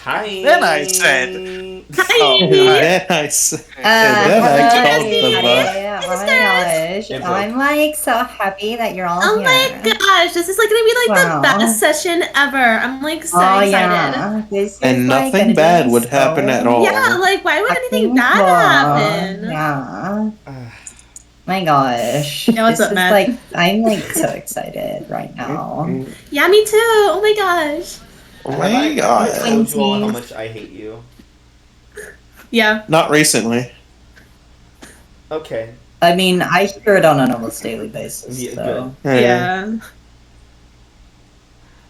Hi. Then I said, Hi. oh, Then I said, then I called them up. Sisters. Hey, Brooke. I'm like so happy that you're all Oh here. my gosh, this is like gonna be like Wow. the best session ever. I'm like so Oh excited. yeah, this is And like nothing gonna bad be would so happen at all. Yeah, like why would anything fucking bad cool. happen? Yeah. My gosh. Yeah, what's this up, is Matt? like I'm like so excited right now. Yeah, me too. Oh my gosh. Oh Have my I god. told you all how much I hate you? Yeah. Not recently. Okay. I mean, I hear it on an almost daily basis. Yeah, So. Yeah.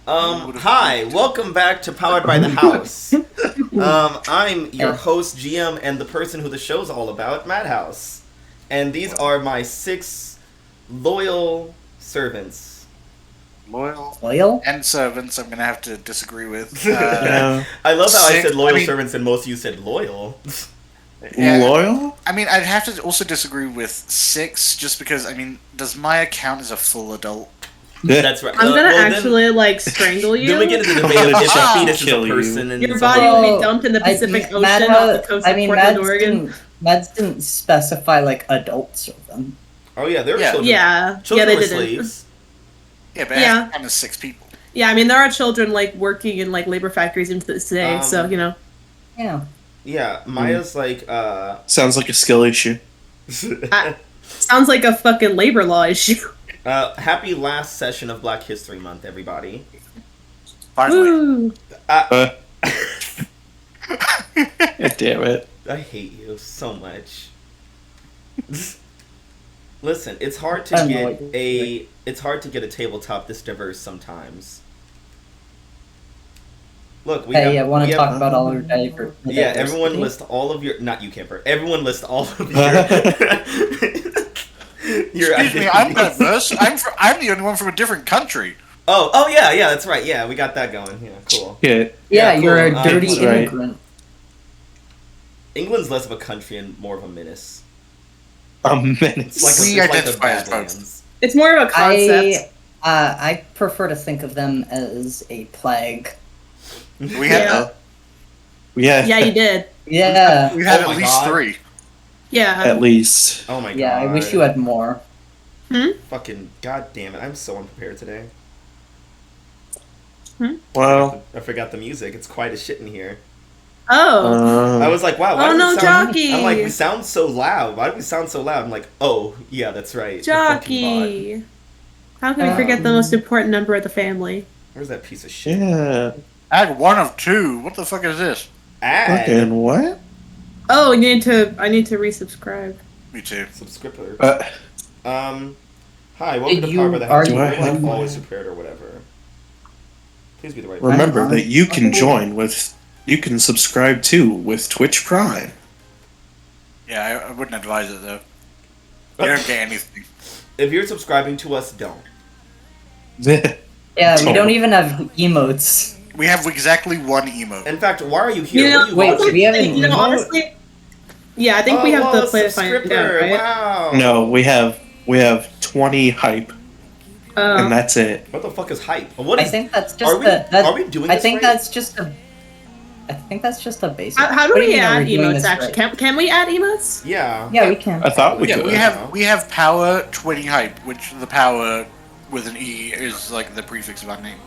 Hi, welcome back to Powered by the House. I'm your host, GM, and the person who the show's all about, Madhouse. And these are my 6 loyal servants. Loyal? and servants, I'm gonna have to disagree with. Yeah. I love how I 6 said loyal I mean- servants and most of you said loyal. Yeah. Loyal? I mean, I'd have to also disagree with 6, just because, I mean, does Maya count as a full adult? That's right. I'm gonna well, then- actually like strangle you. Then we get into the debate of if a fetus is Kill a you. person and Your something. body will Well, be dumped in the Pacific Ocean Mad off Ho- the coast I of mean, Portland, Oregon. Mads didn't specify like adult servant. Oh yeah, there were Yeah. children. Yeah. Children yeah, were they didn't. slaves. Yeah, but it Yeah. has to count as 6 people. Yeah, I mean there are children like working in like labor factories into this day, so you know. Yeah. Yeah, Maya's like, Sounds like a skill issue. Sounds like a fucking labor law issue. happy last session of Black History Month, everybody. Finally. Woo. God damn it. I hate you so much. Listen, it's hard to I don't know get what a tabletop this diverse sometimes. Look, we Hey, have, I want we to have- talk about all your diver. Yeah, everyone list all of your not you camper. Everyone list all of your your Excuse me, I'm identities. diverse. I'm the only one from a different country. Oh yeah, that's right. Yeah, we got that going. Yeah, cool. Yeah. Yeah, cool. you're a dirty That's right. immigrant. England's less of a country and more of a menace. A minute. It's like We it's like the identify as both. Badlands. It's more of a concept. I prefer to think of them as a plague. We have Yeah. Yeah. Yeah, you did. Yeah. we have Oh at my least God. 3. Yeah. At least. Oh my god. Yeah, I wish you had more. Fucking god damn it! I'm so unprepared today. Well. I forgot the music. It's quiet as shit in here. Oh. I was like, wow. Why Oh, do no, we sound? Jockey. I'm like, we sound so loud. Why do we sound so loud? I'm like, oh yeah, that's right. the fucking bot. Jockey. How can we forget the most important member of the family? Where's that piece of shit? Yeah. Add 1 of 2. What the fuck is this? Add Fucking what? Oh, I need to resubscribe. Me too. subscriber. Hi, welcome Did to you Power by the House. already- We're like Do I always prepared or whatever. Please be the right. Remember Uh-huh. that you can join with. You can subscribe too with Twitch Prime. Yeah, I wouldn't advise it though. You don't get anything. If you're subscribing to us, don't. Yeah, we Oh. don't even have emotes. We have exactly 1 emote. In fact, why are you here? You know, What are you wait, watching? we have an you know, emote? honestly. Yeah, I think we have whoa, to play to find out, subscriber, right? Wow. No, we have 20 hype, and Oh. that's it. What the fuck is hype? What I is? think that's just Are we? the. That, Are we doing I this think right? that's just a. I think that's just a basic. How do What we you mean, are add we doing emotes this actually? right? Can we add emotes? Yeah. Yeah, we can. I thought we Yeah, could. we have power 20 hype, which the power with an E is like the prefix of our name.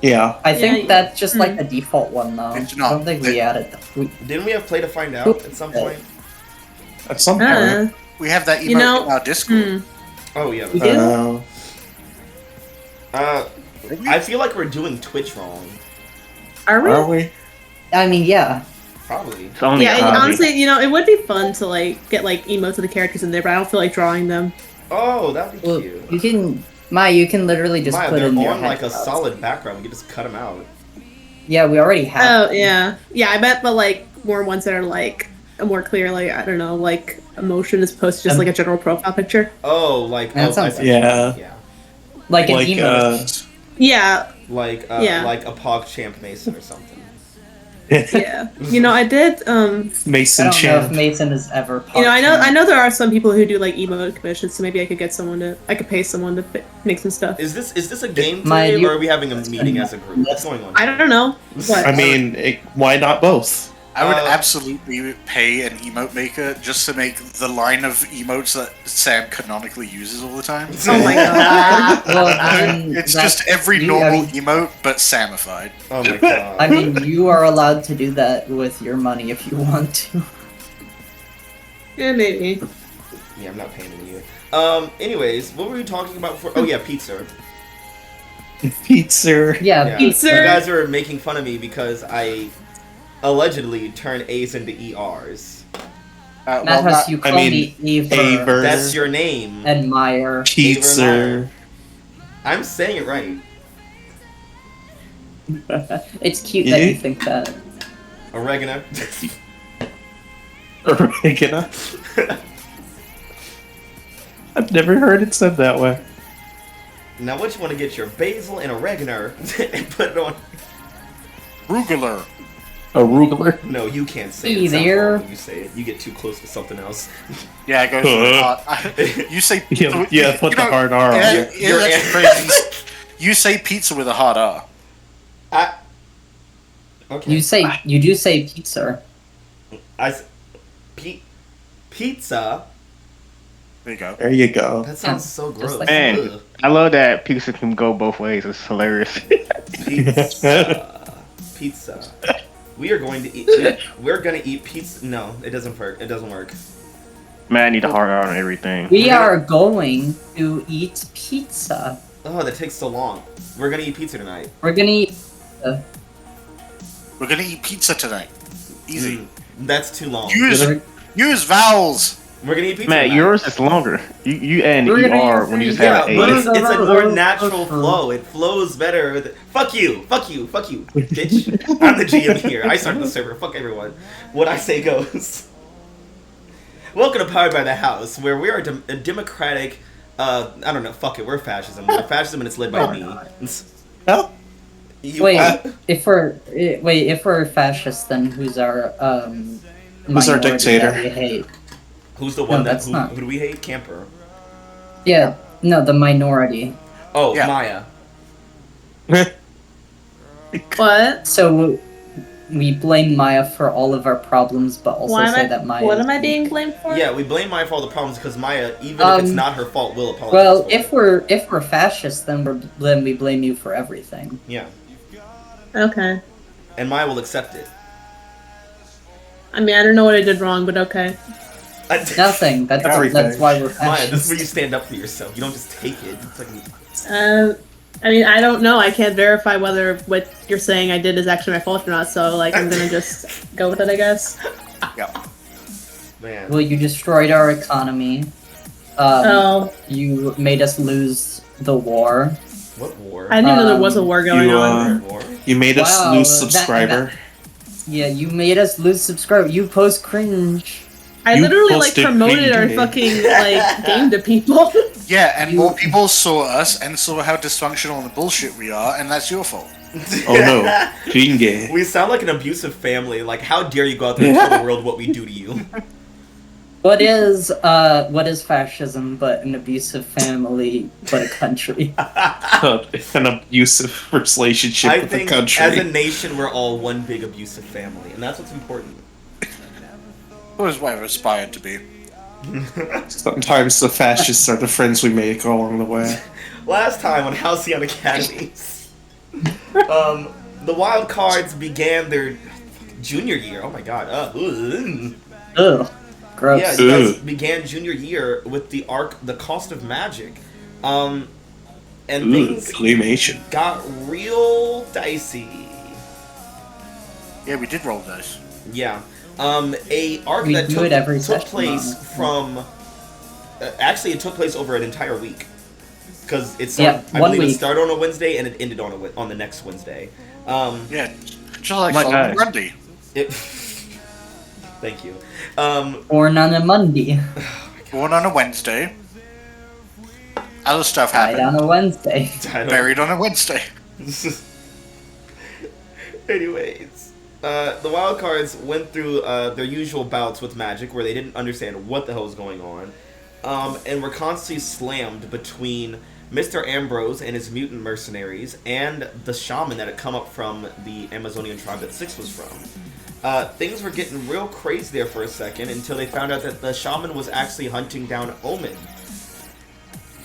Yeah. I think Yeah, that's just like the default one though. It's I not. don't think we added that. Didn't we have play to find out at some point? At some point. Uh, We have that emote You know- in our Discord. hmm. Oh yeah. We that's- do? I feel like we're doing Twitch wrong. Are we? Are we? I mean, yeah. Probably. It's only Yeah, a hobby. honestly, you know, it would be fun to like get like emotes of the characters in there, but I don't feel like drawing them. Oh, that'd be Well, cute. you can. Maya, you can literally just Maya, put they're in your on like a headphones. solid background. We can just cut them out. Yeah, we already have. Oh yeah, yeah. I bet, but like more ones that are like more clear, like I don't know, like emotion as opposed to just like a general profile picture. Oh, like That oh, sounds I see. Yeah. Yeah. Like an Like, emote. Yeah, Like Yeah. a Pog Champ Mason or something. Yeah. I did. I Mason don't know if Chan. Mason has ever. I know there are some people who do like emote commissions, so maybe I could pay someone to make some stuff. Is this a game Mind today, you- or are we having a meeting as a group? What's going on? I don't know. What? I mean, why not both? I would absolutely pay an emote maker just to make the line of emotes that Sam canonically uses all the time. Oh my god. Well, then It's that's- just every you- normal I mean, emote, but Samified. Oh my god. I mean, you are allowed to do that with your money if you want to. Yeah, maybe. Yeah, I'm not paying you. Anyways, what were we talking about before? Oh yeah, pizza. Pizza. Yeah, Pizza. You guys are making fun of me because I allegedly turn A's into ERs. Mathas, you call me Aver, Aver. That's your name. and Meyer. Pizza. I'm saying it right. It's cute that Yeah. you think that. Oregano. Oregano. I've never heard it said that way. Now, what you want to get your basil and oregano and put it on? Rugular. Arugula. No, you can't say Hey it. It sounds there. wrong when you say it. You get too close to something else. Yeah, it goes with the heart. You say Yeah, put the hard R on Yeah, it. yeah, that's crazy. You say pizza with a hard R. Okay. You do say pizza. Pizza. There you go. There you go. That sounds so Just gross. like- Man, Ugh. I love that pizza can go both ways. It's hilarious. Pizza. We are going to eat. We're gonna eat pizza. No, it doesn't work. It doesn't work. Man, I need a hard R on everything. We are going to eat pizza. Oh, that takes so long. We're gonna eat pizza tonight. We're gonna eat. We're gonna eat pizza tonight. Easy. That's too long. Use vowels. We're gonna eat pizza Man, tonight. yours is longer. You add an We're gonna ER eat when you just Yeah, have an but A. it's a more natural flow. It flows better. Fuck you, bitch. I'm the GM here. I started the server. Fuck everyone. What I say goes. Welcome to Powered by the House, where we are a democratic. I don't know. Fuck it. We're fascism. We're fascism, and it's led by me. Oh, If we're fascists, then who's our Who's our minority dictator? that we hate? Who's the one No, that's not. who do we hate? Camper. Yeah, no, the minority. Oh, Yeah. Maya. What? So we blame Maya for all of our problems, but also Why say that Maya. What is am I weak. being blamed for? Yeah, we blame Maya for all the problems because Maya, even if it's not her fault, will apologize. Well, for it. if we're fascists, then we blame you for everything. Yeah, Okay. and Maya will accept it. I mean, I don't know what I did wrong, but okay. Nothing. That's Everything. why we're Maya, this is fascists. where you stand up for yourself. You don't just take it. It's like, I mean, I don't know. I can't verify whether what you're saying I did is actually my fault or not. So, like, I'm gonna just go with it, I guess. man. Well, you destroyed our economy. Oh, You made us lose the war. What war? I didn't know there was a war going you, on. War? You made us Wow, lose that- subscriber. Yeah, you made us lose subscribe. You post cringe. I you literally like posted promoted our payday. fucking like game to people. Yeah, and more people saw us and saw how dysfunctional and bullshit we are, and that's your fault. Oh no, Gene Gay. We sound like an abusive family. Like, how dare you go out there and tell the world what we do to you? What is fascism but an abusive family but a country? An abusive relationship I with the think country. as a nation, we're all one big abusive family, and that's what's important. That was what I've aspired to be. Sometimes the fascists are the friends we make along the way. Last time on Halcyon Academies, the wild cards began their junior year. Oh my god. Ugh, gross. Yeah, you guys Ugh. began junior year with the Cost of Magic. And Ooh, things claymation. got real dicey. Yeah, we did roll dice. Yeah. A arc We that do it every took session, place honestly. from... actually, it took place over an entire week. Because it Yeah, started, I one believe it week. started on a Wednesday and it ended on the next Wednesday. Yeah, just like My Solomon God. Grundy. It, thank you. Born on a Monday, Born on a Wednesday. Other stuff died happened. on a Wednesday. Buried on a Wednesday. Anyways, the wild cards went through their usual bouts with magic where they didn't understand what the hell was going on, and were constantly slammed between Mr. Ambrose and his mutant mercenaries and the shaman that had come up from the Amazonian tribe that Six was from. Things were getting real crazy there for a second until they found out that the shaman was actually hunting down Omen.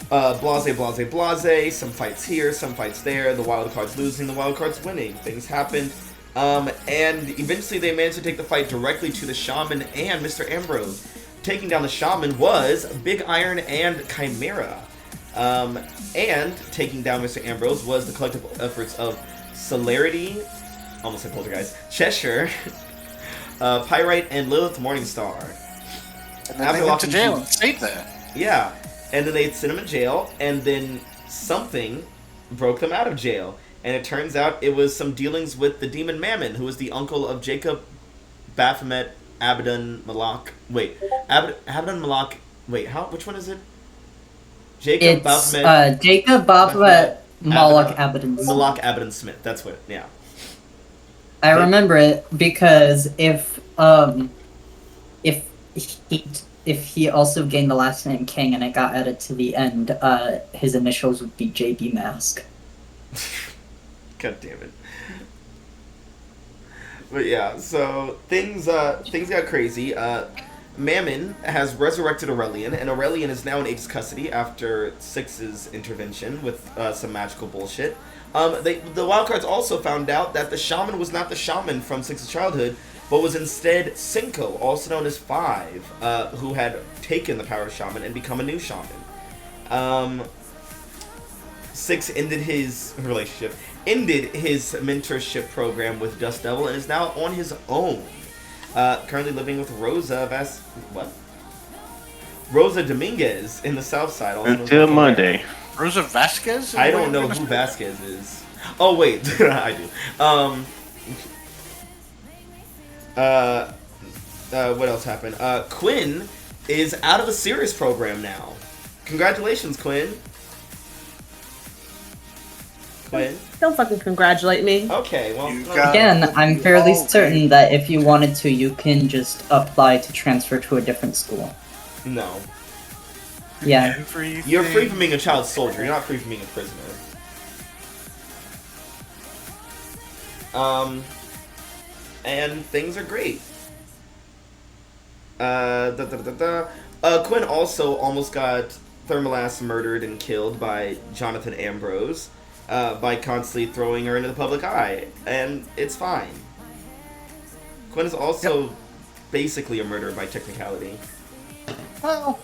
Blase, some fights here, some fights there, the wild cards losing, the wild cards winning. Things happened. And eventually they managed to take the fight directly to the shaman and Mr. Ambrose. Taking down the shaman was Big Iron and Chimera. And taking down Mr. Ambrose was the collective efforts of Celerity, almost said Poltergeist, Cheshire, Pyrite, and Lilith Morningstar. And then they went to jail and stayed there. Yeah, and then they sent him in jail, and then something broke them out of jail. And it turns out it was some dealings with the demon Mammon, who was the uncle of Jacob, Baphomet, Abaddon, Malak. Wait, Abaddon, Malak. Wait, which one is it? Jacob, Baphomet. Jacob, Baphomet, Malak, Abaddon. Malak, Abaddon, Smith. That's what. Yeah. I remember it because if he also gained the last name King and it got added to the end, his initials would be JB Mask. God damn it. But yeah, so things got crazy. Mammon has resurrected Aurelian, and Aurelian is now in Eight's custody after Six's intervention with some magical bullshit. The wildcards also found out that the shaman was not the shaman from Six's childhood, but was instead Cinco, also known as Five, who had taken the power of shaman and become a new shaman. Six ended his mentorship program with Dust Devil and is now on his own. Currently living with Rosa Dominguez in the South Side. Until Monday. Rosa Vasquez? I don't know who Vasquez is. Oh wait, I do. What else happened? Quinn is out of the Sirius program now. Congratulations, Quinn. Don't fucking congratulate me. Okay, well. Again, I'm fairly certain that if you wanted to, you can just apply to transfer to a different school. No. Yeah. You're free from being a child soldier. You're not free from being a prisoner. And things are great. Quinn also almost got Thermalas murdered and killed by Jonathan Ambrose by constantly throwing her into the public eye, and it's fine. Quinn is also basically a murderer by technicality. Well,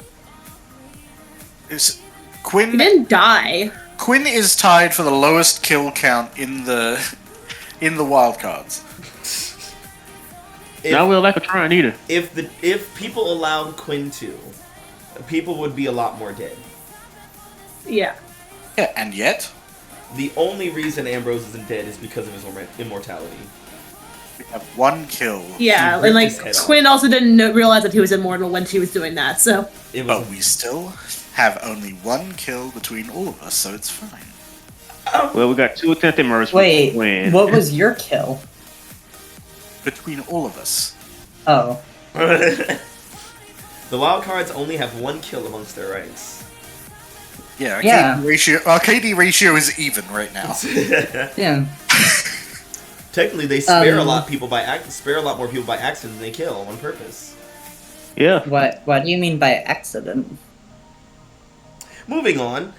He didn't die. Quinn is tied for the lowest kill count in the wildcards. Not with a lack of trying either. If people allowed Quinn to, people would be a lot more dead. Yeah. Yeah, and yet the only reason Ambrose isn't dead is because of his immortality. we have one kill. Yeah, and like Quinn also didn't realize that he was immortal when she was doing that, so. But we still have only one kill between all of us, so it's fine. Well, we got 2 attempted murders. Wait, what was your kill? Between all of us. Oh. The wildcards only have one kill amongst their ranks. Yeah, our KD ratio is even right now. Yeah. Technically, they spare a lot more people by accident than they kill on purpose. Yeah. What do you mean by accident? Moving on,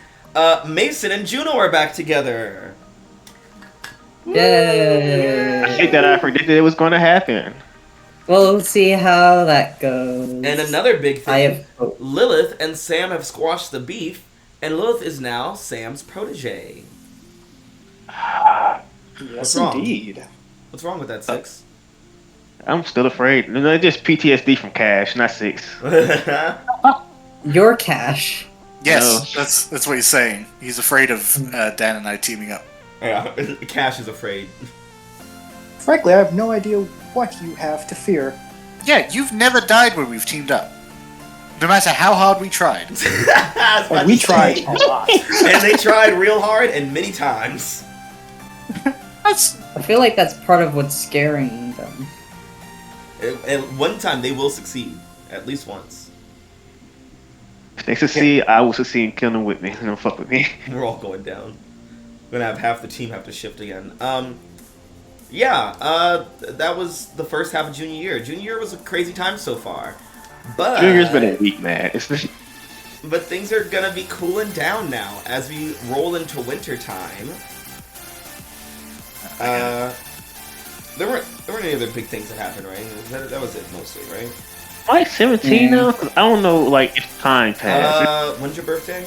Mason and Juno are back together. Yay! I hate that I predicted it was going to happen. We'll see how that goes. And another big thing, Lilith and Sam have squashed the beef, and Lilith is now Sam's protege. Yes, indeed. What's wrong with that, Six? I'm still afraid. No, just PTSD from Cash, not Six. Your Cash. Yes, that's what he's saying. He's afraid of Dan and I teaming up. Yeah, Cash is afraid. Frankly, I have no idea what you have to fear. Yeah, you've never died when we've teamed up. No matter how hard we tried. We tried a lot. And they tried real hard and many times. That's I feel like that's part of what's scaring them. At one time, they will succeed. At least once. If they succeed, I will succeed in killing them with me. Don't fuck with me. We're all going down. We're gonna have half the team have to shift again. That was the first half of junior year. Junior year was a crazy time so far. But Junior's been a week, man. But things are gonna be cooling down now as we roll into winter time. There weren't any other big things that happened, right? That was it mostly, right? Am I 17 now? 'Cause I don't know, like, if time passed. When's your birthday?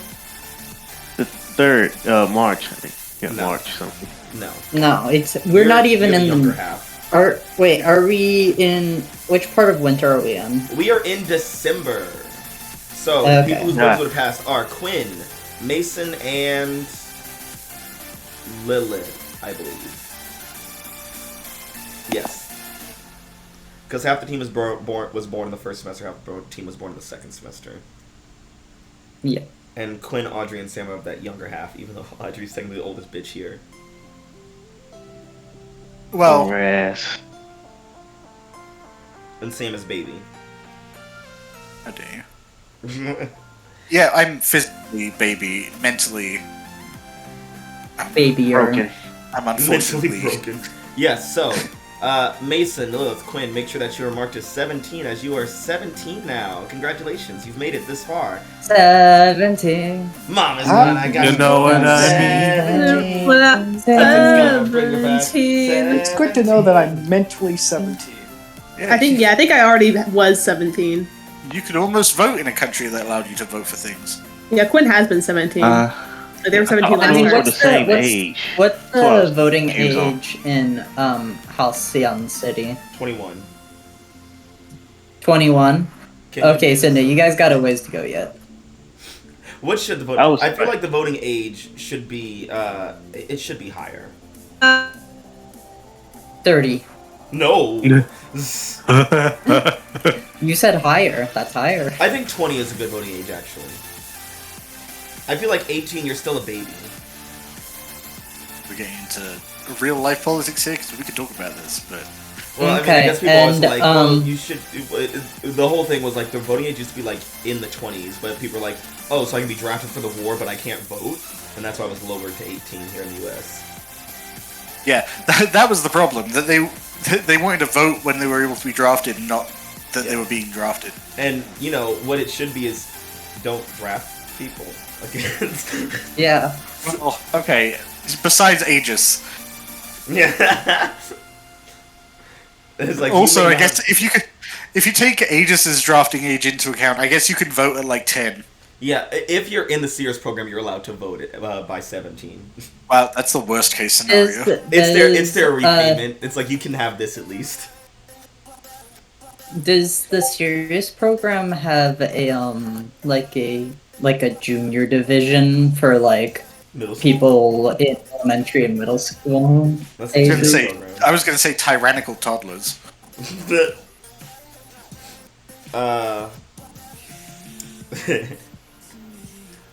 The 3rd, March, I think. Yeah, No. March something. No. No, we're not even you're in the younger the. half. Are we in which part of winter are we in? We are in December. So Okay. people whose birthdays would have passed are Quinn, Mason, and Lilith, I believe. Yes. Because half the team was born in the first semester, half the team was born in the second semester. Yeah. And Quinn, Audrey, and Sam are of that younger half, even though Audrey's technically the oldest bitch here. Well, Yes. And Sam is baby. how dare you? Yeah, I'm physically baby, mentally Baby, Broken. I'm Mentally unfortunately broken. Yes, so, Mason, Lilith, Quinn, make sure that you are marked as 17, as you are 17 now. Congratulations, you've made it this far. 17. Mom is Huh? gone, I got You know what I mean? It's good to know that I'm mentally 17. Yeah, I think I already was 17. you could almost vote in a country that allowed you to vote for things. Yeah, Quinn has been 17. They were 17 I last mean, year. we're the same age. What's Well, the voting years old. age in Halcyon City? 21. 21. Can Okay, you- so no, you guys got a ways to go yet. What should the vote? I was- I feel like the voting age should be, it should be higher. 30. No! You said higher. That's higher. I think 20 is a good voting age, actually. I feel like 18, you're still a baby. We're getting into real life politics here, because we could talk about this, but Well, I mean, I Okay, guess people always and, like, well, you should. The whole thing was like the voting age used to be like in the 20s, but people were like, oh, so I can be drafted for the war, but I can't vote, and that's why it was lowered to 18 here in the U.S. yeah, that was the problem. That they wanted to vote when they were able to be drafted, not that they were being drafted. And you know what it should be is, don't draft people against. Yeah. Well, okay. Besides Aegis, Yeah. It's like, also you may I guess if you take Aegis's drafting age into account, I guess you can vote at like 10. Yeah, if you're in the Sears program, you're allowed to vote by 17. Wow, that's the worst case scenario. It's their repayment. It's like you can have this at least. Does the Sirius program have a like a junior division for like Middle school. people in elementary and middle school? That's I was ages? gonna say, I was gonna say tyrannical toddlers.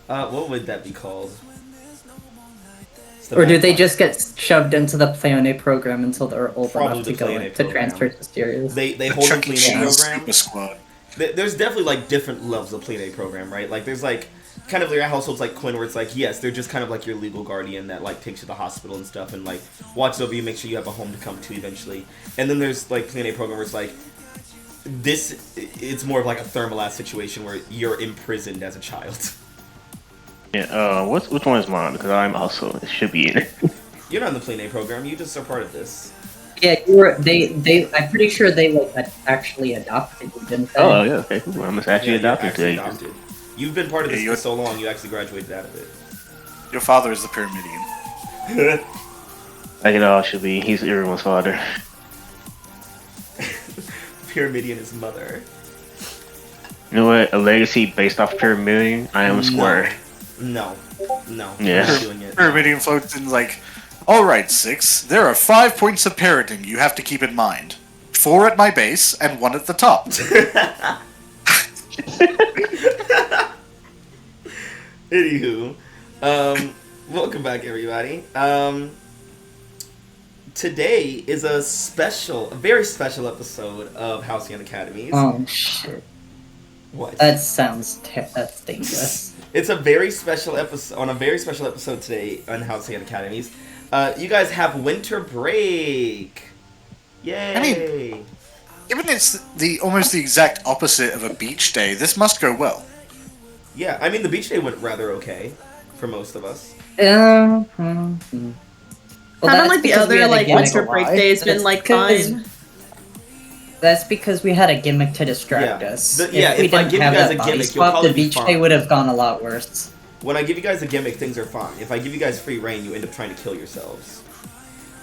What would that be called? It's the Or do bad they part. just get shoved into the Plan A program until they're old Probably enough to the go Plan A in, to program. transfer to Sirius? They The hold a Chuck E. Plan A Cheese program. Super Squad. There's definitely like different levels of Plan A program, right? Like there's like kind of your households like Quinn, where it's like yes, they're just kind of like your legal guardian that like takes you to the hospital and stuff and like watches over you, make sure you have a home to come to eventually. And then there's like Plan A program where it's like it's more of like a Thermalast situation where you're imprisoned as a child. Yeah, which one is mine? Because I'm also, it should be in it. You're not in the Plan A program. You just are part of this. Yeah, they. I'm pretty sure they like actually adopted you, didn't they? Oh, yeah, okay, cool. I'm just actually Yeah, you're adopted actually today. adopted. You've been part of Yeah, this you're- for so long. You actually graduated out of it. Your father is the Pyramidian. Like it all should be. He's everyone's father. Pyramidian is mother. You know what? A legacy based off Pyramid. I am a square. No. Yeah. I'm not doing it. Pyramidian floats in like, alright, 6, there are 5 points of parroting you have to keep in mind. 4 at my base, and 1 at the top. Anywho, welcome back, everybody. today is a very special episode of Halcyon Academies. Oh shit. What? That's dangerous. It's a very special episode. On a very special episode today on Halcyon Academies, you guys have winter break. Yay! I mean, given it's almost the exact opposite of a beach day, this must go well. Yeah, I mean the beach day went rather okay for most of us. Well, Kind of that's like the because we other had a like gimmick. winter break Why? days been That's like because- fine. That's because we had a gimmick to distract Yeah. us. Yeah, we if I didn't give you have guys that a body gimmick, you'll swap, probably the be beach day fine. would have gone a lot worse. When I give you guys a gimmick, things are fine. If I give you guys free reign, you end up trying to kill yourselves.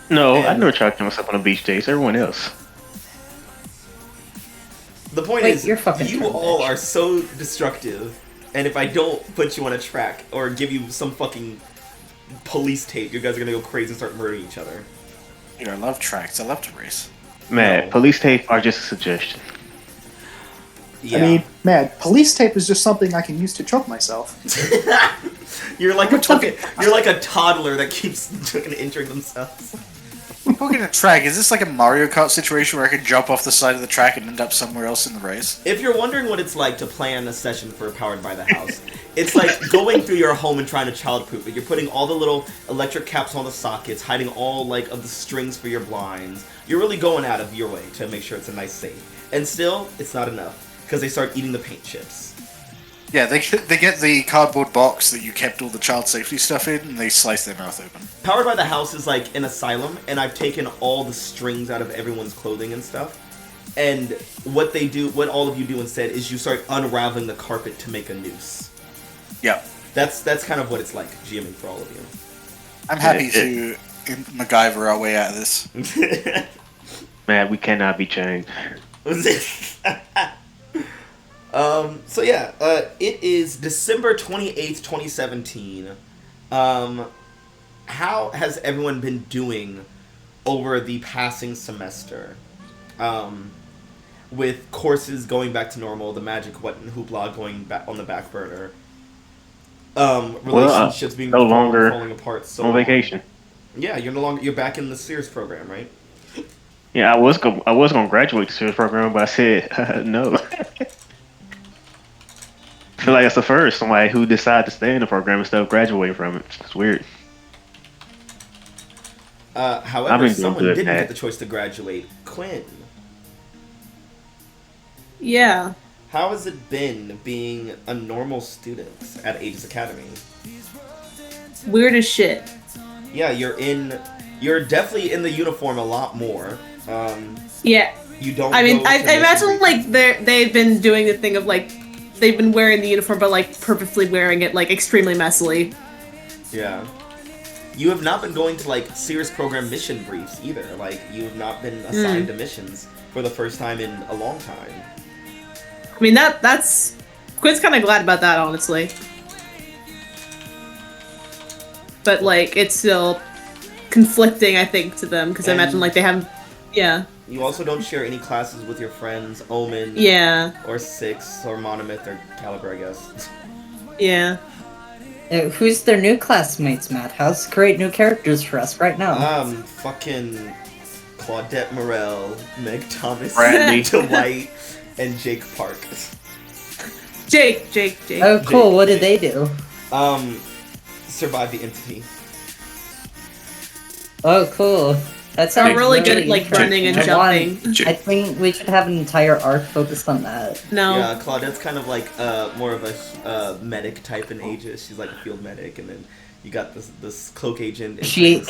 No, I And- never tried to kill myself on a beach day. It's everyone else. The point Wait, is, you're fucking you trash. all are so destructive, and if I don't put you on a track or give you some fucking police tape, you guys are gonna go crazy and start murdering each other. Dude, I love tracks. I love to race. Man, No. police tape are just a suggestion. Yeah. I mean, man, police tape is just something I can use to choke myself. you're like a toddler that keeps fucking injuring themselves. Talking a track, is this like a Mario Kart situation where I can jump off the side of the track and end up somewhere else in the race? If you're wondering what it's like to plan a session for Powered by the House, it's like going through your home and trying to childproof it. You're putting all the little electric caps on the sockets, hiding all like of the strings for your blinds. You're really going out of your way to make sure it's a nice safe. And still, it's not enough because they start eating the paint chips. Yeah, they get the cardboard box that you kept all the child safety stuff in, and they slice their mouth open. Powered by the House is like an asylum, and I've taken all the strings out of everyone's clothing and stuff. And what all of you do instead is you start unraveling the carpet to make a noose. Yeah, That's kind of what it's like, GMing for all of you. I'm happy to MacGyver our way out of this. Man, we cannot be changed. So yeah, it is December 28th, 2017. How has everyone been doing over the passing semester? With courses going back to normal, the magic what and hoopla going back on the back burner. Relationships being no longer falling apart. So On vacation. Yeah, you're back in the Sears program, right? Yeah, I was gonna graduate the series program, but I said no. I feel like that's the first somebody who decided to stay in the program instead of graduating from it. It's weird. I've However, been doing someone good, didn't Matt. get the choice to graduate. Quinn. Yeah. How has it been being a normal student at Aegis Academy? Weird as shit. Yeah, you're definitely in the uniform a lot more. Yeah. You don't. I mean, go I to mission imagine brief- like they've been doing the thing of like they've been wearing the uniform but like purposely wearing it like extremely messily. Yeah. You have not been going to like Sears program mission briefs either. Like you have not been assigned to missions for the first time in a long time. I mean that's Quinn's kind of glad about that, honestly. But like it's still conflicting, I think, to them because I And- imagine like they have, yeah, You also don't share any classes with your friends, Omen, yeah, or Six, or Monomyth, or Caliber, I guess. yeah. Who's their new classmates, Madhouse? Create new characters for us right now. Fucking Claudette Morel, Meg Thomas, Brandy. Dwight, and Jake Park. Jake. Oh, cool. What did they do? Survive the entity. Oh, cool. That They're sounds really good at like interesting. running and I want- jumping. I think we should have an entire arc focused on that. No. Yeah, Claudette's kind of like more of a medic type in Aegis. She's like a field medic, and then you got this cloak agent. And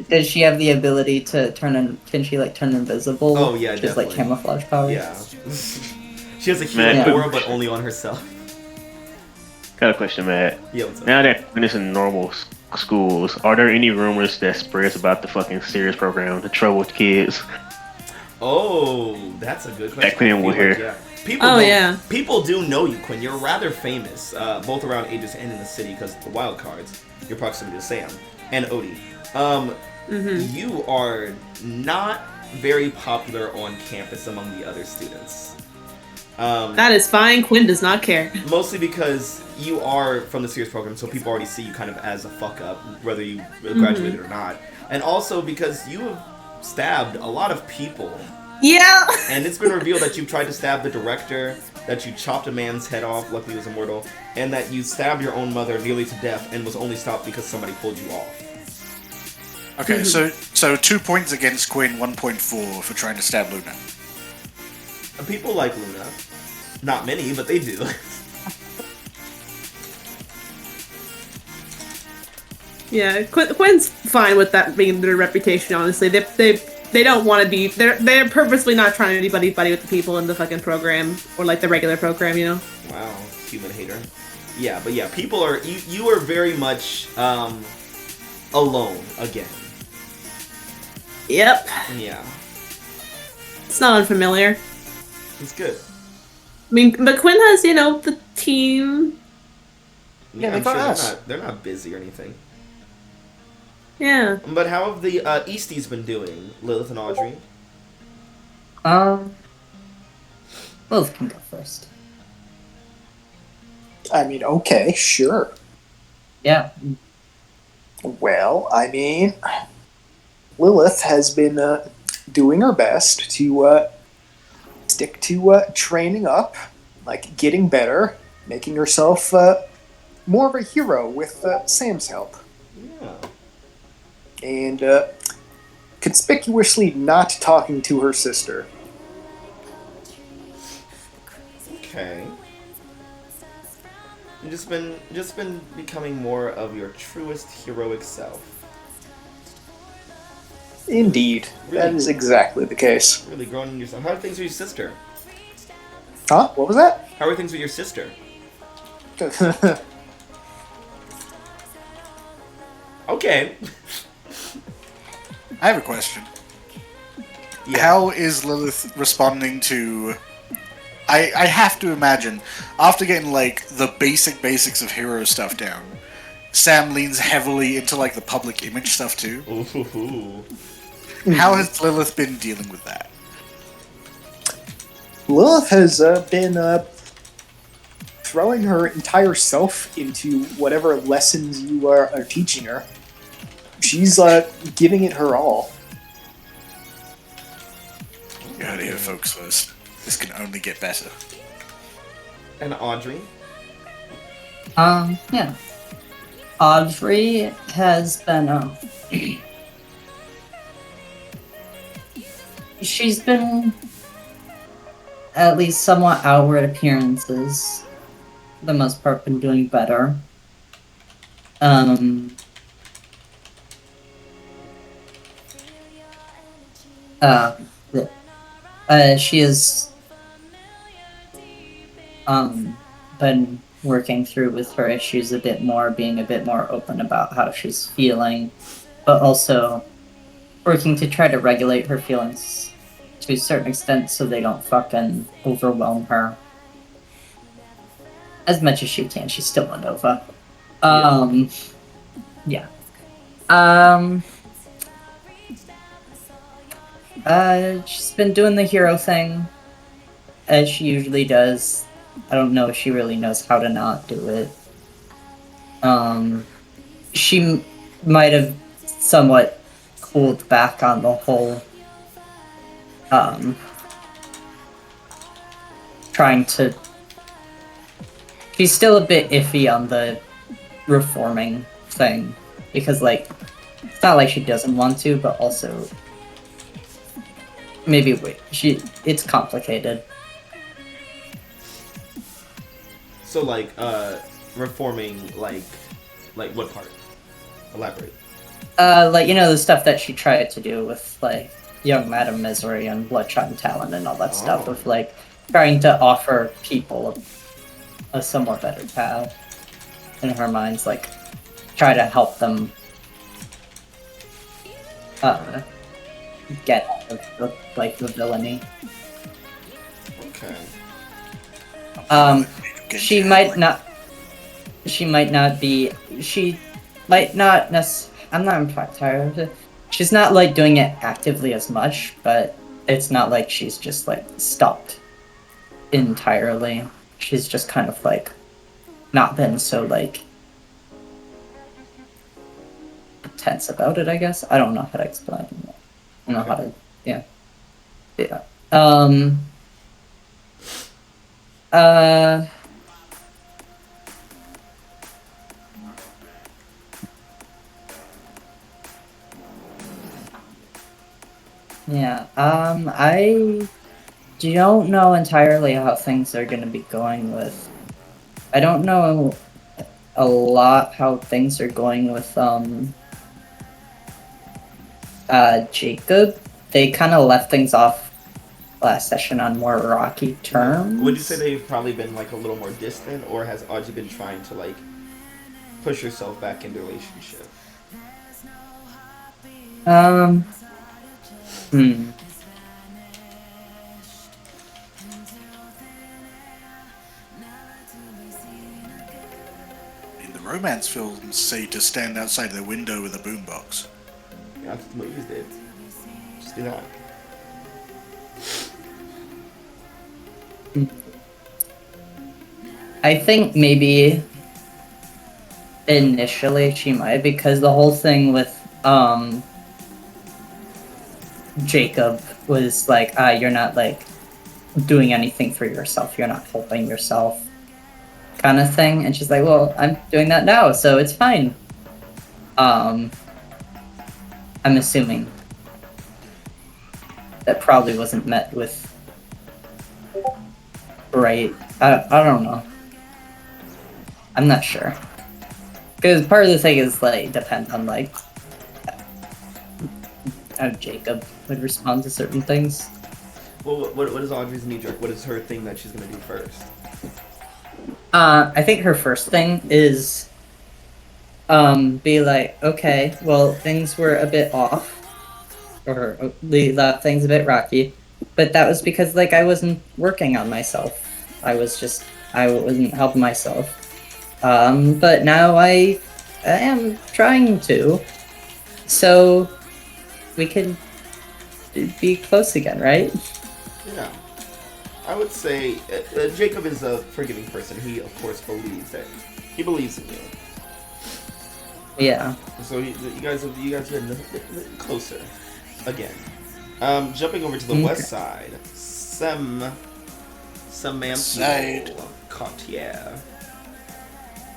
Does she have the ability to can she like turn invisible? Oh, yeah, Just like definitely. camouflage powers. Yeah. She has a healing Man. aura, but only on herself. Got a question, Matt. Yeah, what's up? Now that we're in normal schools, are there any rumors that spreads about the fucking Series program, the trouble with kids? Oh, that's a good question. Quinn will I feel like, hear. yeah. People Oh, don't- yeah. People do know you, Quinn. You're rather famous, both around Aegis and in the city, because the wild cards, your proximity to Sam and Odie. You are not very popular on campus among the other students. That is fine. Quinn does not care. Mostly because you are from the Sears program, so people already see you kind of as a fuck up, whether you graduated or not. And also because you have stabbed a lot of people. Yeah. And it's been revealed that you tried to stab the director, that you chopped a man's head off, luckily he was immortal, and that you stabbed your own mother nearly to death and was only stopped because somebody pulled you off. Okay, so 2 points against Quinn, 1 point for trying to stab Luna. People like Luna. Not many, but they do. Yeah, Quinn's fine with that being their reputation. Honestly, they don't want to be. They're purposely not trying to be buddy with the people in the fucking program or like the regular program. You know. Wow, human hater. Yeah, but yeah, people are you are very much alone again. Yep. Yeah, It's not unfamiliar. it's good. I mean, but Quinn has, the team. Yeah, I'm they got sure us. they're not busy or anything. Yeah. But how have the Easties been doing, Lilith and Audrey? Both can go first. I mean, okay, sure. Yeah. Well, I mean, Lilith has been doing her best to stick to training up, like getting better, making herself more of a hero with Sam's help. Yeah. And conspicuously not talking to her sister. Okay. You've just been becoming more of your truest heroic self. Indeed, that Really? is exactly the case. Really growing in yourself. How are things with your sister? Huh? What was that? How are things with your sister? Okay. I have a question. Yeah. How is Lilith responding to... I have to imagine, after getting, like, the basics of hero stuff down, Sam leans heavily into, like, the public image stuff, too. Ooh. How has Lilith been dealing with that? Lilith has been throwing her entire self into whatever lessons you are teaching her. She's giving it her all. You heard it here, folks, first. This can only get better. And Audrey? Yeah. Audrey has been, she's been, at least somewhat outward appearances, for the most part, been doing better. She has been working through with her issues a bit more, being a bit more open about how she's feeling, but also working to try to regulate her feelings to a certain extent so they don't fucking overwhelm her. As much as she can, she's still a Nova. Yeah. She's been doing the hero thing, as she usually does. I don't know if she really knows how to not do it. She might have somewhat cooled back on the whole, trying to... She's still a bit iffy on the reforming thing, because, like, it's not like she doesn't want to, but also... Maybe it's complicated. So like reforming like what part? Elaborate. Like, the stuff that she tried to do with, like, Young Madam Misery and Bloodshot and Talon and all that stuff, with, like, trying to offer people a somewhat better path in her minds, like, try to help them get out of the villainy. Okay. She might not I'm not entirely of it. She's not, like, doing it actively as much, but it's not like she's just, like, stopped entirely. She's just kind of, like, not been so, like, tense about it, I guess. I don't know how to explain it. I don't know how to, yeah. Yeah. Uh, yeah, I don't know entirely how things are going to be going with. I don't know a lot how things are going with, Jacob. They kind of left things off last session on more rocky terms. Would you say they've probably been like a little more distant, or has Audrey been trying to like push herself back into a relationship? In the romance films, say to stand outside their window with a boombox. Yeah, that's what the movies did. Just do that. I think maybe initially she might, because the whole thing with Jacob was like, you're not like doing anything for yourself, you're not helping yourself kind of thing, and she's like, well, I'm doing that now, so it's fine. I'm assuming that probably wasn't met with right. I don't know. I'm not sure. Because part of the thing is, like, depends on, like, how Jacob would respond to certain things. Well, what is Audrey's knee jerk? What is her thing that she's gonna do first? I think her first thing is, be like, okay, well, things were a bit off. Or left things a bit rocky. But that was because, like, I wasn't working on myself. I wasn't helping myself. But now I am trying to. So we can be close again, right? Yeah. I would say Jacob is a forgiving person. He, of course, believes in you. Yeah. So you guys are getting closer again. Jumping over to the west side, Samantha Cartier.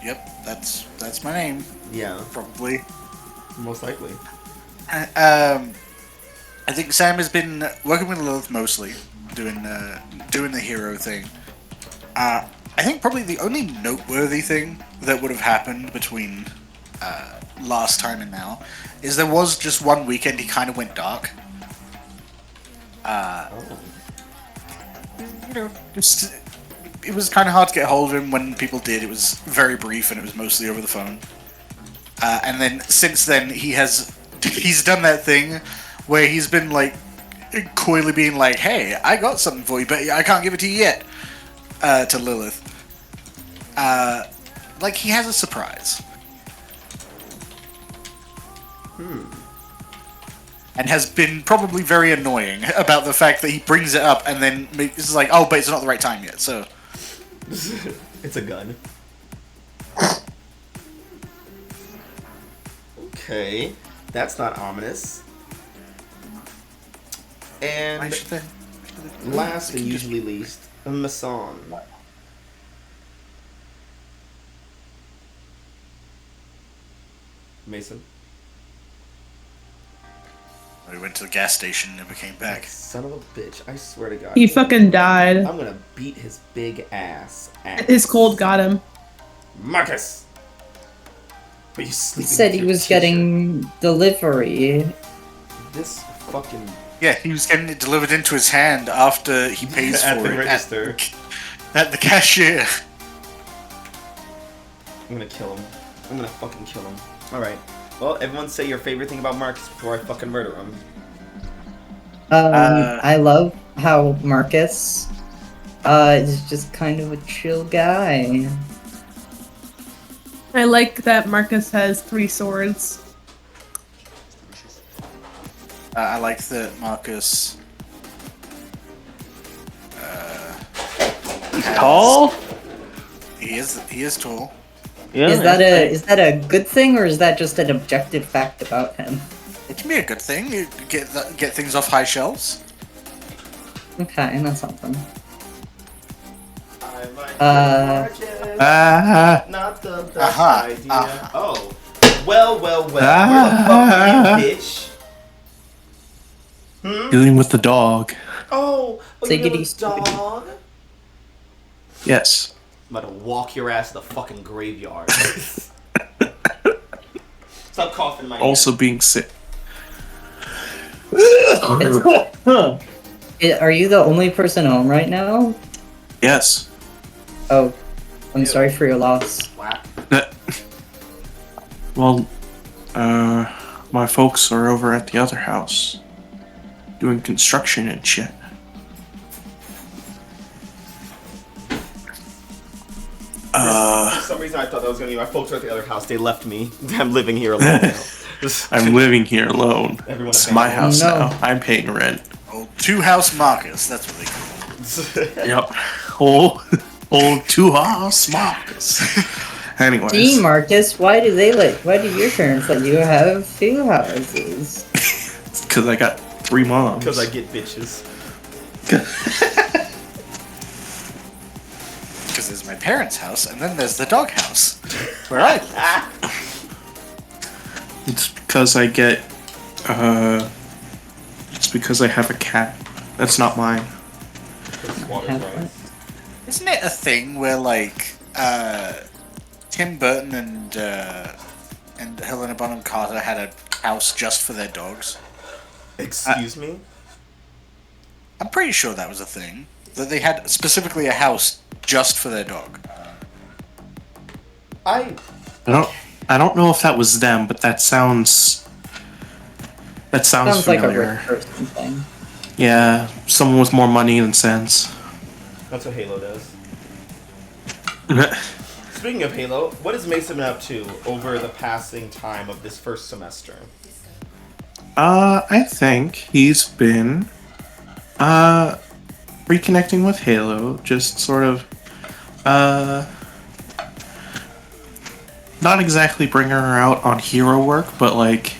Yep, that's my name. Yeah, Probably. most likely. I think Sam has been working with Lilith mostly, doing the hero thing. I think probably the only noteworthy thing that would have happened between last time and now is there was just one weekend he kind of went dark. You know, just it was kind of hard to get a hold of him. When people did, it was very brief and it was mostly over the phone. And then since then, he's done that thing where he's been like coyly being like, "Hey, I got something for you, but I can't give it to you yet." To Lilith, like he has a surprise. And has been probably very annoying about the fact that he brings it up and then it's like, "Oh, but it's not the right time yet." So It's a gun. Okay, that's not ominous. And last and usually least, a Mason. Mason. we went to the gas station and never came back. Son of a bitch, I swear to God. He fucking died. I'm gonna beat his big ass. His cold got him. Marcus! Are you sleeping? He said with he your was teacher? getting delivery. This fucking... Yeah, he was getting it delivered into his hand after he pays At for the it register. at the cashier. I'm gonna kill him. I'm gonna fucking kill him. Alright. Well, everyone say your favorite thing about Marcus before I fucking murder him. I love how Marcus is just kind of a chill guy. I like that Marcus has 3 swords. I like that Marcus. He's tall? He is tall. Yeah, Is that a good thing or is that just an objective fact about him? It can be a good thing. You get things off high shelves. Okay, that's something. I might Uh, be gorgeous, Ah, not the best Aha, idea. aha. Oh. Well. Where the fuck are you, bitch? dealing with the dog. Oh, Take you it little easy. dog. Yes. I'm about to walk your ass to the fucking graveyard. Stop coughing my Also being sick. Are you the only person home right now? Yes. Oh, I'm sorry for your loss. Whack. Well, my folks are over at the other house doing construction and shit. For some reason I thought that was gonna be my folks are at the other house. They left me. I'm living here alone now. I'm living here alone. Everyone It's abandoned my me. house No. now. I'm paying rent. Oh, two-house Marcus. That's what they call it. Yep. Old two-house Marcus. Anyways. Gee, Marcus, why do your parents let you have 2 houses? Because I got 3 moms. Because I get bitches. Because there's my parents' house, and then there's the dog house, where I live. It's because I get, it's because I have a cat. That's not mine. Isn't it a thing where, like, Tim Burton and Helena Bonham Carter had a house just for their dogs? Excuse me? I'm pretty sure that was a thing. That they had specifically a house just for their dog. I I don't know if that was them, but that sounds Sounds like a familiar. rich person thing. Yeah, someone with more money than sense. That's what Halo does. Speaking of Halo, what has Mason been up to over the passing time of this first semester? I think he's been reconnecting with Halo, just sort of not exactly bringing her out on hero work, but like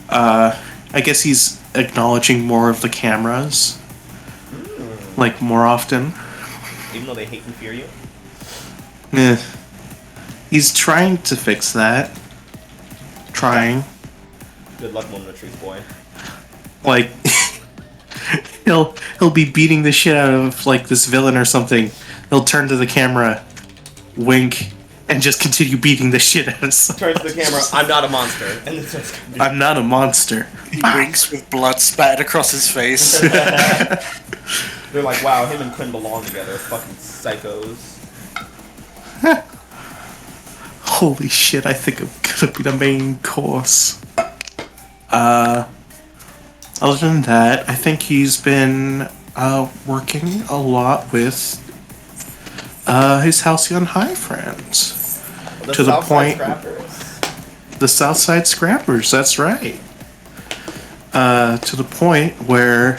I guess he's acknowledging more of the cameras, like more often. Even though they hate and fear you? Eh. He's trying to fix that. Trying. Good luck, Moment of Truth, boy. Like he'll be beating the shit out of like this villain or something. He'll turn to the camera, wink, and just continue beating the shit out of someone. Turns to the camera, I'm not a monster. And then starts I'm not a monster. He winks with blood spattered across his face. They're like, wow, him and Quinn belong together. Fucking psychos. Holy shit, I think I'm gonna be the main course. Other than that, I think he's been working a lot with his Halcyon High friends. To the point- Scrappers. The Southside Scrappers, that's right. To the point where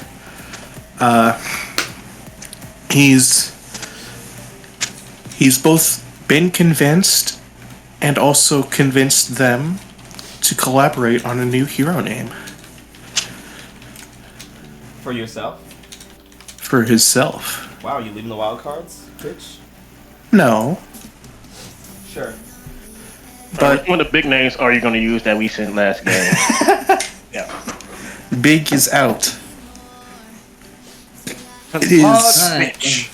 he's both been convinced and also convinced them to collaborate on a new hero name For yourself? for himself. Wow, you leaving the wild cards, bitch? No, Sure. but What the big names are you going to use that we sent last game? Yeah. Big is out. It Blood is.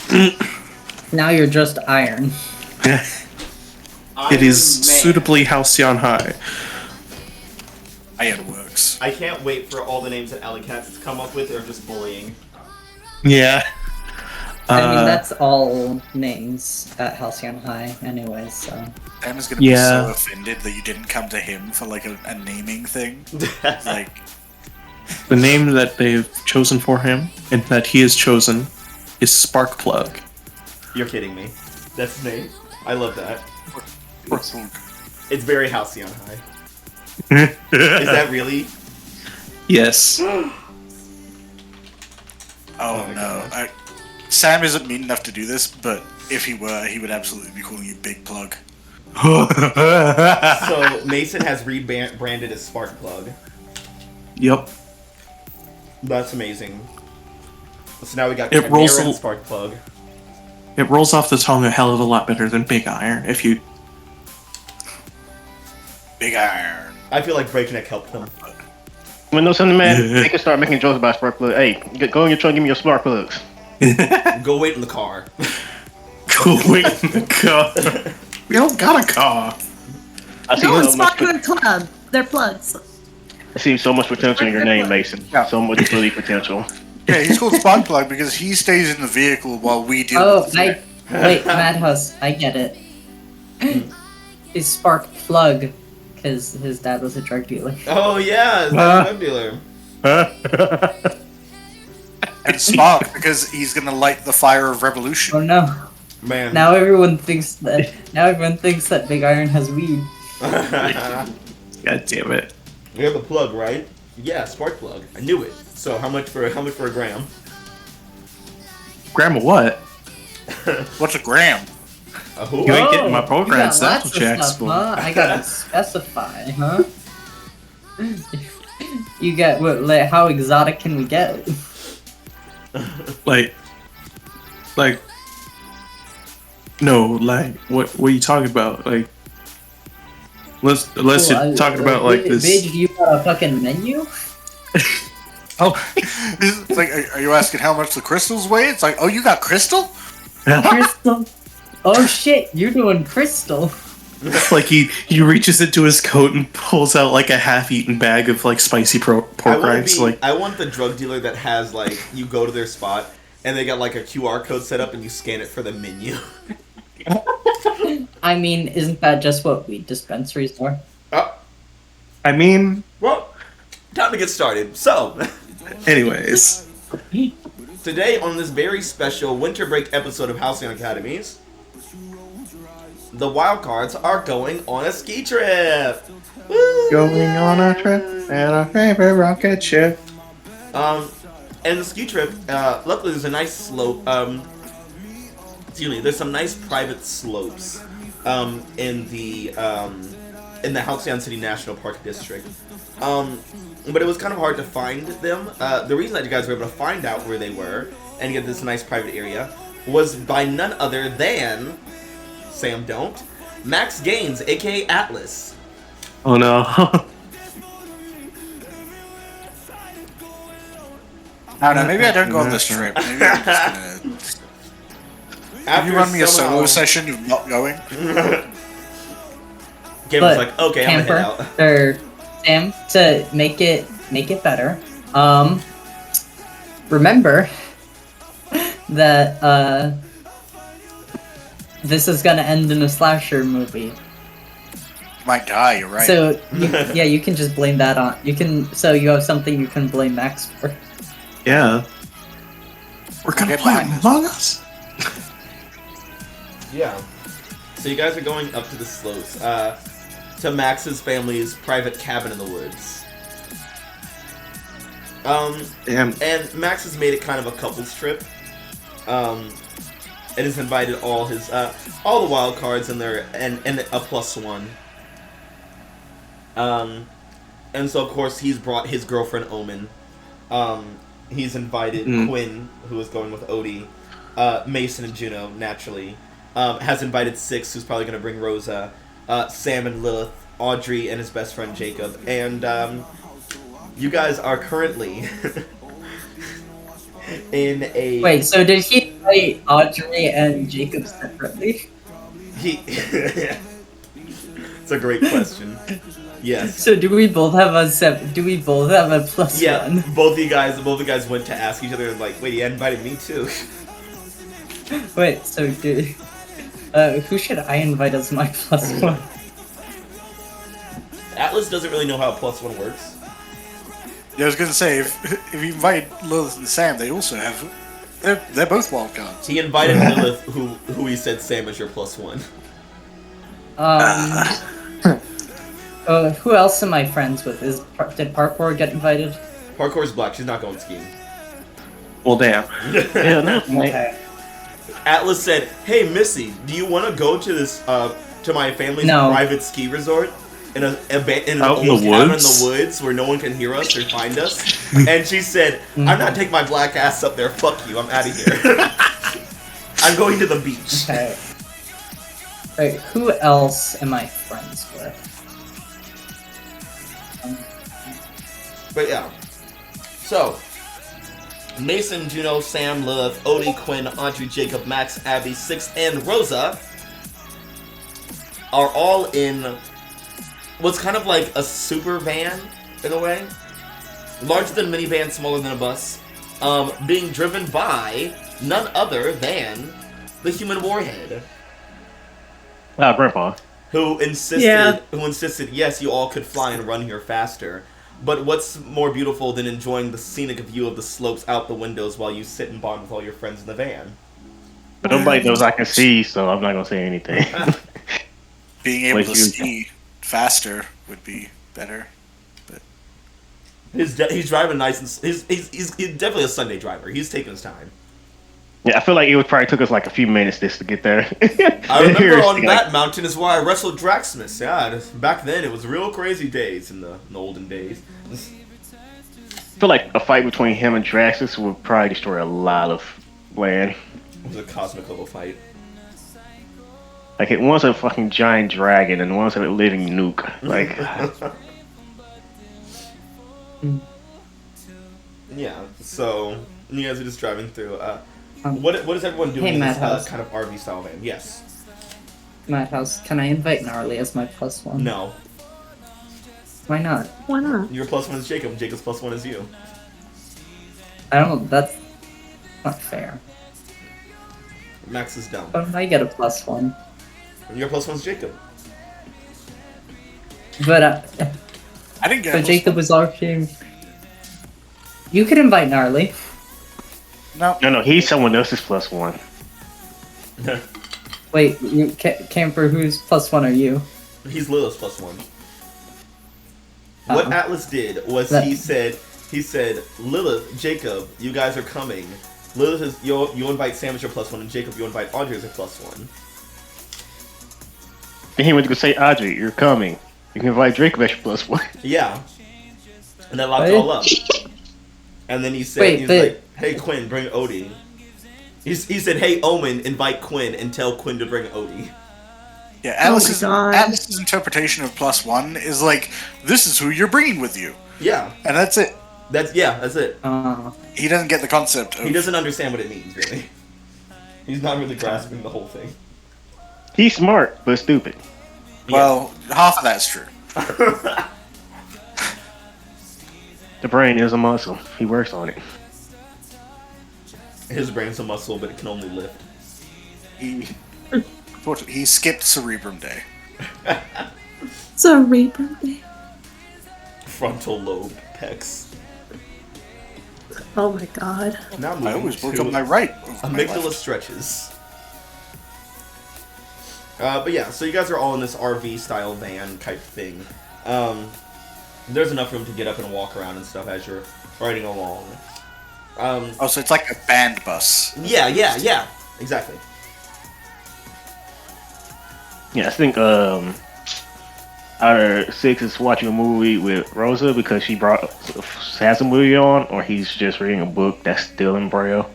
bitch. Now you're just iron. It is suitably Halcyon High. Iron works. I can't wait for all the names that Alley Cats to come up with. They're just bullying. Yeah. I mean, that's all names at Halcyon High anyway, so... Sam is gonna be Yeah. so offended that you didn't come to him for like a naming thing. Like, The name that they've chosen for him, and that he has chosen, is Sparkplug. You're kidding me. That's his name. I love that. It's very Halcyon High. Is that really? Yes. oh my no. God. Sam isn't mean enough to do this, but if he were, he would absolutely be calling you Big Plug. So Mason has rebranded as Sparkplug. Yep. That's amazing. So now we got It rolls Chimera and a- Sparkplug. It rolls off the tongue a hell of a lot better than Big Iron. If you Big Iron. I feel like Breakneck helped them. When know something, man, they can start making jokes about spark plugs. Hey, go in your truck and give me your spark plugs. Go wait in the car. go wait in the car. We don't got a car. I see No, so it's much. not club. They're plugs. I see so much potential in your name, Mason. Yeah. So much really potential. Yeah, he's called Sparkplug because he stays in the vehicle while we deal Oh, with the wait, Madhouse, I get it. He's Spark Plug, because his dad was a drug dealer. Oh yeah, that's a drug dealer. And Spark because he's gonna light the fire of revolution. Oh no! Man. Now everyone thinks that Big Iron has weed. God damn it. We have a plug, right? Yeah, spark plug. I knew it. So how much for a gram? Grandma, what? What's a gram? Who? You ain't getting my You programs. got That's lots what you of asked stuff, for. huh? I gotta specify, huh? You get what? Like, how exotic can we get? Like, no, like, what are you talking about? Like, unless you're talking about like this. Bitch, you got a fucking menu? Oh, it's like, are you asking how much the crystals weigh? It's like, oh, you got crystal? Crystal? Oh shit, you're doing crystal. Like he reaches into his coat and pulls out like a half-eaten bag of like spicy pork rinds. Like, I want the drug dealer that has like you go to their spot and they got like a QR code set up and you scan it for the menu. I mean, isn't that just what weed dispensaries are? I mean, Well, time to get started. So, anyways, today on this very special winter break episode of Halcyon Academies, the wildcards are going on a ski trip. Woo! going on a trip and our favorite rocket ship. And the ski trip, luckily there's a nice slope, excuse me, there's some nice private slopes, in the Halcyon City National Park District. But it was kind of hard to find them. The reason that you guys were able to find out where they were and get this nice private area was by none other than Sam don't. Max Gaines, aka Atlas. Oh no. I don't know, maybe I don't go on this trip. Maybe I'm just gonna... Can you run me a solo session of not going? Gamer's like, okay, I'm gonna head out. Or Sam, to make it better. Remember that this is gonna end in a slasher movie. Might die, you're right. So you can just blame that on. So you have something you can blame Max for. Yeah. We're gonna Get play behind Among Us. Yeah. So you guys are going up to the slopes, to Max's family's private cabin in the woods. Damn. And Max has made it kind of a couples trip. And has invited all his, all the wild cards and and a +1. And so of course he's brought his girlfriend Omen. He's invited Quinn, who is going with Odie, Mason and Juno, naturally. Has invited Six, who's probably going to bring Rosa, Sam and Lilith, Audrey and his best friend Jacob, and you guys are currently in a... Wait, so did he play Audrey and Jacob separately? It's a great question. Yes. So do we both have a +1? Yeah, both of you guys went to ask each other, like, wait, he invited me too. Wait, so who should I invite as my +1? Atlas doesn't really know how a +1 works. Yeah, I was gonna say, if you invite Lilith and Sam, they also have... They're both wild cards. He invited Lilith, who he said Sam is your +1. Who else am I friends with? Did Parkour get invited? Parkour's black, she's not going skiing. Well, damn. Yeah, no, like, Okay. Atlas said, "Hey Missy, do you want to go to this to my family's No. private ski resort in in an Out in old the cabin in woods? the woods where no one can hear us or find us?" And she said, "I'm not taking my black ass up there. Fuck you. I'm out of here. I'm going to the beach." Okay. Wait, who else am I friends with? But yeah. So, Mason, Juno, Sam, Lilith, Odie, Quinn, Audrey, Jacob, Max, Abby, Six, and Rosa are all in what's kind of like a super van, in a way. Larger than a minivan, smaller than a bus. Being driven by none other than the human warhead. Grandpa. Who insisted, yes, you all could fly and run here faster. But what's more beautiful than enjoying the scenic view of the slopes out the windows while you sit and bond with all your friends in the van? But nobody knows I can see, so I'm not gonna say anything. Being able Like to you- ski faster would be better. He's driving nice and he's definitely a Sunday driver. He's taking his time. Yeah, I feel like it would probably took us like a few minutes just to get there. I remember Here, on like, that mountain is where I wrestled Draxmus. Yeah, back then it was real crazy days in the olden days. I feel like a fight between him and Draxus would probably destroy a lot of land. It was a cosmic level fight. Like, one's a fucking giant dragon and one's a living nuke. Like, Yeah, so you guys are just driving through. What is everyone doing Hey, in this Madhouse. kind of RV style van? Yes. Madhouse, can I invite Gnarly as my +1? No. Why not? Why not? Your +1 is Jacob. Jacob's +1 is you. I don't. That's not fair. Max is dumb. Why don't I get a +1? Your +1 is Jacob. But I didn't get but it. Jacob was already. You could invite Gnarly. No. he's someone else's +1. Wait, you Camper, whose +1 are you? He's Lilith's +1. What Uh-oh. Atlas did was That- he said, Lilith, Jacob, you guys are coming. Lilith is you invite Sam as your +1, and Jacob you invite Audrey as a +1. Then he went to go say, Audrey, you're coming. You can invite Drake as your +1. Yeah. And that locked it all up. And then he said, Wait, he was but- like, hey Quinn, bring Odie. He said, hey Omen, invite Quinn and tell Quinn to bring Odie. Yeah, Atlas's, God. Atlas's interpretation of +1 is like, this is who you're bringing with you. Yeah. And that's it. That's it. He doesn't get the concept of... He doesn't understand what it means, really. He's not really grasping the whole thing. He's smart, but stupid. Well, half of that's true. The brain is a muscle. He works on it. His brain's a muscle, but it can only lift. He skipped Cerebrum Day. Cerebrum Day. Frontal lobe, pecs. Oh my god. Now I moving always work to on my right. over my amygdala left. stretches. But yeah, so you guys are all in this RV style van type thing. There's enough room to get up and walk around and stuff as you're riding along. Oh, so it's like a band bus. Yeah, exactly. Yeah, I think either Six is watching a movie with Rosa because she has a movie on, or he's just reading a book that's still in Braille.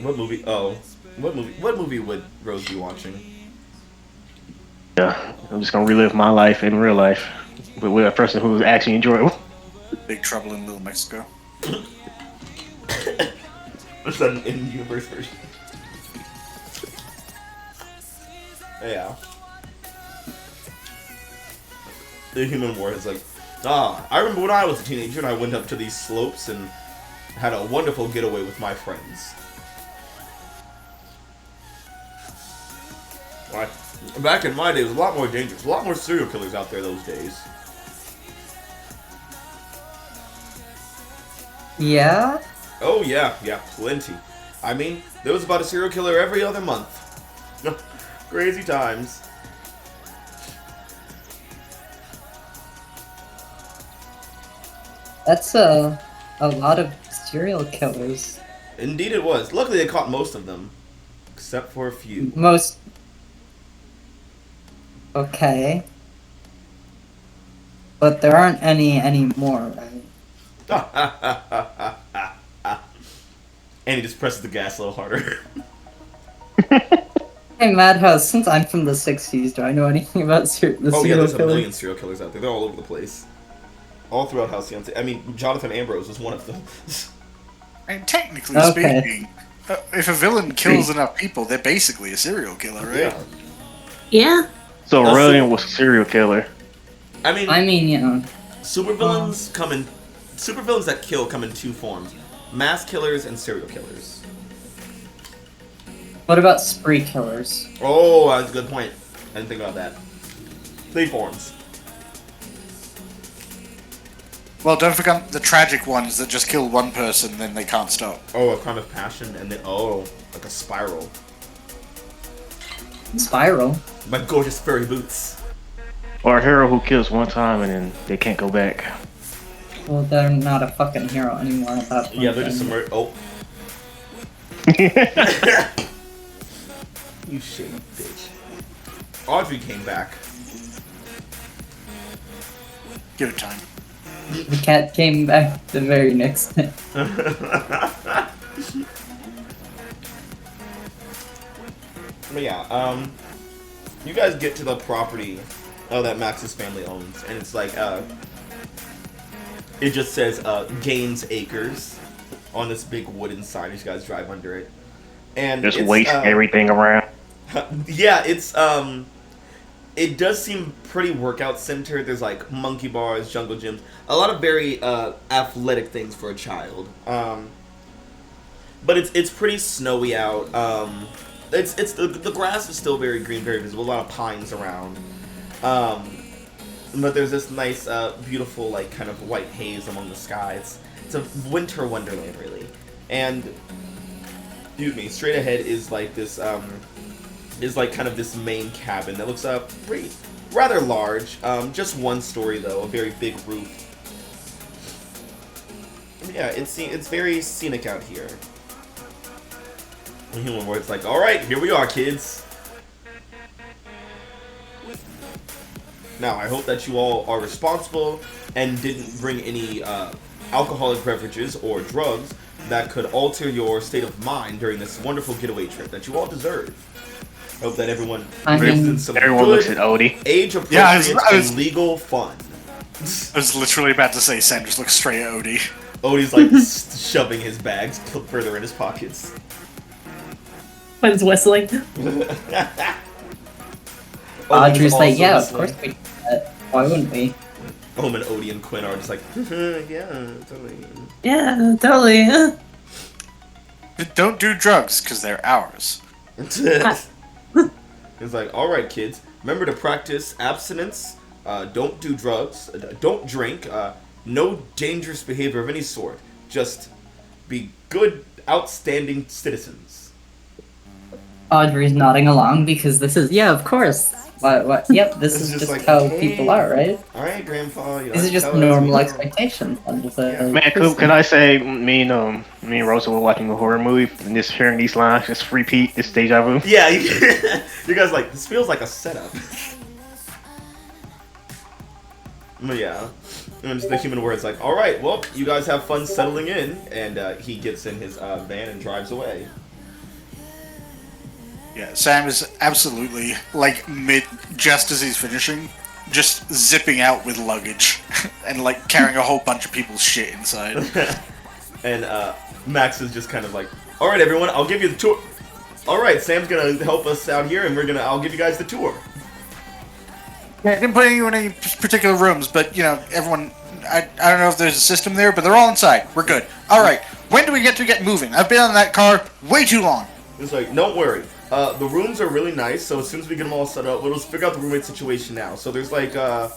What movie? Oh, what movie? What movie would Rose be watching? Yeah, I'm just gonna relive my life in real life, but with a person who's actually enjoyable. Big Trouble in Little Mexico. Is that an in-universe version? Yeah. The human war is like, I remember when I was a teenager and I went up to these slopes and had a wonderful getaway with my friends. Right. Back in my day, it was a lot more dangerous. A lot more serial killers out there those days. Yeah? Oh, yeah, plenty. I mean, there was about a serial killer every other month. Crazy times. That's a lot of serial killers. Indeed, it was. Luckily, they caught most of them, except for a few. Most. Okay. But there aren't any anymore, right? And he just presses the gas a little harder. Hey, Madhouse, since I'm from the 60s, do I know anything about the Oh yeah, serial there's a killers? million serial killers out there. They're all over the place. All throughout Halcyon. I mean, Jonathan Ambrose was one of them. And technically Okay. speaking, if a villain kills enough people, they're basically a serial killer, right? Yeah. Yeah. So That's Aurelian the- was a serial killer. I mean, supervillains come in. Supervillains that kill come in two forms: mass killers and serial killers. What about spree killers? Oh, that's a good point. I didn't think about that. Three forms. Well, don't forget the tragic ones that just kill one person, then they can't stop. Oh, a crime of passion, and then like a spiral. Spiral? My gorgeous furry boots. Or a hero who kills one time and then they can't go back. Well, they're not a fucking hero anymore at that point. Yeah, they're just then. some. Oh. You shady bitch. Audrey came back. Give it time. The cat came back the very next day. But yeah, you guys get to the property that Max's family owns, and it's like, it just says, Gaines Acres on this big wooden sign. You guys drive under it. And Just it's, waste everything around. yeah, it's, it does seem pretty workout centered. There's like monkey bars, jungle gyms, a lot of very, athletic things for a child. But it's pretty snowy out. It's the grass is still very green, very visible. A lot of pines around. But there's this nice, beautiful, like kind of white haze among the sky. It's a winter wonderland, really. And excuse me, straight ahead is like this is like kind of this main cabin that looks pretty rather large. Just one story though, a very big roof. Yeah, it's very scenic out here. Human Word's like, all right, here we are, kids. Now, I hope that you all are responsible and didn't bring any alcoholic beverages or drugs that could alter your state of mind during this wonderful getaway trip that you all deserve. Hope that everyone lives in some Everyone good, looks at Odie. age-appropriate I was- and legal fun. I was literally about to say Sam just looks straight at Odie. Odie's like shoving his bags further in his pockets. Quinn's whistling. Audrey's like, also yeah, of whistling. course we do that. Why wouldn't we? And Odie and Quinn are just like, yeah, totally. Yeah, totally. Don't do drugs, because they're ours. It's like, all right, kids, remember to practice abstinence. Don't do drugs. Don't drink. No dangerous behavior of any sort. Just be good, outstanding citizens. Audrey's nodding along because this is, yeah, of course. What? Yep, this is just like, how okay. people are, right? All right, Grandpa. You know, This is just tell us, normal you know. expectations. Man, can I say me and Rosa were watching a horror movie and just hearing these lines just repeat this deja vu? Yeah, you guys like this feels like a setup. But yeah, and just the Human Word's like, all right, well, you guys have fun settling in, and he gets in his van and drives away. Yeah, Sam is absolutely, like, just as he's finishing, just zipping out with luggage. And, like, carrying a whole bunch of people's shit inside. And Max is just kind of like, all right, everyone, I'll give you the tour. All right, Sam's gonna help us out here, and I'll give you guys the tour. Yeah, I didn't put anyone in any particular rooms, but, you know, everyone, I don't know if there's a system there, but they're all inside. We're good. All right, when do we get moving? I've been on that car way too long. It's like, don't worry. The rooms are really nice, so as soon as we get them all set up, we'll just figure out the roommate situation now. So there's like, I'm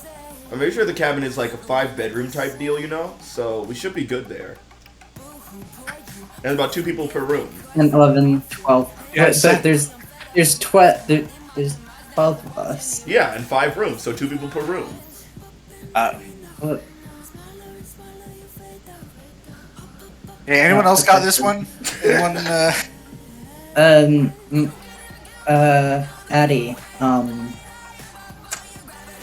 pretty sure the cabin is like a 5-bedroom type deal, you know? So we should be good there. And about 2 people per room. And 11, 12. Yeah, But there's 12 of us. Yeah, and 5 rooms, so 2 people per room. What? Hey, anyone else got this one? Anyone? Addie,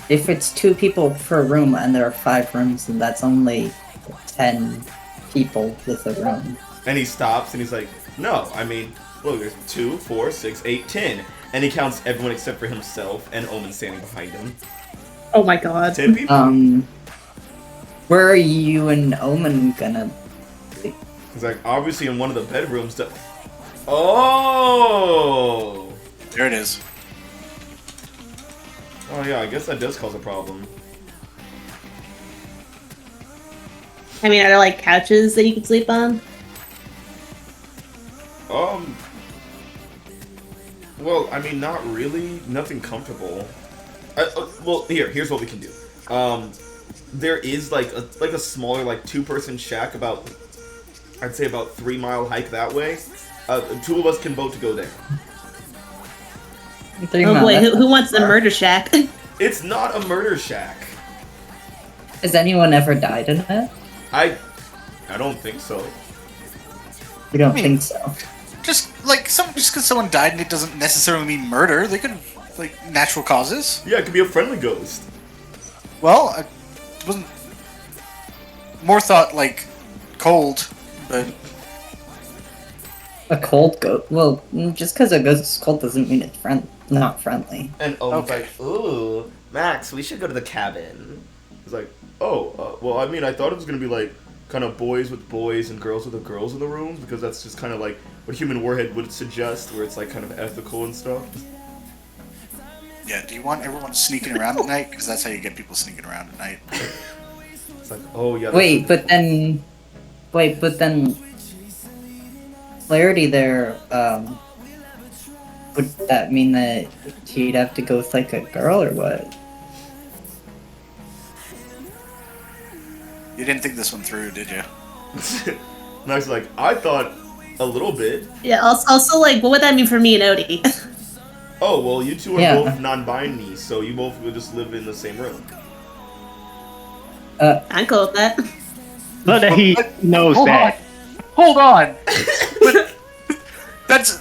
if it's 2 people per room and there are 5 rooms, then that's only 10 people with a room. And he stops and he's like, no, I mean, look, there's 2, 4, 6, 8, 10. And he counts everyone except for himself and Omen standing behind him. Oh my god. 10 people? Where are you and Omen gonna be? He's like, obviously in one of the bedrooms. Oh! There it is. Oh yeah, I guess that does cause a problem. I mean, are there like couches that you can sleep on? Well, I mean, not really. Nothing comfortable. Well, here's what we can do. There is like a smaller, like 2-person shack about, I'd say about 3-mile hike that way. 2 of us can vote to go there. Oh boy, who wants the murder shack? It's not a murder shack. Has anyone ever died in it? I don't think so. You don't think so? Just because someone died and it doesn't necessarily mean murder. They could like natural causes. Yeah, it could be a friendly ghost. Well, I wasn't more thought like cold, but A cold ghost? Well, just because a ghost is cold doesn't mean it's not friendly. And Owen's Okay. like, ooh, Max, we should go to the cabin. He's like, oh, well, I mean, I thought it was going to be like kind of boys with boys and girls with the girls in the rooms, because that's just kind of like what Human Warhead would suggest, where it's like kind of ethical and stuff. yeah. Do you want everyone sneaking around at night? Because that's how you get people sneaking around at night. It's like, oh, yeah. Wait, but then Clarity there, would that mean that he'd have to go with like a girl or what? You didn't think this one through, did you? Max is like, I thought a little bit. Yeah, also like, what would that mean for me and Odie? Oh, well, you two are Yeah. both non-binary, so you both would just live in the same room. I'm cool with that. But that he knows Hold that. Hold on. But that's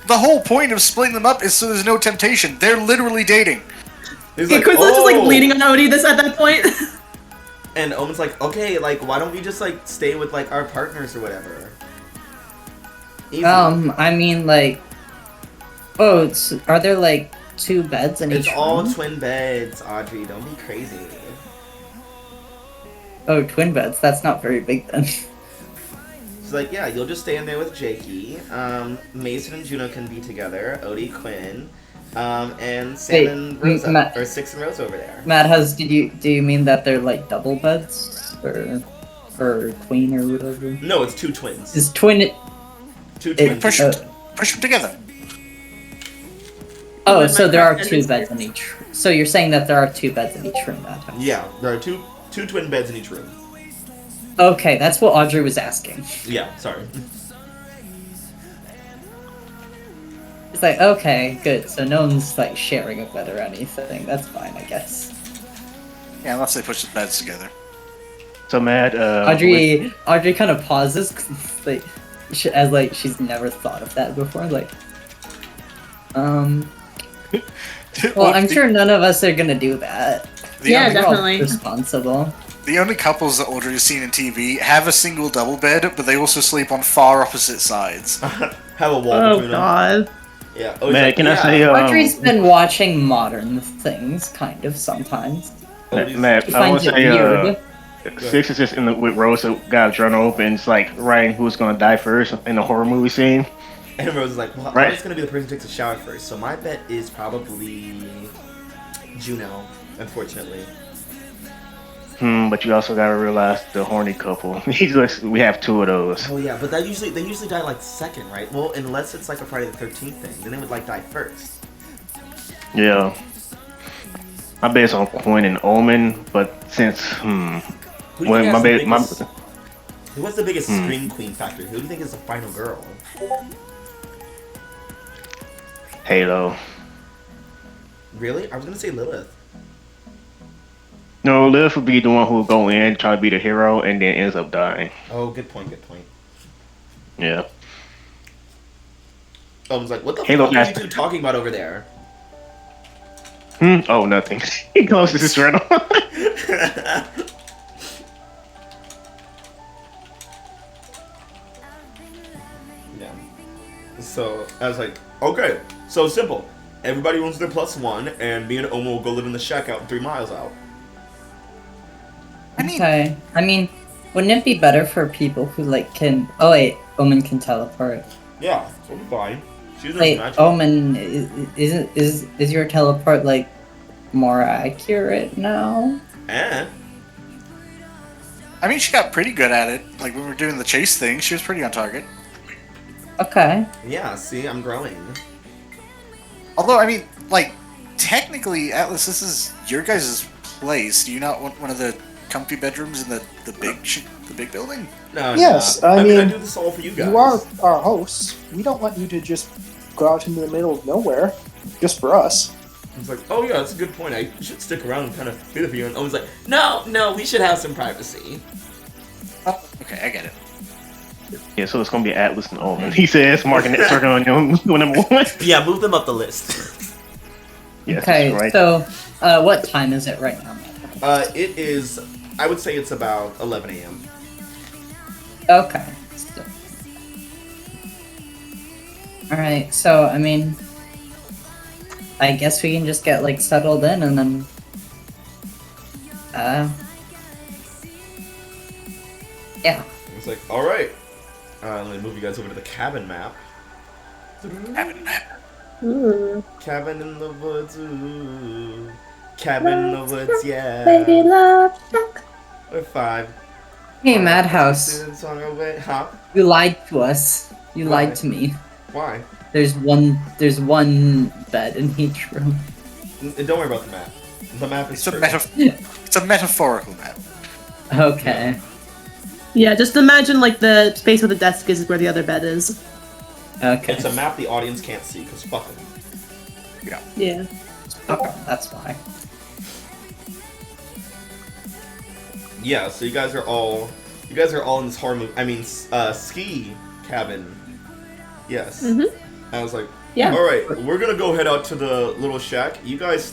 the whole point of splitting them up is so there's no temptation. They're literally dating. He's Yeah, like, Quincy's just like "Oh." leaning on Odie at that point. And Omen's like, okay, like, why don't we just, like, stay with, like, our partners or whatever? Easy. I mean like, are there like 2 beds in It's each all room? twin beds, Audrey. Don't be crazy. Oh, twin beds. That's not very big then. She's like, yeah, you'll just stay in there with Jakey. Mason and Juno can be together. Odie, Quinn, and Sam Wait, and Rosa, Matt- or 6 and Rosa over there. Madhouse, do you mean that they're like double beds or queen or whatever? No, it's 2 twins. Is twin? 2 It- twins. Push them together. Oh, With so my there are friend 2 is beds in each. So you're saying that there are 2 beds in each room, Madhouse? Yeah, there are two twin beds in each room. Okay, that's what Audrey was asking. Yeah, sorry. It's like, okay, good. So no one's like sharing a bed or anything. That's fine, I guess. Yeah, unless they push the beds together. So Matt, Audrey kind of pauses, 'cause, like, as like she's never thought of that before. Like, well, I'm sure none of us are gonna do that. Yeah, We're all definitely. responsible. The only couples that Audrey has seen in TV have a single double bed, but they also sleep on far opposite sides. Have a wall Oh between them. god. Yeah. Odie's Matt, like, can I yeah. say, Audrey's been watching modern things, kind of sometimes. Matt, She I want finds to it say, weird. Six is just with Rosa got a journal open. It's like writing who's gonna die first in the horror movie scene. And Rose is like, well, Right. I'm just gonna be the person who takes a shower first. So my bet is probably Juno, unfortunately. But you also gotta realize the horny couple. We have 2 of those. Oh yeah, but they usually die like second, right? Well, unless it's like a Friday the 13th thing, then they would like die first. Yeah. My bet's on Quinn and Omen, but since Who do you well, think my has the bet, my biggest- What's the biggest scream queen factor? Who do you think is the final girl? Halo. Really? I was gonna say Lilith. No, Liv would be the one who will go in, try to be the hero, and then ends up dying. Oh, good point. Good point. Yeah. I was like, what the Halo fuck are you Master. two talking about over there? Oh, nothing. He closes his rental. Yeah. So I was like, okay, so simple. Everybody runs their +1, and me and Oma will go live in the shack out 3 miles out. Okay. I mean, wouldn't it be better for people who like can? Oh wait, Omen can teleport. Yeah, so we'll be fine. She's Wait, magic. Omen, is your teleport like more accurate now? I mean, she got pretty good at it. Like when we were doing the chase thing, she was pretty on target. Okay. Yeah, see, I'm growing. Although, I mean, like technically, Atlas, this is your guys' place. Do you not want one of the comfy bedrooms in the big building? No, Yes, no. I I mean, do this all for you guys. You are our hosts. We don't want you to just go out into the middle of nowhere just for us. It's like, oh yeah, that's a good point. I should stick around and kind of be there for you. And Oma's like, no, we should have some privacy. Okay, I get it. Yeah, so it's gonna be Atlas and Omen. He says, marking that circle on your number 1. Yeah, move them up the list. Yes, Okay. right. So, what time is it right now? It is, I would say it's about 11 a.m. Okay. Alright, so, I mean, I guess we can just get, like, settled in and then, yeah. It's like, alright. Let me move you guys over to the cabin map. Ooh. Cabin in the woods, ooh. Cabin in the woods, yeah. Baby love struck. We're 5. Hey, Madhouse, Song away. Huh? you lied to us. You Why? lied to me. Why? There's one bed in each room. Don't worry about the map. The map is true. It's a metaphorical map. Okay. Yeah, just imagine like the space where the desk is where the other bed is. Okay. It's a map the audience can't see, because fuck them. Yeah. Okay, that's why. Yeah, so you guys are all in this horror movie. I mean, ski cabin. Yes. I was like, Yeah. all right, we're gonna go head out to the little shack. You guys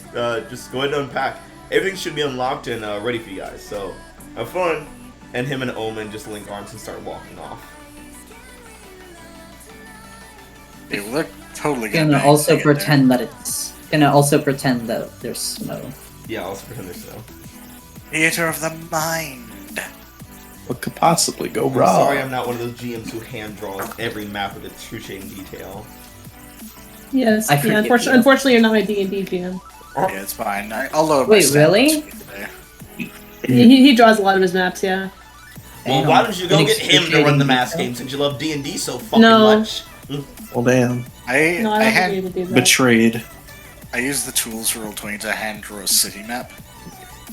just go ahead and unpack. Everything should be unlocked and ready for you guys. So have fun. And him and Omen just link arms and start walking off. Yeah, well, they're totally gonna Gonna bang also to get there. pretend that it's gonna also pretend that there's snow. Yeah, I'll also pretend there's snow. Theater of the mind. What could possibly go I'm wrong? sorry, I'm not one of those GMs who hand draws every map with excruciating detail. Yes. I Yeah. forgive Unfortunately, you. unfortunately, you're not my D&D GM. Yeah, it's fine. I'll lower my Wait, stats really? today. He draws a lot of his maps. Yeah. Well, Damn. why don't you go An get him to run excruciating the mass detail. game since you love D&D so fucking No. much? Well, damn. I No, I don't think hand you would do that. Betrayed. I used the tools for Roll20 to hand draw a city map.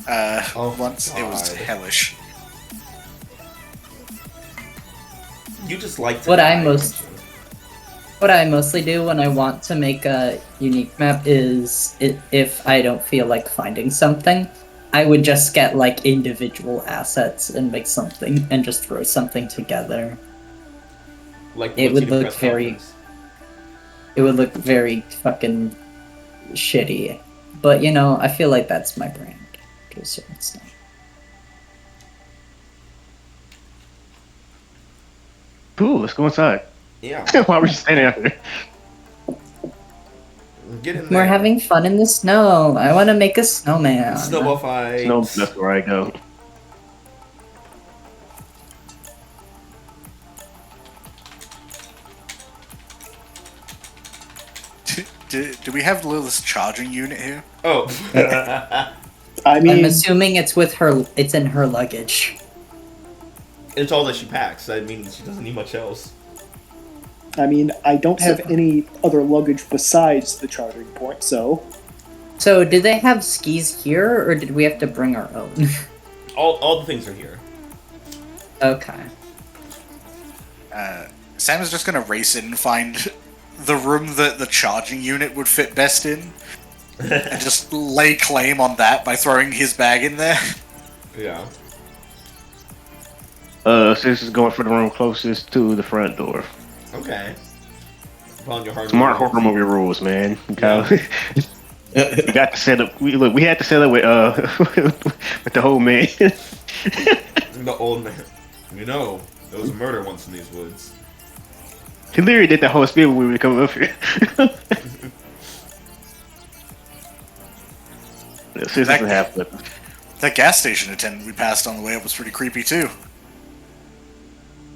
Oh, Once it was God. hellish. You just like to What I die, most- don't you? What I mostly do when I want to make a unique map is if I don't feel like finding something, I would just get like individual assets and make something and just throw something together. Like It what's would your look press very- conference? It would look very fucking shitty. But you know, I feel like that's my brand to a certain extent. Cool, let's go inside. Yeah, Why were you standing out there? get in there. We're having fun in the snow. I want to make a snowman. snowball fight. No, that's where I go. Do we have Lilith's charging unit here? Oh, I I'm mean, assuming it's with her. It's in her luggage. it's all that she packs. I mean, she doesn't need much else. I don't have any other luggage besides the charging point, so So, did they have skis here, or did we have to bring our own? All the things are here. Okay. Sam is just gonna race in and find the room that the charging unit would fit best in. and just lay claim on that by throwing his bag in there. Yeah. Sis is going for the room closest to the front door. Okay. Following your Smart horror movie rules, man. You Yeah. got to set up. We had to set up with with the whole man. The old man. You know, there was a murder once in these woods. He literally did that whole spiel when we were coming up here. Sis doesn't have to. That gas station attendant we passed on the way up was pretty creepy too.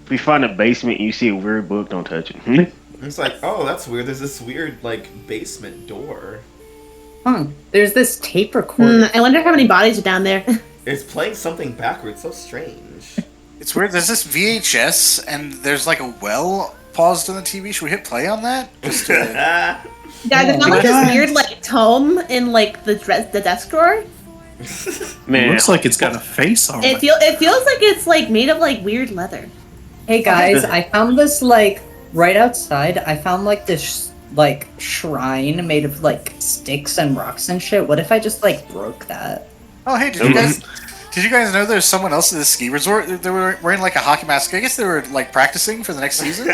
If you find a basement and you see a weird book, don't touch it. It's like, oh, that's weird. There's this weird, like, basement door. There's this tape recorder. I wonder how many bodies are down there. It's playing something backwards. So strange. It's weird. There's this VHS and there's like a well paused on the TV. Should we hit play on that? Just to... Guys, it's not like this weird like tome in like the desk drawer. Man, It looks like it's got a face on It feels like it's like made of like weird leather. Hey guys, I found this like right outside. I found like this like shrine made of like sticks and rocks and shit. What if I just like broke that? Oh, hey, did you guys know there's someone else at the ski resort? They were wearing like a hockey mask. I guess they were like practicing for the next season.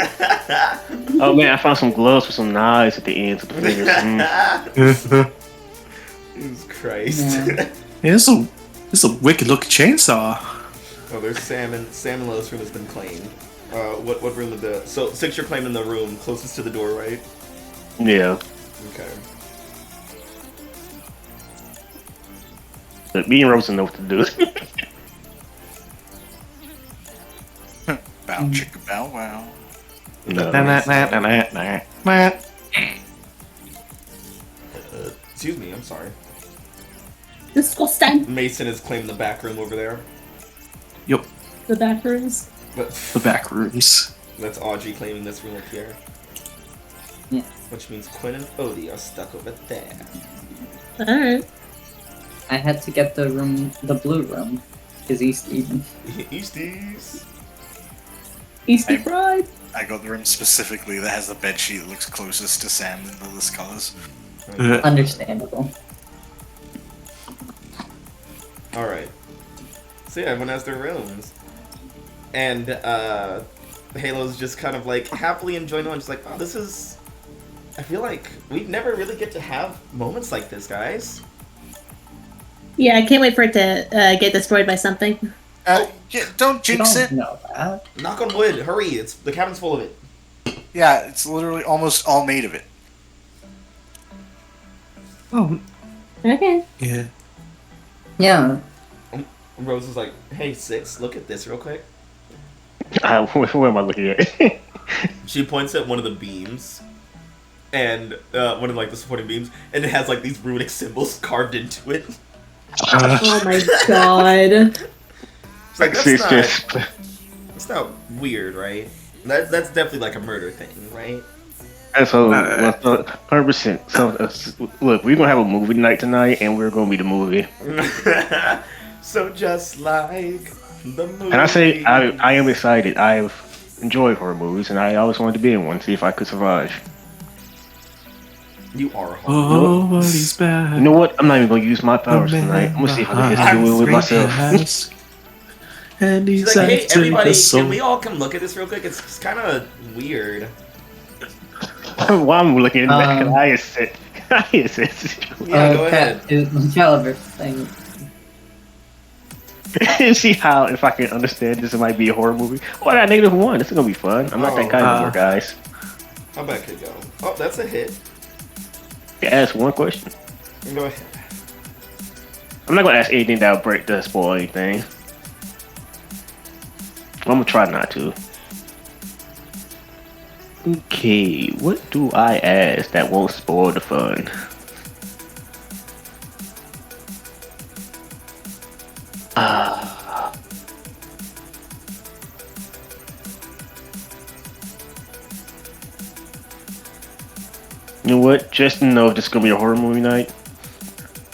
oh man, I found some gloves with some knives at the ends of the fingers. Jesus Christ. Yeah. This is a wicked looking chainsaw. Oh, there's Sam and Lois' room has been claimed. What room did the... So, Six, you're claiming the room closest to the door, right? Yeah. Okay. But me and Rosa know what to do. Bow chicka bow wow. No. Excuse me, I'm sorry. Disgusting. Mason has claimed the back room over there. Yep, The back rooms. But the back rooms. that's Audrey claiming this room up here. Yeah. Which means Quinn and Odie are stuck over there. Alright. I had to get the blue room, because he's even. Easties. Easty Hey. Pride. I got the room specifically that has the bed sheet that looks closest to Sam in the list colors. Understandable. Alright. So yeah, everyone has their rooms. And Halo's just kind of like happily enjoying it. Just like, oh, this is... I feel like we never really get to have moments like this, guys. Yeah, I can't wait for it to get destroyed by something. Yeah, don't You jinx don't it. know that. Knock on wood, hurry! The cabin's full of it. Yeah, it's literally almost all made of it. Oh, Okay. yeah. Yeah. Rose is like, hey, Six, look at this real quick. Where am I looking at? She points at one of the beams. And one of like the supporting beams. And it has like these runic symbols carved into it. Oh my god. It's like, It's that's not weird, right? That's definitely like a murder thing, right? That's 100%. So, look, we're gonna have a movie night tonight, and we're gonna be the movie. So just like the movie. And I say, I am excited. I've enjoyed horror movies, and I always wanted to be in one. See if I could survive. You are home. Oh, what is bad? You know what? I'm not even gonna use my powers tonight. I'm gonna see if I can just do it with myself. And She's he's like, hey, everybody, so can we all come look at this real quick? It's kind of weird. While I'm looking at that, can I assist? Can I assist? Yeah, go ahead. Caliber thing. And see how, if I can understand this, it might be a horror movie. Oh, I got -1. This is gonna be fun. I'm not that kind of horror, guys. How back could go? Oh, that's a hit. You ask one question. Go ahead. I'm not gonna ask anything that will break the spoil anything. I'm gonna try not to. Okay, what do I ask that won't spoil the fun? You know what? Just to know if this is gonna be a horror movie night.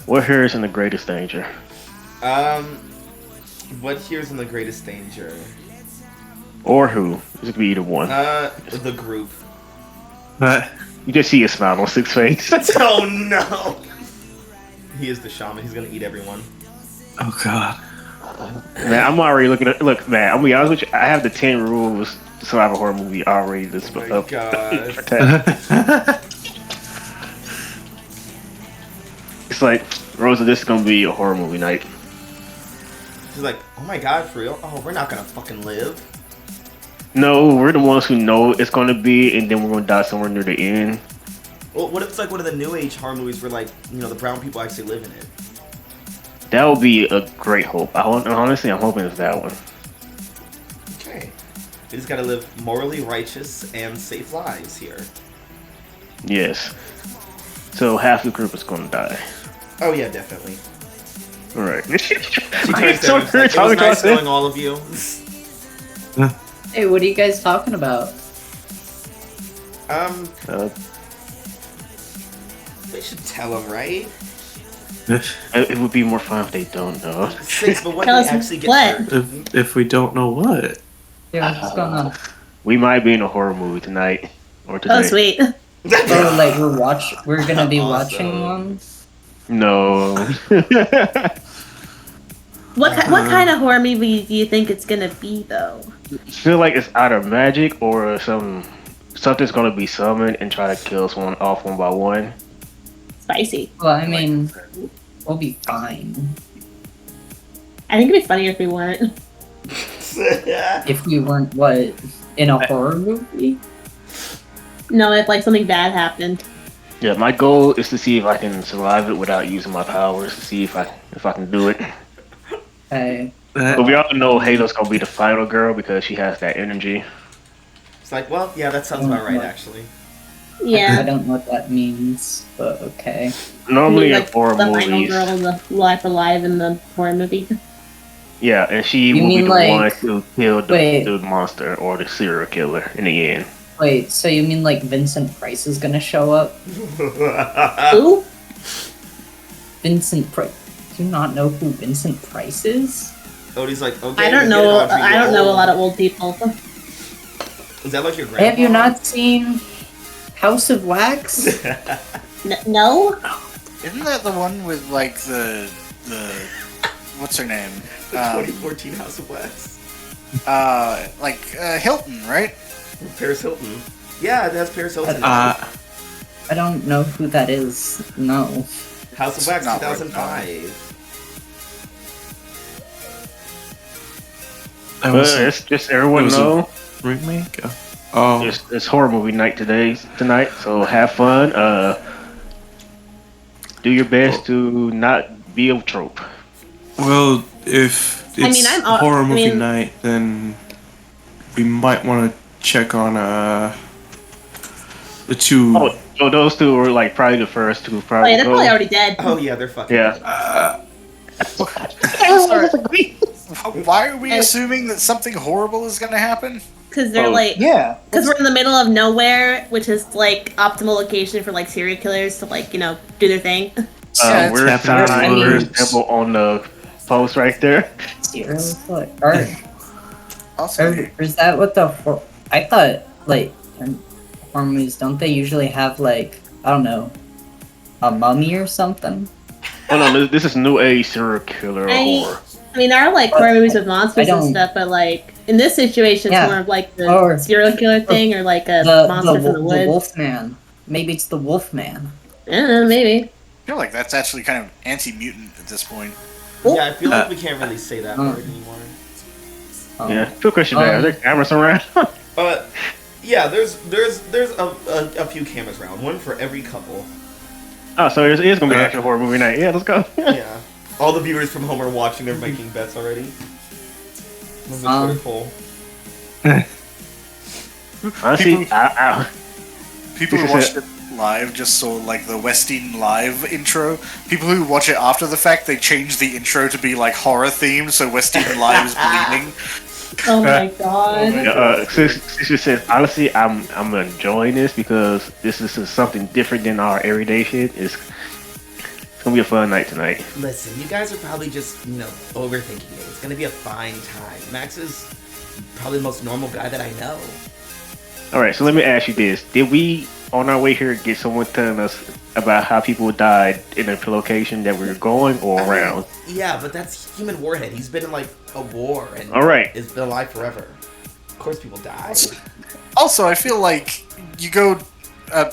What here is in the greatest danger? What here's in the greatest danger? Or who? This could be either one. The group. You just see a smile on Six's face. Oh no! He is the shaman. He's gonna eat everyone. Oh God. Man, I'm already looking at. Look, man, I'm gonna be honest with you. I have the 10 rules to survive a horror movie already. This Oh my God. It's like, Rosa, this is gonna be a horror movie night. She's like, oh my God, for real? Oh, we're not gonna fucking live. No, we're the ones who know it's gonna be, and then we're gonna die somewhere near the end. Well, what if it's like one of the new age horror movies where, like, you know, the brown people actually live in it? That would be a great hope. Honestly, I'm hoping it's that one. Okay. We just gotta live morally righteous and safe lives here. Yes. So half the group is gonna die. Oh yeah, definitely. All right. She turns to him, she's like, it was nice knowing all of you. Hey, what are you guys talking about? We should tell them, right? It would be more fun if they don't know. 6, but what Tell they us actually get what? hurt? If we don't know what. Yeah, what's going on? We might be in a horror movie tonight or today. Oh, sweet. Oh, like we're gonna be Awesome. watching one? No. What kind of horror movie do you think it's gonna be, though? I feel like it's either magic or something's gonna be summoned and try to kill someone off one by one. Spicy. Well, I mean, we'll be fine. I think it'd be funnier if we weren't. If we weren't, what, in a horror movie? No, if like something bad happened. Yeah, my goal is to see if I can survive it without using my powers. To see if I can do it. Hey. But we all know Halo's gonna be the final girl because she has that energy. It's like, well, yeah, that sounds about right, actually. I Yeah. don't know what that means, but okay. Normally in Like horror the final movies, girl in the Life Alive in the horror movie. yeah, and she You will be mean the like- one to kill Wait. the monster or the serial killer in the end. Wait, so you mean like Vincent Price is gonna show up? Who? Vincent Price? Do you not know who Vincent Price is? Odie's like, okay. I don't we get know. it, Audrey, I you're don't know a old. lot of old people. Is that like your grandpa? Have you not seen House of Wax? No. Isn't that the one with like the what's her name? The 2014 House of Wax. Hilton, right? Paris Hilton. Yeah, it has Paris Hilton. I don't know who that is. No. House of Wax, Not 2005. That was a It's just everyone it was a- know remake. Oh, it's horror movie night tonight. So have fun. Do your best to not be a trope. well, if it's mean, I'm a horror movie mean- night, then we might want to check on the two. Oh, those two were like probably the first two. Oh Probably yeah, they're go. probably already dead. Oh yeah, they're fucking. Yeah. Why are we assuming that something horrible is going to happen? Because they're Oh. like, Yeah. because we're in the middle of nowhere, which is like optimal location for like serial killers to like do their thing. Yeah, We're it's happening signing to your words. symbol on the post right there. Serious? What? Or Also, is that what the I thought like in horror movies don't they usually have like I don't know a mummy or something? Oh no, this is new age serial killer horror. I mean, there are like horror movies with monsters I and don't- stuff, but like in this situation, it's Yeah. more of like the Or- serial killer thing, or like a monster from the woods. Wolfman. Maybe it's the Wolfman. I don't know, maybe. I feel like that's actually kind of anti-mutant at this point. Yeah, I feel like we can't really say that word anymore. Yeah, good question. Are there cameras around? But yeah, there's a few cameras around, one for every couple. Oh, so it is gonna be an actual horror movie night. Yeah, let's go. Yeah, all the viewers from home are watching. They're making bets already. When's the Twitter poll? Honestly, People who watched it live just saw like the Westin Live intro. People who watch it after the fact, they change the intro to be like horror themed, so Westin Live is bleeding. Oh my god. Sister says, honestly, I'm enjoying this because this is something different than our everyday shit. It's gonna be a fun night tonight. Listen, you guys are probably just overthinking it. It's gonna be a fine time. Max is probably the most normal guy that I know. All right, so let me ask you this: Did we on our way here get someone telling us about how people died in the location that we were going or around? Yeah, but that's Human Warhead. He's been in like a war and All right. has been alive forever. Of course, people die. Also, I feel like you go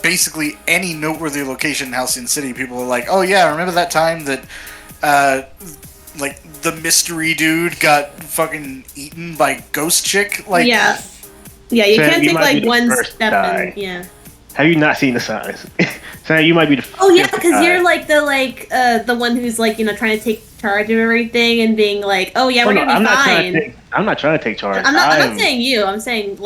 basically any noteworthy location in Halcyon City, people are like, "Oh yeah, remember that time that like the mystery dude got fucking eaten by Ghost Chick?" Like, yeah, you Sam, can't you take might be like the one first to step die. and yeah. Have you not seen the signs? Sam, you might be the Oh yeah, fifth because guy. you're like the one who's like trying to take charge of everything and being like, oh yeah, Oh, we're no, gonna be fine. I'm not trying to take charge. I'm not saying you. I'm saying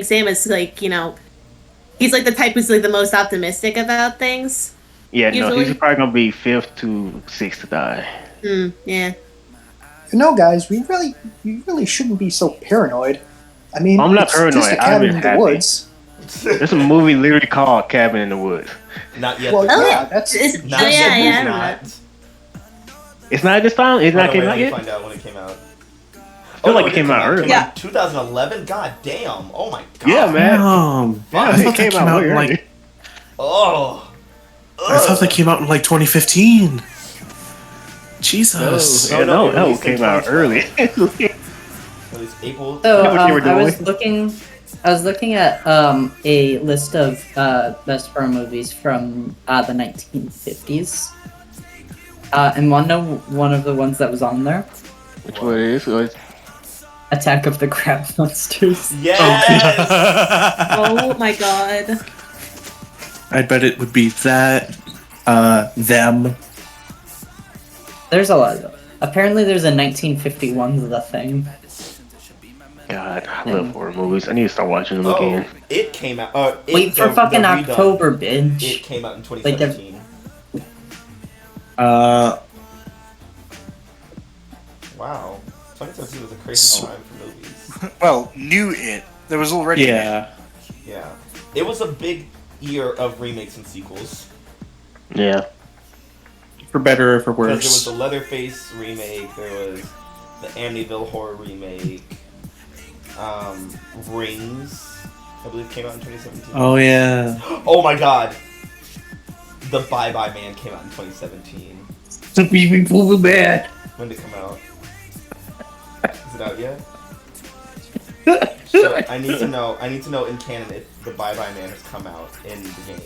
Sam is like he's like the type who's like the most optimistic about things. Yeah, no, usually. he's probably gonna be 5th to 6th to die. Yeah. No, guys, we really shouldn't be so paranoid. I mean, I'm not it's just paranoid, a I'm cabin in happy. the woods. There's a movie literally called Cabin in the Woods. Not yet. Well, Oh, yeah, that's it's- Not yeah, yet. yeah, It's I remember not. that. It's not this time? It's Oh, not no, came wait, out let me yet? find out when it came out. I feel like no, it came did out come early. Yeah. 2011. God damn. Oh my god. Yeah, man. Yeah, Yeah, I it thought came that out in way like early. Oh. I thought that came out in like 2015. Jesus. No, no, it no, released in came out 2012. early. At least April. So know what you were I was doing. looking at a list of best horror movies from the 1950s, and one of the ones that was on there, Which one it is? Attack of the Crab Monsters. Yes. Oh my god. I bet it would be that, them. There's a lot of them. Apparently, there's a 1951 The Thing. God, I love horror movies. I need to start watching them Oh, again. it came out. Wait for fucking October, It bitch. came out in Like the- 2017. Wow. 2017 was a crazy time for movies. well, knew it. There was already Yeah. Yeah. It was a big year of remakes and sequels. Yeah. For better or for Because there was worse. the Leatherface remake, there was the Amityville Horror remake, Rings, I believe came out in 2017. Oh, yeah. Oh my god! The Bye Bye Man came out in 2017. The beefing pool bad. When did it come out? Is it out yet? So I need to know in canon if the Bye Bye Man has come out in the game.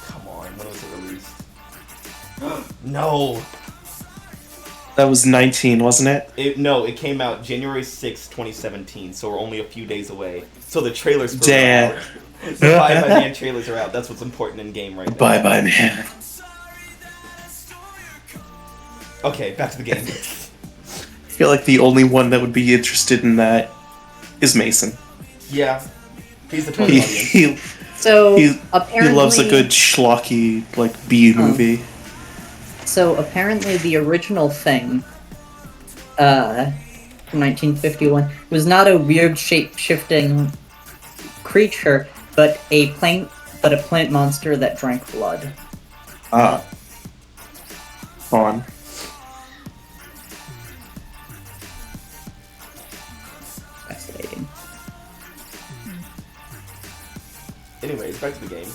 Come on, when was it released? No! That was 19, wasn't it? No, it came out January 6th, 2017, so we're only a few days away. So the trailers for Damn. it are out. The Bye Bye Man trailers are out. That's what's important in game right now. Bye bye, man. Okay, back to the game. I feel like the only one that would be interested in that is Mason. Yeah. He's the target He, audience. he, So he, apparently, he loves a good schlocky, like, B movie. So apparently, the original Thing, from 1951, was not a weird shape-shifting creature, but a plant monster that drank blood. On. Fascinating. Anyways, back to the game.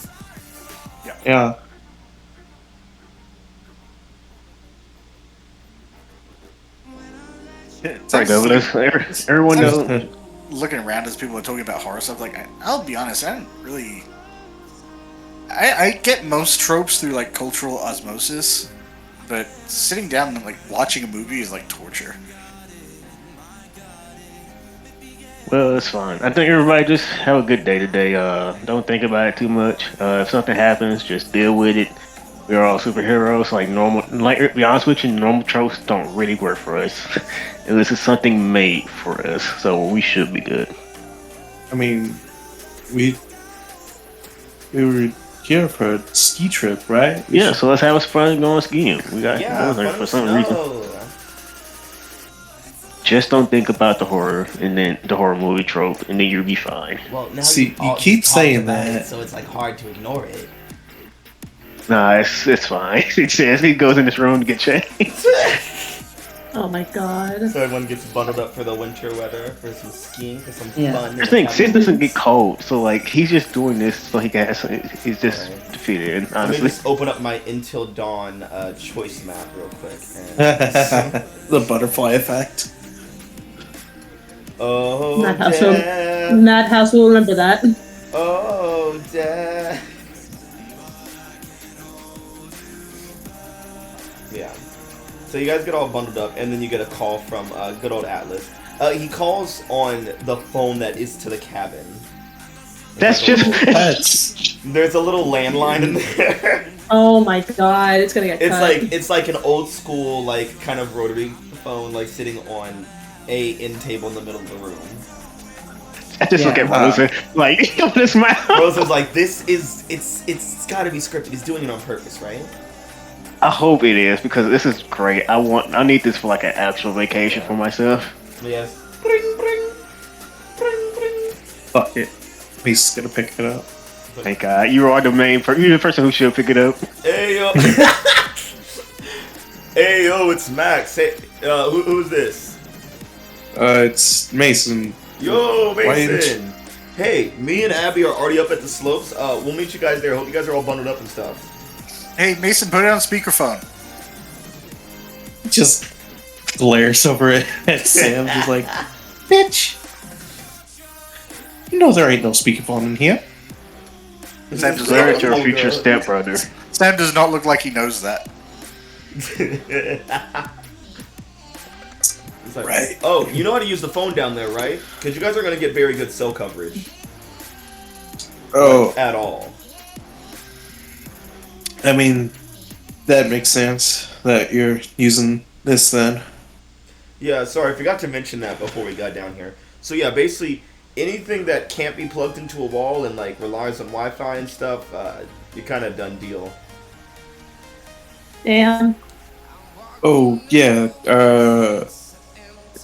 Yeah. Right, though, everyone knows. looking around as people are talking about horror stuff. Like, I'll be honest, I don't really. I get most tropes through like cultural osmosis, but sitting down and like watching a movie is like torture. Well, it's fine. I think everybody just have a good day today. Don't think about it too much. If something happens, just deal with it. We're all superheroes. Like normal, like to be honest with you, normal tropes don't really work for us. This is something made for us, so we should be good. I mean, we were here for a ski trip, right? Yeah, so let's have us fun going skiing. We got Yeah, there fun for some reason. snow. Just don't think about the horror and then the horror movie trope, and then you'll be fine. Well, now See, you all keep talked saying about that. it, so it's like hard to ignore it. Nah, it's fine. It says he goes in this room to get changed. Oh my god. So everyone gets bundled up for the winter weather, for some skiing, for some Yeah. fun. in I the think Sid cabin. doesn't get cold, so like he's just doing this so he can. So he's just Alright. defeated. Let me Honestly, just open up my Until Dawn choice map real quick. The butterfly effect. Oh, Madhouse will, Dad. Madhouse will remember that. Oh, Dad. Yeah. So you guys get all bundled up, and then you get a call from good old Atlas. He calls on the phone that is to the cabin. that's just. There's a little landline in there. Oh my god, it's gonna get cut. It's like an old school like kind of rotary phone like sitting on a end table in the middle of the room. I just look at Rosa like with a smile. Rosa's like, it's got to be scripted. He's doing it on purpose, right? I hope it is because this is great. I need this for like an actual vacation for myself. Yes. Bring, bring, bring, bring. Fuck it. He's gonna pick it up. Thank God you are the main person. You're the person who should pick it up. Hey yo. Hey yo, it's Max. Hey, who's this? It's Mason. Yo, Why Mason. Hey, me and Abby are already up at the slopes. We'll meet you guys there. Hope you guys are all bundled up and stuff. Hey, Mason, put it on speakerphone. Just glares over at Sam, just like, bitch. You know there ain't no speakerphone in here. Sam does, Glare not, at your future stepbrother. Sam does not look like he knows that. It's like, Right. oh, you know how to use the phone down there, right? Because you guys are going to get very good cell coverage. Oh, At all. I mean, that makes sense that you're using this then. Yeah, sorry, I forgot to mention that before we got down here. So yeah, basically, anything that can't be plugged into a wall and like relies on Wi-Fi and stuff, you kind of done deal. Damn. Oh, yeah,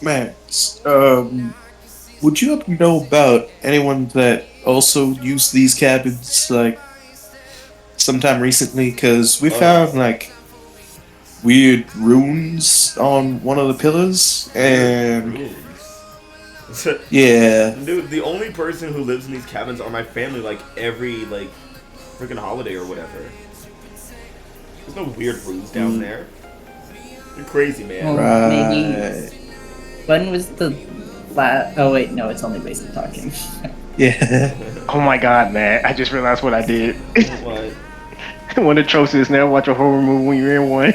Max, would you happen to know about anyone that also used these cabins, like, sometime recently? Because we found, like, weird runes on one of the pillars, and, Rules. yeah. Dude, the only person who lives in these cabins are my family, like, every, like, freaking holiday or whatever. There's no weird rules down there. You're crazy, man. Well, maybe. Right. When was the last? Oh wait, no, it's only Mason talking. Yeah. Oh my God, man! I just realized what I did. What? One of the tropes is never watch a horror movie when you're in one.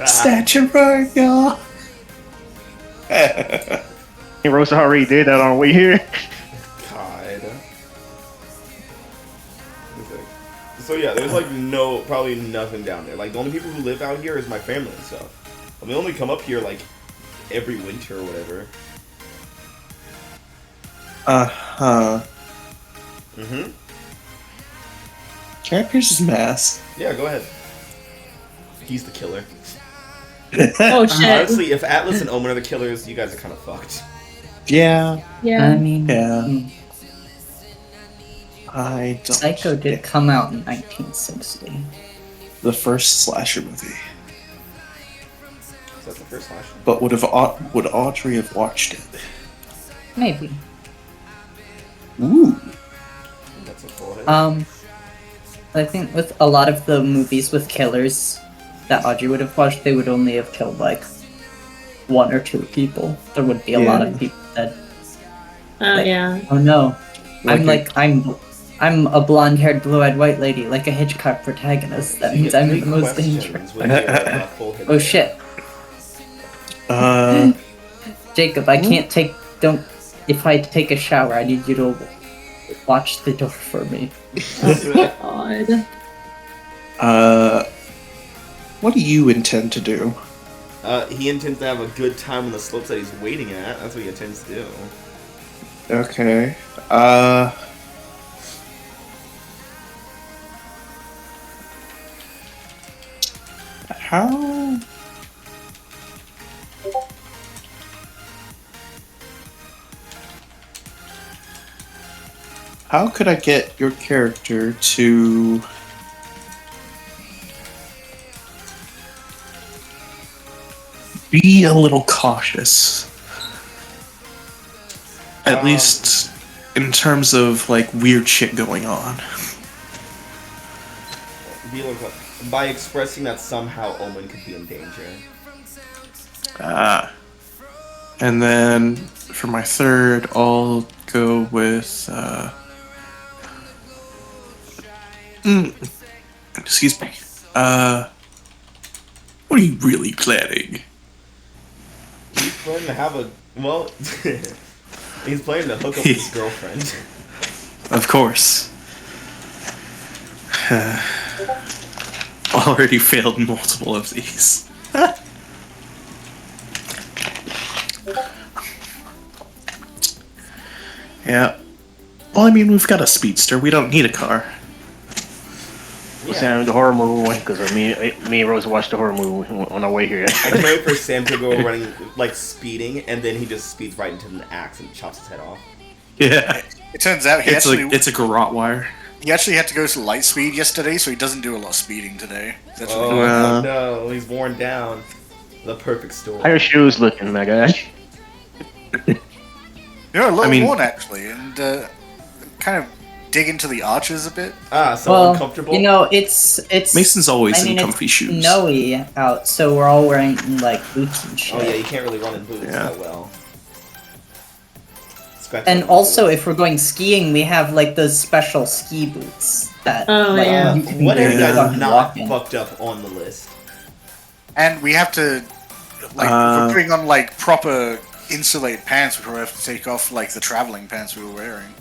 Statue right, y'all. And Rosa already did that on the way here. God. So yeah, there's like probably nothing down there. Like the only people who live out here is my family and stuff. And we only come up here like every winter or whatever. Uh-huh. Mm-hmm. Can I pierce his mask? Yeah, go ahead. He's the killer. Oh shit. Honestly, if Atlas and Omen are the killers, you guys are kind of fucked. Yeah. Yeah. I mean, Yeah. I don't Psycho did get come out in 1960. the first slasher movie. Is that the first slash? But would Audrey have watched it? Maybe. Ooh. That's a full hit. I think with a lot of the movies with killers that Audrey would have watched, they would only have killed like one or two people. There would be a lot of people dead. Oh yeah. Oh no. Like I'm a blonde-haired, blue-eyed white lady, like a Hitchcock protagonist. That means I'm the most dangerous. Oh shit. Jacob, I can't if I take a shower, I need you to watch the door for me. Oh god. What do you intend to do? He intends to have a good time on the slopes that he's waiting at. That's what he intends to do. Okay. How could I get your character to be a little cautious. At least in terms of like weird shit going on. By expressing that somehow Omen could be in danger. And then for my third, I'll go with. Excuse me. What are you really planning? He's planning to have a he's planning to hook up with his girlfriend. Of course. Already failed multiple of these. Yeah. Well, I mean, we've got a speedster. We don't need a car. Sam, the horror movie, because me and Rose watched the horror movie on our way here. I can't wait for Sam to go running, like, speeding, and then he just speeds right into an axe and chops his head off. Yeah. It turns out It's a garrote wire. he actually had to go to light speed yesterday, so he doesn't do a lot of speeding today. That's Oh, no, he's worn down. The perfect story. How your shoes looking, my guy? You're a little I mean- worn actually, and kind of dig into the arches a bit. So uncomfortable. You know, it's Mason's always I mean, in comfy it's shoes. snowy out, so we're all wearing like boots and shit. Oh yeah, you can't really run in boots Yeah. that well. Scratch And up also, boots. if we're going skiing, we have like those special ski boots that. Oh, like, yeah. you can What have you really guys fucking not walk in. fucked up on the list? And we have to, like, we're putting on like proper insulate pants. We probably have to take off like the traveling pants we were wearing.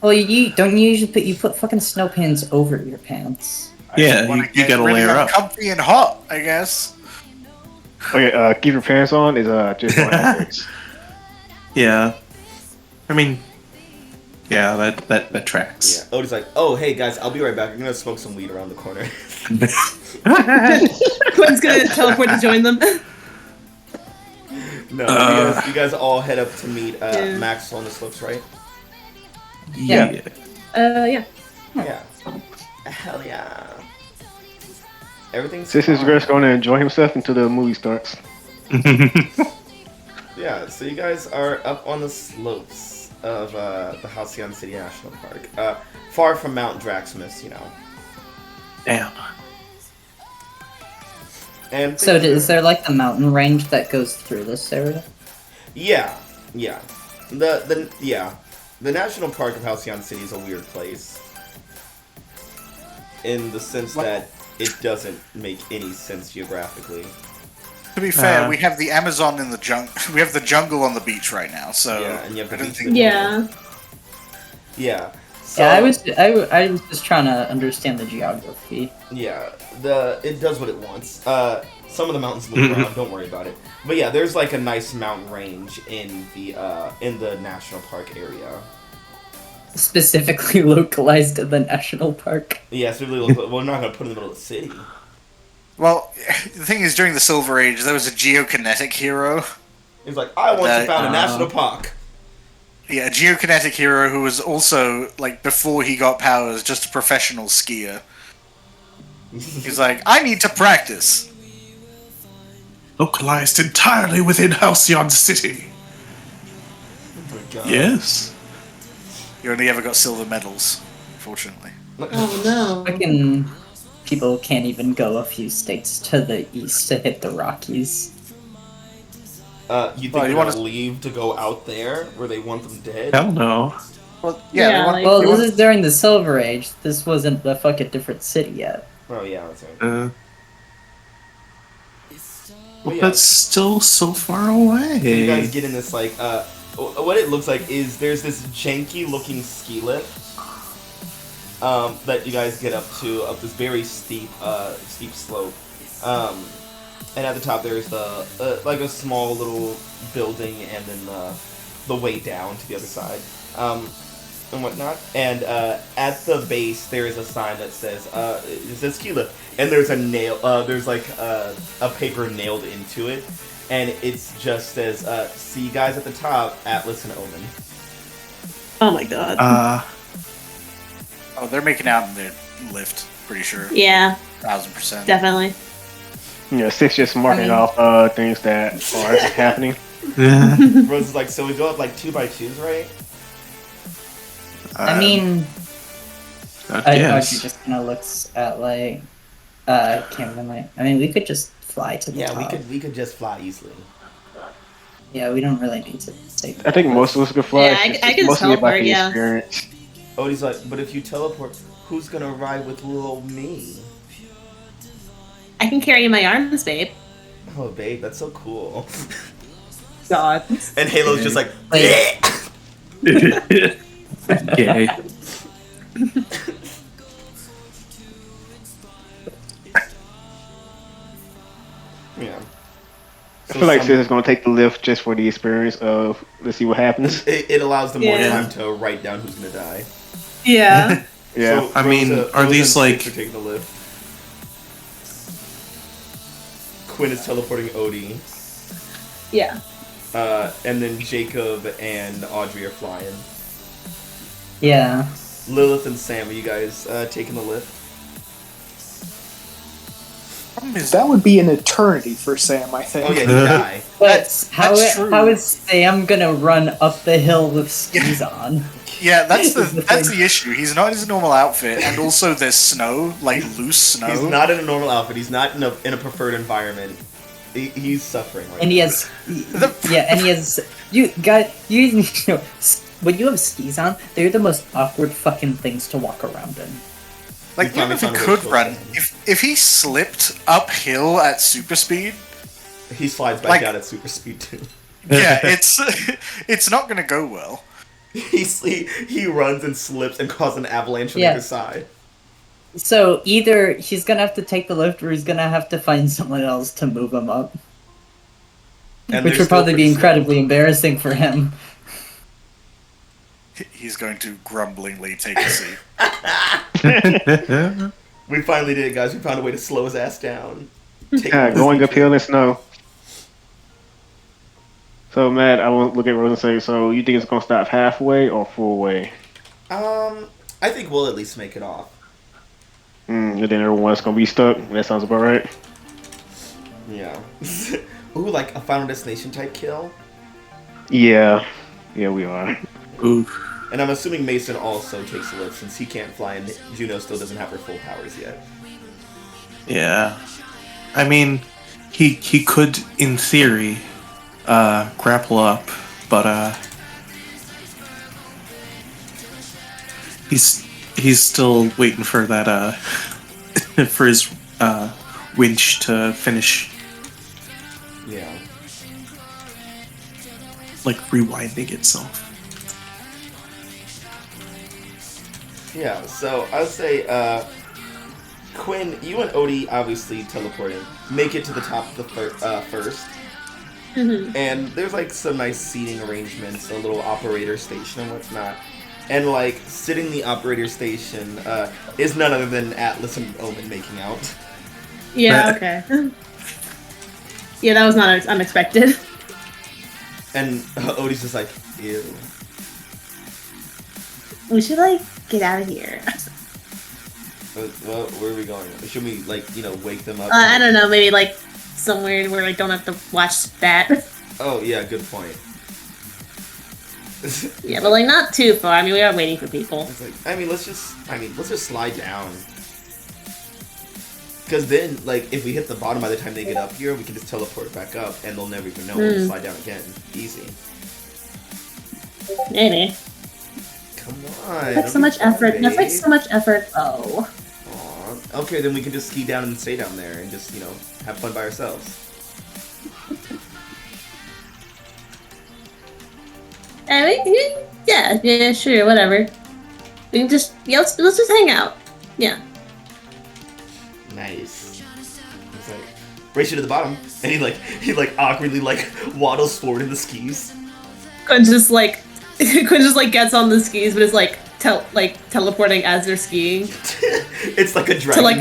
Well, you don't you usually put fucking snow pants over your pants. Yeah, Wanna you get gotta really layer up. Comfy and hot, I guess. Okay, keep your pants on is just on average. Yeah. I mean, yeah, that tracks. Yeah. Odie's like, oh hey guys, I'll be right back. I'm gonna smoke some weed around the corner. Quinn's gonna teleport to join them. No, you guys all head up to meet Yeah. Max on the slopes, right? Yeah. Yeah. Yeah. Hell yeah. Everything's Sis is fine. just going to enjoy himself until the movie starts. Yeah, so you guys are up on the slopes of the Halcyon City National Park. Far from Mount Draxmus, you know. Damn. And So, is there like the mountain range that goes through this area? Yeah. The National Park of Halcyon City is a weird place. In the sense that it doesn't make any sense geographically. To be fair, we have the Amazon in the jungle. We have the jungle on the beach right now, so Yeah, and you have I the don't beach think. in the Yeah. Yeah. So, Yeah, I was just trying to understand the geography. Yeah, it does what it wants. Some of the mountains move around. Don't worry about it. But yeah, there's like a nice mountain range in the national park area. Specifically localized in the national park. Yeah, so really, we're not gonna put it in the middle of the city. Well, the thing is, during the Silver Age, there was a geokinetic hero. It's like I want to found a national park. Yeah, a geokinetic hero who was also, like, before he got powers, just a professional skier. He's like, I need to practice. Localized entirely within Halcyon City. Oh my God. Yes. You only ever got silver medals, fortunately. Oh no. Fucking people can't even go a few states to the east to hit the Rockies. You think Well, they're you gonna wanna- leave to go out there where they want them dead? Hell no. Well, Yeah, they want- like- Well, they this want- is during the Silver Age. This wasn't a fucking different city yet. Oh yeah, that's right. Well, Well, yeah. that's still so far You guys away. get in this like what it looks like is there's this janky looking ski lift that you guys get up this very steep slope, and at the top there's the like a small little building and then the way down to the other side and whatnot, and at the base there is a sign that says it says ski lift, and there's a nail there's like a paper nailed into it. And it's just says, see you guys at the top, Atlas and Omen. Oh my god. Oh, they're making out in their lift, pretty sure. Yeah, 1000%. definitely. Six just marking off things that are happening. Rose is like, so we go up like 2x2s, right? I mean, I guess. Audrey just kind of looks at like Cameron like, I mean, we could just fly to the Yeah, top. we could just fly easily. Yeah, we don't really need to take. I think most of us could fly. Yeah, I can mostly about teleport, the yeah. experience. Odie's like, but if you teleport, who's gonna ride with little me? I can carry my arms, babe. Oh, babe, that's so cool. God. And Halo's just like, Wait. Yay. yeah. I feel like Sis is gonna take the lift just for the experience of let's see what happens. It allows them more Yeah. time to write down who's gonna die. Yeah. Yeah. So I mean, are Rosa these, and like- Six are taking the lift. Quinn is teleporting Odie. Yeah. And then Jacob and Audrey are flying. Yeah. Lilith and Sam, are you guys taking the lift? Problem is That would be an eternity for Sam, I think. Oh yeah, you die. But That's true. how is Sam gonna run up the hill with skis on? Yeah, that's Is the that's thing. the issue. He's not in his normal outfit, and also there's snow, like loose snow. He's not in a normal outfit. He's not in a preferred environment. He's suffering right And now. he has, and he has. You know, when you have skis on, they're the most awkward fucking things to walk around in. Like, He even if he finally found a way could to run, slow down. if he slipped uphill at super speed, He slides back like- out at super speed too. yeah, it's not gonna go well. He runs and slips and causes an avalanche on Yeah. either side. So either he's gonna have to take the lift, or he's gonna have to find someone else to move him up, And which they're would still probably be pretty incredibly embarrassing for him. He's going to grumblingly take a seat. slow. We finally did it, guys. We found a way to slow his ass down. Take Going uphill in snow. So Matt, I will look at Rose and say, so you think it's gonna stop halfway or full way? I think we'll at least make it off. And then everyone's gonna be stuck. That sounds about right. Yeah. Ooh, like a Final Destination type kill. Yeah, we are. Oof. And I'm assuming Mason also takes the lift since he can't fly and Juno still doesn't have her full powers yet. Yeah. I mean, he could, in theory, grapple up, but he's still waiting for that for his winch to finish, Yeah. like rewinding itself. Yeah, so I would say, Quinn, you and Odie obviously teleporting. Make it to the top of the first. And there's like some nice seating arrangements, a little operator station and whatnot. And like sitting in the operator station is none other than Atlas and Omen making out. Yeah, okay. Yeah, that was not unexpected. And Odie's just like, ew. We should, like, get out of here. Well, where are we going? Should we, like, wake them up? I don't know, maybe, like, somewhere where I don't have to watch that. Oh, yeah, good point. Yeah, but, like, not too far. I mean, we are waiting for people. It's like, let's just slide down. Because then, like, if we hit the bottom by the time they get up here, we can just teleport back up, and they'll never even know when we slide down again. Easy. Maybe. Come on. That's so much effort. That's like so much effort. Oh. Aw. Okay, then we can just ski down and stay down there and just, have fun by ourselves. Yeah, sure, whatever. We can just, let's just hang out. Yeah. Nice. It's like, race you to the bottom. And he awkwardly, waddles forward in the skis. Quinn just gets on the skis, but is teleporting as they're skiing It's like a drag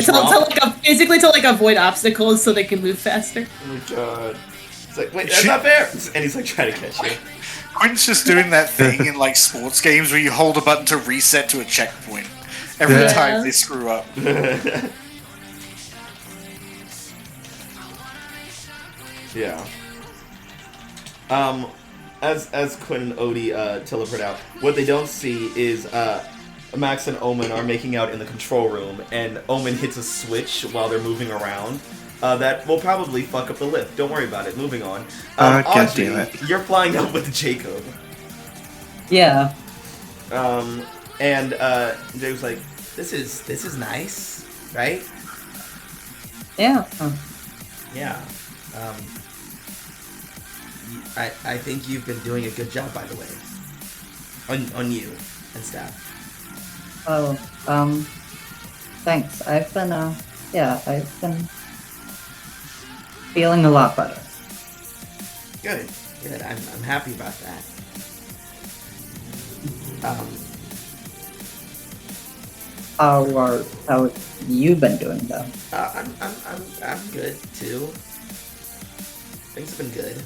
basically to avoid obstacles so they can move faster. Oh my god. It's like, wait, that's not fair! And he's trying to catch you. Quinn's just doing that thing in sports games where you hold a button to reset to a checkpoint every Yeah. time they screw up. Yeah. As Quinn and Odie teleport out, what they don't see is Max and Omen are making out in the control room, and Omen hits a switch while they're moving around. That will probably fuck up the lift. Don't worry about it. Moving on. God Audrey, damn it. you're flying up with Jacob. Yeah. And Jacob's like, this is nice, right? Yeah. Yeah. I think you've been doing a good job, by the way. On you and staff. Oh, thanks. I've been feeling a lot better. Good. I'm happy about that. How have you been doing though? I'm good too. Things have been good.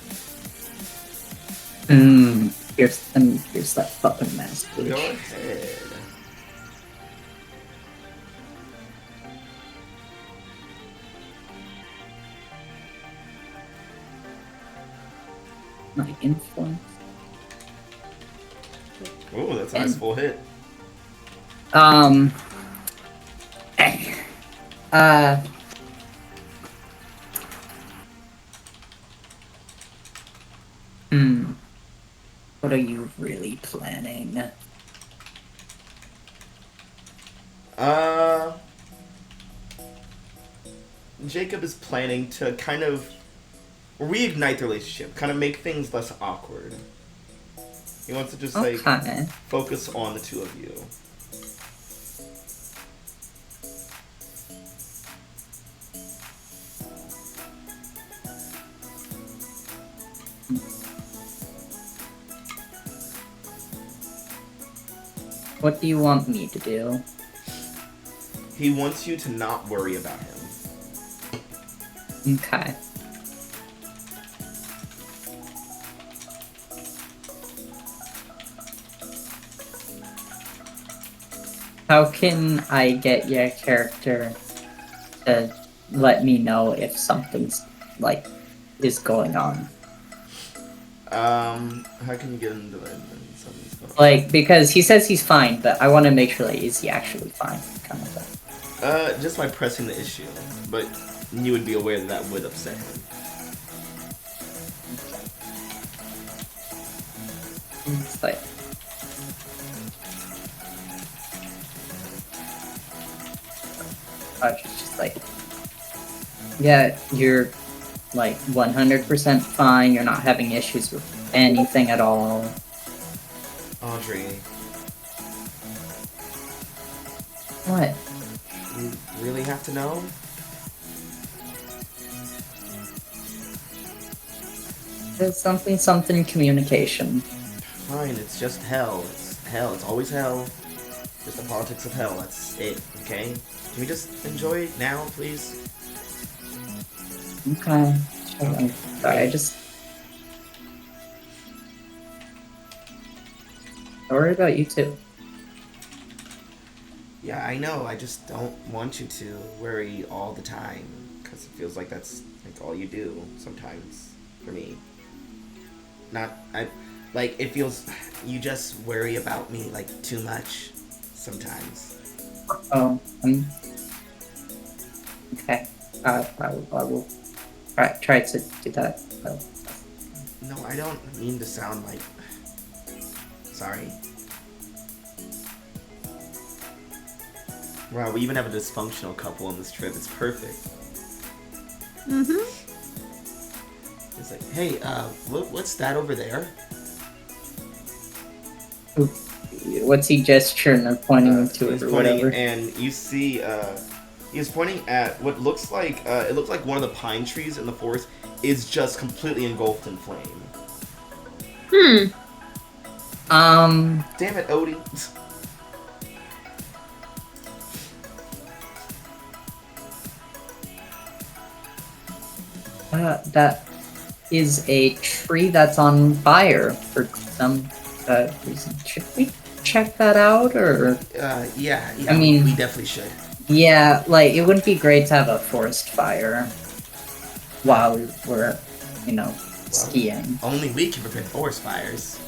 Here's that fucking mask, Go bitch. ahead. My influence. Ooh, that's a nice full hit. What are you really planning? Jacob is planning to kind of reignite the relationship, kind of make things less awkward. He wants to just Okay. focus on the two of you. What do you want me to do? He wants you to not worry about him. Okay. How can I get your character to let me know if something's is going on? How can you get into it? Because he says he's fine, but I want to make sure is he actually fine, kind of thing. Just by pressing the issue, but you would be aware that would upset him. It's like, just like, yeah, you're 100% fine. You're not having issues with anything at all. Audrey. What? You really have to know? There's something communication. Fine, it's just hell. It's hell. It's always hell. Just the politics of hell. That's it, okay? Can we just enjoy it now, please? Okay. Sorry, I worry about you too. Yeah, I know. I just don't want you to worry all the time. Because it feels like that's all you do sometimes for me. It feels you just worry about me too much sometimes. Oh, okay. I will try to do that. No, I don't mean to sound sorry. Wow, we even have a dysfunctional couple on this trip. It's perfect. Mm-hmm. It's like, hey, what's that over there? What's he gesturing or pointing to it He's or pointing, whatever? and you see, he's pointing at what looks like, it looks like one of the pine trees in the forest is just completely engulfed in flame. Damn it, Odie. That is a tree that's on fire for some reason. Should we check that out, or? Yeah, I mean, we definitely should. Yeah, it wouldn't be great to have a forest fire while we're skiing. Only we can prevent forest fires.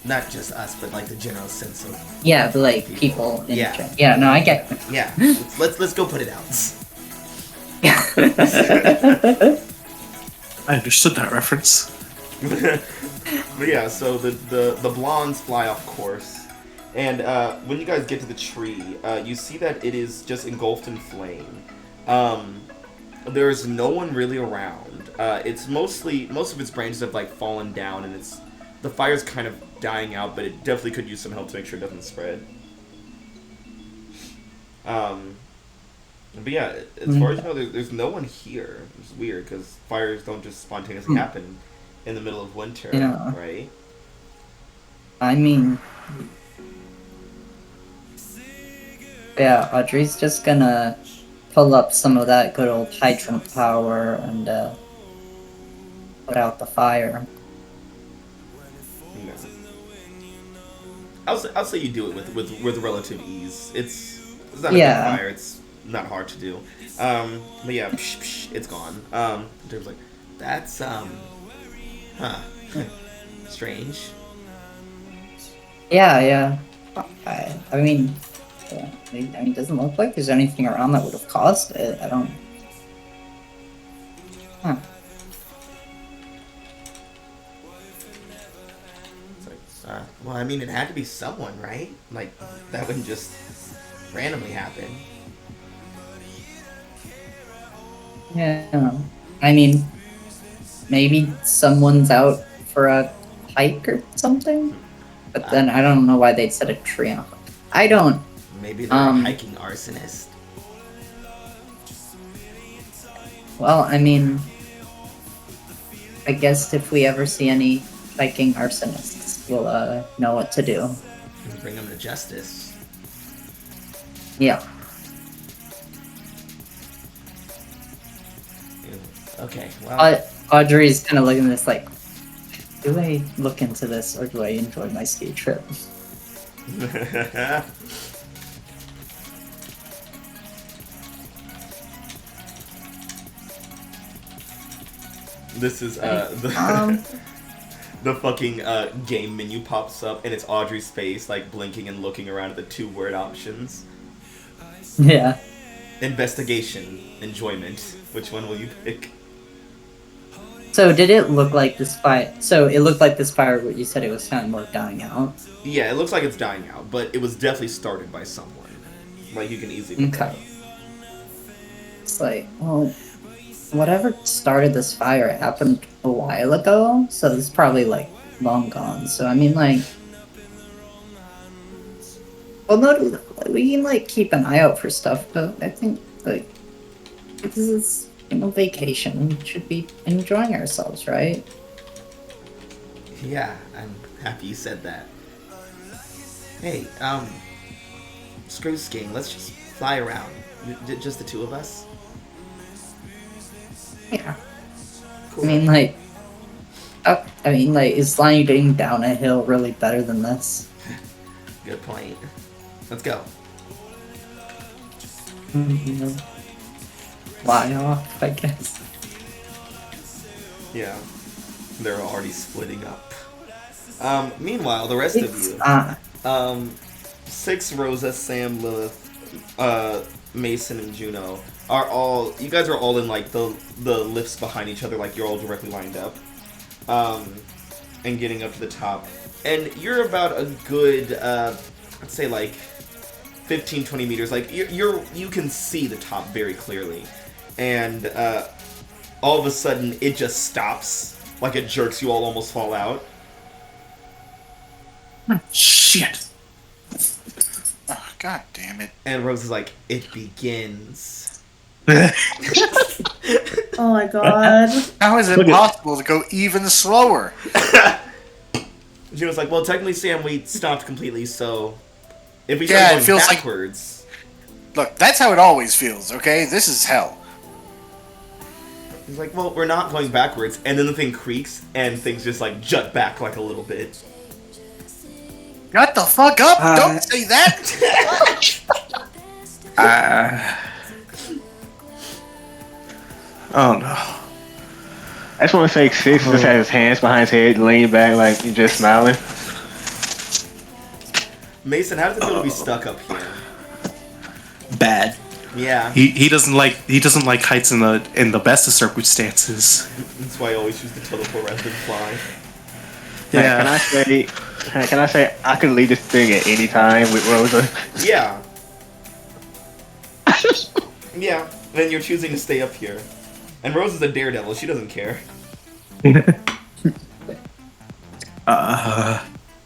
Not just us, but like the general sense of. Yeah, but like people. Yeah. Yeah. No, I get. Yeah. Let's go put it out. I understood that reference. But yeah, so the blondes fly off course, and when you guys get to the tree, you see that it is just engulfed in flame. There's no one really around. It's most of its branches have like fallen down, and the fire's kind of dying out, but it definitely could use some help to make sure it doesn't spread. But yeah, as far as you know, there's no one here. It's weird because fires don't just spontaneously happen in the middle of winter, right? I mean, yeah, Audrey's just gonna pull up some of that good old hydrant power and put out the fire. Yeah. I'll say you do it with relative ease. It's not a big fire. It's not hard to do. But yeah, it's gone. There's like, that's strange. Yeah. I mean, it doesn't look like there's anything around that would have caused it. I don't. Huh. It's like, well, I mean, it had to be someone, right? Like, that wouldn't just randomly happen. Yeah. I mean, maybe someone's out for a hike or something. But then I don't know why they'd set a tree on. I don't. Maybe they're a hiking arsonist. Well, I mean, I guess if we ever see any hiking arsonists, we'll know what to do. Bring them to justice. Yeah. Okay, well. Audrey's kind of looking at this like, do I look into this or do I enjoy my ski trip? This is the fucking game menu pops up and it's Audrey's face like blinking and looking around at the 2-word options. Yeah. Investigation, enjoyment. Which one will you pick? So did it look like this fire? So it looked like this fire. What you said, it was kind of more dying out. Yeah, it looks like it's dying out, but it was definitely started by someone. Like you can easily. Okay. It's like, well, whatever started this fire happened a while ago, so it's probably like long gone. So I mean, like, well, no, we can like keep an eye out for stuff, but I think like this is. Vacation. We should be enjoying ourselves, right? Yeah, I'm happy you said that. Hey, screw skiing. Let's just fly around. Just the two of us? Yeah. Cool. I mean, like, is sliding down a hill really better than this? Good point. Let's go. Fly off, I guess. Yeah. They're already splitting up. Meanwhile, the rest of you. Six, Rosa, Sam, Lilith, Mason, and Juno you guys are all in like the lifts behind each other, like you're all directly lined up. And getting up to the top. And you're about a good, let's say like 15, 20 meters. Like you can see the top very clearly. And all of a sudden, it just stops. Like it jerks, you all almost fall out. Shit. Oh, God damn it. And Rose is like, it begins. Oh my god. How is it possible to go even slower? She was like, well, technically, Sam, we stopped completely, so if we start going backwards... Look, that's how it always feels, okay? This is hell. He's like, well, we're not going backwards, and then the thing creaks, and things just, like, jut back, like, a little bit. Shut the fuck up! Don't say that! Oh, no. I just want to say, Six just has his hands behind his head, laying back, like he's just smiling. Mason, how does it feel to be stuck up here? Bad. Yeah, He doesn't like heights in the best of circumstances. that's why I always choose to teleport rather than fly. Yeah. Can I say I could leave this thing at any time with Rosa? Yeah. Yeah, then you're choosing to stay up here. And Rose is a daredevil, she doesn't care.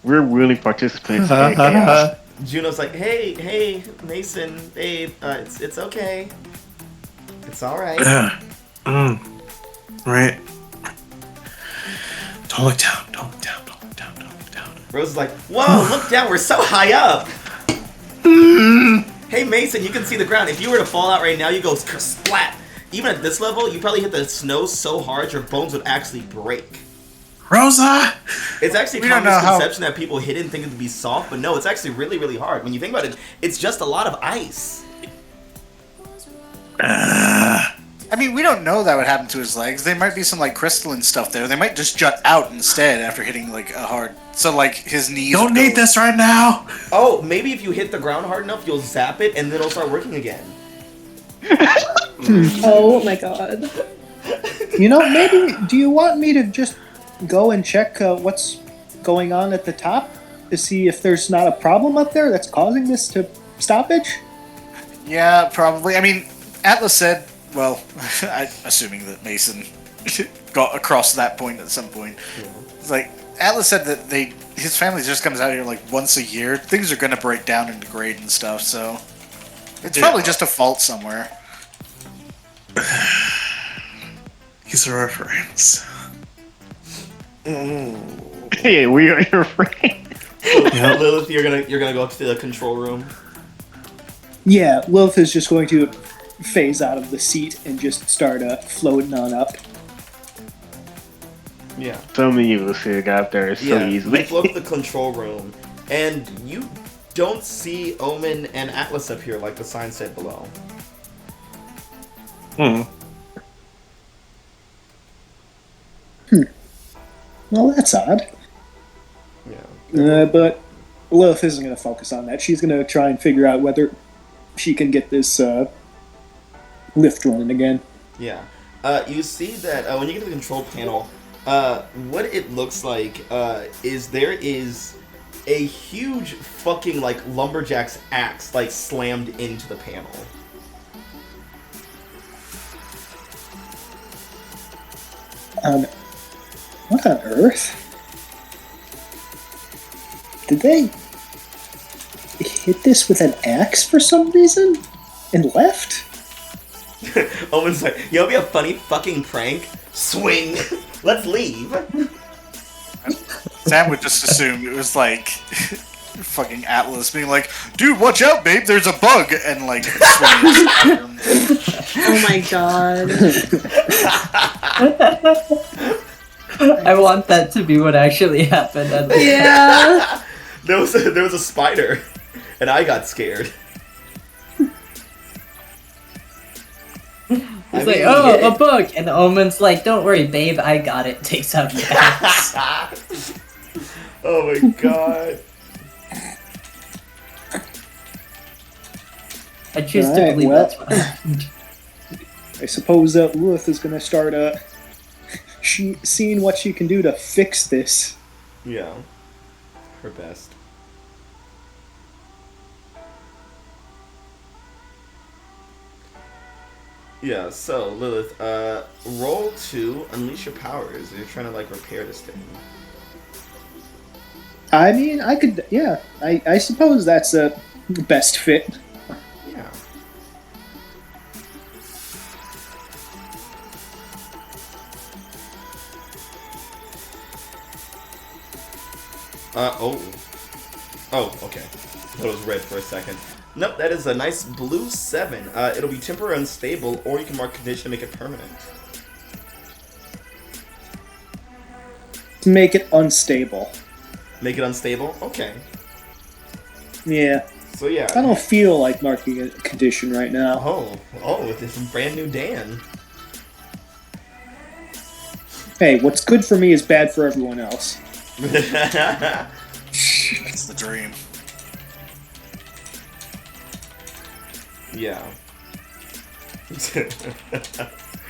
We're really participants in chaos. Juno's like, hey, Mason, babe, it's okay. It's alright. Right. Don't look down. Don't look down. Don't look down. Don't look down. Rose is like, whoa, look down, we're so high up! Hey Mason, you can see the ground. If you were to fall out right now, you go splat. Even at this level, you probably hit the snow so hard your bones would actually break. Rosa! It's actually a We don't common know how- misconception that people hit it and think it to be soft, but no, it's actually really, really hard. When you think about it, it's just a lot of ice. I mean, we don't know that would happen to his legs. There might be some like crystalline stuff there. They might just jut out instead after hitting like a hard. So like his knees. Don't would need go- this right now! Oh, maybe if you hit the ground hard enough, you'll zap it and then it'll start working again. Oh my god. You know, maybe. Do you want me to just go and check what's going on at the top to see if there's not a problem up there that's causing this to stoppage? Yeah, probably. I mean, Atlas said. Well, assuming that Mason got across that point at some point. It's like Atlas said that his family just comes out here like once a year. Things are gonna break down and degrade and stuff, so it's probably just a fault somewhere. He's a reference. Yeah, we are your friend. Lilith, you're gonna go up to the control room. Yeah, Lilith is just going to phase out of the seat and just start floating on up. Yeah. So many of us here got up there so You easily. float to the control room, and you don't see Omen and Atlas up here like the sign said below. Well, that's odd. Yeah. But Lilith isn't going to focus on that. She's going to try and figure out whether she can get this lift running again. Yeah. You see that when you get to the control panel, what it looks like is there is a huge fucking like lumberjack's axe like slammed into the panel. What on earth? Did they hit this with an axe for some reason and left? Owen's like, you know, it'd be a funny fucking prank. Swing. Let's leave. Sam would just assume it was like fucking Atlas being like, "Dude, watch out, babe! There's a bug!" and like. swinging his arm. Oh my god. I want that to be what actually happened. Yeah. There was a spider, and I got scared. It's like, oh, a bug! And Omen's like, don't worry, babe, I got it. Takes out the axe. Oh my god. I choose to Alright, believe well. that's what happened. I suppose Lilith is going to start seeing what she can do to fix this. Yeah. Her best. Yeah, so Lilith, roll to unleash your powers. You're trying to like repair this thing. I mean, I could, yeah. I suppose that's a best fit. Yeah. Oh, okay. I thought it was red for a second. Nope, that is a nice blue 7. It'll be temporary unstable, or you can mark condition to make it permanent. Make it unstable. Make it unstable? Okay. Yeah. So yeah. I don't feel like marking a condition right now. Oh, with this brand new Dan. Hey, what's good for me is bad for everyone else. That's the dream. Yeah.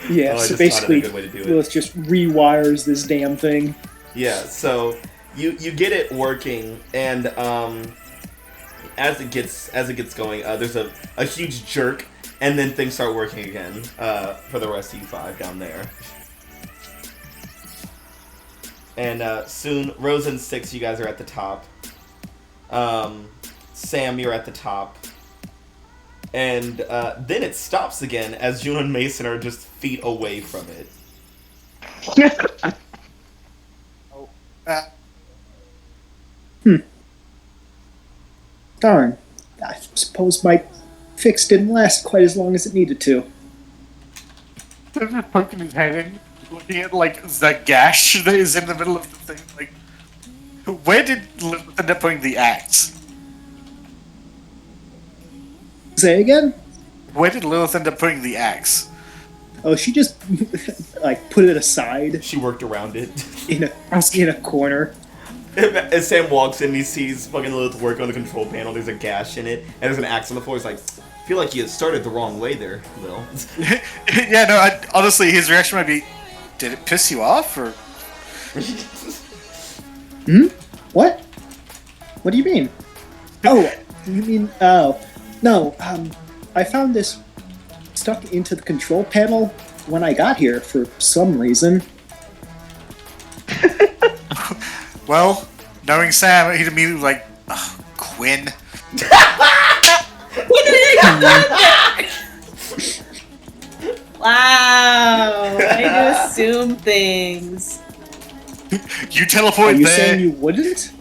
Yeah, Oh, I so just thought of a basically, good way to do it. Lilith just rewires this damn thing. Yeah, so you get it working, and as it gets going, there's a huge jerk, and then things start working again for the rest of you 5 down there. And soon, Rose and Six, you guys are at the top. Sam, you're at the top. And then it stops again as Juno and Mason are just feet away from it. Darn. I suppose my fix didn't last quite as long as it needed to. They're just poking his head in, looking at like the gash that is in the middle of the thing. Like, where did Lilith end up putting the axe? Say again? Where did Lilith end up putting the axe? Oh, she just like put it aside She worked around it. in a corner. As Sam walks in, he sees fucking Lilith work on the control panel. There's a gash in it, and there's an axe on the floor. He's like, I feel like you started the wrong way there, Lil. Yeah, no, honestly, his reaction might be, did it piss you off, or... What? What do you mean? Oh, you mean no, I found this stuck into the control panel when I got here for some reason. Well, knowing Sam, he'd immediately be like, "Ugh, Quinn." Wow, I do assume things. You Are teleport you there. saying you wouldn't?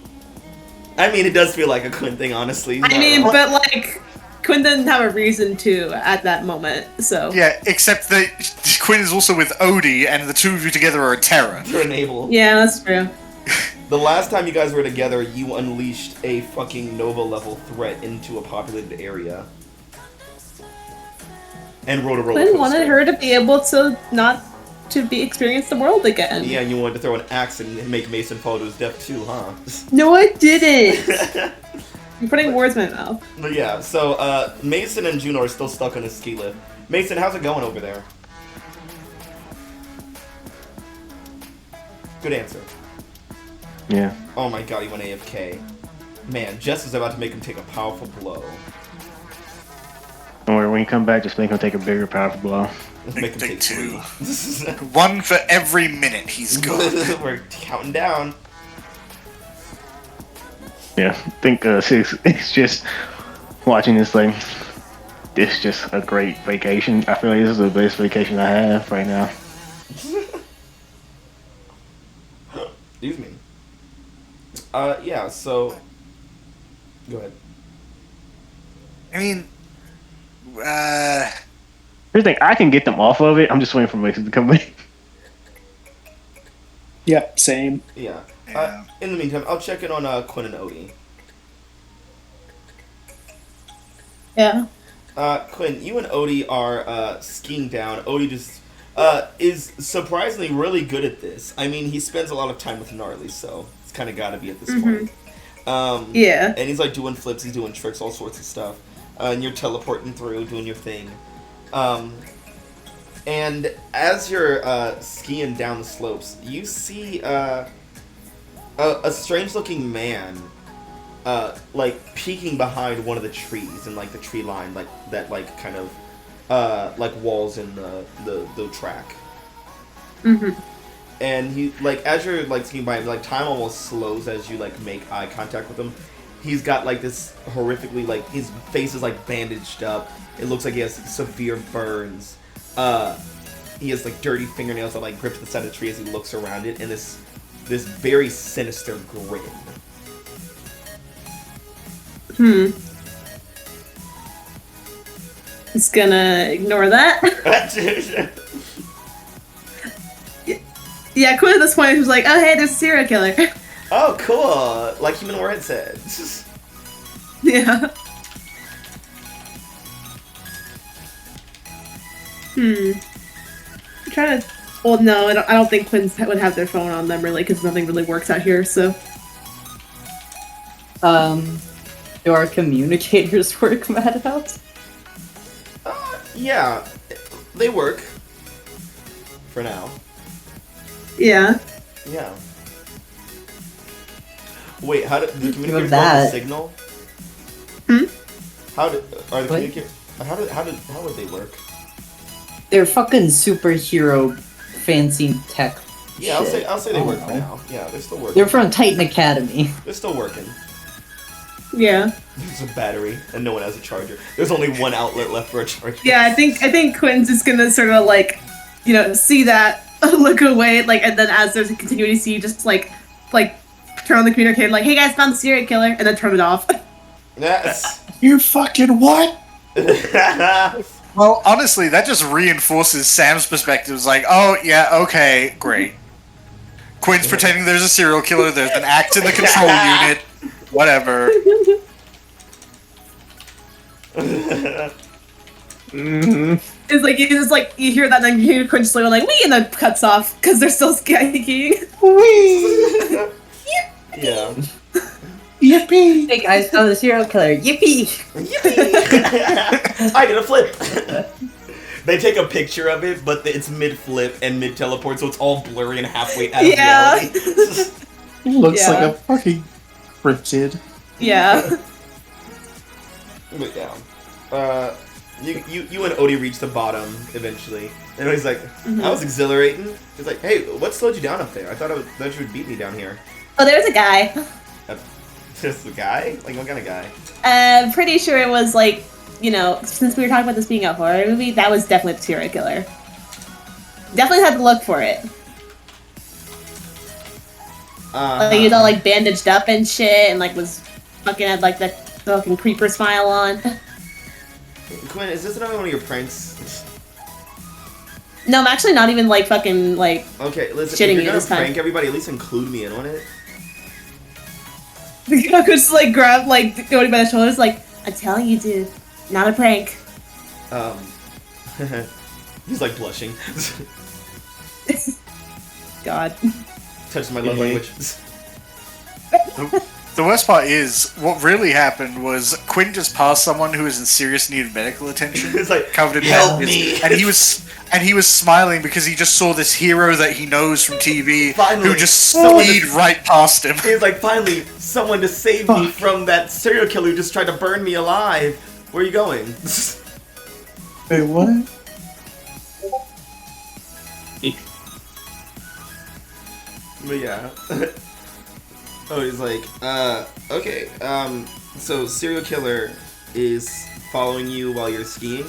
I mean, it does feel like a Quinn thing, honestly. I mean, but like, Quinn didn't have a reason to at that moment, so. Yeah, except that Quinn is also with Odie, and the two of you together are a terror. You're an able. Yeah, that's true. The last time you guys were together, you unleashed a fucking Nova level threat into a populated area. And rode a roller Quinn coaster. wanted her to be able to not to be experience the world again. Yeah, and you wanted to throw an axe and make Mason fall to his death too, huh? No, I didn't. You're putting words in my mouth. But yeah, so Mason and Juno are still stuck on a ski lift. Mason, how's it going over there? Good answer. Yeah. Oh my god, he went AFK. Man, Jess is about to make him take a powerful blow. Don't worry, when you come back, just make him take a bigger, powerful blow. Let's make him Take take two. 3. One for every minute he's gone. We're counting down. Yeah, I think Six is just watching this thing. It's just a great vacation. I feel like this is the best vacation I have right now. Excuse me. Yeah, so... Go ahead. I mean, Here's the thing, I can get them off of it. I'm just waiting for Mason to come in. Yep, same. Yeah. Yeah. In the meantime, I'll check in on Quinn and Odie. Yeah. Quinn, you and Odie are skiing down. Odie just is surprisingly really good at this. I mean, he spends a lot of time with Gnarly, so it's kind of got to be at this point. Yeah. And he's like doing flips, he's doing tricks, all sorts of stuff. And you're teleporting through, doing your thing. And as you're skiing down the slopes, you see a strange-looking man, like peeking behind one of the trees in like the tree line, like that, like kind of like walls in the track. Mm-hmm. And he, like, as you're like skiing by him, like time almost slows as you like make eye contact with him. He's got like this horrifically, like his face is like bandaged up. It looks like he has severe burns. He has like dirty fingernails that like grip the side of the tree as he looks around it, and this very sinister grin. Just gonna ignore that. Yeah, Quinn at this point was like, oh hey, there's a serial killer. Oh, cool! Like Human Warhead said. Yeah. I'm trying to Well, no, I don't think Quins would have their phone on them really, because nothing really works out here. So. Do our communicators work, Madhouse? Yeah, they work. For now. Yeah. Yeah. Wait, how do the communicators that. have a signal? How do are the What? communicators? How would they work? They're fucking superhero fancy tech. Yeah, shit. I'll say they I work don't for know. now. Yeah, they're still working. They're from Titan Academy. They're still working. Yeah. There's a battery, and no one has a charger. There's only one outlet left for a charger. Yeah, I think Quinn's just gonna sort of like, see that, look away, like, and then as there's a continuity, just like turn on the communicator, like, hey guys, found the serial killer, and then turn it off. Yes. You fucking what? Well, honestly, that just reinforces Sam's perspective. It's like, oh, yeah, okay, great. Quinn's pretending there's a serial killer, there's an axe in the control unit, whatever. It's like, you hear that, and then you hear Quinn slowly like, wee, and then cuts off, because they're still skiing. Yeah. Yippee! Hey guys, found the serial killer. Yippee! I did a flip. They take a picture of it, but it's mid-flip and mid-teleport, so it's all blurry and halfway out of reality. Looks Yeah. like a fucking cryptid. Yeah. But yeah. You and Odie reach the bottom eventually. And he's like, that was exhilarating. He's like, hey, what slowed you down up there? I thought you would beat me down here. Oh, there's a guy. Just the guy? Like, what kind of guy? I'm pretty sure it was like, since we were talking about this being a horror movie, that was definitely the serial killer. Definitely had to look for it. Like, he was all like bandaged up and shit, and like was fucking had like that fucking creeper smile on. Quinn, is this another one of your pranks? No, I'm actually not even like fucking like. Okay, listen, Shitting if you you're this gonna time. prank everybody, at least include me in on it. I could just like grab like going by the shoulders, like, I'm telling you, dude, not a prank. He's like blushing. God. Touches my love language. The worst part is, what really happened was Quinn just passed someone who was in serious need of medical attention. It's like, covered in help bandages, me! and he was smiling because he just saw this hero that he knows from TV Finally, who just someone speed to- right past him. He's like, finally, someone to save me from that serial killer who just tried to burn me alive. Where are you going? Wait, what? But yeah. Oh, he's like, okay, so serial killer is following you while you're skiing?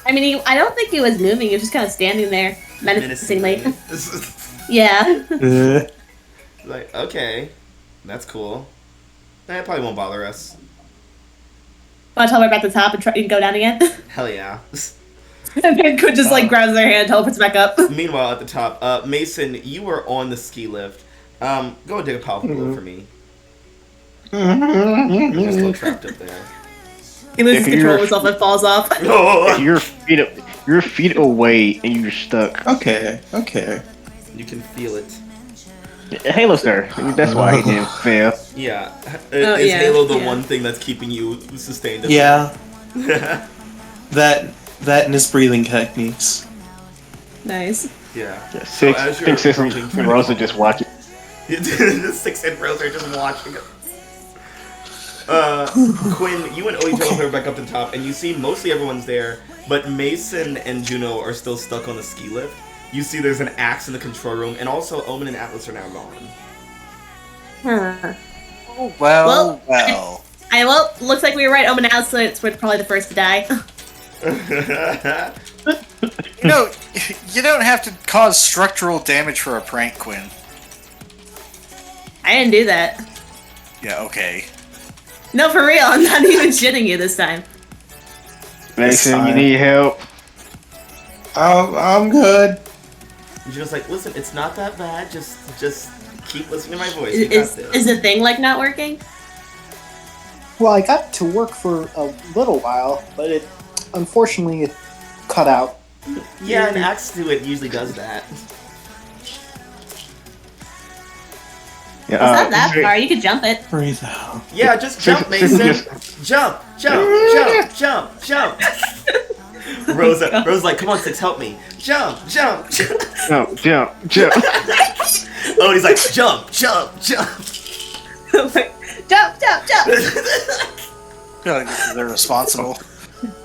I mean, I don't think he was moving. He was just kind of standing there, menacingly. Yeah. Like, okay, that's cool. That probably won't bother us. Want to teleport back to the top and try and go down again? Hell yeah. And then Quinn just like grabs their hand and teleports back up. Meanwhile, at the top, Mason, you were on the ski lift. Go and dig a powerful blow for me. You're still trapped up there. He loses If control of you're- himself and falls off. Oh, Your feet away and you're stuck. Okay. you can feel it. Halo star. That's why he didn't fail. Yeah. Oh, Is yeah, Halo the yeah. one thing that's keeping you sustained? Yeah. That and his breathing techniques. Nice. Yeah. Yeah, So six, as I you're think Six approaching and for- Rosa just watching. The 6 and Rose are just watching. Quinn, you and Odie teleport back up to the top, and you see mostly everyone's there, but Mason and Juno are still stuck on the ski lift. You see there's an axe in the control room, and also Omen and Atlas are now gone. Huh. Well. Well, looks like we were right. Omen Outlets were probably the first to die. You don't have to cause structural damage for a prank, Quinn. I didn't do that. Yeah, okay. No, for real. I'm not even shitting you this time. Mason, you time. need help. I'm good. You're just like, listen, it's not that bad. Just keep listening to my voice. You got Is this. the thing like not working? Well, I got to work for a little while, but it unfortunately cut out Yeah, an axe to it usually does that. Yeah, It's not that far. You could jump it. Breathe out. Yeah, just jump, Mason. Jump, jump, jump, jump, jump. Rosa, like, come on, Six, help me. Jump, jump, jump. Jump, jump, jump. Oh, and he's like, jump, jump, jump. Jump, jump, jump. I feel like they're responsible.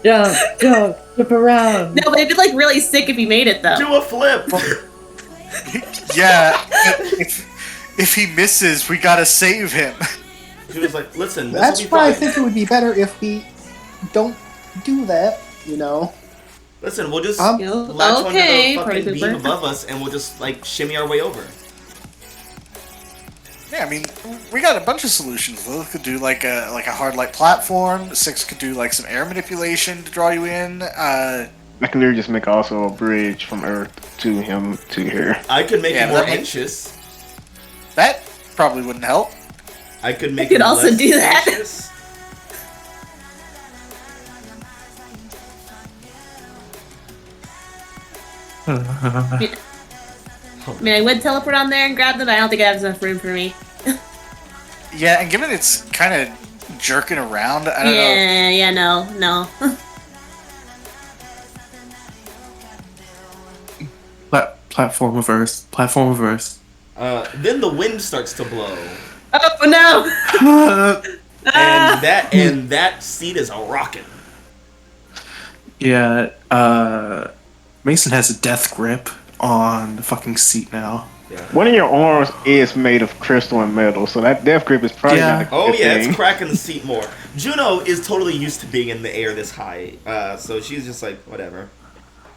Jump, jump, flip around. No, but it'd be like really sick if he made it though. Do a flip. Yeah, if he misses, we gotta save him. She was like, listen, this That's will be why I fine. think it would be better if we don't do that, you know. Listen, we'll just Um, latch okay, onto the fucking Party beam Pooper. above us and we'll just, like, shimmy our way over. Yeah, I mean, we got a bunch of solutions. Lilith could do like a hard light platform. Six could do like some air manipulation to draw you in. I can literally just make also a bridge from Earth to him to here. I could make Yeah, him more that might- anxious. That probably wouldn't help. I could make could him also less do that. anxious. I mean, I would teleport on there and grab them, but I don't think it has enough room for me. Yeah, and given it's kind of jerking around, I don't know. Yeah, no. Platform of Earth. Platform of Earth. Then the wind starts to blow. Oh no! And that seat is a rocking. Yeah, Mason has a death grip on the fucking seat now. Yeah. One of your arms is made of crystal and metal, so that death grip is probably Yeah. not a good Oh yeah, thing. it's cracking the seat more. Juno is totally used to being in the air this high, so she's just like, whatever.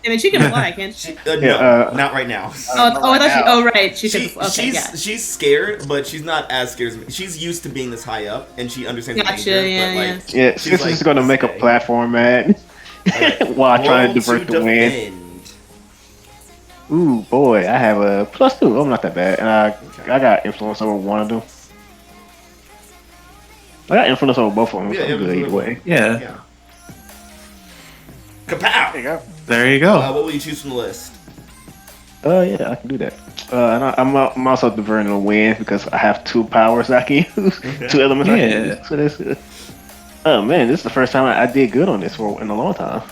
I mean, she can fly, can't she? No, Yeah, not right now. I thought she. Oh, right, she She, could. Okay, yeah. she's scared, but she's not as scared as me. She's used to being this high up, and she understands Gotcha, the danger. yeah, but like, Yeah, she's this like, is gonna make a stay. platform, man. While trying to divert the wind. defend. Ooh, boy, I have a +2. I'm not that bad, and I got influence over one of them. I got influence over both of them, so Yeah, I'm good either way. Yeah, Yeah. Kapow! There you go. there you go. What will you choose from the list? Yeah, I can do that. And I'm also diverting the wind because I have 2 powers I can use, 2 elements I can Yeah. use. So that's good. Oh man, this is the first time I did good on this in a long time.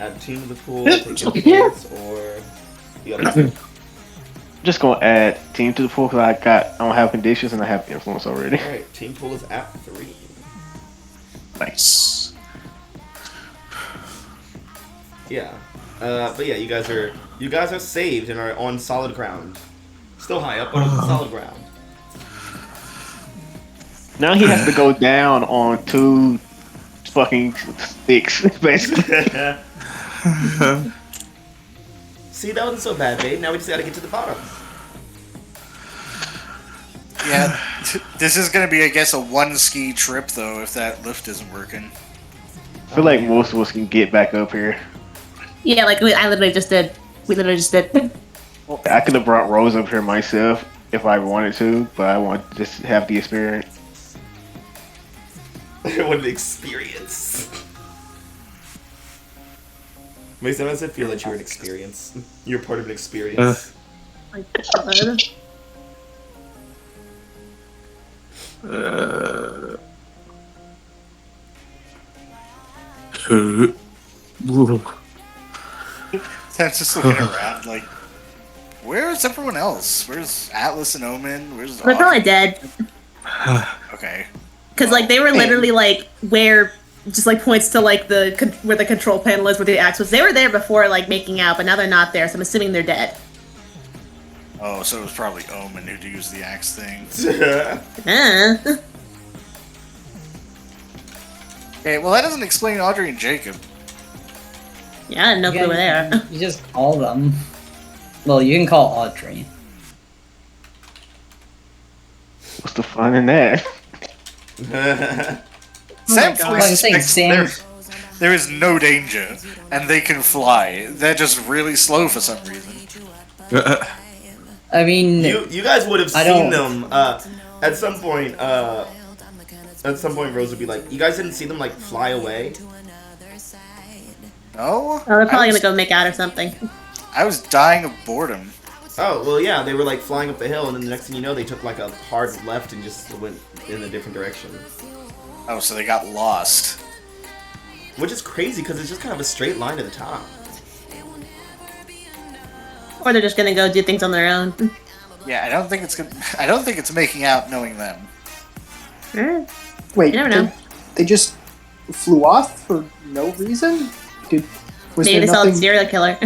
Add a team to the pool, Yeah. take influence, or the other two. Just gonna add team to the pool because I don't have conditions and I have influence already. Alright, team pool is at 3. Nice. Yeah. But yeah, you guys are saved and are on solid ground. Still high up, but on solid ground. Now he has to go down on 2 fucking sticks, basically. See, that wasn't so bad, babe. Now we just gotta get to the bottom. Yeah, this is gonna be, I guess, a 1 ski trip though if that lift isn't working. I feel like most of us can get back up here. Yeah, like I literally just did. We literally just did. I could have brought Rose up here myself if I wanted to, but I want to just have the experience. What an experience. Mason, how does it feel that you're an experience? You're part of an experience. My God. Sam's just looking around like, where's everyone else? Where's Atlas and Omen? Where's They're probably dead. Okay. Because like they were literally like where just like points to like where the control panel is where the axe was. They were there before like making out, but now they're not there. So I'm assuming they're dead. Oh, so it was probably Omen who'd use the axe thing. Okay, well that doesn't explain Audrey and Jacob. Yeah, I had no clue were there. You just call them. Well, you can call Audrey. What's the fun in that? Sam God. fully Like I'm saying, suspects there is no danger, and they can fly. They're just really slow for some reason. I mean, You guys would have I seen don't- them at some point. Rose would be like, "You guys didn't see them like fly away." No? Oh, they're probably I was, gonna go make out or something. I was dying of boredom. Oh, well, yeah, they were like flying up the hill, and then the next thing you know, they took like a hard left and just went in a different direction. Oh, so they got lost. Which is crazy because it's just kind of a straight line to the top. Or they're just gonna go do things on their own. Yeah, I don't think it's making out knowing them. Wait, You never know. They just flew off for no reason? Was Maybe they there saw a nothing? serial killer.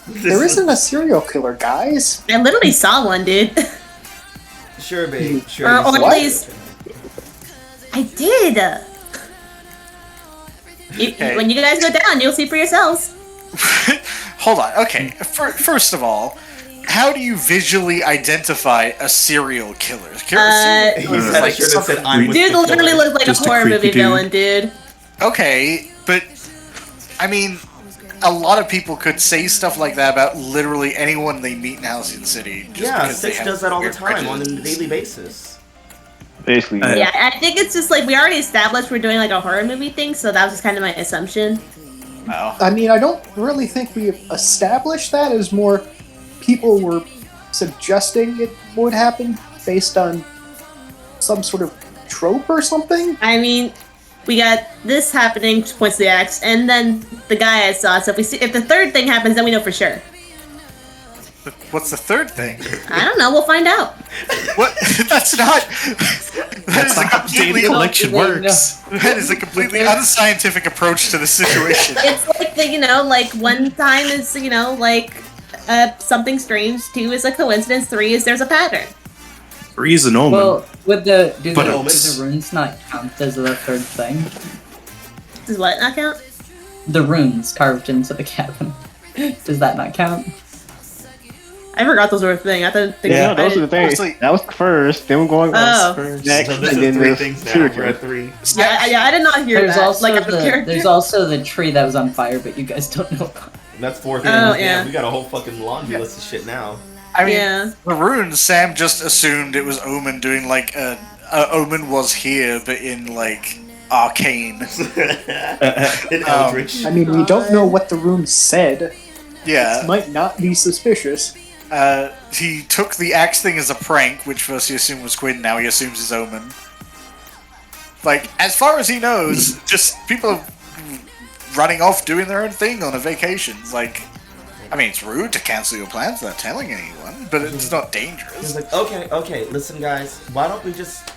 There isn't a serial killer, guys. I literally saw one, dude. Sure, babe. Sure. Or you at said What? least- I did. Okay. When you guys go down, you'll see for yourselves. Hold on. Okay. First of all, how do you visually identify a serial killer? He Serial had killer is a like shirt that said, something- "I'm with Dude the literally killer." looks like Just a a horror creepy movie dude. villain, dude. Okay, but I mean, a lot of people could say stuff like that about literally anyone they meet in Halcyon City. Just Yeah, because they Six have does that all the weird time on a prejudices. daily basis. Basically, yeah. Yeah, I think it's just like we already established we're doing like a horror movie thing, so that was just kind of my assumption. Oh. I mean, I don't really think we established that. As more people were suggesting it would happen based on some sort of trope or something. I mean, we got this happening, which points to the axe, and then the guy I saw. So if the third thing happens, then we know for sure. What's the third thing? I don't know. We'll find out. What? That's not. That's not how daily collection works. That is a completely unscientific approach to the situation. It's like like one time is like something strange. 2 is a coincidence. 3 is there's a pattern. 3 is an omen. Well, would the do But the, it's- do the runes not count as the third thing? Does what not count? The runes carved into the cabin. Does that not count? I forgot those were a thing. I didn't think. Yeah, I those are the didn't- things. Honestly- That was the first. Then we're going Oh. first, So next, this and is then 3 the things now. serial We're killer. at 3. Yeah, I did not hear There's that. also Like, out of character. there's also the tree that was on fire, but you guys don't know about. That's 4 things. Oh, Yeah, yeah. we got a whole fucking laundry list of shit now. I mean, Yeah. the runes. Sam just assumed it was Omen doing like Omen was here, but in like arcane. In Eldritch. I mean, we don't know what the room said. Yeah. Might not be suspicious. He took the axe thing as a prank, which first he assumed was Quinn, now he assumes is Omen. Like, as far as he knows, just people running off doing their own thing on a vacation. Like, I mean, it's rude to cancel your plans without telling anyone, but it's not He's dangerous. like, okay, listen, guys. Why don't we just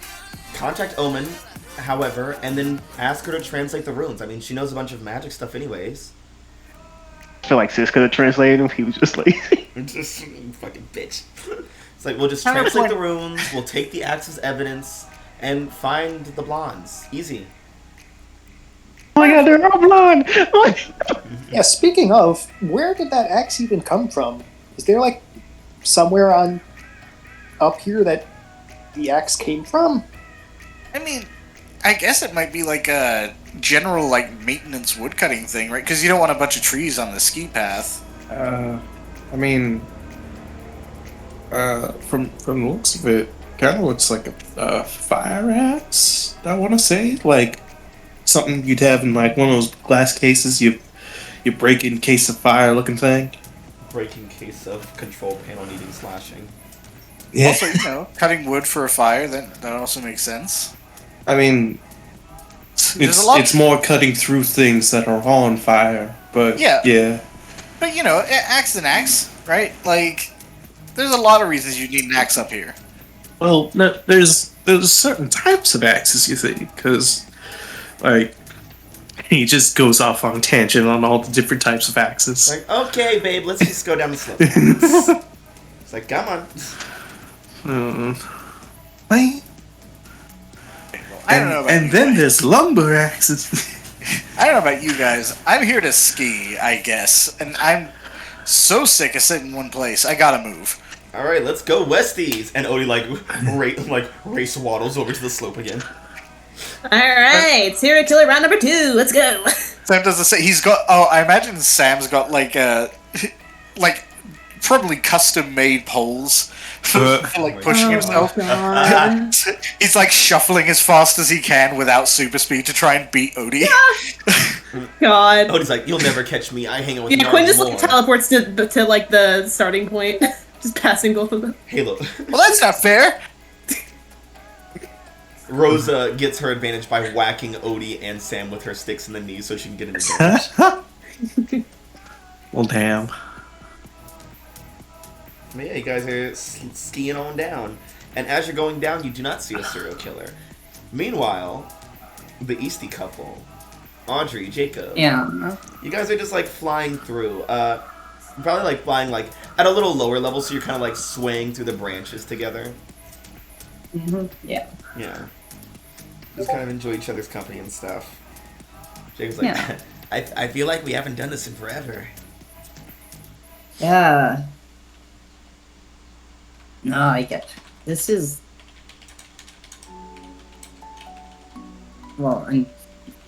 contact Omen, however, and then ask her to translate the runes? I mean, she knows a bunch of magic stuff, anyways. I feel like Sis could have translated him. He was just lazy. Just fucking bitch. It's like we'll just Counterpoint. translate the runes. We'll take the axe as evidence and find the blondes. Easy. Oh my god, they're all blonde. Yeah, speaking of, where did that axe even come from? Is there like somewhere on up here that the axe came from? I mean, I guess it might be like a general, like, maintenance woodcutting thing, right? Because you don't want a bunch of trees on the ski path. I mean, from the looks of it, kind of looks like a fire axe. I want to say like something you'd have in like one of those glass cases you break in case of fire looking thing. Breaking case of control panel needing slashing. Yeah, Also, cutting wood for a fire, that also makes sense. I mean, There's a lot it's more cutting through things that are on fire, but Yeah. But, axe and axe, right? Like, there's a lot of reasons you need an axe up here. Well, no, there's certain types of axes, you see, because like he just goes off on a tangent on all the different types of axes. Like, okay, babe, let's just go down the slope. It's like, come on. Right? I don't know about And you then guys. there's lumber axes. I don't know about you guys. I'm here to ski, I guess, and I'm so sick of sitting in one place. I gotta move. All right, let's go westies. And Odie race waddles over to the slope again. All right, serial killer round number 2. Let's go. Sam doesn't say he's got. Oh, I imagine Sam's got like probably custom-made poles for like pushing Oh himself. my god. He's like shuffling as fast as he can without super speed to try and beat Odie. God. Odie's like, you'll never catch me. I hang out with Yeah, Nards Quinn just more. like teleports to like the starting point, just passing both of them. Halo. Well, that's not fair. Rosa gets her advantage by whacking Odie and Sam with her sticks in the knees so she can get an advantage. Well, damn. But yeah, you guys are skiing on down. And as you're going down, you do not see a serial killer. Meanwhile, the Eastie couple, Audrey, Jacob. Yeah. You guys are just like flying through. Probably like flying like at a little lower level, so you're kind of like swaying through the branches together. Yeah. Yeah. Just kind of enjoy each other's company and stuff. Jacob's like, Yeah. I feel like we haven't done this in forever. Yeah. No, I get. This is. Well, and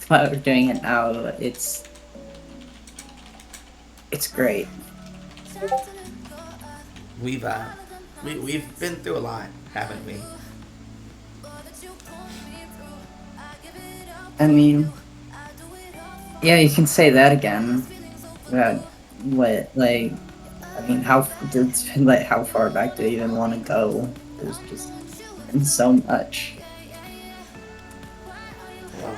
while we're doing it now, it's great. We've been through a lot, haven't we? I mean, yeah, you can say that again. What, like, I mean, how far back do you even want to go? There's just been so much. Well,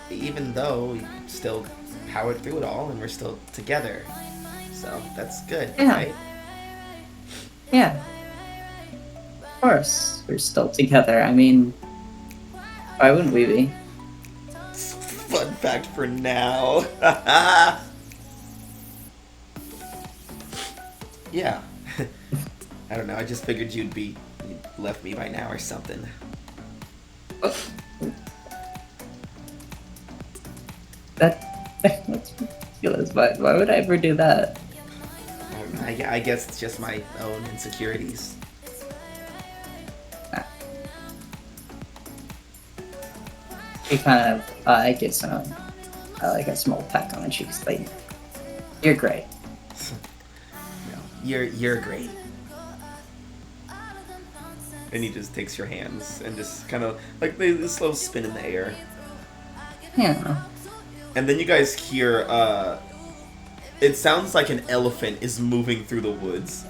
even though we still powered through it all and we're still together, so that's good, Yeah. right? Yeah. Of course, we're still together. I mean, why wouldn't we be? Fun fact for now. Yeah. I don't know. I just figured you'd left me by now or something. That's ridiculous. Why would I ever do that? I guess it's just my own insecurities. He kind of I get some like a small peck on the cheeks, like, you're great. No, you're great. And he just takes your hands and just kind of like they slow spin in the air. Yeah. And then you guys hear it sounds like an elephant is moving through the woods,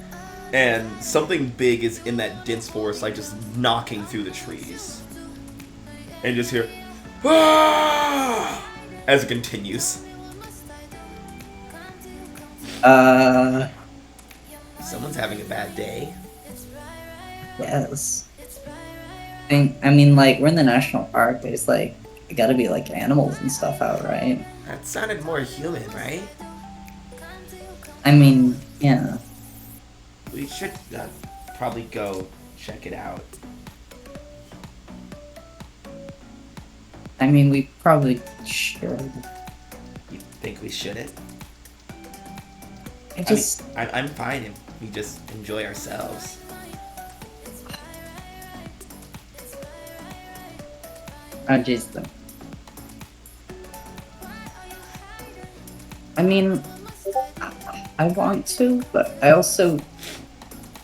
and something big is in that dense forest, like just knocking through the trees. And you just hear "Ah!" as it continues. Someone's having a bad day. Yes. I mean, like, we're in the national park. There's like, gotta be like animals and stuff out, right? That sounded more human, right? I mean, yeah. We should probably go check it out. I mean, we probably should. You think we shouldn't? I'm fine if we just enjoy ourselves. Oh, jeez. I mean, I want to, but I also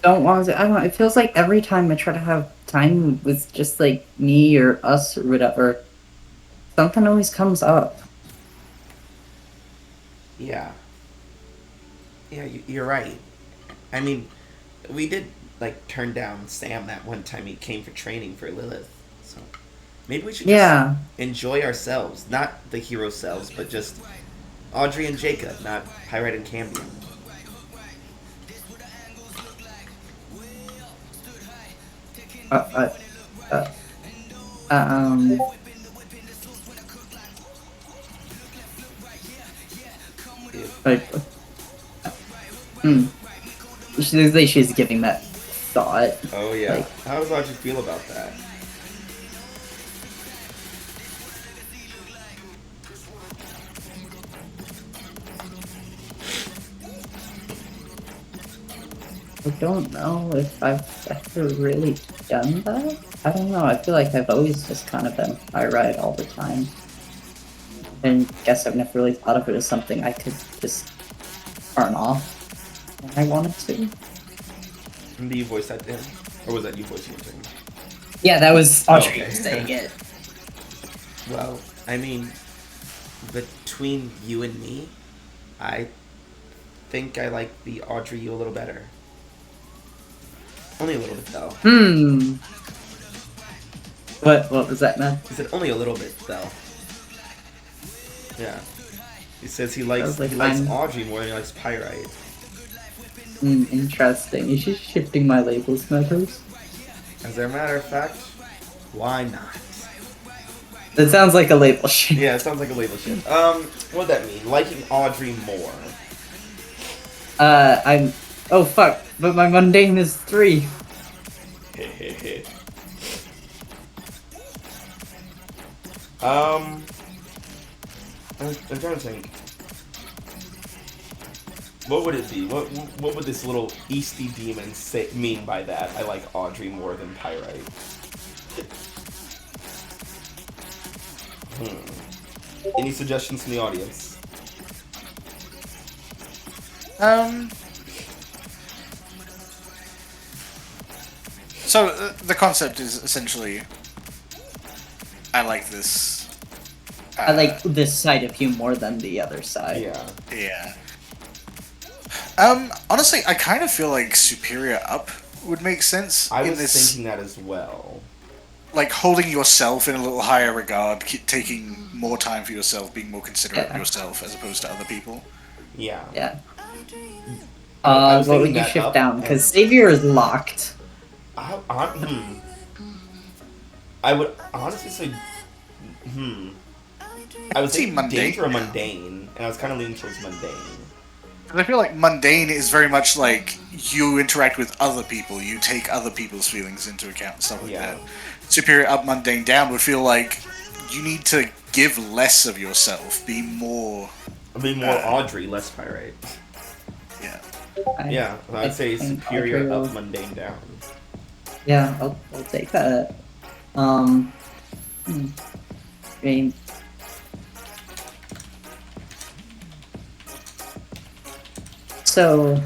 don't want to. I don't know. It feels like every time I try to have time with just like me or us or whatever, something always comes up. Yeah. Yeah, you're right. I mean, we did like turn down Sam that one time he came for training for Lilith. So maybe we should just enjoy ourselves, not the hero selves, but just Audrey and Jacob, not Pyrite and Cambion. Like, she's giving that thought. Oh yeah. Like, how does Audrey feel about that? I don't know if I've ever really done that. I don't know. I feel like I've always just kind of been Pyrite all the time. And guess I've never really thought of it as something I could just turn off. when I wanted to. And you voice that to him? Or was that you voicing it to him? Yeah, that was Audrey okay. saying it. Well, I mean, between you and me, I think I like the Audrey you a little better. Only a little bit, though. What was that, man? He said only a little bit, though. Yeah. He says he likes Audrey more than he likes Pyrite. Interesting. Is she shifting my labels, Meadows? As a matter of fact, why not? That sounds like a label shift. Yeah, it sounds like a label shift. What would that mean? Liking Audrey more. Oh fuck, but my mundane is 3. Hehehe. I'm trying to think. What would it be? What would this little Easty demon mean by that? I like Audrey more than Pyrite. Any suggestions from the audience? So the concept is essentially, I like this. I like this side of you more than the other side. Yeah. Yeah. Honestly, I kind of feel like Superior Up would make sense. I in was this, thinking that as well. like holding yourself in a little higher regard, taking more time for yourself, being more considerate of yourself as opposed to other people. Yeah. Yeah. I was What thinking would you that shift up down? Because and- Savior is locked. I would honestly say, I would say mundane. danger or mundane, and I was kind of leaning towards mundane. Because I feel like mundane is very much like you interact with other people, you take other people's feelings into account, and stuff like Yeah. that. Superior Up, mundane down would feel like you need to give less of yourself, be more. I mean, more Audrey, less Pyrite. Yeah. Yeah, I'd say think superior Audrey up, will- mundane down. Yeah, I'll take that. I mean, so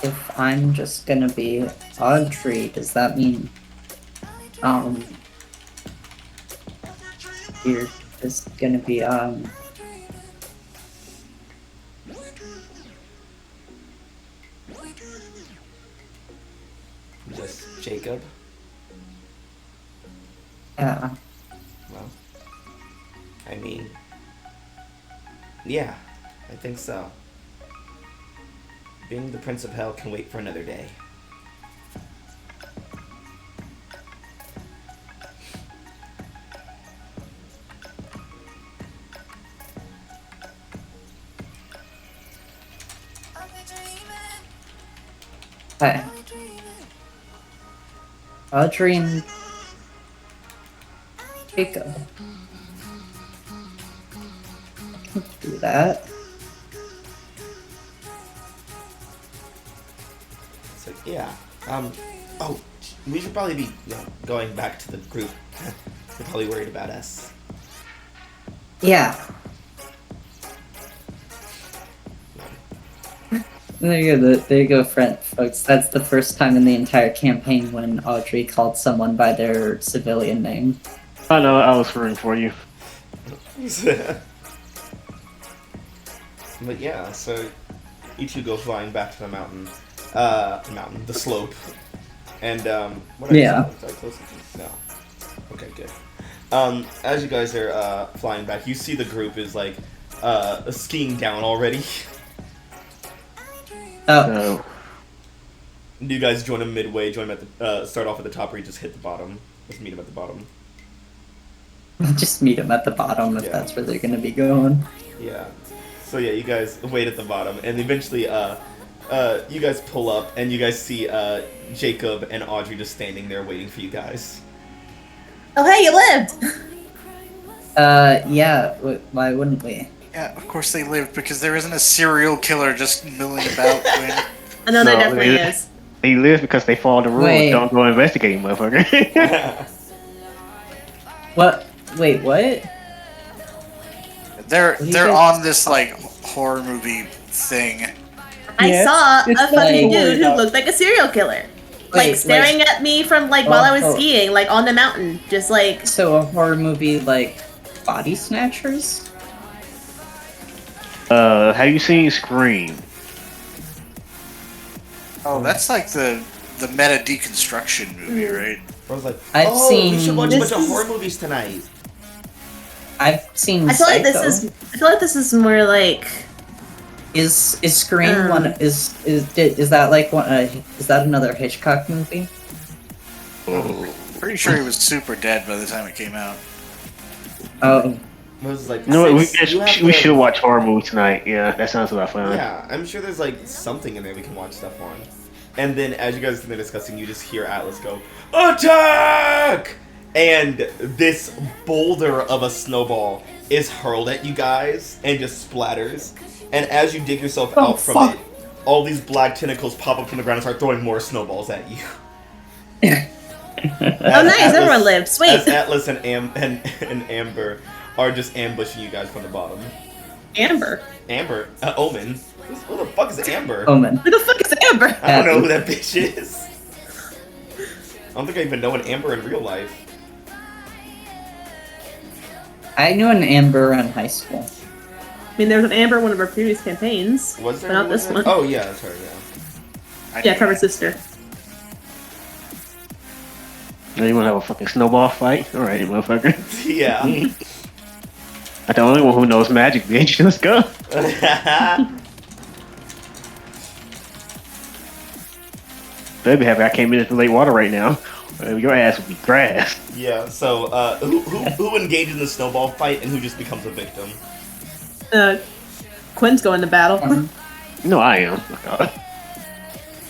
if I'm just gonna be Audrey, does that mean you're just gonna be Just Jacob. yeah. Well, I mean, yeah, I think so. Being the Prince of Hell can wait for another day. Hey. Audrey and Jacob. Do that. So yeah. Oh, we should probably be going back to the group. They're probably worried about us. Yeah. There you go, friend, folks. That's the first time in the entire campaign when Audrey called someone by their civilian name. I know, I was rooting for you. But yeah, so you two go flying back to the mountain. The slope. And, what did I say? Did I close it? No. Okay, good. As you guys are, flying back, you see the group is, like, skiing down already. Oh. You guys join him midway, join him at the, start off at the top where you just hit the bottom. Just meet him at the bottom. Just meet them at the bottom if that's where they're gonna be going. Yeah. So yeah, you guys wait at the bottom, and eventually, you guys pull up, and you guys see, Jacob and Audrey just standing there waiting for you guys. Oh, hey, you lived! Yeah, why wouldn't we? Yeah, of course they lived, because there isn't a serial killer just milling about. I know there definitely is. They live because they follow the rules. Wait. Don't go investigate, motherfucker. What? Wait, what? They're you guys- on this like horror movie thing I Yeah, saw it's a nothing fucking to worry dude who about. looked like a serial killer. Wait, Like staring at me from like while I was Oh. skiing, like on the mountain. Just like So a horror movie like Body Snatchers? Have you seen Scream? Oh, that's like the meta deconstruction movie, right? I was like, I've we should seen- watch a bunch This of is- horror movies tonight. I've seen I feel like Psycho. this is I feel like this is more like Is Scream one is that like one is that another Hitchcock movie? Pretty sure he was super dead by the time it came out. Oh, It was like, No, we Six, you have we the- should watch horror movie tonight. Yeah, that sounds about fun. Yeah, I'm sure there's like something in there we can watch stuff on. And then as you guys are discussing, you just hear Atlas go, "Attack!" And this boulder of a snowball is hurled at you guys and just splatters. And as you dig yourself out from fuck. it, all these black tentacles pop up from the ground and start throwing more snowballs at you. oh nice, everyone lived. Sweet. As Atlas and Amber are just ambushing you guys from the bottom. Amber. Amber, Omen. Who the fuck is Amber? Omen. Who the fuck is Amber? I don't know who that bitch is. I don't think I even know an Amber in real life. I knew an Amber in high school. I mean, there was an Amber in one of our previous campaigns. Was there? But not Who was this it? one. Oh yeah, that's her. Yeah. Yeah, Trevor's sister. Now you want to have a fucking snowball fight? All right, motherfucker. Yeah. I'm the only one who knows magic, bitch. Let's go. They'd be happy I came in the lake water right now. Your ass would be grass. Yeah. So, who engages in the snowball fight and who just becomes a victim? Quinn's going to battle. No, I am.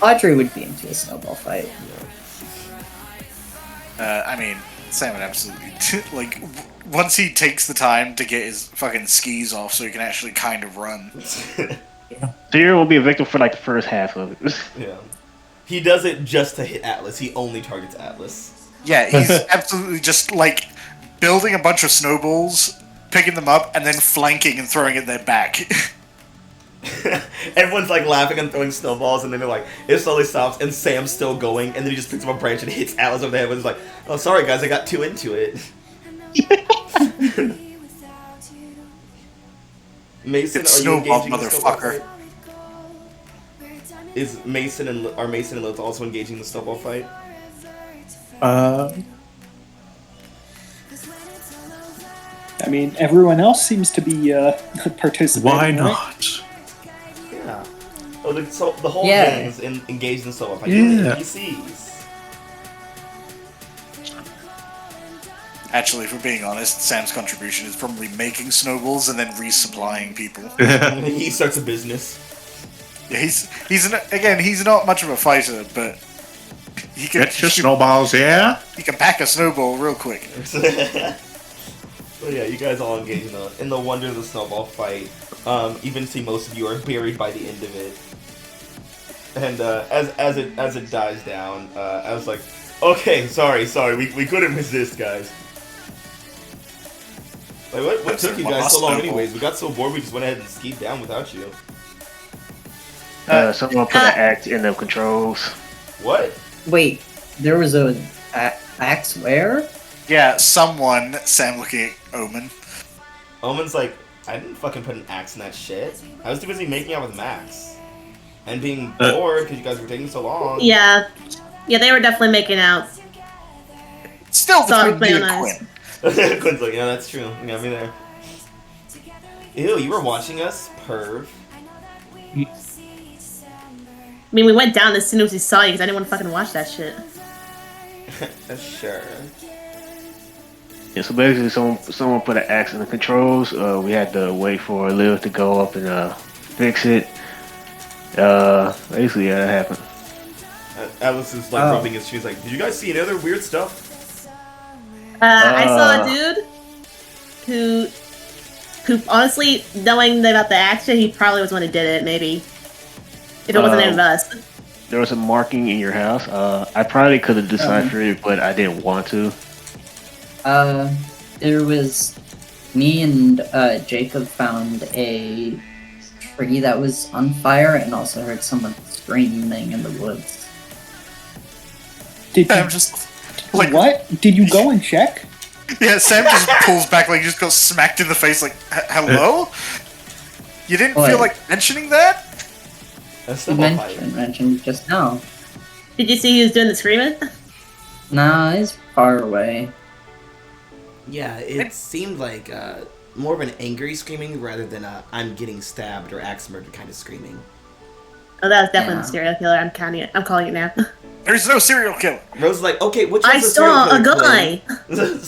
Audrey would be into a snowball fight. I mean, Sam would absolutely like once he takes the time to get his fucking skis off, so he can actually kind of run. Tyrion will be a victim for like the first half of it. Yeah. He does it just to hit Atlas. He only targets Atlas. Yeah, he's absolutely just like building a bunch of snowballs, picking them up, and then flanking and throwing it their back. Everyone's like laughing and throwing snowballs, and then they're like, it slowly stops, and Sam's still going, and then he just picks up a branch and hits Atlas over the head, and he's like, oh, sorry guys, I got too into it. Mason, It's are you snowball, engaging in the snowball motherfucker. fight? Is Mason and are Mason and Lilith also engaging in the snowball fight? Uh, I mean, everyone else seems to be participating. why right? not? Yeah. Oh, the whole Yeah. gang is engaged in snowball fight. Yeah. Even the NPCs. Actually, if we're being honest, Sam's contribution is probably making snowballs and then resupplying people. He starts a business. Yeah, he's not much of a fighter, but he can Get your snowballs, yeah? he can pack a snowball real quick. So yeah, you guys all engage in the wonder of the snowball fight. Even see most of you are buried by the end of it. And as it dies down, I was like, okay, sorry, we couldn't resist, guys. Like what took you guys so long anyways? We got so bored we just went ahead and skied down without you. Someone put an axe in the controls. What? Wait, there was a axe where? Yeah, someone, Sam looking at Omen. Omen's like, I didn't fucking put an axe in that shit. I was too busy making out with Max. And being bored because you guys were taking so long. Yeah. Yeah, they were definitely making out. Still Sorry, between me play and on Quinn. Quinn's like, yeah, that's true. You got me there. Ew, you were watching us? Perv. I mean, we went down as soon as we saw you because I didn't want to fucking watch that shit. Sure. Yeah, so basically someone put an axe in the controls. We had to wait for Lil to go up and fix it. Basically, yeah, that happened. Alice is like rubbing his shoes like, did you guys see any other weird stuff? I saw a dude who honestly, knowing about the action, he probably was the one who did it, maybe. If it wasn't any of us. There was a marking in your house. I probably could have deciphered it, but I didn't want to. There was me and Jacob found a tree that was on fire and also heard someone screaming in the woods. Did you, I'm just like, what? Did you go and check? yeah, Sam just pulls back, like, just goes smacked in the face, like, hello? You didn't What? feel like mentioning that? That's the You whole fight. mentioned just now. Did you see he was doing the screaming? Nah, he's far away. Yeah, it seemed like more of an angry screaming rather than a I'm getting stabbed or axe murdered kind of screaming. Oh, that was definitely Yeah. the serial killer. I'm counting it. I'm calling it now. There's no serial killer. Rose is like, okay, which I one's the serial saw a killer, guy. Glenn?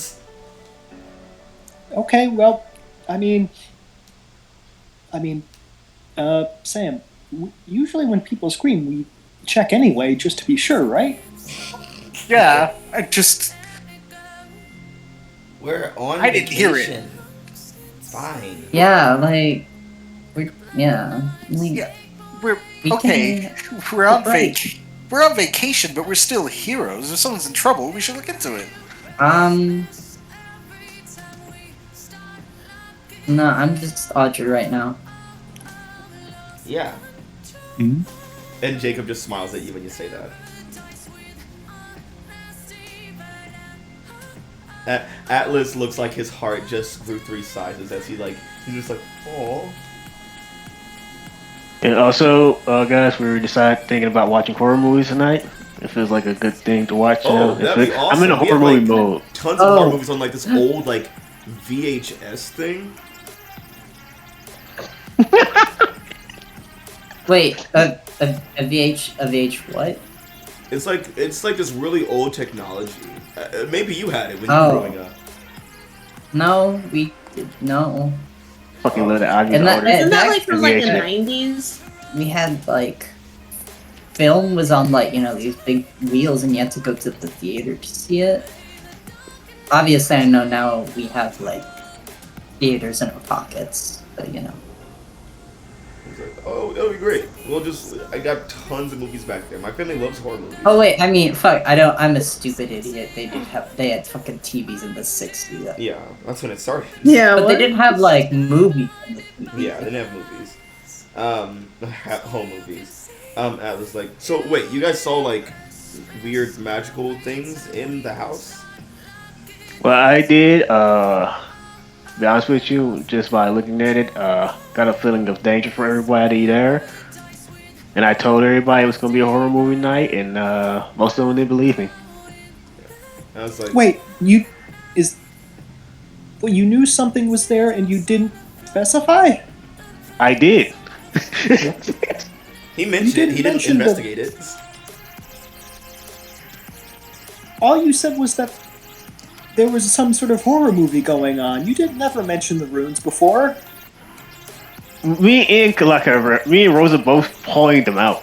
Okay, well, I mean, Sam, usually when people scream, we check anyway, just to be sure, right? Yeah, I just... We're on I didn't hear it. vacation. It's fine. Yeah, like, like, Yeah, we're... We Okay, can- we're on right. We're on vacation, but we're still heroes. If someone's in trouble, we should look into it. No, I'm just Audrey right now. Yeah. Mhm. And Jacob just smiles at you when you say that. Atlas looks like his heart just grew 3 sizes as he's just like, oh. And also, guys, we decided thinking about watching horror movies tonight. It feels like a good thing to watch. Oh, that'd be awesome. I'm in a We horror have, movie mode. Tons of horror movies on this old VHS thing. Wait, a VH what? It's like this really old technology. Maybe you had it when you Oh. were growing up. No, no. Fucking let it out. And that- Isn't that back like from to like the VHS. 90s? We had like film was on like these big wheels, and you had to go to the theater to see it. Obviously, I know now we have like theaters in our pockets, but He's like, oh, that'll be great. I got tons of movies back there. My family loves horror movies. Oh wait, I mean, fuck, I'm a stupid idiot. They had fucking TVs in the '60s. Yeah, that's when it started. Yeah, But what? they didn't have like movies in the TV. Yeah, they didn't have movies. Home movies. Atlas, so wait, you guys saw like weird magical things in the house? Well, I did. To be honest with you, just by looking at it, got a feeling of danger for everybody there. And I told everybody it was going to be a horror movie night, and most of them didn't believe me. I was like, Wait, you knew something was there and you didn't specify? I did. he mentioned You it. didn't He didn't mention the- investigate it. All you said was that there was some sort of horror movie going on. You didn't never mention the runes before. Me and Rosa both pointed them out.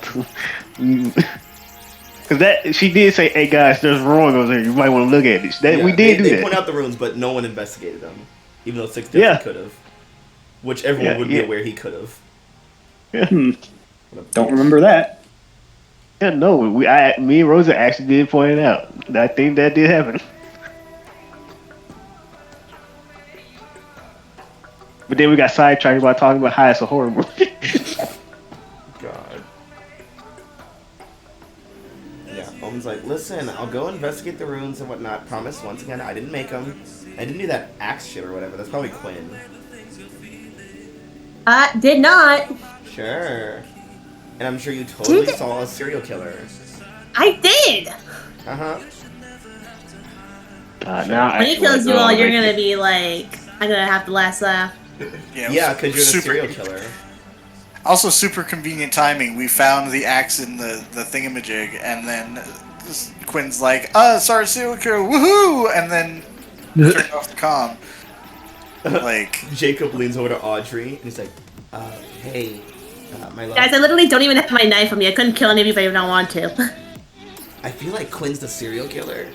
Because she did say, "Hey guys, there's ruins over there. You might want to look at this." Yeah, We did do they that. point out the runes, but no one investigated them, even though Six Yeah. definitely could have. Which everyone would be yeah. aware he could have. Don't remember that. Yeah, no, me and Rosa actually did point it out. I think that did happen. But then we got sidetracked by talking about how it's a horror movie. God. Yeah, Omen's like, listen, I'll go investigate the runes and whatnot. Promise, once again, I didn't make them. I didn't do that axe shit or whatever. That's probably Quinn. I did not. Sure. And I'm sure you totally saw a serial killer. I did. Uh-huh. Now When he kills you all, you're gonna be like, I'm gonna have the last laugh. Yeah, because you're the super- serial killer. Also, super convenient timing. We found the axe in the thingamajig, and then Quinn's like, sorry, serial killer, woohoo! And then turned off the comm. Like, Jacob leans over to Audrey, and he's like, hey, my love. Guys, I literally don't even have my knife on me. I couldn't kill any of you if I don't want to. I feel like Quinn's the serial killer.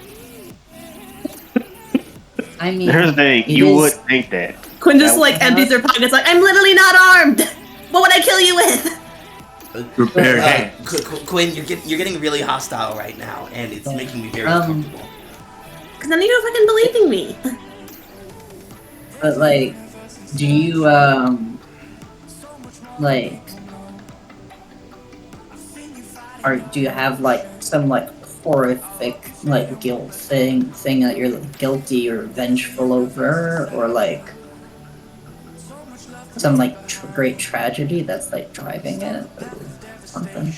I mean, Here's the thing, it you is- would think that. Quinn just That like empties their pockets like, I'm literally not armed! What would I kill you with? Prepare. Quinn, you're getting really hostile right now, and it's making me very uncomfortable. Because none of you are fucking believing me. But like, do you like, or do you have like some like horrific like guilt thing that you're like, guilty or vengeful over, or like some like great tragedy that's like driving it or something?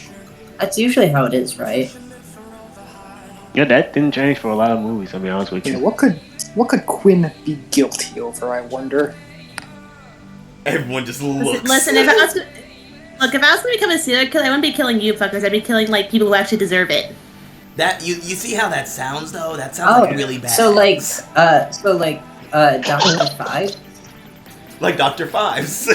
That's usually how it is, right? Yeah, that didn't change for a lot of movies. I'll be honest with Yeah, you. what could Quinn be guilty over? I wonder. Everyone just looks. Listen, if I was look, if I was going to become a serial killer, I wouldn't be killing you fuckers. I'd be killing like people who actually deserve it. That you see how that sounds though? That sounds like really bad. So like Dr. Five. Like Dr. Fives,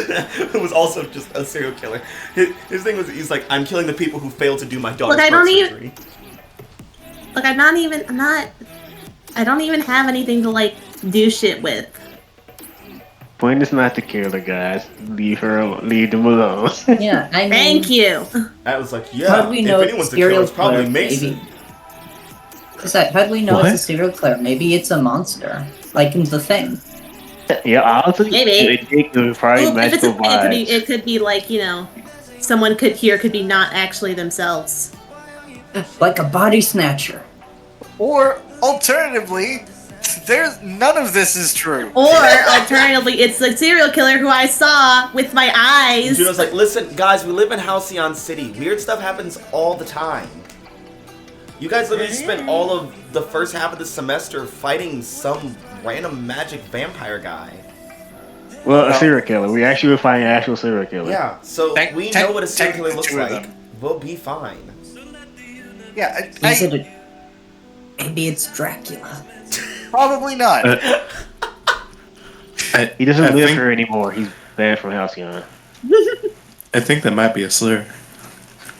who was also just a serial killer. His thing was, he's like, I'm killing the people who failed to do my daughter's I heart don't surgery. Look, I don't even have anything to like do shit with. Point is not the killer, guys. Leave them alone. Yeah, I mean, Thank you. I was like, how yeah, do we if know anyone's it's the killer, serial it's probably killer? Mason. Maybe. It's like, how do we know What? it's a serial killer? Maybe it's a monster, like in The Thing. Yeah, honestly, Maybe. it could probably Well, if it's magical vibes. it could be like, you know, someone could be not actually themselves. Like a body snatcher. Or alternatively, there's none of this is true. Or alternatively, it's the serial killer who I saw with my eyes. Juno's like, listen, guys, we live in Halcyon City. Weird stuff happens all the time. You guys literally spent all of the first half of the semester fighting some random magic vampire guy. Well, a serial killer. We actually would find an actual serial killer. Yeah, so we know what a serial killer looks two of like. them. We'll be fine. Yeah, Maybe it's Dracula. probably not. He doesn't I live think- here anymore. He's banned from Halcyon. I think that might be a slur.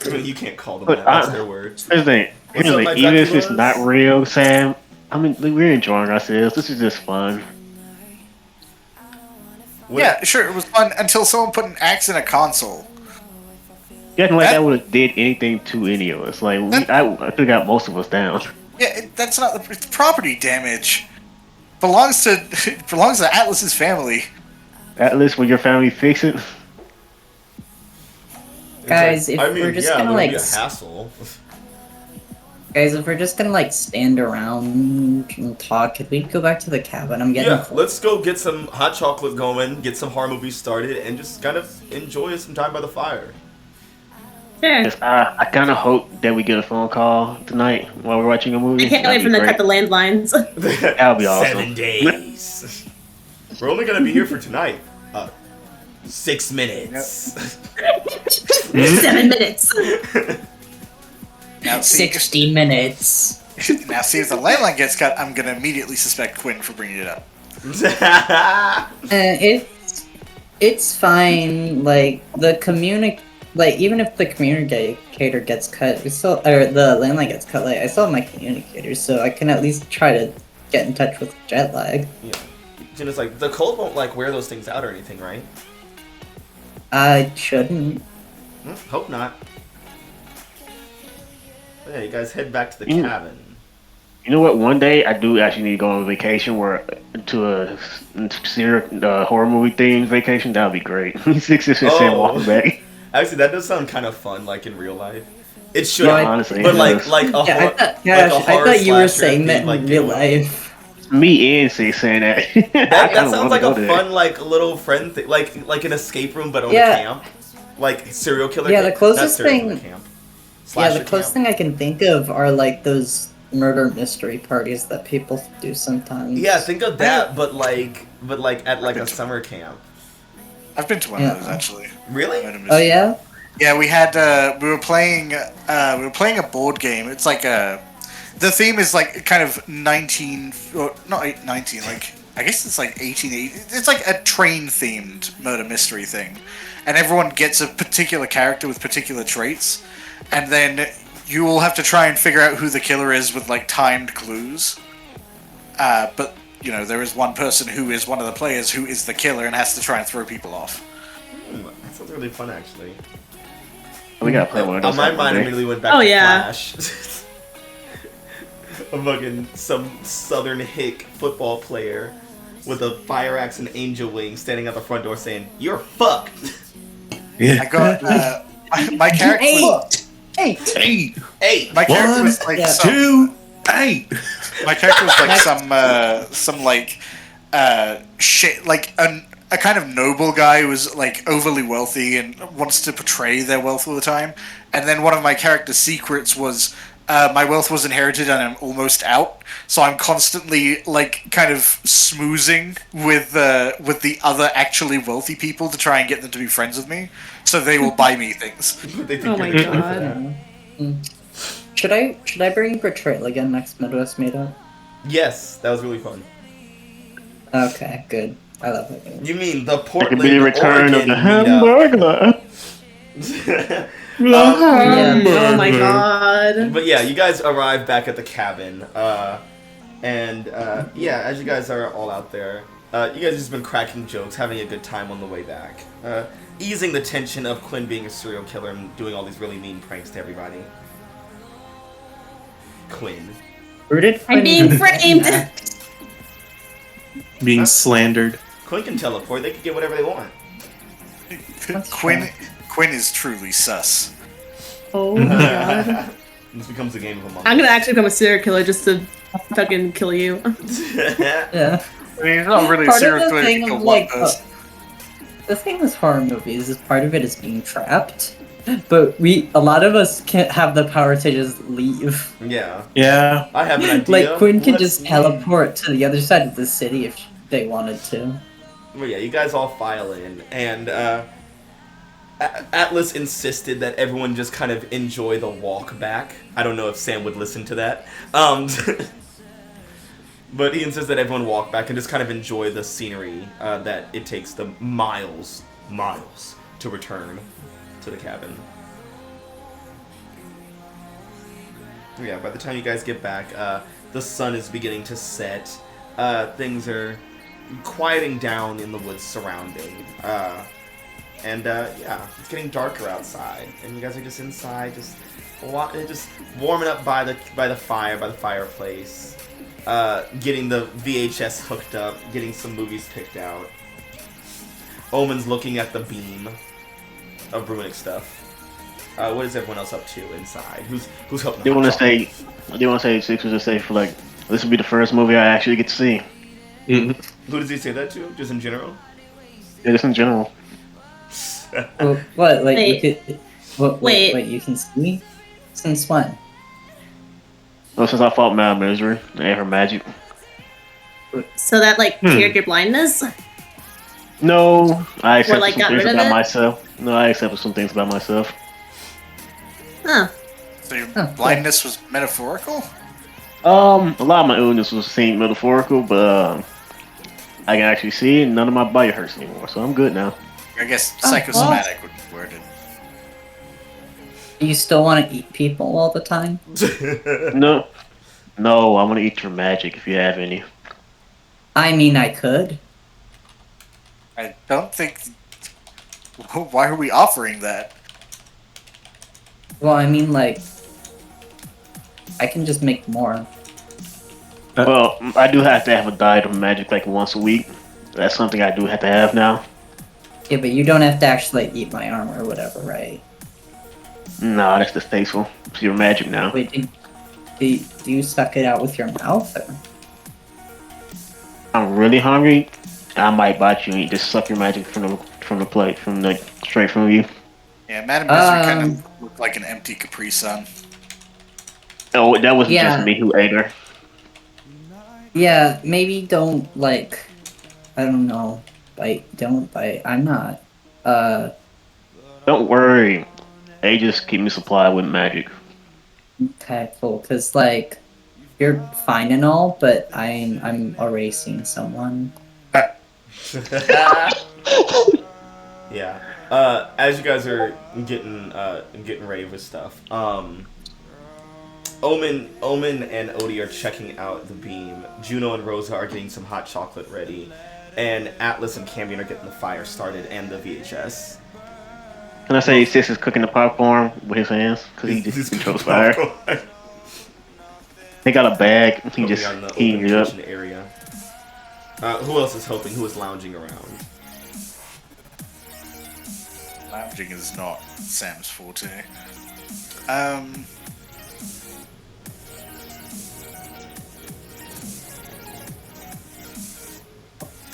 I mean, you can't call them But that. That's their word. Here's the thing. What's up, my Even if it's Draculas? not real, Sam, I mean, we're enjoying ourselves. This is just fun. Yeah, sure, it was fun until someone put an axe in a console. Getting like That- that would have did anything to any of us. Like I could have got most of us down. Yeah, that's not the property damage. Belongs to Atlas's family. Atlas, will your family fix it? Guys, if we're just gonna, it would like, be a hassle. Guys, if we're just gonna like stand around and talk, could we go back to the cabin? I'm getting Yeah, cold. let's go get some hot chocolate going, get some horror movies started, and just kind of enjoy some time by the fire. Sure. Yes, I kind of hope that we get a phone call tonight while we're watching a movie. I can't wait for them to cut the landlines. That'll be awesome. 7 days. We're only gonna be here for tonight. 6 minutes. 7 minutes. Now, see, 60 minutes. now, see if the landline gets cut, I'm gonna immediately suspect Quinn for bringing it up. It's fine. Like even if the communicator gets cut, or the landline gets cut, like I still have my communicator, so I can at least try to get in touch with jet lag. Yeah. Jenna's like, the cold won't like wear those things out or anything, right? I shouldn't. Hope not. But yeah, you guys head back to the Mm. cabin. You know what? One day I do actually need to go on vacation to a serial horror movie themed vacation. That would be great. 6 and Sam walking back. Actually, that does sound kind of fun, like in real life. It should, Well, honestly, but it like does. like a Yeah, horror, I thought you were saying that in real life. Me and C saying that. That sounds like a fun, like little friend thing, like an escape room, but on Yeah. a camp, like serial killer. Yeah, the camp. closest Not serial killer thing- Camp. Yeah, Slasher the closest camp. thing I can think of are like those murder mystery parties that people do sometimes. Yeah, think of that, but at like a summer camp. I've been to one Yeah. of those actually. Really? Oh yeah. Yeah, we had we were playing a board game. It's like the theme is like kind of 19 or not 19, like I guess it's like 1880. It's like a train themed murder mystery thing. And everyone gets a particular character with particular traits, and then you will have to try and figure out who the killer is with like timed clues. But you know, there is one person who is one of the players who is the killer and has to try and throw people off. That sounds really fun, actually. We gotta play one of those. My one mind day. immediately went back Oh, to yeah. Flash. A fucking some southern hick football player with a fire axe and angel wing standing at the front door saying, "You're fucked." I got my character. Hey, My character was like some. 2, 8. My character was like some like shit, like a kind of noble guy who was like overly wealthy and wants to portray their wealth all the time. And then one of my character's secrets was my wealth was inherited and I'm almost out, so I'm constantly like kind of smoozing with the other actually wealthy people to try and get them to be friends with me, so they will buy me things. Oh my god. Should I bring Betrayal again next Midwest meetup? Yes, that was really fun. Okay, good. I love it. You mean the It Portland, could be the return of Oregon the meetup. hamburger. Oh my god. But yeah, you guys arrive back at the cabin, and yeah, as you guys are all out there, you guys just been cracking jokes, having a good time on the way back, easing the tension of Quinn being a serial killer and doing all these really mean pranks to everybody. Quinn. I'm being framed. Being slandered. Quinn can teleport. They can get whatever they want. Quinn is truly sus. Oh my god. This becomes a game of Among Us. I'm gonna actually become a serial killer just to fucking kill you. Yeah. I mean, it's not really a Part of serial the killer. thing You can of, kill one like, person. The thing with horror movies is part of it is being trapped, but a lot of us can't have the power to just leave. Yeah. Yeah. I have an idea. Like Quinn can Let's just leave. teleport to the other side of the city if they wanted to. Well, yeah, you guys all file in, and Atlas insisted that everyone just kind of enjoy the walk back. I don't know if Sam would listen to that. But he insists that everyone walk back and just kind of enjoy the scenery that it takes them miles to return to the cabin. Yeah, by the time you guys get back, the sun is beginning to set. Things are quieting down in the woods surrounding. And yeah, it's getting darker outside, and you guys are just inside, just warming up by the fireplace, getting the VHS hooked up, getting some movies picked out. Omen's looking at the beam of runic stuff. What is everyone else up to inside? Who's helping? They want to say, Six was to say for like this will be the first movie I actually get to see. Who does he say that to? Just in general? Yeah, just in general. What? Like Wait. you could? Wait, you can see? Since when? Well, since I fought Mad Misery and her magic. So that like cured your blindness? No, I accepted like, some got things rid of about it? myself. No, I accepted some things about myself. Huh. So your blindness was metaphorical? A lot of my illness was seemed metaphorical, but I can actually see, and none of my body hurts anymore, so I'm good now. I guess psychosomatic would be worded. Do you still want to eat people all the time? No, I want to eat your magic if you have any. I mean, I could. I don't think. Why are we offering that? Well, I mean, like, I can just make more. Well, I do have to have a diet of magic like once a week. That's something I do have to have now. Yeah, but you don't have to actually like, eat my armor or whatever, right? No, that's distasteful. It's your magic now. Wait, do you suck it out with your mouth? Or? I'm really hungry. I might bite you and just suck your magic from the plate, straight from you. Yeah, Madam Misery kind of looked like an empty Capri Sun. Oh, that wasn't Yeah. just me who ate her. Yeah, maybe don't like. I don't know. Don't bite. I'm not. Don't worry. They just keep me supplied with magic. Okay, cool. Cause like, you're fine and all, but I'm erasing someone. Yeah. As you guys are getting ready with stuff, Omen and Odie are checking out the beam. Juno and Rosa are getting some hot chocolate ready, and Atlas and Cambion are getting the fire started and the VHS. Can I say Sis is cooking the popcorn with his hands? Because he just controls fire. They got a bag. He just on the heating open it up. kitchen area. Who else is helping? Who is lounging around? Lounging is not Sam's forte.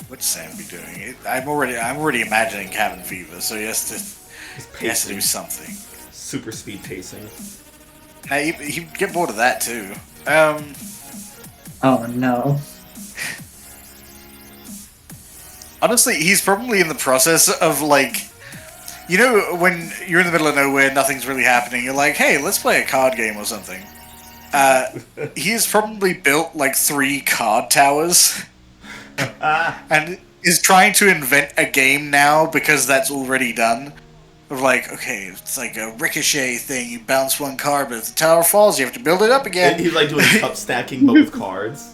What's Sam be doing? I'm already imagining cabin fever, so he has to do something. Super speed pacing. He'd get bored of that too. Oh no. Honestly, he's probably in the process of like, you know, when you're in the middle of nowhere, nothing's really happening. You're like, hey, let's play a card game or something. He has probably built like 3 card towers, and is trying to invent a game now because that's already done. Of like, okay, it's like a ricochet thing. You bounce one card, but if the tower falls, you have to build it up again. And he's like doing cup stacking, but with cards.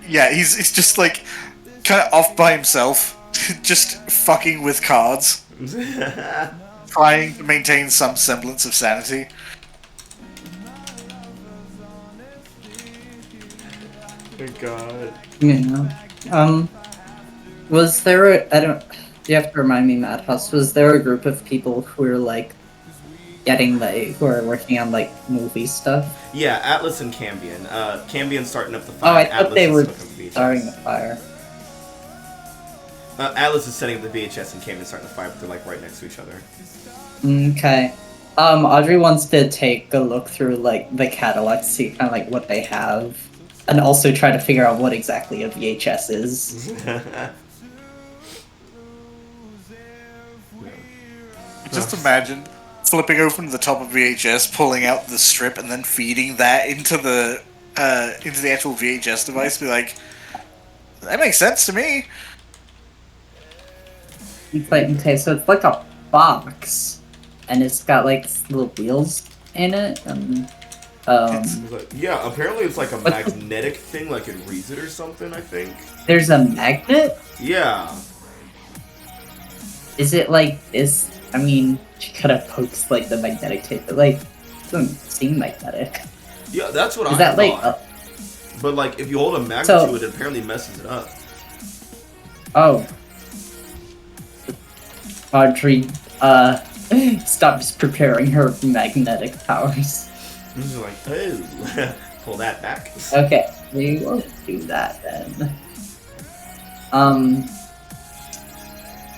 Yeah, he's just like kind of off by himself, just fucking with cards, trying to maintain some semblance of sanity. Oh god. Yeah. Was there you have to remind me, Madhouse, was there a group of people who were like who are working on like movie stuff? Yeah, Atlas and Cambion. Cambion's starting up the Oh, fire. I thought Atlas they is were hooking up the VHS. starting the fire. Atlas is setting up the VHS and Cambion's starting the fire, but they're like right next to each other. Okay. Audrey wants to take a look through like the catalog to see kind of like what they have, and also try to figure out what exactly a VHS is. Just imagine flipping open the top of VHS, pulling out the strip, and then feeding that into the actual VHS device. Be like, that makes sense to me. It's like, okay, so it's like a box, and it's got like little wheels in it, and yeah, apparently it's like a magnetic thing, like it reads it or something, I think. There's a magnet? Yeah. Is it like, I mean, she could have poked like the magnetic tape, but like, it doesn't seem magnetic. Yeah, that's what Is I that thought. like, but like, if you hold a magnet So- to it, it apparently messes it up. oh. Audrey, stops preparing her magnetic powers. He's like, oh, pull that back. Okay, we won't do that then.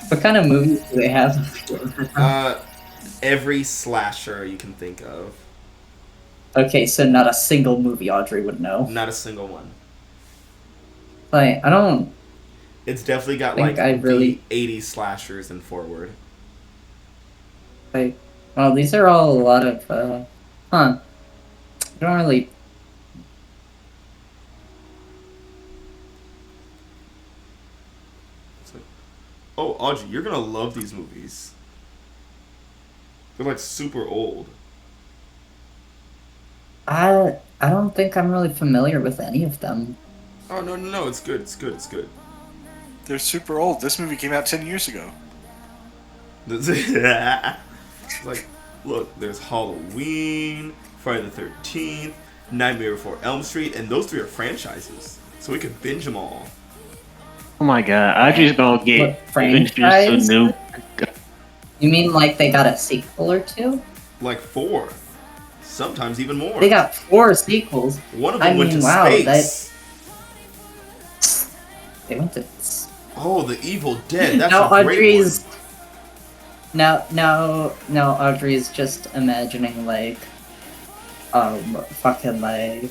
What kind of movies do they have? Every slasher you can think of. Okay, so not a single movie Audrey would know. Not a single one. Like, I don't It's definitely got think like I really the 80s slashers and forward. like. Well, these are all a lot of I don't really. It's like, oh, Audrey, you're gonna love these movies. They're like super old. I don't think I'm really familiar with any of them. Oh no, it's good, it's good, it's good. They're super old. This movie came out 10 years ago. It's like, look, there's Halloween, Friday the 13th, Nightmare Before Elm Street, and those 3 are franchises, so we could binge them all. Oh my god, I just gonna get What franchise? a new. You mean like they got a sequel or two? Like 4, sometimes even more. They got 4 sequels. One of them I went mean, to wow, space. They went to. Oh, The Evil Dead. That's Now a great Audrey's. one. Now Audrey's just imagining like, fucking like.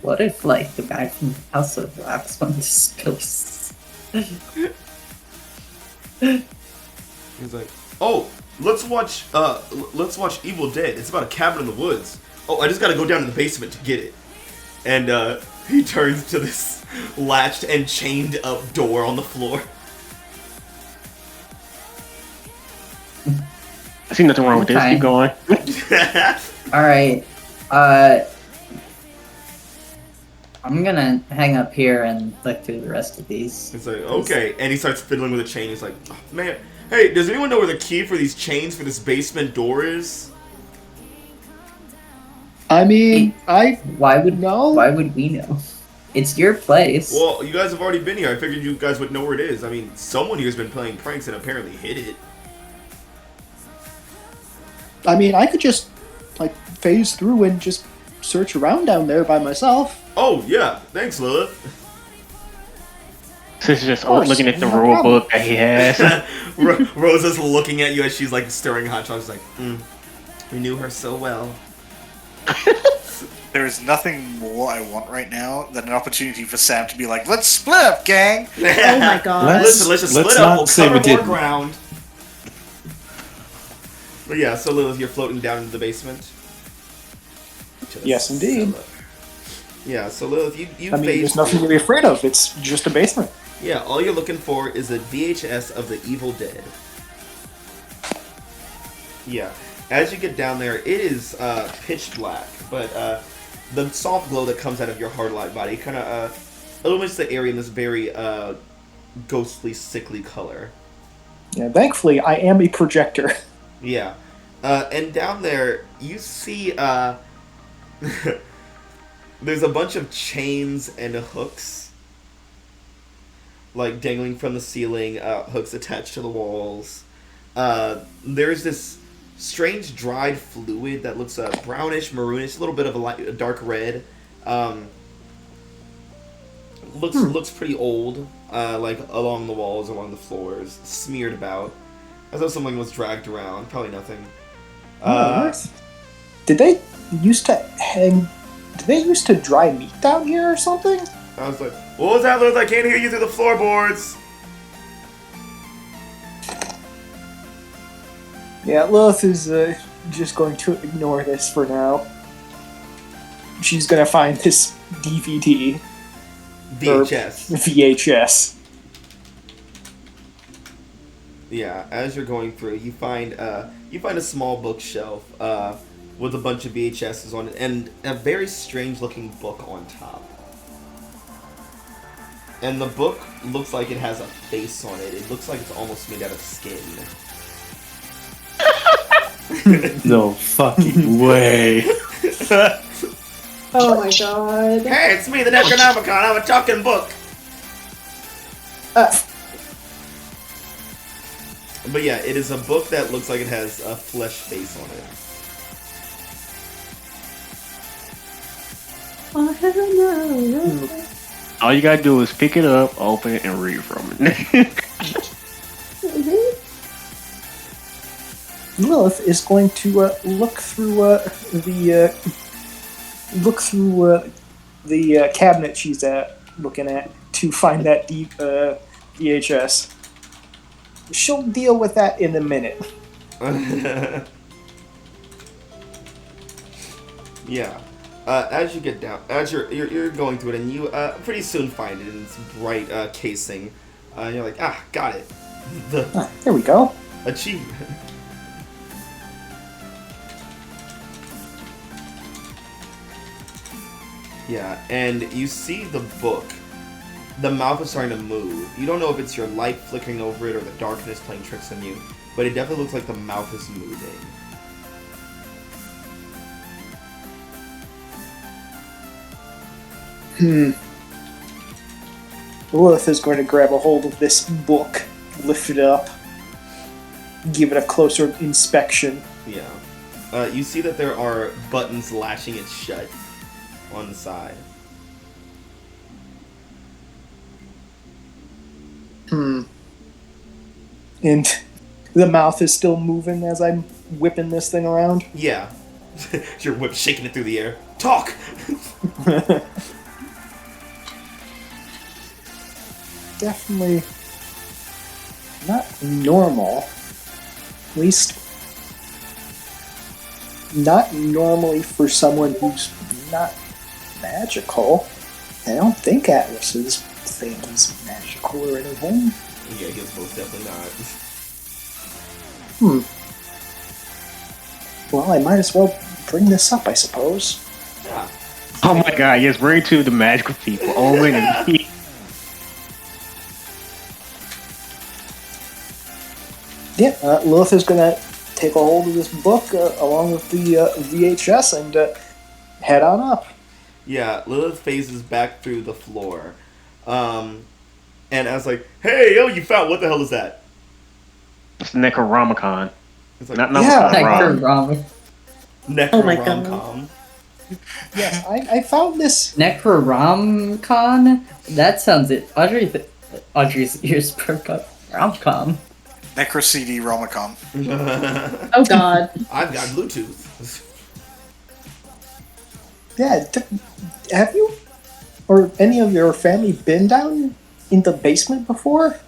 What if like the guy from House of Wax went to space? He's like, oh, let's watch Evil Dead. It's about a cabin in the woods. Oh, I just gotta go down to the basement to get it. And he turns to this latched and chained up door on the floor. I see nothing wrong with this. Okay. Keep going. Alright, I'm gonna hang up here and look through the rest of these. It's like, okay. And he starts fiddling with a chain. He's like, oh, man, hey, does anyone know where the key for these chains for this basement door is? I mean, Why would No. Why would we know? It's your place. Well, you guys have already been here. I figured you guys would know where it is. I mean, someone here's been playing pranks and apparently hid it. I mean, I could just, like, phase through and just search around down there by myself. Oh, yeah. Thanks, Lilith. Sis is just course, looking at the no rule problem. book that he has. Rosa's looking at you as she's, like, stirring hot chocolate. She's like, we knew her so well. There is nothing more I want right now than an opportunity for Sam to be like, let's split up, gang! Oh my god. Listen, let's just let's split up. not We'll say cover we more didn't. ground. But yeah, so Lilith, you're floating down into the basement. To the Yes, indeed. cellar. Yeah, so Lilith, you I mean, phase there's nothing to through. be afraid of. It's just a basement. Yeah, all you're looking for is a VHS of The Evil Dead. Yeah. As you get down there, it is pitch black, but the soft glow that comes out of your hard light body kind of illuminates the area in this very ghostly, sickly color. Yeah, thankfully, I am a projector. Yeah. And down there, you see there's a bunch of chains and hooks, like dangling from the ceiling, hooks attached to the walls. There's this strange dried fluid that looks brownish, maroonish, a little bit of a dark red. Looks pretty old, like along the walls, along the floors, smeared about, as though something was dragged around. Probably nothing. Nice. Did they used to dry meat down here or something? I was like, what was that, Liz? I can't hear you through the floorboards. Yeah, Lilith is just going to ignore this for now. She's gonna find this DVD. VHS. Or VHS. Yeah, as you're going through, you find a small bookshelf with a bunch of VHSs on it and a very strange looking book on top. And the book looks like it has a face on it. It looks like it's almost made out of skin. No fucking way. Oh my god. Hey, it's me, the Necronomicon. I'm a talking book. But yeah, it is a book that looks like it has a flesh face on it. Oh, hell no. All you gotta do is pick it up, open it, and read from it. Lilith is going to look through the cabinet she's looking at to find that VHS. She'll deal with that in a minute. Yeah. As you get down, as you're going through it, and you pretty soon find it in its bright casing. You're like, got it. There we go. Achievement. Yeah, and you see the book. The mouth is starting to move. You don't know if it's your light flickering over it or the darkness playing tricks on you, but it definitely looks like the mouth is moving. Lilith is going to grab a hold of this book, lift it up, give it a closer inspection. Yeah. You see that there are buttons lashing it shut on the side. And the mouth is still moving as I'm whipping this thing around. Yeah. Your whip shaking it through the air. Talk! Definitely not normal. At least not normally for someone who's not magical. I don't think Atlas's thing is magical or anything. Yeah, he's most definitely not. Well, I might as well bring this up, I suppose. Yeah. Oh my god, yes, bring to the magical people. Owen and me. Yeah, Lilith is going to take a hold of this book along with the VHS and head on up. Yeah, Lilith phases back through the floor. And I was like, hey, yo, you found, what the hell is that? It's Necronomicon. It's like, Not Yeah. Nomicon, Rom. Necrorom. Oh my God. Necro-rom-com. Yeah, I found this. Necroromcon? That sounds it. Audrey's ears perk up. Romcom. Necro CD Romacom. Oh God. I've got Bluetooth. Yeah, have you or any of your family been down in the basement before?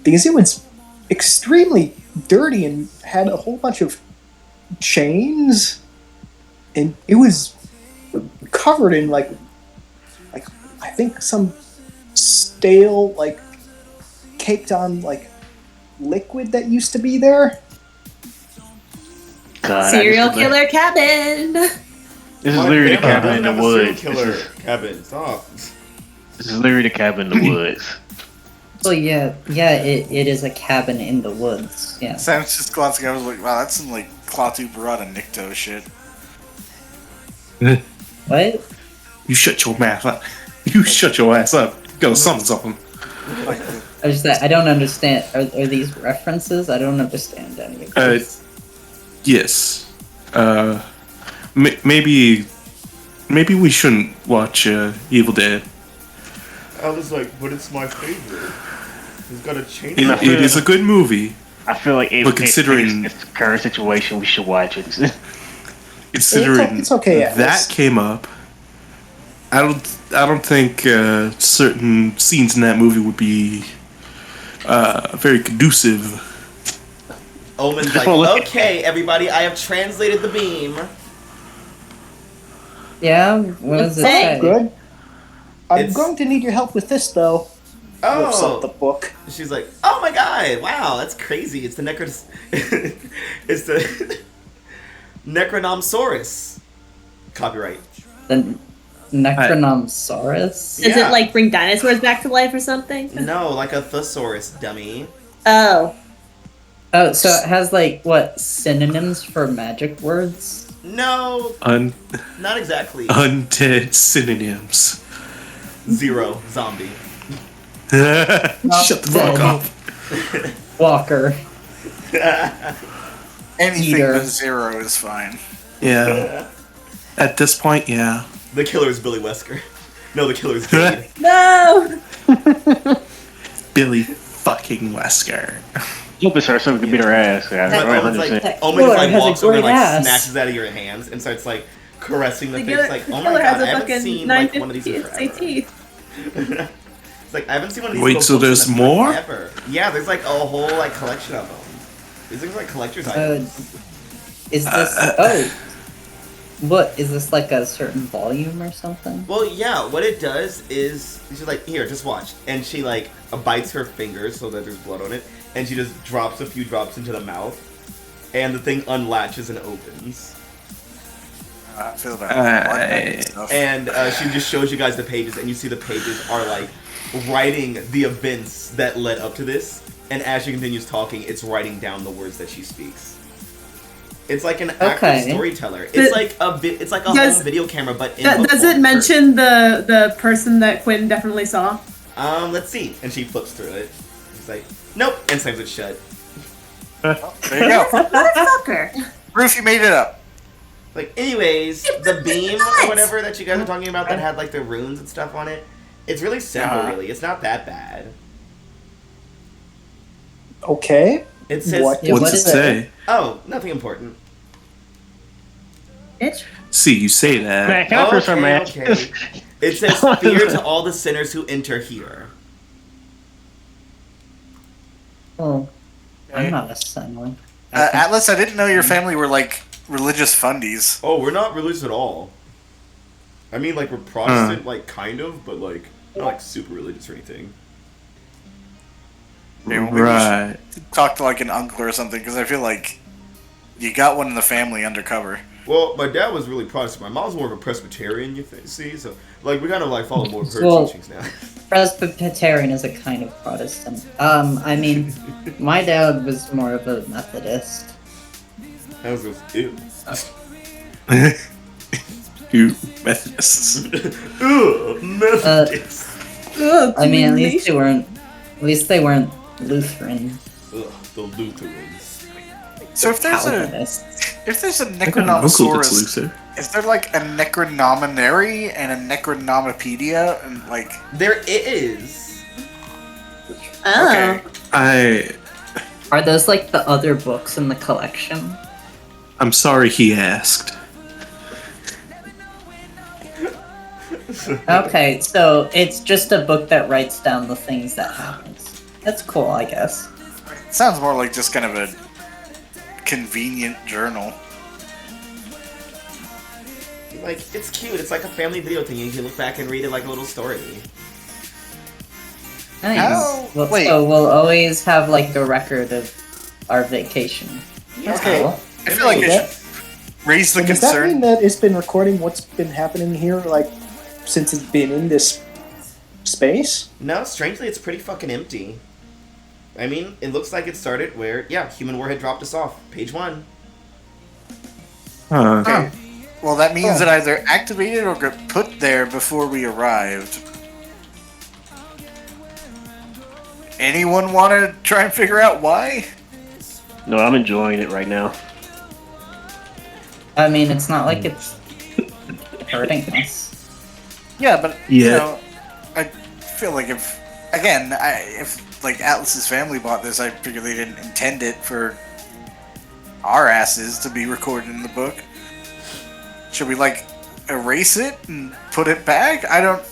Because it was extremely dirty and had a whole bunch of chains, and it was covered in like I think some stale, like caked on like liquid that used to be there. God, Serial killer cabin. This is literally the cabin in the woods. Killer cabin. Stop. This is literally the cabin in the woods. So yeah, it is a cabin in the woods. Yeah. Sam's just glancing. I was like, wow, that's some like Klaatu Barada Nikto shit. What? You shut your mouth up. You shut your ass up. Go something. I don't understand. Are these references? I don't understand any of these. Yes. Maybe we shouldn't watch Evil Dead. I was like, but it's my favorite. He's got a chain. It is a good movie. I feel like But considering- its current situation, we should watch it. Considering It's okay, Atlas. that came up, I don't think certain scenes in that movie would be very conducive. Omen's Just like, wanna look at- okay, everybody, I have translated the beam. Yeah. What does it Hey. say? Good. I'm It's- going to need your help with this though. Whips up the Oh, book. she's like, oh my god, wow, that's crazy. It's the it's the Necronomsaurus. Copyright. The Necronomsaurus? Yeah. Does it like bring dinosaurs back to life or something? No, like a thesaurus, dummy. Oh. Oh, so it has like what synonyms for magic words? No, not exactly. Undead synonyms. Zero zombie. Shut the fuck up. Walker. Anything Eater. but zero is fine. Yeah. At this point, yeah. The killer's Billy Wesker. No, the killer's Jade. No. Billy fucking Wesker. Hope it's her so we can beat her ass. Yeah, Omen's 100%. like, Omen just Killer like has a walks over and great like ass. snatches it out of your hands and starts like caressing the The face. killer, Like, the oh my killer god, has I a haven't fucking seen like one of these in 950 forever. teeth. It's like I haven't seen one of these. Wait, little so books in there's a more? forever. Yeah, there's like a whole like collection of them. These things are like collector's items. Is this what is this like a certain volume or something? Well, yeah, what it does is she's like, here, just watch, and she like bites her fingers so that there's blood on it, and she just drops a few drops into the mouth, and the thing unlatches and opens. I feel about and stuff. And she just shows you guys the pages, and you see the pages are like writing the events that led up to this, and as she continues talking, it's writing down the words that she speaks. It's like an active Okay. storyteller. It's Does- like a it's like a does- home video camera, but in Does book it form. mention the person that Quinn definitely saw? Let's see. And she flips through it. She's like, nope, and slams it shut. There you go. Motherfucker. Proof you made it up. Like, anyways, the beam or whatever that you guys are talking about that had like the runes and stuff on it, it's really simple, really. It's not that bad. Okay. It says, What? Yeah, What's what it is it? say? oh, nothing important. Bitch. See, you say that. Man, can I first start match? Okay. It says, fear to all the sinners who enter here. Oh, I'm not a sinner. Atlas, I didn't know your family were like religious fundies. Oh, we're not religious at all. I mean, like, we're Protestant, like, kind of, but, like, not, like, super religious or anything. Yeah, well, maybe Right. Talk to like an uncle or something, because I feel like you got one in the family undercover. Well, my dad was really Protestant. My mom's more of a Presbyterian, see? So, like, we kind of, like, follow more of her Well- teachings now. Presbyterian is a kind of Protestant. I mean, my dad was more of a Methodist. I was just, ew. Ooh, Methodists. Ugh, Methodist. I mean, at least they weren't Lutheran. Ugh, the Lutherans. So if there's Calvinists. a I got an uncle that's Necronomosaurus, Luther. is there like a Necronominary and a Necronomopedia and like? There is. Oh. Okay. Are those like the other books in the collection? I'm sorry he asked. Okay, so it's just a book that writes down the things that happens. That's cool, I guess. Sounds more like just kind of a convenient journal. Like, it's cute. It's like a family video thing. You can look back and read it like a little story. Nice. Oh, Well, wait. so we'll always have like a record of our vacation. That's Okay. cool. I feel like it that- should raise the And does that mean concern. that it's been recording what's been happening here, like, since it's been in this space? No, strangely, it's pretty fucking empty. I mean, it looks like it started where, yeah, Human War had dropped us off. Page 1. Huh. Okay. Well, that means Oh. it either activated or got put there before we arrived. Anyone want to try and figure out why? No, I'm enjoying it right now. I mean, it's not like it's hurting us. Yeah, but Yeah. you know, I feel like if like Atlas's family bought this, I figure they didn't intend it for our asses to be recorded in the book. Should we like erase it and put it back? I don't.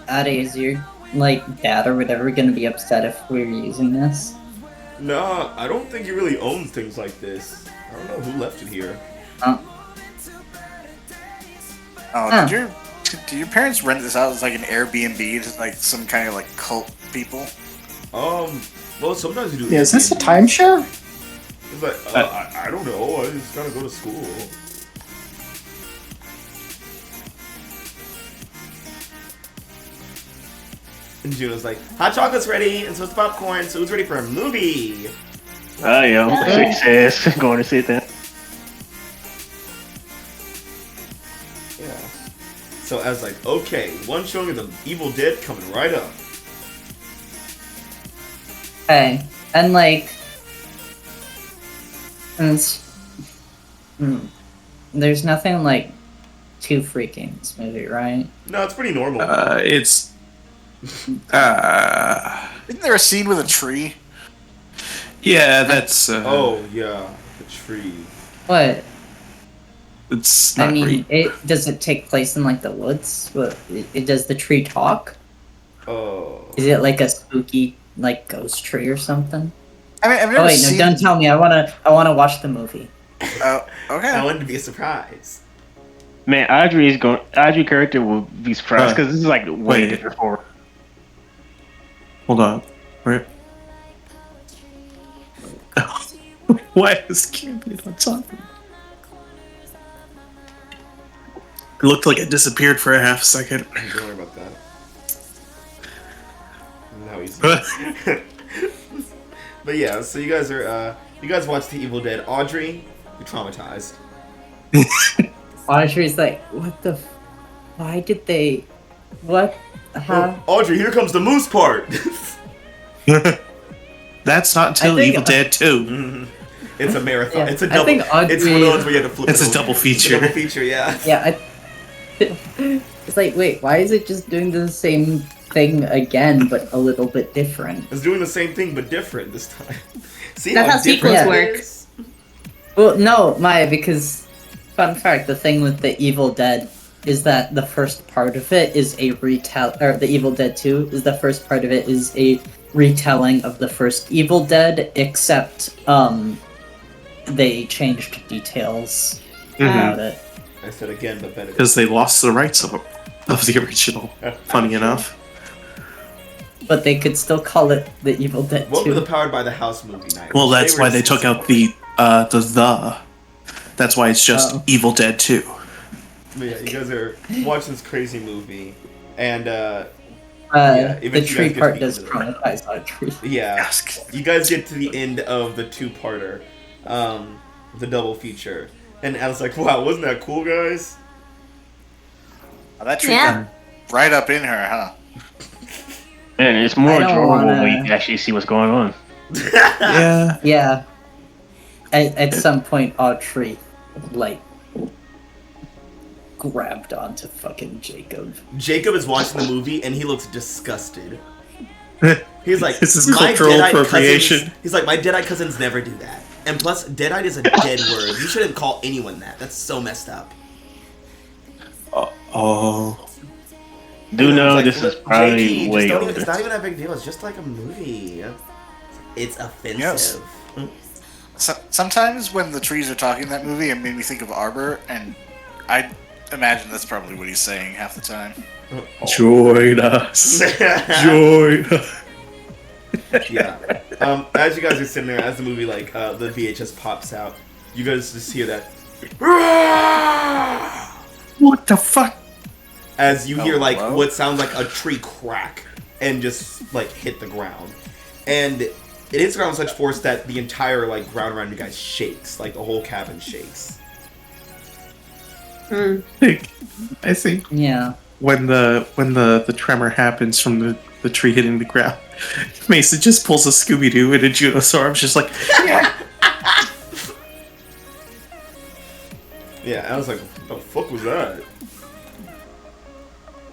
Adi, is your like dad or whatever gonna be upset if we're using this? Nah, I don't think he really owns things like this. I don't know who left it here. Oh, Huh. did your parents rent this out as like an Airbnb to like some kind of like cult people? Well, sometimes you do. Yeah, is this a timeshare? It's like, I don't know. I just gotta go to school. And Juno's like, hot chocolate's ready, and so it's popcorn, so it's ready for a movie. I am. Success. Going to sit there. Yeah. So I was like, okay, one showing of the Evil Dead coming right up. Okay, and like, there's nothing like too freaky in this movie, right? No, it's pretty normal. It's. Isn't there a scene with a tree? Yeah, that's. Oh, yeah, the tree. What? It's not I mean, great. does it take place in like the woods? What? Does the tree talk? Oh. Is it like a spooky like ghost tree or something? I mean, I've never Oh wait, seen. no! Don't tell me. I wanna watch the movie. Oh, okay. I wanted to be a surprise. Man, Audrey character will be surprised because this is like way Wait. different for her. Hold on. Where? Why is Cupid on top of me? It looked like it disappeared for a half second. Don't worry about that. No, he's. But yeah, so you guys are, you guys watched The Evil Dead. Audrey, you're traumatized. Audrey's like, what the? Why did they? What? How? Oh, Audrey, here comes the moose part. That's not until I think- Evil Dead 2. It's a marathon. Yeah, It's a I double. think It's one of the ones where you have to flip. It's it a over. double It's a feature. double feature, yeah. Yeah. It's like, wait, why is it just doing the same thing again, but a little bit different? It's doing the same thing but different this time. See That's how different sequels it work. is? Well, no, Maya, because fun fact, the thing with the Evil Dead is that the first part of it is a or the Evil Dead 2 is the first part of it is a retelling of the first Evil Dead, except they changed details about it. I said again, but better. Because they lost the rights of the original. Funny enough. But they could still call it the Evil Dead Welcome 2. to the Powered by the House movie night. Well, that's were why they took out the. That's why it's just Oh. Evil Dead 2. But yeah, you guys are watching this crazy movie, and The eventually you tree guys get part to does the- traumatize Audrey. yeah, you guys get to the end of the two-parter. the double feature. And I was like, wow, wasn't that cool, guys? Oh, that tree Yeah. got right up in her, huh? And it's more I don't enjoyable when wanna- you actually see what's going on. Yeah. Yeah. At some point, Audrey, like, grabbed onto fucking Jacob. Jacob is watching the movie and he looks disgusted. He's like, This is "My cultural dead-eyed appropriation." cousins-" He's like, my dead-eyed cousins never do that. And plus, dead-eyed is a dead word. You shouldn't call anyone that. That's so messed up. Oh. Do And I know was like, this is "Look, probably JD, way just don't older. even, it's not even that big a deal. It's just like a movie. It's offensive. Sometimes when the trees are talking in that movie, it made me think of Arbor, and I imagine that's probably what he's saying half the time. Join us. Join us. Yeah. As you guys are sitting there, as the movie, like, the VHS pops out, you guys just hear that. What the fuck? As you hear, like, hello? what sounds like a tree crack and just, like, hit the ground. And it hits the ground with such force that the entire, like, ground around you guys shakes. Like, the whole cabin shakes. I think Yeah. when the tremor happens from the tree hitting the ground, Mason just pulls a Scooby Doo and a Junosaurus, just like, Yeah, I was like, what the fuck was that?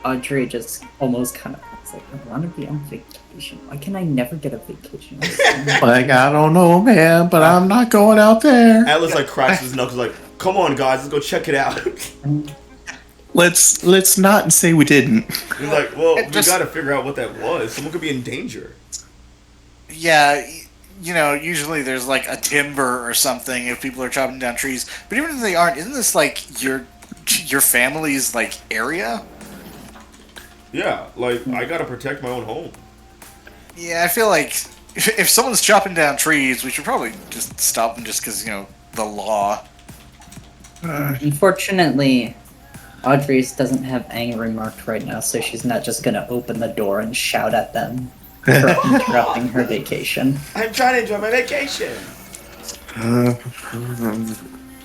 Audrey just almost kind of was like, I want to be on vacation. Why can I never get a vacation? like, I don't know, man, but I'm not going out there. Atlas, like, cracks his knuckles, like, come on, guys, let's go check it out. Let's not say we didn't. He's like, well, we Just- gotta figure out what that was. Someone could be in danger. Yeah, you know, usually there's like a timber or something if people are chopping down trees. But even if they aren't, isn't this like your family's like area? Yeah, like, I gotta protect my own home. Yeah, I feel like if someone's chopping down trees, we should probably just stop them just because, you know, the law. Unfortunately, Audrey's doesn't have angry marked right now, so she's not just gonna open the door and shout at them for interrupting her vacation. I'm trying to enjoy my vacation.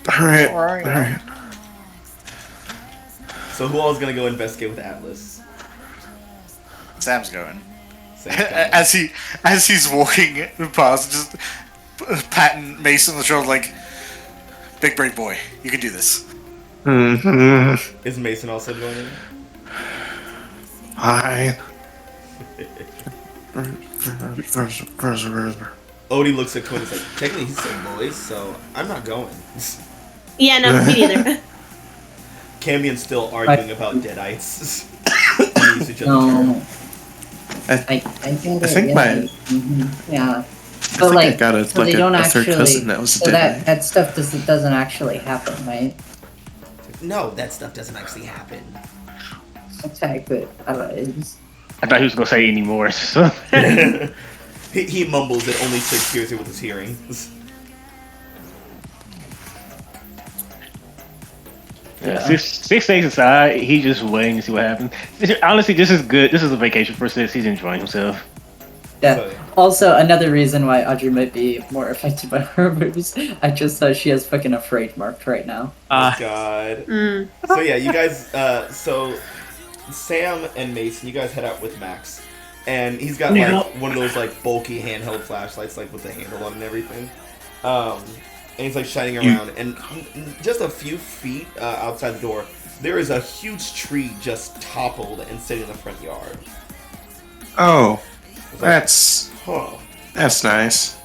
Alright. So who all is gonna go investigate with Atlas? Sam's going. Sam's going. as he's walking past, just patting Mason on the shoulder like, big break boy, you can do this. Is Mason also joining? Hi. Odie looks at Quinn and is like, technically he's a boy, so I'm not going. Yeah, no, me neither. Cambion's still arguing about deadites. No, I I get it. think yeah, my- yeah. I But think like, I got so they a don't third actually. cousin that was So dead. that stuff doesn't actually happen, right? No, that stuff doesn't actually happen. Okay, good. I I thought he was gonna say any more. So. He mumbles it only Shakespeare's here with his hearing. Yeah, 6 days aside, he just waiting to see what happens. Honestly, this is good. This is a vacation for Sis. He's enjoying himself. Yeah. So, Also, another reason why Audrey might be more affected by her moves. I just saw she has fucking afraid marked right now. God. Mm. So yeah, you guys. So Sam and Mason, you guys head out with Max, and he's got like one of those like bulky handheld flashlights, like with the handle on and everything. And he's like shining around, and just a few feet outside the door, there is a huge tree just toppled and sitting in the front yard. Oh, It's like, that's nice.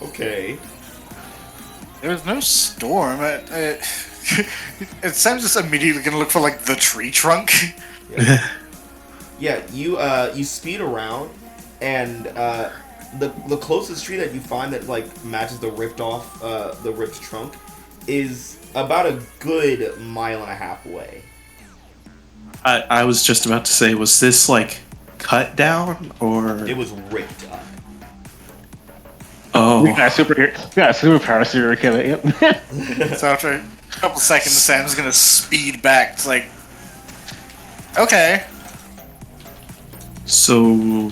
Okay. There's no storm. It Sam's just immediately gonna look for like the tree trunk. Yeah. Yeah, you speed around, and the closest tree that you find that like matches the ripped trunk is about a good 1.5 miles away. I was just about to say, was this like cut down or? It was ripped up. Oh, We got a superpower serial killer. Yep. So after a couple seconds, Sam's gonna speed back. It's like, okay, so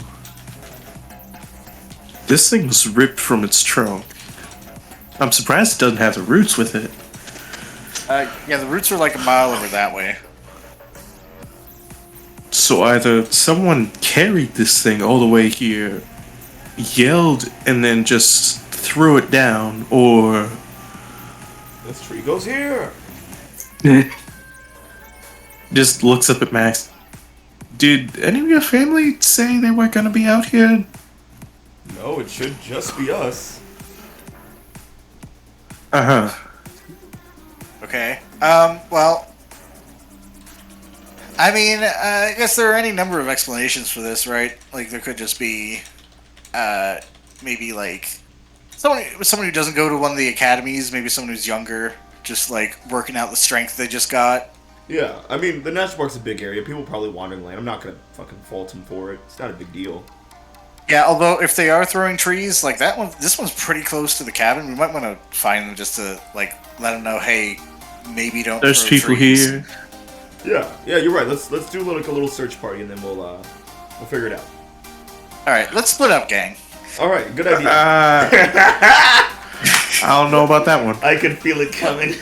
this thing was ripped from its trunk. I'm surprised it doesn't have the roots with it. Yeah, the roots are like a mile over that way. So either someone carried this thing all the way here, yelled, and then just threw it down, or... This tree goes here. just looks up at Max. Did any of your family say they weren't gonna be out here? No, it should just be us. Uh-huh. Okay. Well, I mean, I guess there are any number of explanations for this, right? Like, there could just be, maybe, like, someone who doesn't go to one of the academies, maybe someone who's younger, just, like, working out the strength they just got. Yeah, I mean, the national park's a big area. People probably wandering land. I'm not gonna fucking fault them for it. It's not a big deal. Yeah, although if they are throwing trees, like this one's pretty close to the cabin. We might want to find them just to, like, let them know, hey, maybe don't There's throw people trees. here. Yeah, you're right. Let's do like a little search party, and then we'll figure it out. Alright, let's split up, gang. All right, good idea. I don't know about that one. I can feel it coming.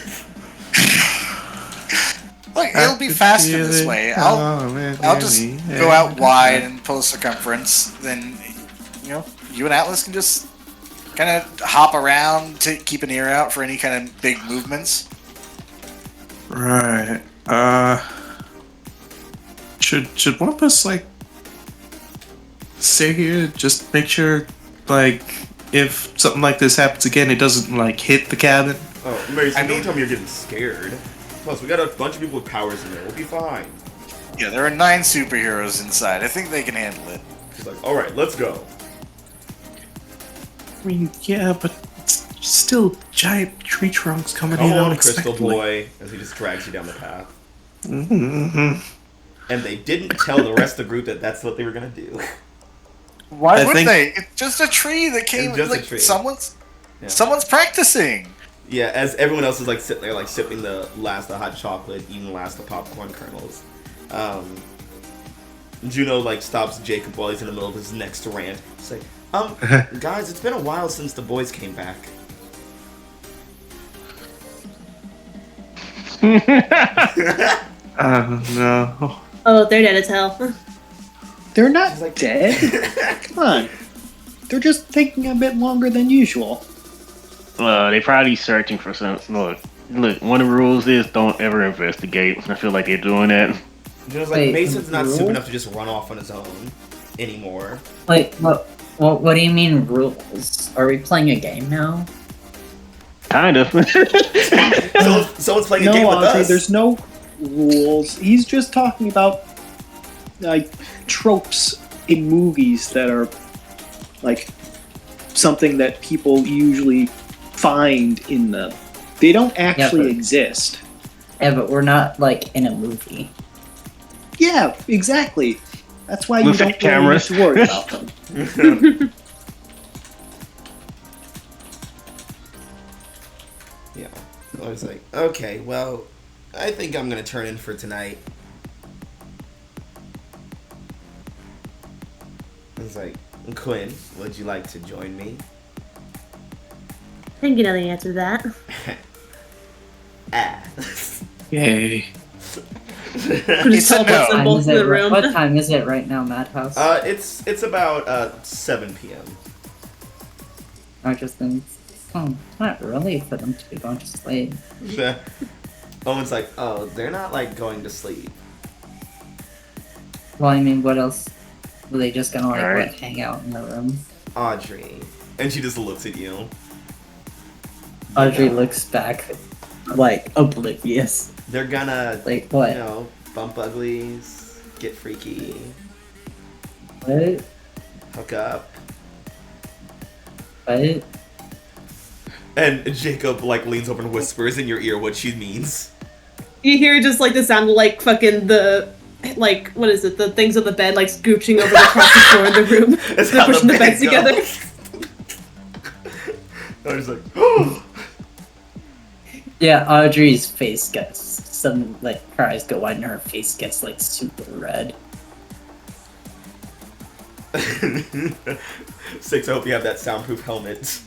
Look, it'll be faster this way. I'll just go out wide and pull a circumference. Then, you and Atlas can just kind of hop around to keep an ear out for any kind of big movements. Right. Should one of us, like, stay here, just make sure, like, if something like this happens again, it doesn't, like, hit the cabin? Oh, Mason, don't tell me you're getting scared. Plus, we got a bunch of people with powers in there. We'll be fine. Yeah, there are 9 superheroes inside. I think they can handle it. She's like, all right, let's go. I mean, yeah, but it's still giant tree trunks coming Come in on, Crystal unexpectedly. Boy, as he just drags you down the path. Mm-hmm. And they didn't tell the rest of the group that that's what they were gonna do. Why I would think- they? It's just a tree that came. It's just a Like, tree. someone's Yeah. practicing. Yeah, as everyone else is like sitting there, like sipping the last of hot chocolate, eating the last of popcorn kernels. Juno like stops Jacob while he's in the middle of his next rant. He's like, guys, it's been a while since the boys came back. No. Oh, they're dead as hell. They're not dead. Come on. They're just taking a bit longer than usual. They probably searching for something. Look. One of the rules is don't ever investigate. I feel like they're doing that. Juno's like, Wait, Mason's not rule? stupid enough to just run off on his own anymore. Wait, what do you mean rules? Are we playing a game now? Kind of. Someone's playing a No, game with Andre, us. there's no rules. He's just talking about, like, tropes in movies that are, like, something that people usually find in them. They don't actually but- exist. Yeah, but we're not like in a movie. Yeah, exactly. That's why you With don't really cameras. need to worry about them. Yeah. So I was like, okay, well, I think I'm gonna turn in for tonight. I was like, Quinn, would you like to join me? I think you know the answer to that. Ah. Yay. Who just a teleports no. them both in the room. What time is it right now, Madhouse? It's about 7 p.m. I just think, it's not really for them to be going to sleep. Owen's like, oh, they're not like going to sleep. Well, I mean, what else? Are they just gonna like Alright. what, hang out in the room? Audrey. And she just looks at you. Audrey Yeah. looks back, like oblivious. They're gonna, Like what? you know, bump uglies, get freaky, What? hook up. What? And Jacob like leans over and whispers in your ear what she means. You hear just like the sound of like fucking the like what is it? The things on the bed like scooching over across the floor in the room. That's They're how pushing the bed beds together. goes. I was like, oh. Yeah, Audrey's face gets some like her eyes go wide and her face gets like super red. 6, I hope you have that soundproof helmet.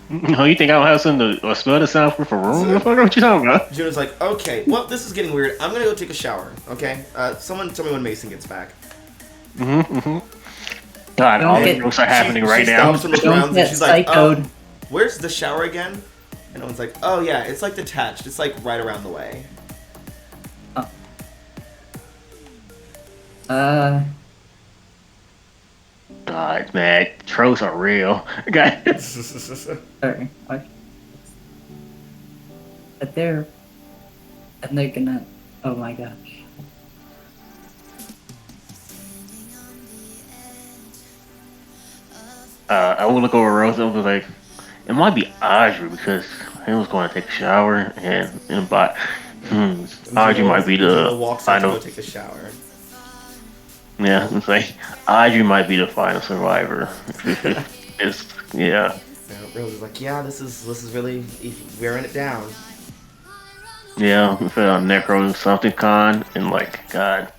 No, you think I don't have something to smell the soundproof a room? What you talking about? Juno's like, okay, well, this is getting weird. I'm gonna go take a shower, okay? Someone tell me when Mason gets back. God, all get- the rooms are happening right she now. stops and looks Don't around and get she's like, psychoed. where's the shower again? And one's like, oh yeah, it's like detached. It's like right around the way. God, man, trolls are real. God. Sorry. But they're gonna. Oh my gosh. I would look over Rose and was like, it might be Audrey because he was going to take a shower and but Audrey might be Juno the walks out to final. go take a shower. Yeah, it's like Audrey might be the final survivor. It's yeah. And Rose is like, yeah, this is really wearing it down. Yeah, we fell on Necro something con and like God.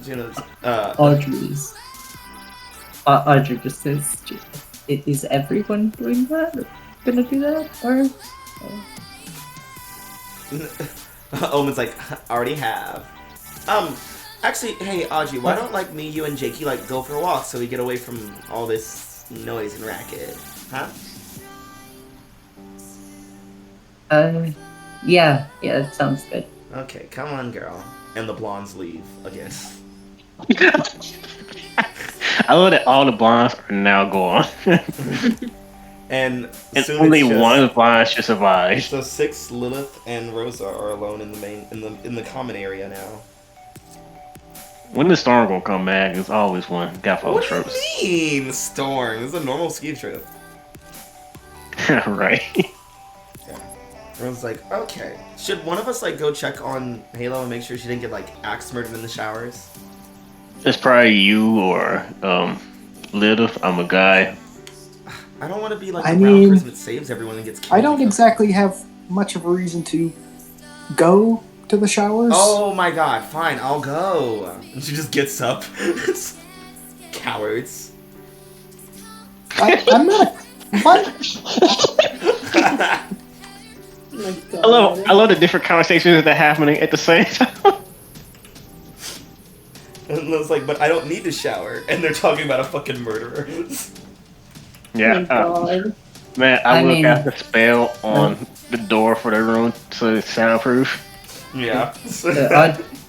Juno's Audrey just says, "Is everyone doing that? Or gonna do that? Or?" Omen's like, already have. Actually, hey Audrey, why don't like me, you, and Jakey like go for a walk so we get away from all this noise and racket, huh? Yeah, that sounds good. Okay, come on, girl. And the blondes leave again. I love that all the blondes are now gone. And And soon only it's just- one blind should survive. So 6, Lilith and Rosa are alone in the main in the common area now. When the storm gonna come back, there's always one. Got follow What do tropes. you mean, Storm? This is a normal ski trip. Right. Rosa's like, okay. Should one of us like go check on Halo and make sure she didn't get like axe murdered in the showers? It's probably you or Lilith. I'm a guy. I don't want to be like I the brown mean, person that saves everyone and gets killed. I don't exactly have much of a reason to go to the showers. Oh my god, fine, I'll go. And she just gets up. Cowards. I'm not. What? I love the different conversations that are happening at the same time. And I was like, but I don't need to shower. And they're talking about a fucking murderer. Yeah. Man, I look at the spell on the door for the room so it's soundproof. Yeah.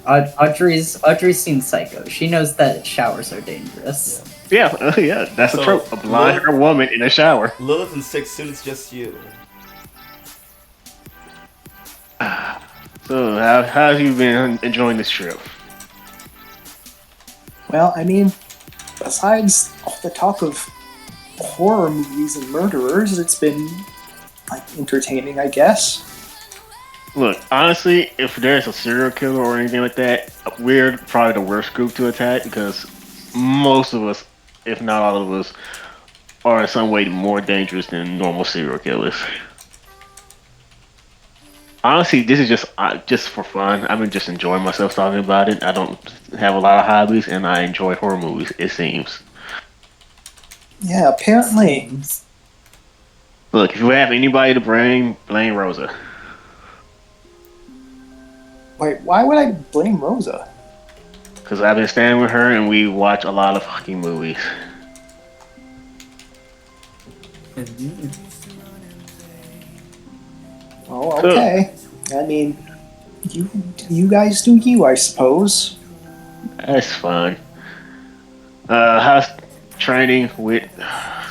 Audrey's seen Psycho. She knows that showers are dangerous. Yeah, that's So, a trope. A blind woman in a shower. Lilith and 6, soon it's just you. So, how have you been enjoying this trip? Well, I mean, besides all the talk of horror movies and murderers, it's been like entertaining, I guess. Look, honestly, if there's a serial killer or anything like that, we're probably the worst group to attack because most of us, if not all of us, are in some way more dangerous than normal serial killers. Honestly, this is just for fun. I've been just enjoying myself talking about it. I don't have a lot of hobbies, and I enjoy horror movies, it seems. Yeah, apparently. Look, if you have anybody to blame Rosa. Wait, why would I blame Rosa? Because I've been staying with her, and we watch a lot of fucking movies. Oh, okay. I mean, you guys do you, I suppose. That's fun. How's training with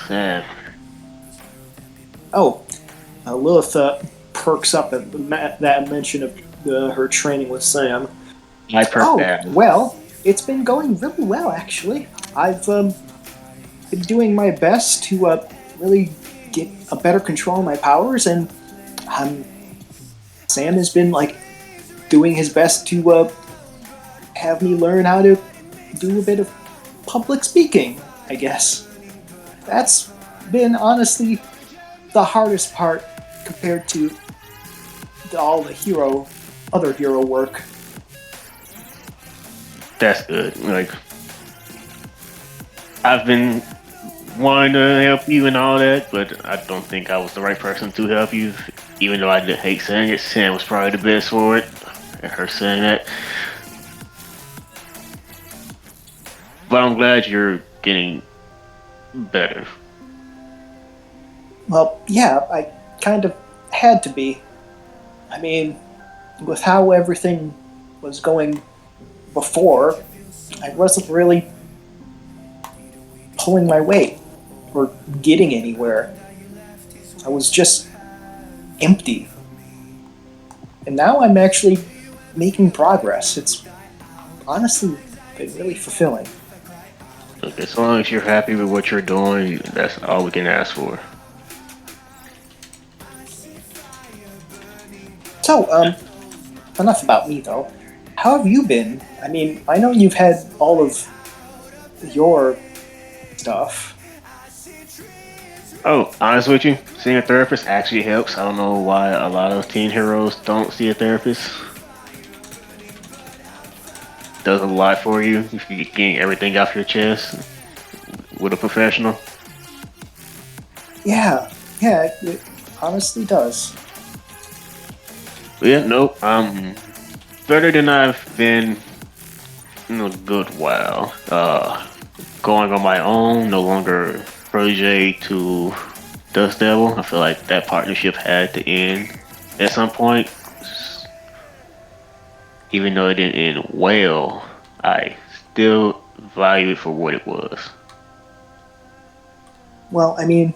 Sam? Oh, Lilith perks up at that mention of her training with Sam. I perked Oh, that. well, it's been going really well, actually. I've been doing my best to really get a better control of my powers, and Sam has been like doing his best to have me learn how to do a bit of public speaking, I guess. That's been honestly the hardest part compared to all the other hero work. That's good. Like, I've been wanted to help you and all that, but I don't think I was the right person to help you. Even though I did hate saying it, Sam was probably the best for it. And her saying that. But I'm glad you're getting better. Well, yeah, I kind of had to be. I mean, with how everything was going before, I wasn't really pulling my weight or getting anywhere. I was just empty. And now I'm actually making progress. It's honestly been really fulfilling. Look, as long as you're happy with what you're doing, that's all we can ask for. So, enough about me though. How have you been? I mean, I know you've had all of your stuff. Oh, honest with you, seeing a therapist actually helps. I don't know why a lot of teen heroes don't see a therapist. Does a lot for you if you're getting everything off your chest with a professional. Yeah, it honestly does. But yeah, nope. Better than I've been in a good while. Going on my own, no longer protege to Dust Devil. I feel like that partnership had to end at some point. Even though it didn't end well, I still value it for what it was. Well, I mean,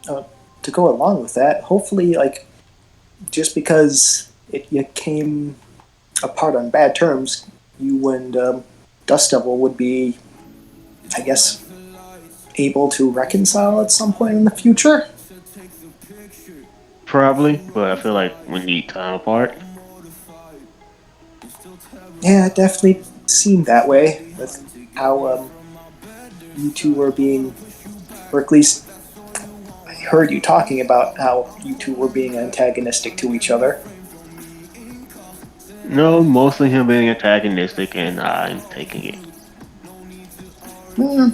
to go along with that, hopefully, like, just because you came apart on bad terms, you and Dust Devil would be, I guess, able to reconcile at some point in the future? Probably, but I feel like we need time apart. Yeah, it definitely seemed that way with how you two were being, or at least I heard you talking about how you two were being antagonistic to each other. No, mostly him being antagonistic and I'm taking it. Hmm.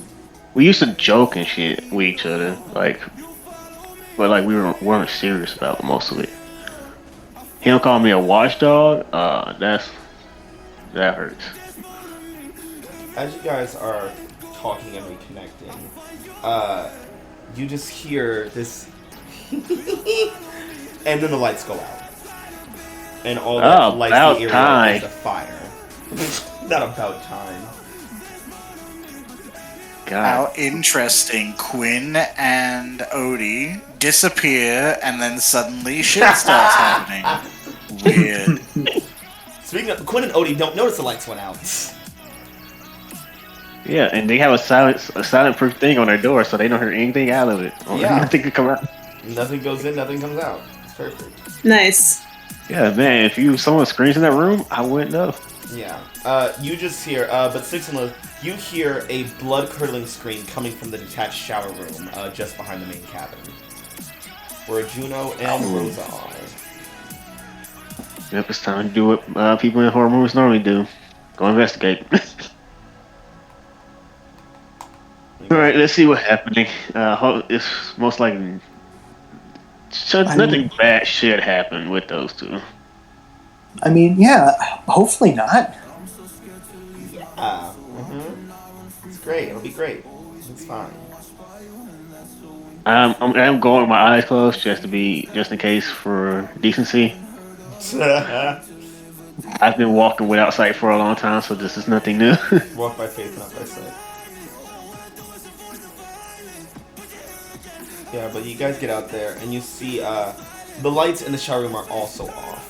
We used to joke and shit with each other, but like weren't serious about most of it. Him calling me a watchdog, that hurts. As you guys are talking and reconnecting, you just hear this, and then the lights go out, and all that lights about the area time. is a fire. Not about time. God. How interesting. Quinn and Odie disappear and then suddenly shit starts happening. Weird. Speaking of, Quinn and Odie don't notice the lights went out. Yeah, and they have a silent proof thing on their door, so they don't hear anything out of it. Yeah. Nothing could come out. Nothing goes in, nothing comes out. It's perfect. Nice. Yeah, man. If someone screams in that room, I wouldn't know. Yeah. You just hear, but Six and Low, you hear a blood-curdling scream coming from the detached shower room just behind the main cabin, where Juno and Rosa are. Yep, it's time to do what people in horror movies normally do. Go investigate. Alright, let's see what's happening. It's most likely... nothing bad should happen with those two. I mean, yeah, hopefully not. Yeah. It's great. It'll be great. It's fine. I'm going with my eyes closed just in case for decency. I've been walking without sight for a long time, so this is nothing new. Walk by faith, not by sight. Yeah, but you guys get out there and you see the lights in the shower room are also off.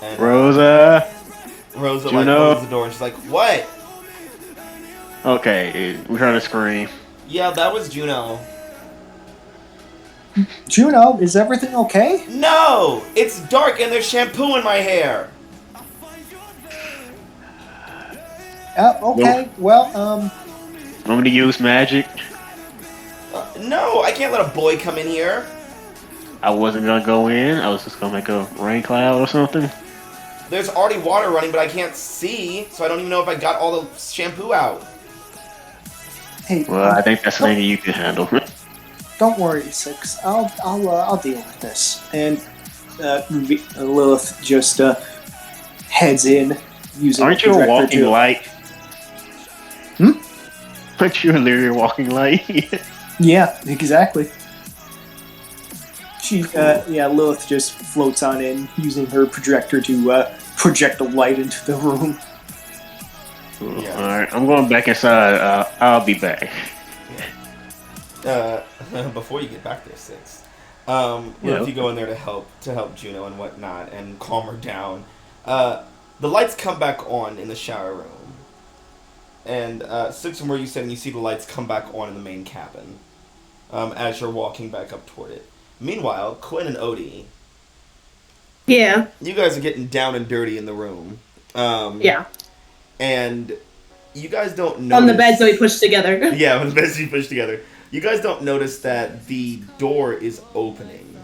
And, Rosa Rosa Juno. opens the door and she's like, "What?" Okay, we heard a scream. Yeah, that was Juno. Juno, is everything okay? No! It's dark and there's shampoo in my hair! Okay, well, Want me to use magic? No, I can't let a boy come in here. I wasn't gonna go in. I was just gonna make a rain cloud or something. there's already water running, but I can't see, so I don't even know if I got all the shampoo out. Hey, Well, I think that's something you can handle. don't worry, Six. I'll deal with this. And Lilith just heads in using. Aren't the you a projector walking to- light? Aren't you literally a walking light? Yeah, exactly. Lilith just floats on in using her projector to project a light into the room. Yeah. Alright, I'm going back inside. I'll be back. Before you get back there, Six. What if you go in there to help Juno and whatnot and calm her down? The lights come back on in the shower room. And Six, from where you said, and you see the lights come back on in the main cabin as you're walking back up toward it. Meanwhile, Quinn and Odie, Yeah. you guys are getting down and dirty in the room. Yeah. And you guys don't notice... On the beds that we pushed together. Yeah, on the beds you pushed together. You guys don't notice that the door is opening.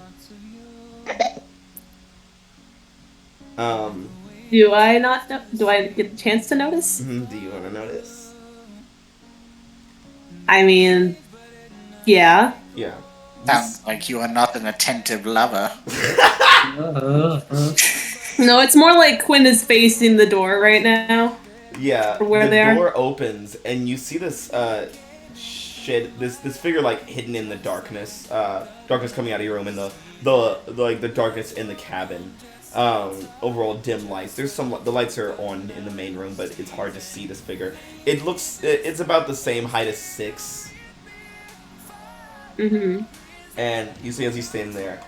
Do I not know? Do I get a chance to notice? Do you want to notice? I mean, yeah. Yeah. Sounds like you are not an attentive lover. No, it's more like Quinn is facing the door right now. Yeah, Where the they are? door opens and you see this this figure like hidden in the darkness. Darkness coming out of your room and the darkness in the cabin. Overall dim lights. The lights are on in the main room, but it's hard to see this figure. It's about the same height as Six. Mm-hmm. And you see as he's standing there,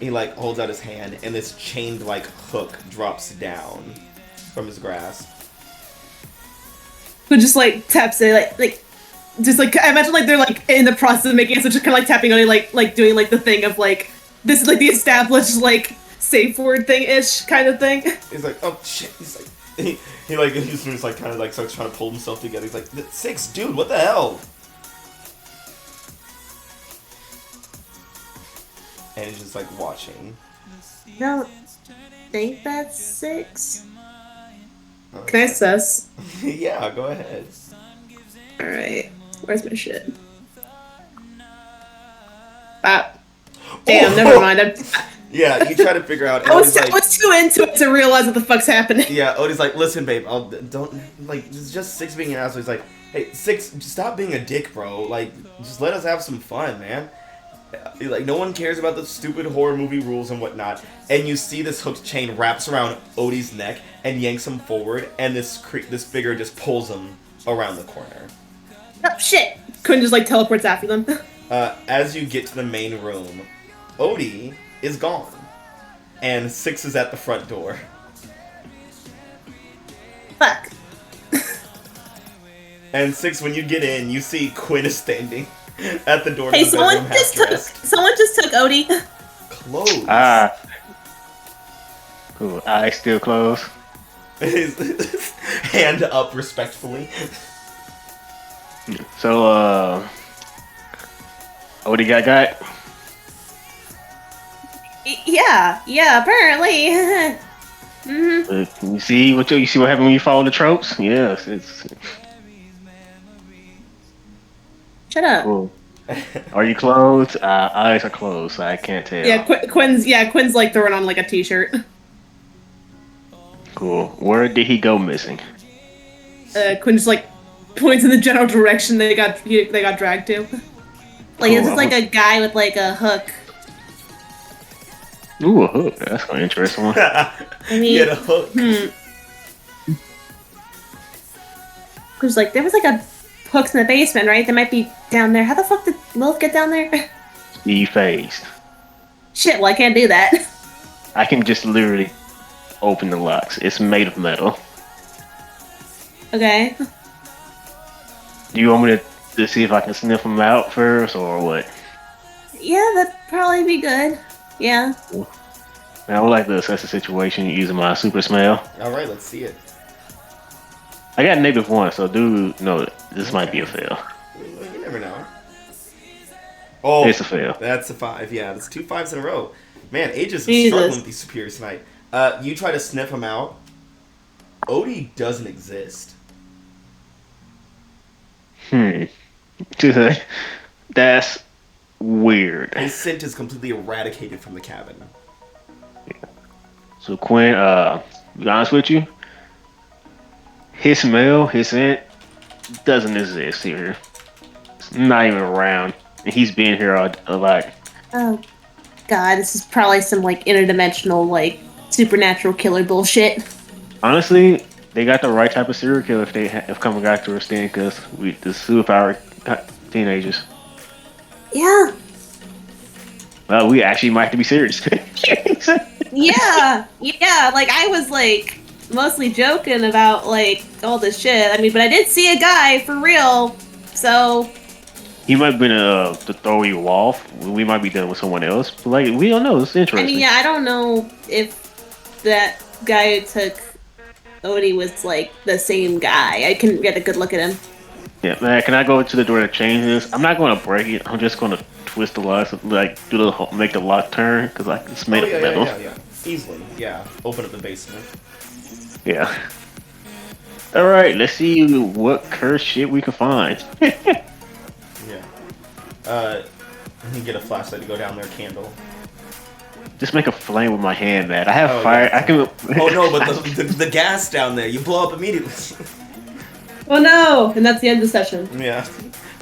he like holds out his hand and this chained like hook drops down from his grasp. Who just like taps it, like just like I imagine like they're like in the process of making it, so just kind of like tapping on it, like doing like the thing of like this is like the established like safe word thing ish kind of thing. He's like, oh shit. He's like, he's just like kind of like starts trying to pull himself together. He's like, Six, dude, what the hell? And he's just like watching. Don't think that's Six. Can I assess? Yeah, go ahead. Alright. Where's my shit? Damn, never mind. Yeah, you try to figure out. And I was Odie's like, too into it to realize what the fuck's happening. yeah, Odie's like, listen, babe, don't like. It's just Six being an asshole. He's like, hey, Six, stop being a dick, bro. Like, just let us have some fun, man. Like, no one cares about the stupid horror movie rules and whatnot. And you see this hooked chain wraps around Odie's neck and yanks him forward, and this figure just pulls him around the corner. Oh shit! Quinn just like teleports after them. As you get to the main room, Odie is gone, and Six is at the front door. Fuck. And Six, when you get in, you see Quinn is standing at the door Hey, to the bedroom, half dressed. someone just took Odie. Clothes. Cool. Eyes still closed. His hand up respectfully. So, Odie got? Yeah, apparently. Mm-hmm. You see what happened when you follow the tropes? Yes, it's Shut up. cool. Are you closed? Eyes are closed, so I can't tell. Yeah, Quinn's like throwing on like a t-shirt. Cool. Where did he go missing? Quinn just like points in the general direction they got dragged to. Like this Cool. is like a guy with like a hook. Ooh, a hook. That's an interesting one. I mean, He had a hook. Cause like there was like a hooks in the basement, right? They might be down there. How the fuck did Lilith get down there? He phased. Shit, well I can't do that. I can just literally open the locks. It's made of metal. Okay. Do you want me to see if I can sniff them out first, or what? Yeah, that'd probably be good. Yeah. I would like to assess the situation using my super smell. Alright, let's see it. I got -1, so do know this might be a fail. Well, you never know. Oh, It's a fail. That's a 5. Yeah, that's 2 5s in a row. Man, Aegis is Jesus. struggling with these superiors tonight. You try to sniff him out. Odie doesn't exist. That's weird. His scent is completely eradicated from the cabin. So Quinn, to be honest with you, his smell, his scent doesn't exist here. It's not even around. And he's been here a lot. Oh, God, this is probably some, like, interdimensional, like, supernatural killer bullshit. Honestly, they got the right type of serial killer if they have come back to understand, because we the superpowered teenagers. Yeah. Well, we actually might have to be serious. Yeah. Like, I was, like, mostly joking about, like, all this shit. I mean, but I did see a guy for real, so... He might have been to throw you off. We might be dealing with someone else. But, like, we don't know. It's interesting. I mean, yeah, I don't know if that guy who took Odie was, like, the same guy. I couldn't get a good look at him. Yeah, man, can I go to the door to change this? I'm not going to break it. I'm just going to twist the lock, like, make the lock turn, because, like, it's made of metal. Yeah. Easily, yeah. Open up the basement. Yeah. Alright, let's see what cursed shit we can find. You can get a flashlight to go down there, candle. Just make a flame with my hand, man. I have fire. Yeah. I can. Oh no, but the gas down there, you blow up immediately. Oh no! And that's the end of the session. Yeah.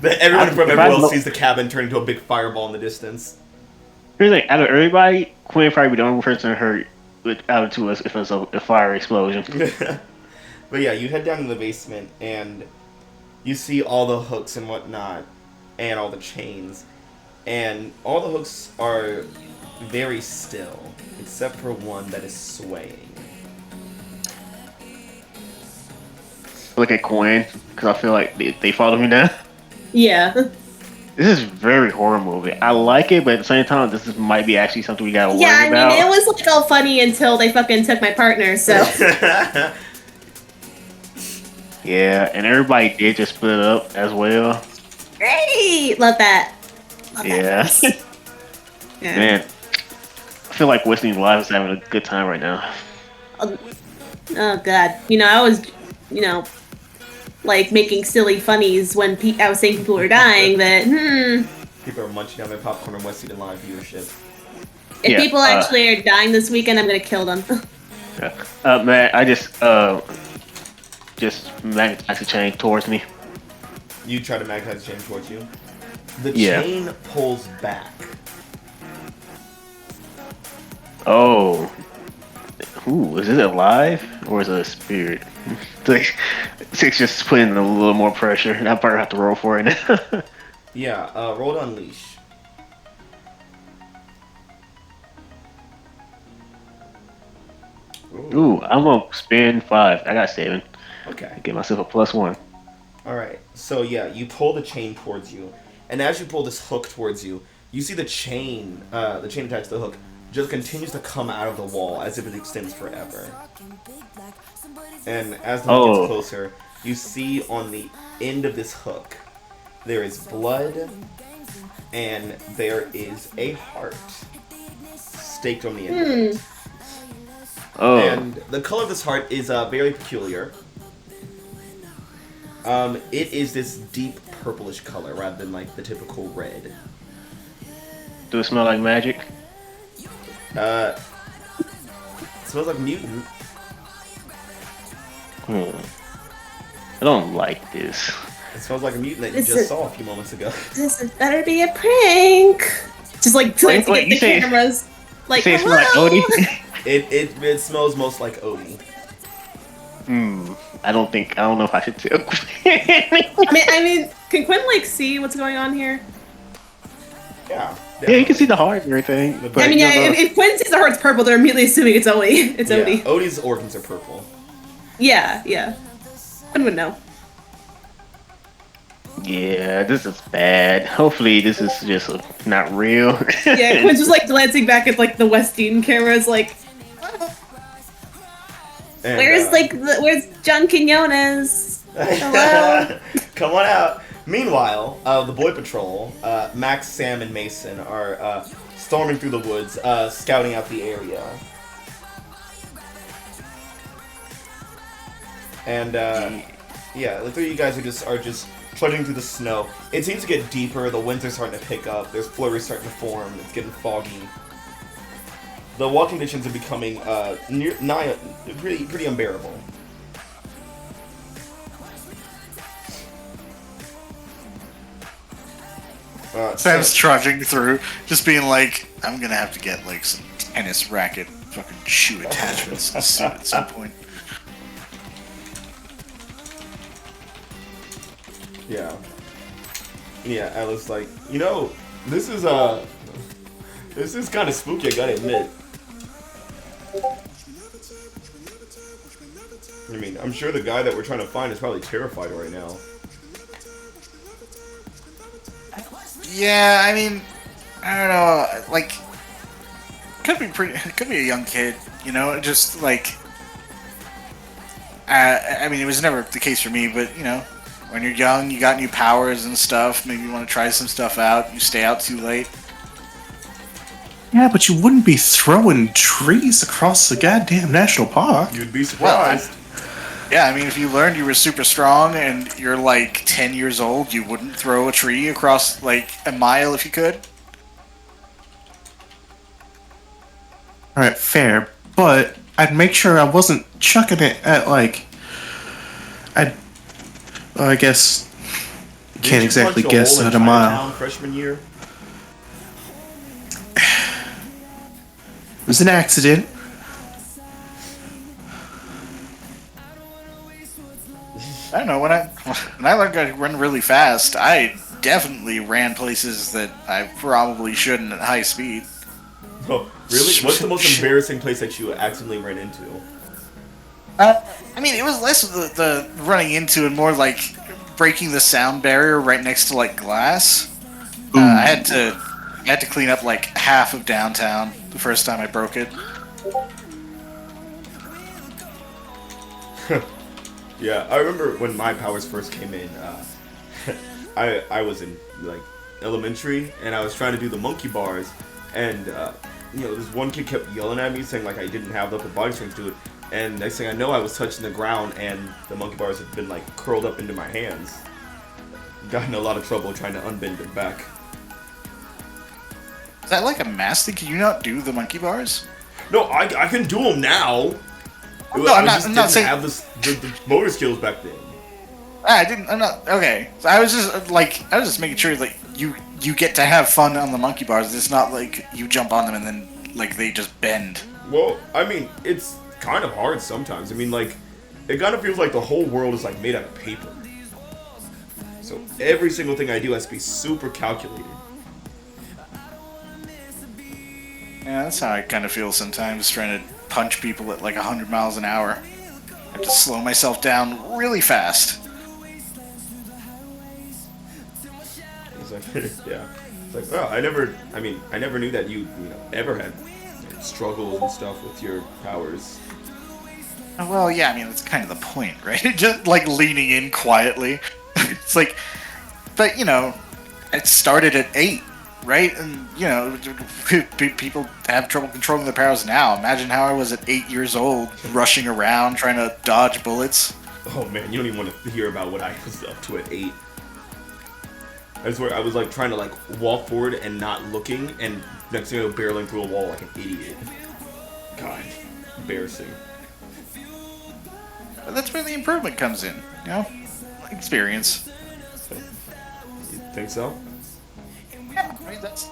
Everyone from everywhere else sees the cabin turn into a big fireball in the distance. Here's the thing: out of everybody, Quinn probably be the only person hurt out of two us if it's a fire explosion. But yeah, you head down to the basement and you see all the hooks and whatnot, and all the chains, and all the hooks are very still, except for one that is swaying. Look at Quinn, because I feel like they followed me now. Yeah. This is very horror movie. I like it, but at the same time, might be actually something we gotta worry about. Yeah, I mean, it was like all funny until they fucking took my partner, so. Yeah, and everybody did just split up as well. Great! Love that. Yeah. Yeah. Man, I feel like Whistling Live is having a good time right now. Oh god. You know, I was, like making silly funnies when I was saying people were dying, that, People are munching on their popcorn and West Eden Live viewership. If people actually are dying this weekend, I'm gonna kill them. Man, I just magnetized the chain towards me. You try to magnetize the chain towards you. The chain pulls back. Oh. Ooh, is it alive or is it a spirit? Six just putting a little more pressure. I probably have to roll for it now. Yeah, roll to unleash. Ooh, I'm gonna spend 5. I got 7. Okay. Get myself a +1. Alright, so yeah, you pull the chain towards you, and as you pull this hook towards you, you see the chain attached to the hook just continues to come out of the wall as if it extends forever. And as the hook gets closer, you see on the end of this hook, there is blood, and there is a heart staked on the end of it. Oh. And the color of this heart is very peculiar. It is this deep purplish color rather than like the typical red. Do it smell like magic? It smells like mutant. I don't like this. It smells like a mutant that you just saw a few moments ago. This had better be a prank. Just like glancing at the cameras. Like, it smells like Odie? It smells most like Odie. I don't know if I should tell. I mean, can Quinn like see what's going on here? Yeah. Yeah, you can see the heart and everything. But I mean, yeah. If Quinn sees the heart's purple, they're immediately assuming it's Odie. It's Odie. Odie's organs are purple. Yeah. Quinn would know. Yeah, this is bad. Hopefully, this is just not real. Yeah, Quinn's just like glancing back at like the West Eden cameras, like. And, where's John Quinones? Hello. Come on out. Meanwhile, the boy patrol, Max, Sam, and Mason are storming through the woods, scouting out the area. And yeah, the three of you guys are just trudging through the snow. It seems to get deeper. The winds are starting to pick up. There's flurries starting to form. It's getting foggy. The walking conditions are becoming pretty unbearable. Sam's trudging through, just being like, I'm gonna have to get like some tennis racket fucking shoe attachments soon at some point. Yeah. Yeah, I was like, this is kind of spooky, I gotta admit. I mean, I'm sure the guy that we're trying to find is probably terrified right now. Yeah, I mean, I don't know, like, could be a young kid, just like, I mean, it was never the case for me, but, when you're young, you got new powers and stuff, maybe you want to try some stuff out, you stay out too late. Yeah, but you wouldn't be throwing trees across the goddamn national park. You'd be surprised. Yeah, I mean, if you learned you were super strong and you're like 10 years old, you wouldn't throw a tree across like a mile if you could? Alright, fair, but I'd make sure I wasn't chucking it at like... I guess... You can't exactly guess at a mile. Freshman year? It was an accident. I don't know, when I learned how to run really fast, I definitely ran places that I probably shouldn't at high speed. Oh, really? What's the most embarrassing place that you accidentally ran into? I mean, it was less of the running into and more like breaking the sound barrier right next to like glass. I had to clean up like half of downtown the first time I broke it. Yeah, I remember when my powers first came in. I was in like elementary, and I was trying to do the monkey bars, and this one kid kept yelling at me, saying like I didn't have the upper body strength to do it. And next thing I know, I was touching the ground, and the monkey bars had been like curled up into my hands. Got in a lot of trouble trying to unbend them back. Is that like a master? Can you not do the monkey bars? No, I can do them now. No, I'm not saying... have the motor skills back then. I'm not... Okay. So I was just making sure that you get to have fun on the monkey bars. It's not like you jump on them and then, like, they just bend. Well, I mean, it's kind of hard sometimes. I mean, like, it kind of feels like the whole world is, like, made out of paper. So every single thing I do has to be super calculated. Yeah, that's how I kind of feel sometimes, trying to punch people at like 100 miles an hour. I have to slow myself down really fast. It's like, yeah. It's like, oh, I never knew that you ever had struggles and stuff with your powers. Well, yeah, I mean, that's kind of the point, right? Just like leaning in quietly. It's like, but it started at 8. Right? And, people have trouble controlling their powers now. Imagine how I was at 8 years old, rushing around, trying to dodge bullets. Oh, man, you don't even want to hear about what I was up to at 8. I swear, I was, like, trying to, like, walk forward and not looking, and next thing I was barreling through a wall like an idiot. God, embarrassing. That's where the improvement comes in, experience. You think so? Yeah, I mean, that's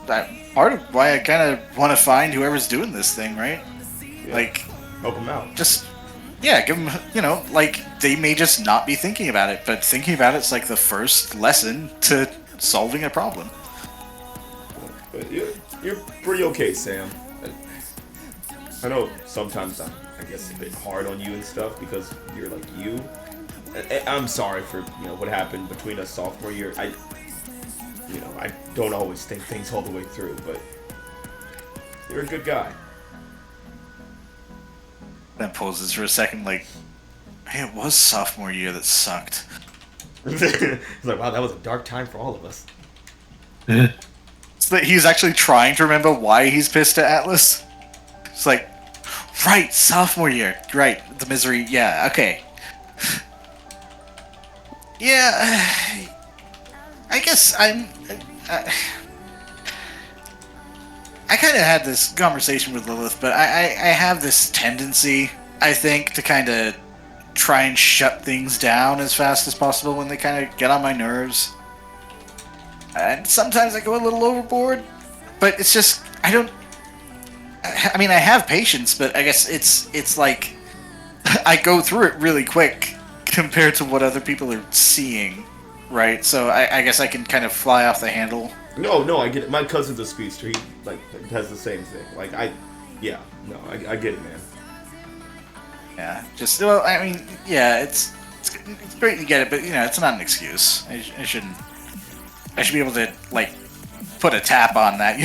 part of why I kind of want to find whoever's doing this thing, right? Yeah. Like, help them out. Just, yeah, give them, like, they may just not be thinking about it, but thinking about it's like the first lesson to solving a problem. But you're pretty okay, Sam. I know sometimes I guess a bit hard on you and stuff because you're like you. I'm sorry for what happened between us sophomore year. I don't always think things all the way through, but you're a good guy. Then pauses for a second, like, hey, it was sophomore year that sucked. He's like, wow, that was a dark time for all of us. So that he's actually trying to remember why he's pissed at Atlas. It's like, right, sophomore year, right, the misery, yeah, okay. Yeah, I guess I kind of had this conversation with Lilith, but I have this tendency, I think, to kind of try and shut things down as fast as possible when they kind of get on my nerves. And sometimes I go a little overboard, but it's just, I mean, I have patience, but I guess it's like, I go through it really quick compared to what other people are seeing, right? So I guess I can kind of fly off the handle. No, I get it. My cousin's a speedster. He like has the same thing. Like I get it, man. Yeah, just, well, I mean, yeah, it's great to get it, but, you know, it's not an excuse. I should be able to, like, put a tap on that.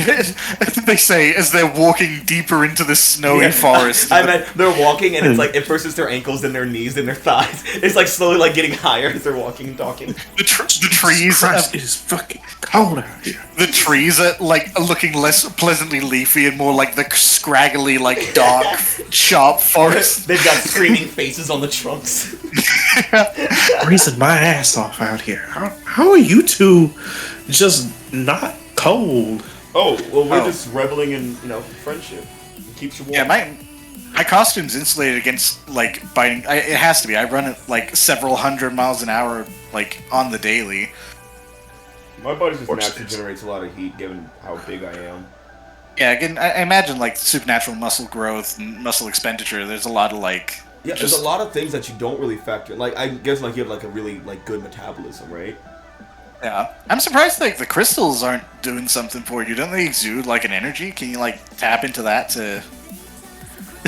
They say as they're walking deeper into the snowy forest. I meant they're walking, and it's like at first it's their ankles, then their knees, then their thighs. It's like slowly like getting higher as they're walking and talking. The trees Christ, it is fucking cold out here. The trees are like looking less pleasantly leafy and more like the scraggly, like dark, sharp forest. They've got screaming faces on the trunks. Freezing my ass off out here. How are you two just not cold? Oh, well, we're just reveling in, friendship. It keeps you warm. Yeah, my costume's insulated against, like, biting. It has to be. I run it, like, several hundred miles an hour, like, on the daily. My body just naturally generates a lot of heat, given how big I am. Yeah, again, I imagine, like, supernatural muscle growth and muscle expenditure. There's a lot of, like... Yeah, there's a lot of things that you don't really factor. Like, I guess, like, you have, like, a really, like, good metabolism, right? Yeah. I'm surprised, like, the crystals aren't doing something for you. Don't they exude, like, an energy? Can you, like, tap into that to...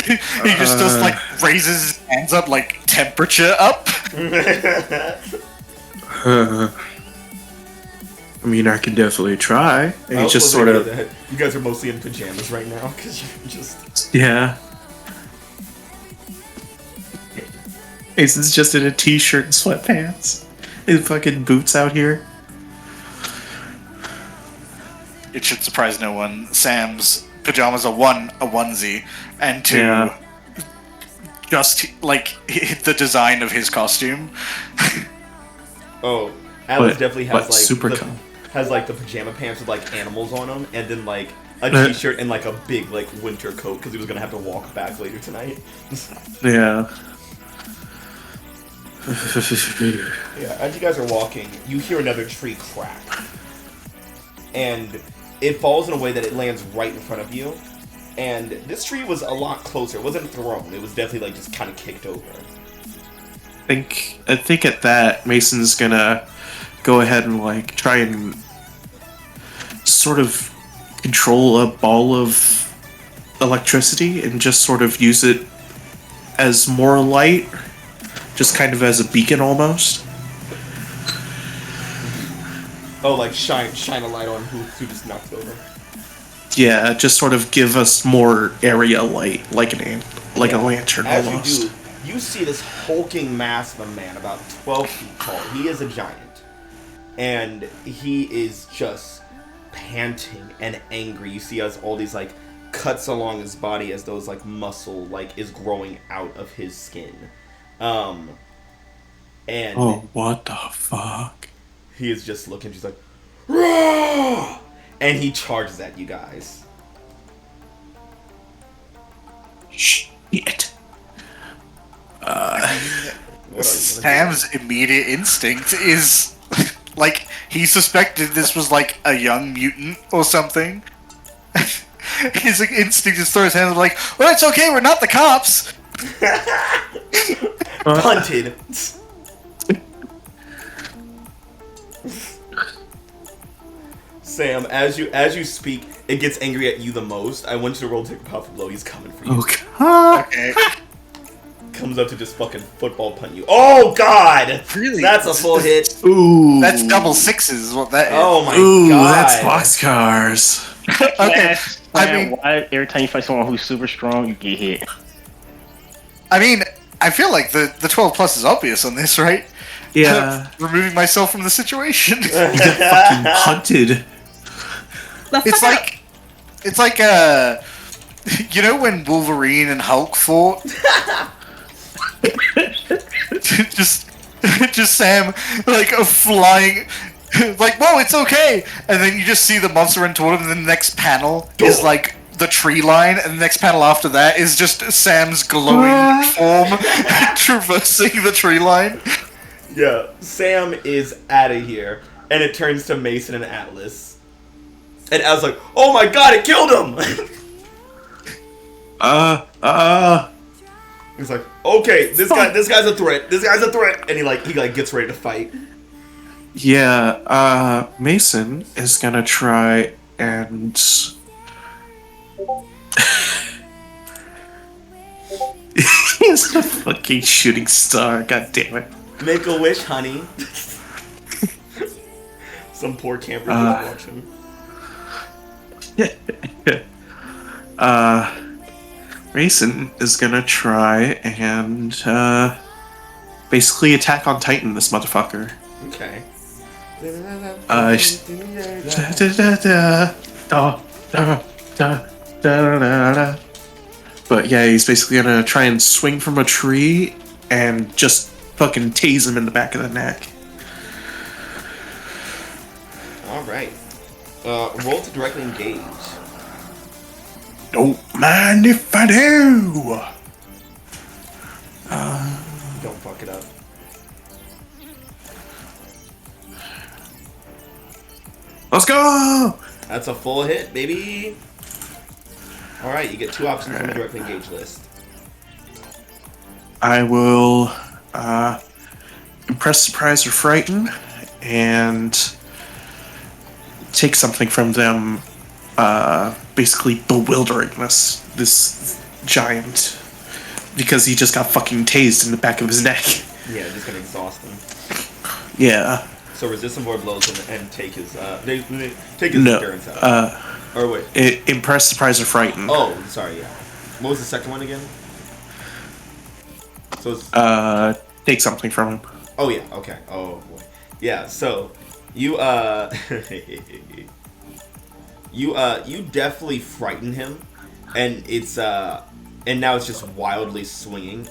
he just like, raises his hands up, like, temperature up? I mean, I can definitely try. And just sort of... You guys are mostly in pajamas right now, because you're just... Yeah. Aizen's just in a t-shirt and sweatpants. And fucking boots out here. It should surprise no one. Sam's pajamas are one, a onesie, and two, just, like, the design of his costume. Oh, Atlas definitely has, like, super the pajama pants with, like, animals on them, and then, like, a t-shirt and, like, a big, like, winter coat, because he was going to have to walk back later tonight. Yeah. Yeah, as you guys are walking, you hear another tree crack. And it falls in a way that it lands right in front of you. And this tree was a lot closer. It wasn't thrown. It was definitely, like, just kind of kicked over. I think at that, Mason's gonna go ahead and, like, try and sort of control a ball of electricity and just sort of use it as more light, just kind of as a beacon almost. Oh, like shine a light on who just knocked over. Yeah, just sort of give us more area light, like a lantern As almost. you do, you see this hulking mass of a man, about 12 feet tall. He is a giant. And he is just panting and angry. You see all these, like, cuts along his body as those, like, muscle, like, is growing out of his skin. And... Oh, what the fuck? He is just looking, just like, Roar! And he charges at you guys. Shit. Sam's immediate instinct is, like, he suspected this was, like, a young mutant or something. His instinct is throw his hands up like, well, it's okay, we're not the cops! Punted. Sam, as you speak, it gets angry at you the most. I want you to roll to take a powerful blow. He's coming for you. Okay. Comes up to just fucking football punt you. Oh God! Really? That's a full hit. Ooh. That's double sixes is what that is. Oh my God! That's boxcars. Okay. I mean, why every time you fight someone who's super strong, you get hit? I mean, I feel like the 12 plus is obvious on this, right? Yeah. Removing myself from the situation. You got fucking hunted. It's like you know when Wolverine and Hulk fought? just Sam like flying, like whoa, it's okay, and then you just see the monster run toward him. And the next panel is like the tree line, and the next panel after that is just Sam's glowing form traversing the tree line. Yeah, Sam is out of here, and it turns to Mason and Atlas, and I was like, "Oh my god, it killed him!" He's like, "Okay, this guy's a threat. This guy's a threat," and he gets ready to fight. Yeah, Mason is gonna try and he's a fucking shooting star, god damn it. Make a wish, honey. Some poor camper just watching. Mason is gonna try and basically attack on Titan this motherfucker. Okay. But yeah, he's basically gonna try and swing from a tree and just fucking tase him in the back of the neck. Alright. Roll to directly engage. Don't mind if I do. Don't fuck it up. Let's go! That's a full hit, baby! Alright, you get 2 options on the directly engage list. I will impress, surprise, or frighten, and take something from them, basically bewildering this giant, because he just got fucking tased in the back of his neck. Yeah, just gonna exhaust him. Yeah. So resist some more blows and take his endurance out. Or wait. Impress, surprise, or frighten. Oh, sorry, yeah. What was the second one again? So it's... take something from him. Oh yeah, okay. Oh boy. Yeah, so you you definitely frighten him, and it's and now it's just wildly swinging,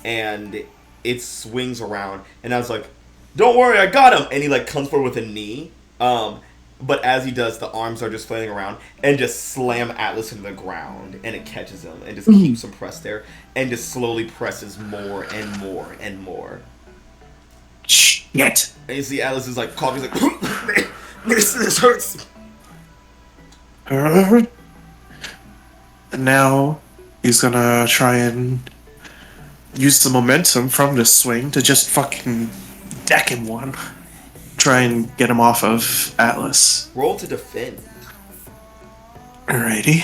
and it swings around, and I was like, "Don't worry, I got him!" And he like comes forward with a knee, but as he does, the arms are just flailing around and just slam Atlas into the ground, and it catches him and just keeps him pressed there, and just slowly presses more and more and more. Shit! And you see Atlas is like coughing, he's like, "This hurts." And now he's gonna try and use the momentum from this swing to just fucking deck him one. Try and get him off of Atlas. Roll to defend. Alrighty.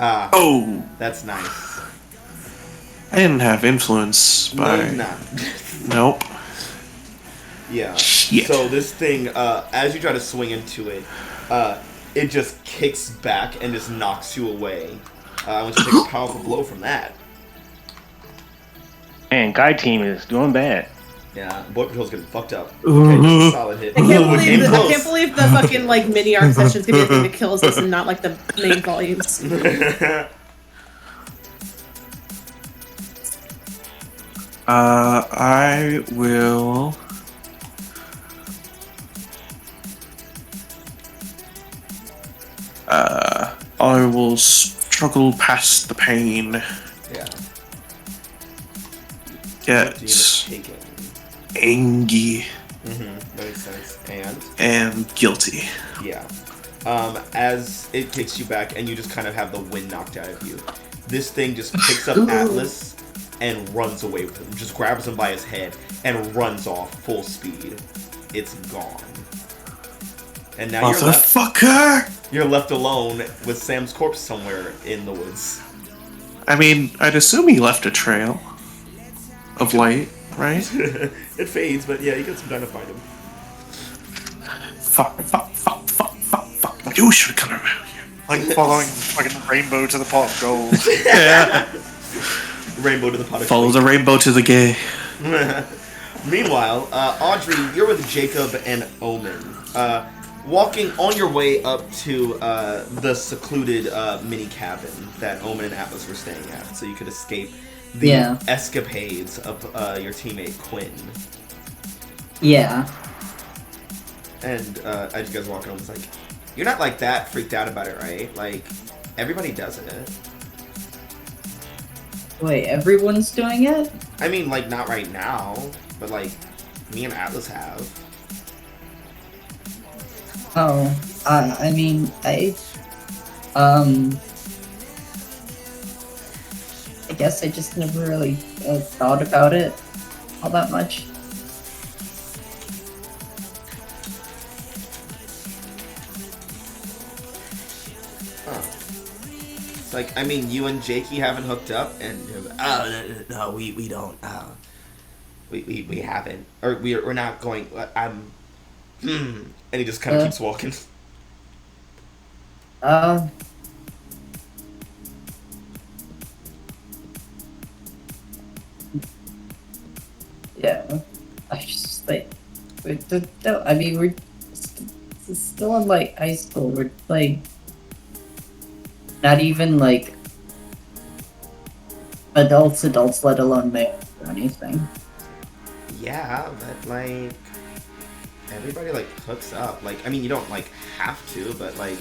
Ah. Oh! That's nice. I didn't have influence by... No, you're not. Nope. Yeah. Shit. So this thing, as you try to swing into it, it just kicks back and just knocks you away. I want you to take a powerful blow from that. Man, Guy team is doing bad. Yeah, Boy Patrol's getting fucked up. Okay, just a solid hit. I can't Close. believe the fucking like mini arc sessions could be the thing that kills us and not like the main volumes. I will... I will struggle past the pain. Yeah. Get Taken. angry That makes sense. and guilty. Yeah. As it kicks you back and you just kind of have the wind knocked out of you, this thing just picks up Atlas and runs away with him. Just grabs him by his head and runs off full speed. It's gone. And now you're left alone with Sam's corpse somewhere in the woods. I mean, I'd assume he left a trail of light, right? It fades, but yeah, you get some time to find him. Fuck. You should come around here. Like following fucking rainbow to the pot of gold. Yeah. Rainbow to the pot of Follow gold. the rainbow to the gay. Meanwhile, Audrey, you're with Jacob and Omen. walking on your way up to the secluded mini cabin that Omen and Atlas were staying at, so you could escape the escapades of your teammate Quinn. Yeah. And as you guys walking home, it's like, you're not like that freaked out about it, right? Like, everybody does it. Wait, everyone's doing it? I mean, like, not right now, but like, me and Atlas have. Oh, I mean, I guess I just never really thought about it all that much. It's like, I mean, you and Jakey haven't hooked up, and you're like, no, we don't. We haven't, or we're not going. And he just kind of keeps walking. Yeah, I just like, I mean, we're still in like high school. We're like not even like adults, let alone male or anything. Yeah, but like, everybody like hooks up. Like, I mean, you don't like have to, but like,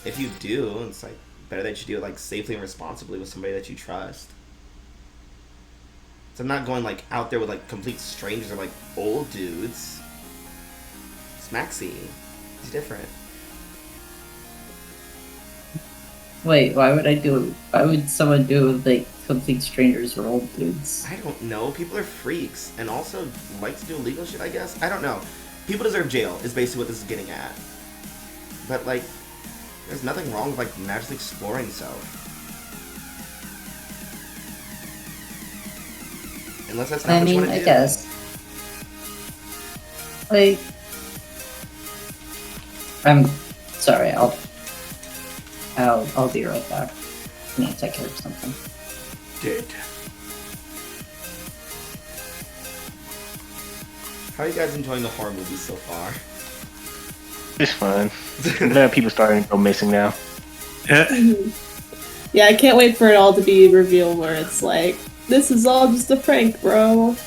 if you do, it's like better that you do it like safely and responsibly with somebody that you trust. So I'm not going like out there with like complete strangers or like old dudes. It's Maxie. He's different. Wait, why would someone do it with like complete strangers or old dudes? I don't know. People are freaks and also like to do illegal shit, I guess. I don't know. People deserve jail is basically what this is getting at. But like, there's nothing wrong with like magically exploring self. Unless that's not what you want to do. I guess. Like, I'm sorry. I'll be right back. I need to take care of something. Dead. How are you guys enjoying the horror movies so far? It's fun. I'm glad people starting to go missing now. Yeah, I can't wait for it all to be revealed where it's like, this is all just a prank, bro.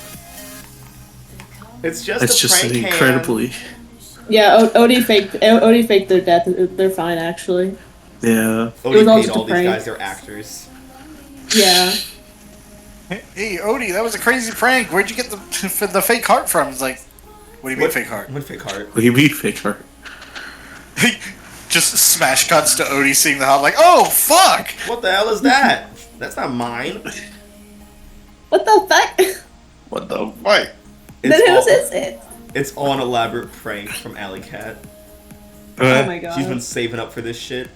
It's just prank incredibly. Yeah, Odie faked their death. They're fine, actually. Yeah. Odie paid all these guys, they're actors. Yeah. Hey, Odie, that was a crazy prank. Where'd you get the fake heart from? It's like, what do you mean fake heart? What fake heart? What do you mean fake heart? Just smash cuts to Odie seeing the heart like, oh, fuck! What the hell is that? That's not mine. What the fuck? What the What? Then whose is it? It's all an elaborate prank from Alley Cat. Oh my god. She's been saving up for this shit.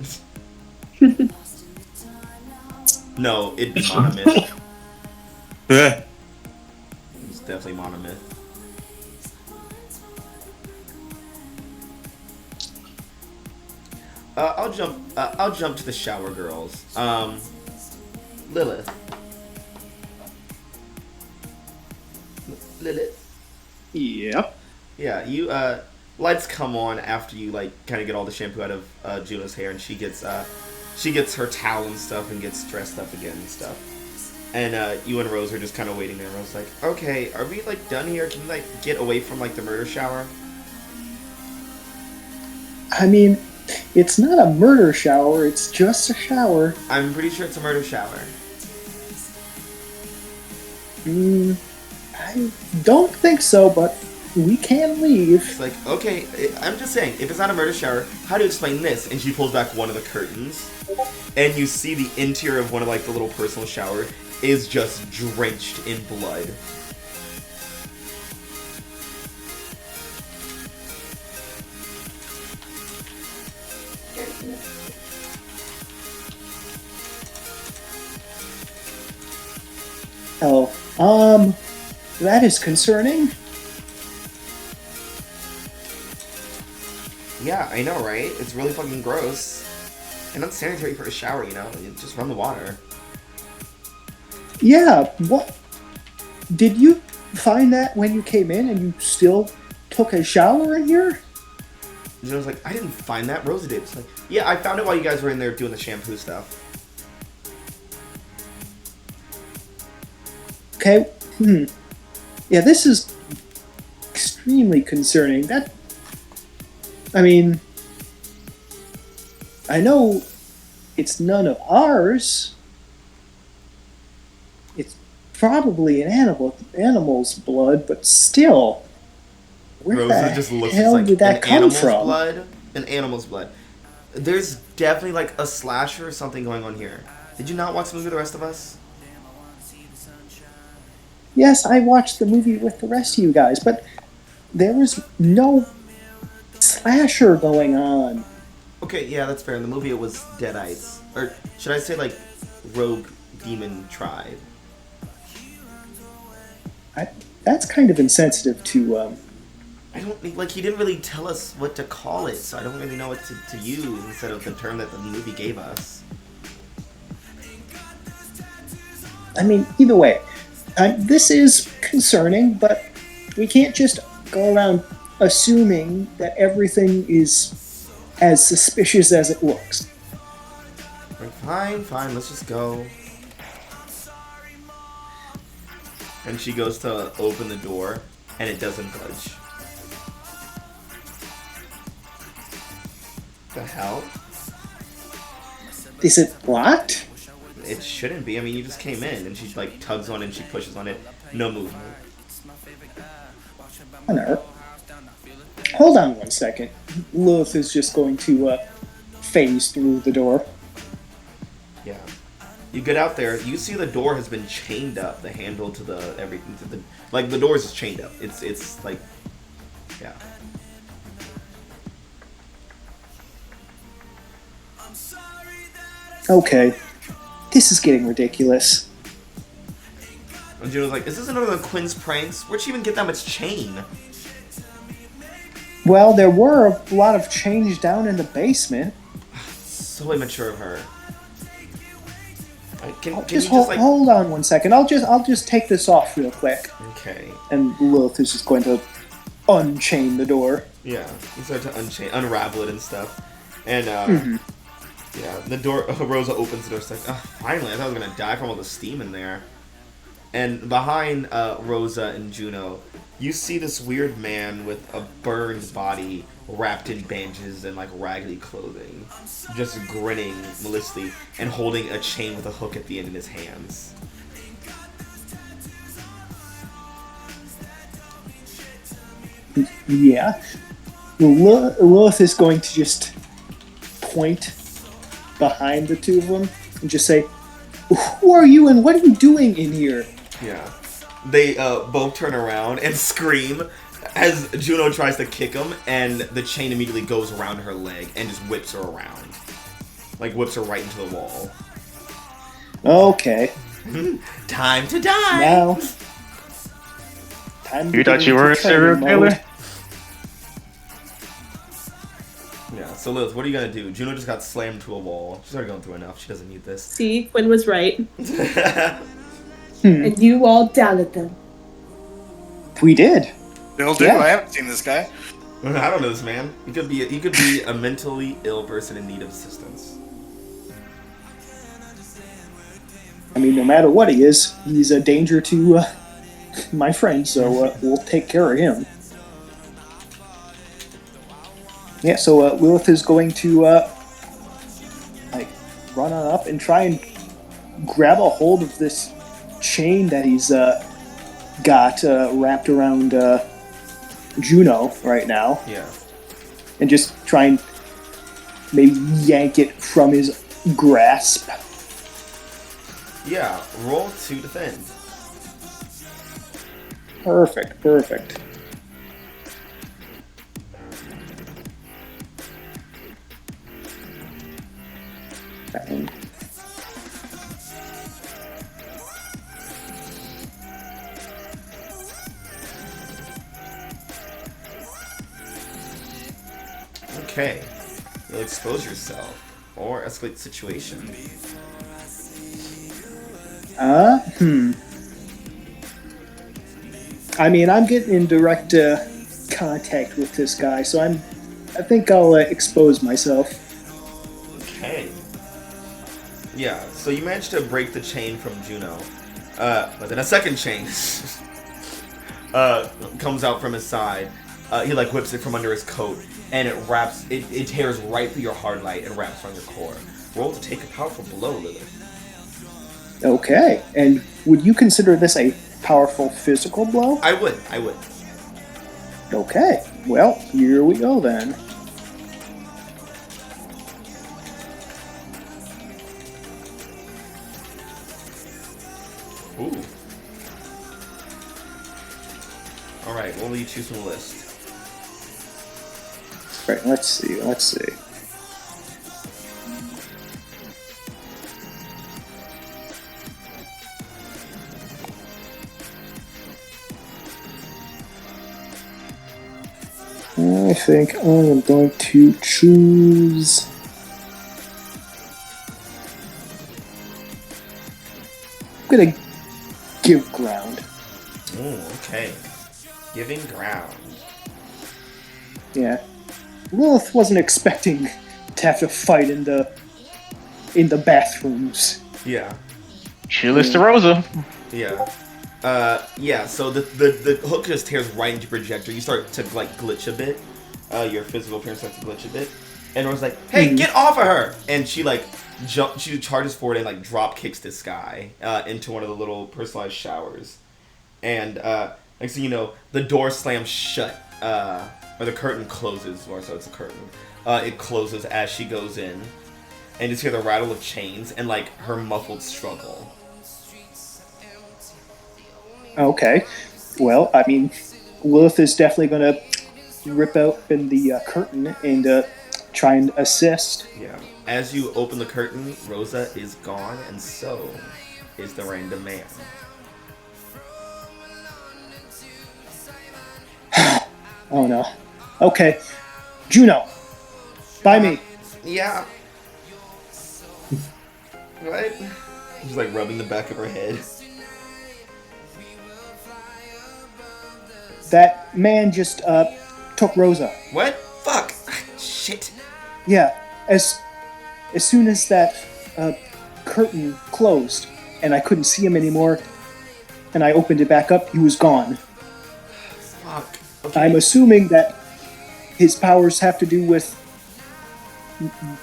No, it'd be Monomyth. It's definitely Monomyth. I'll jump to the shower girls. Lilith. Yep. Yeah, you lights come on after you like kind of get all the shampoo out of Juno's hair, and she gets her towel and stuff and gets dressed up again and stuff. And you and Rose are just kind of waiting there. Rose's like, okay, are we like done here? Can we like get away from like the murder shower? I mean, it's not a murder shower, it's just a shower. I'm pretty sure it's a murder shower. I don't think so, but we can leave. It's like, okay, I'm just saying, if it's not a murder shower, how do you explain this? And she pulls back one of the curtains, and you see the interior of one of like the little personal shower is just drenched in blood. Oh, that is concerning. Yeah, I know, right? It's really fucking gross. And not sanitary for a shower, you know? You just run the water. Yeah, what? Did you find that when you came in and you still took a shower in here? Juno's like, I didn't find that. Rosa did. It's like, yeah, I found it while you guys were in there doing the shampoo stuff. Okay. Yeah, this is extremely concerning. I mean, I know it's none of ours. It's probably an animal's blood, but still, where Rosa the just looks hell like did that an come animal's from? blood. An animal's blood. There's definitely like a slasher or something going on here. Did you not watch the movie with the rest of us? Yes, I watched the movie with the rest of you guys, but there was no slasher going on. Okay, yeah, that's fair. In the movie, it was Deadites, or should I say like Rogue Demon Tribe? That's kind of insensitive to. I don't like. He didn't really tell us what to call it, so I don't really know what to use instead of the term that the movie gave us. I mean, either way, this is concerning, but we can't just go around assuming that everything is as suspicious as it looks. Like, fine, let's just go. And she goes to open the door, and it doesn't budge. The hell? Is it locked? It shouldn't be. I mean, you just came in, and she like tugs on it, and she pushes on it. No movement. No. Hold on one second. Lilith is just going to phase through the door. Yeah. You get out there, you see the door has been chained up. The handle to the everything to the like the doors is chained up. It's like, yeah. Okay. This is getting ridiculous. And Juno's like, is this another of Quinn's pranks? Where'd she even get that much chain? Well, there were a lot of change down in the basement. So immature of her. Like, can you Just just like... hold on one second. I'll just take this off real quick. Okay. And Lilith is just going to unchain the door. Yeah. You start to unravel it and stuff. And yeah, the door, Rosa opens the door. It's like, oh, finally, I thought I was gonna die from all the steam in there. And behind Rosa and Juno, you see this weird man with a burned body wrapped in bandages and like raggedy clothing, just grinning maliciously and holding a chain with a hook at the end in his hands. Yeah. Lilith is going to just point behind the two of them and just say, "Who are you and what are you doing in here?" Yeah. They both turn around and scream as Juno tries to kick him, and the chain immediately goes around her leg and just whips her around. Like, whips her right into the wall. Okay. Time to die! Now. Time to You get thought you into were a serial training killer? mode. Yeah, so Lilith, what are you gonna do? Juno just got slammed to a wall. She's already gone through enough. She doesn't need this. See, Quinn was right. Hmm. And you all doubted them. We did. They'll do. Yeah. I haven't seen this guy. I don't know this man. He could be a mentally ill person in need of assistance. I mean, no matter what he is, he's a danger to my friend, so we'll take care of him. Yeah, so Lilith is going to like run on up and try and grab a hold of this chain that he's got wrapped around Juno right now, Yeah. and just try and maybe yank it from his grasp. Yeah, roll to defend. Perfect. And Okay. You'll expose yourself or escalate the situation. I mean, I'm getting in direct contact with this guy, so I'm I think I'll expose myself. Okay. Yeah, so you managed to break the chain from Juno. But then a second chain comes out from his side. He like whips it from under his coat, and it wraps. It tears right through your hard light and wraps around your core. Roll to take a powerful blow, Lilith. Okay, and would you consider this a powerful physical blow? I would. Okay, well, here we go then. Ooh. All right, what will you choose from the list? Right, let's see. I think I am going to choose. I'm gonna give ground. Ooh, okay. Giving ground. Yeah, Lilith wasn't expecting to have to fight in the bathrooms. Yeah. Chill to Rosa. Yeah. Yeah, so the hook just tears right into your projector. You start to, like, glitch a bit. Your physical appearance starts to glitch a bit. And Rosa's like, hey, get off of her! And she, like, she charges forward and, like, drop kicks this guy into one of the little personalized showers. And, next thing you know, the door slams shut. Or the curtain closes, or so it's a curtain. It closes as she goes in. And you just hear the rattle of chains and, like, her muffled struggle. Okay, well, I mean, Lilith is definitely going to rip open the curtain and try and assist. Yeah. As you open the curtain, Rosa is gone, and so is the random man. Oh no. Okay, Juno, by me. Yeah. What? She's like rubbing the back of her head. That man just took Rosa. What? Fuck. Shit. Yeah, as soon as that curtain closed and I couldn't see him anymore, and I opened it back up, he was gone. Fuck. Okay. I'm assuming that his powers have to do with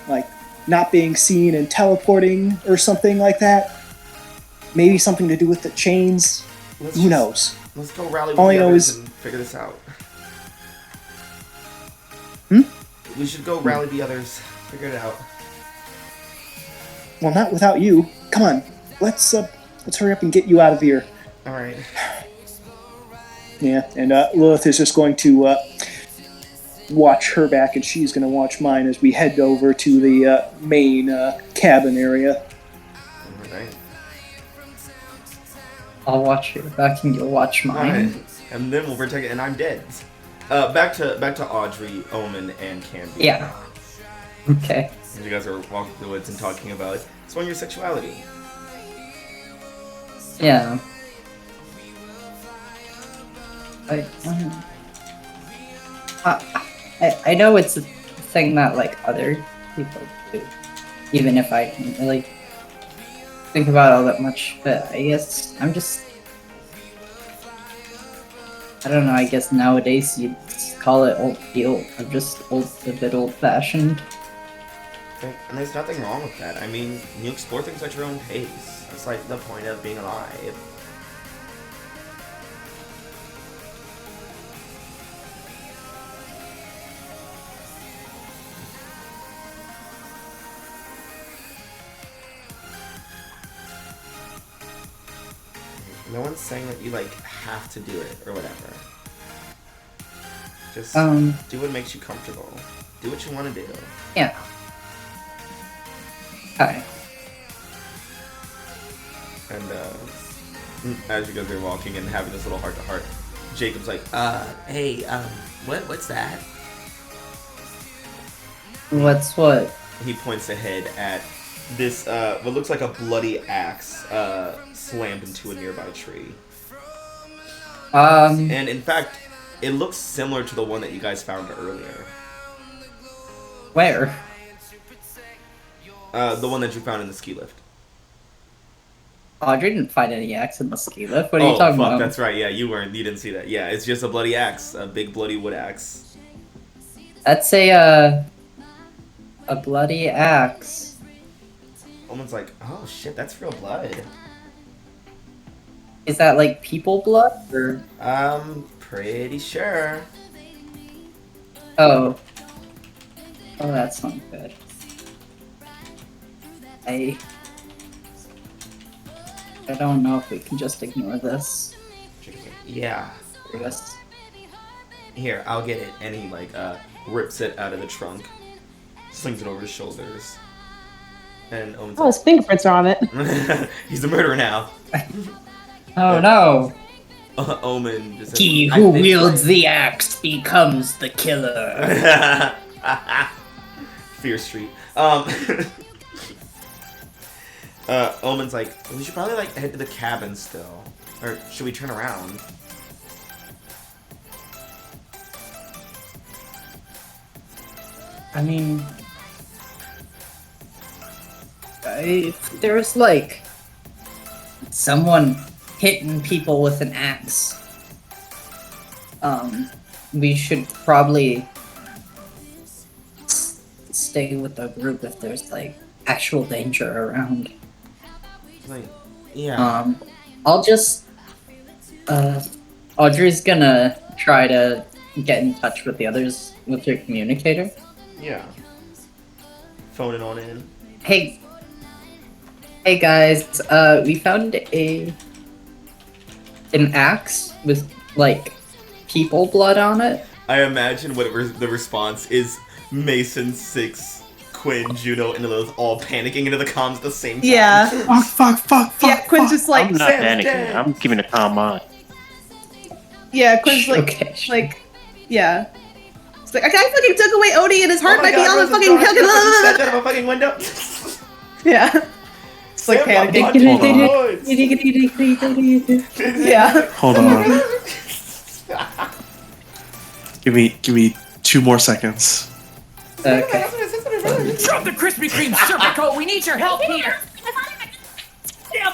like not being seen and teleporting or something like that. Maybe something to do with the chains. Who knows? Let's go rally with All I the know others is- and figure this out. Hmm? We should go rally the others. Figure it out. Well, not without you. Come on, let's hurry up and get you out of here. All right. Yeah, and Lilith is just going to watch her back, and she's going to watch mine as we head over to the main cabin area. All right. I'll watch your back and you'll watch mine. Alright. And then we'll protect it, and I'm dead. Back to Audrey, Omen, and Candy. Yeah. Okay. And you guys are walking through the woods and talking about exploring your sexuality. Yeah. I know it's a thing that like other people do, even if I don't really think about it all that much. But I guess I don't know. I guess nowadays you'd call it old. I'm just a bit old-fashioned. And there's nothing wrong with that. I mean, you explore things at your own pace. That's like the point of being alive. No one's saying that you, like, have to do it or whatever. Just do what makes you comfortable. Do what you want to do. Yeah. Hi. And, as you guys are walking and having this little heart-to-heart, Jacob's like, hey, what's that? What's what? He points ahead at this, what looks like a bloody axe, slammed into a nearby tree. And in fact, it looks similar to the one that you guys found earlier. Where? The one that you found in the ski lift. Audrey didn't find any axe in the ski lift. What are Oh, you talking fuck, about? that's right. Yeah, you didn't see that. Yeah, it's just a bloody axe. A big bloody wood axe. That's a bloody axe. Omen's like, oh shit, that's real blood. Is that like people blood or? Pretty sure. Oh. Oh, that's not good. I don't know if we can just ignore this. Yeah. Yes. Here, I'll get it. And he like rips it out of the trunk, slings it over his shoulders, and Omen's Oh, his fingerprints are on it. like, he's a murderer now. Oh no! Omen just says, He "I who think wields so." the axe becomes the killer. Fear Street. Omen's like, we should probably like head to the cabin still, or should we turn around? I mean, if there's like someone hitting people with an axe, we should probably stay with the group if there's like actual danger around. Like, yeah. I'll just Audrey's gonna try to get in touch with the others with your communicator. Yeah. Phoning on in. Hey guys, we found an axe with like people blood on it. I imagine what the response is Mason, Six, Quinn, Juno, and those all panicking into the comms at the same time. Yeah. Fuck. Yeah, Quinn's just like, I'm not Sam's panicking. dead. I'm keeping a calm mind. yeah, Quinn's like, Okay. yeah. It's like, I fucking took away Odie and his heart Oh my might be God, on the Rose's fucking gone. She stepped fucking. out of a fucking window. Yeah. It's like Sam got panicking. punched in the woods. Yeah. Hold on. Give me 2 more seconds. Okay. Drop the Krispy Kreme Serpico! We need your help here! Yeah.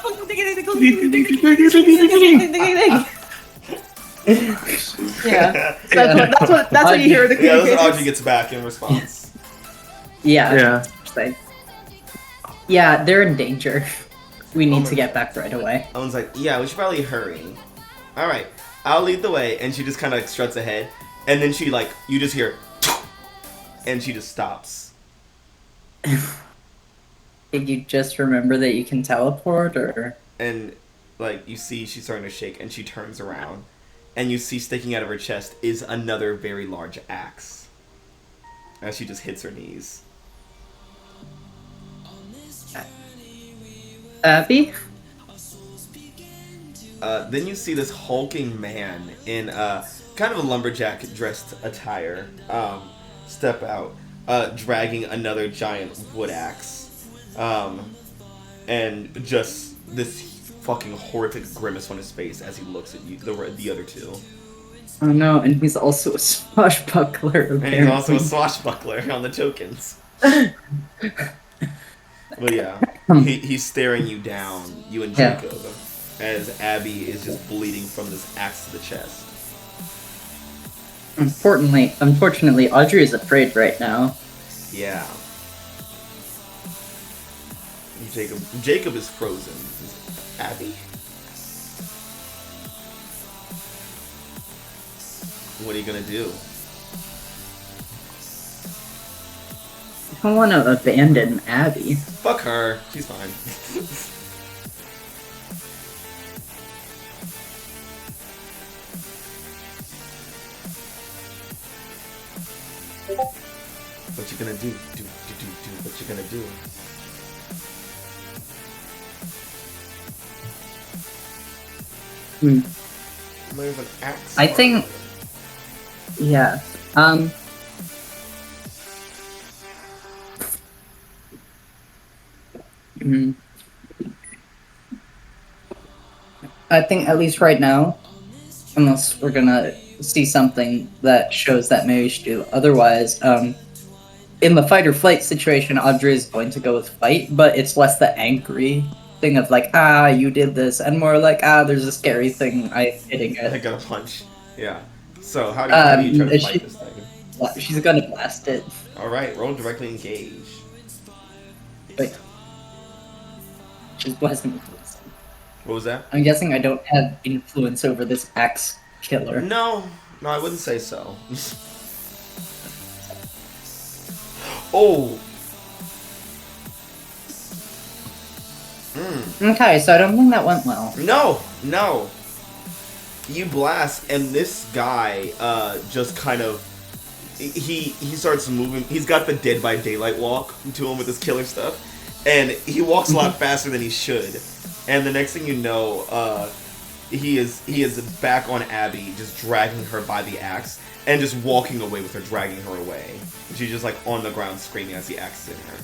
That's what you hear in the Yeah, that's what Audrey communications. gets back in response. Yeah. Yeah, they're in danger. We need to get back right away. Owen's like, yeah, we should probably hurry. Alright, I'll lead the way. And she just kind of like struts ahead. And then she like, you just hear, and she just stops. Did you just remember that you can teleport, or? And like, you see she's starting to shake and she turns around. And you see sticking out of her chest is another very large axe. As she just hits her knees. Abby? Then you see this hulking man in kind of a lumberjack dressed attire step out, dragging another giant wood axe. And just this fucking horrific grimace on his face as he looks at you, the other two. Oh no, and he's also a swashbuckler, apparently. And he's also a swashbuckler on the tokens. But yeah, he's staring you down, you and Yeah. Jacob, as Abby is just bleeding from this axe to the chest. Unfortunately, Audrey is afraid right now. Yeah. Jacob is frozen. Abby? What are you gonna do? I don't want to abandon Abby. Fuck her. She's fine. What you gonna do? Do. What you gonna do? There's an axe. I think. Yeah. mm. I think at least right now, unless we're gonna see something that shows that maybe we should do otherwise, in the fight or flight situation, Audrey is going to go with fight, but it's less the angry thing of like, you did this, and more like, there's a scary thing I'm hitting I it. got a punch. Yeah. So how do you try to fight this thing? She's gonna blast it. All right, roll directly engage. Wait. She's blasting with this. What was that? I'm guessing I don't have influence over this axe killer. No, I wouldn't say so. Oh. Okay, so I don't think that went well. No. You blast, and this guy just kind of he starts moving. He's got the Dead by Daylight walk to him with his killer stuff, and he walks a lot faster than he should. And the next thing you know, he is back on Abby, just dragging her by the axe and just walking away with her, dragging her away. And she's just like on the ground screaming as the axe is in her.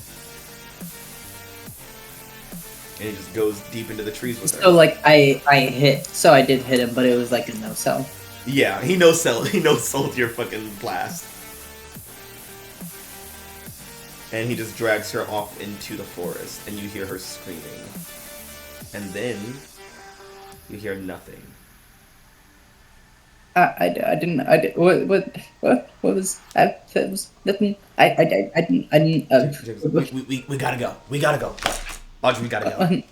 And he just goes deep into the trees with her. So like I did hit him, but it was like a no sell. Yeah, he no-sold your fucking blast. And he just drags her off into the forest, and you hear her screaming. And then you hear nothing. What was that? That was nothing. I didn't. We gotta go. Audrey, we gotta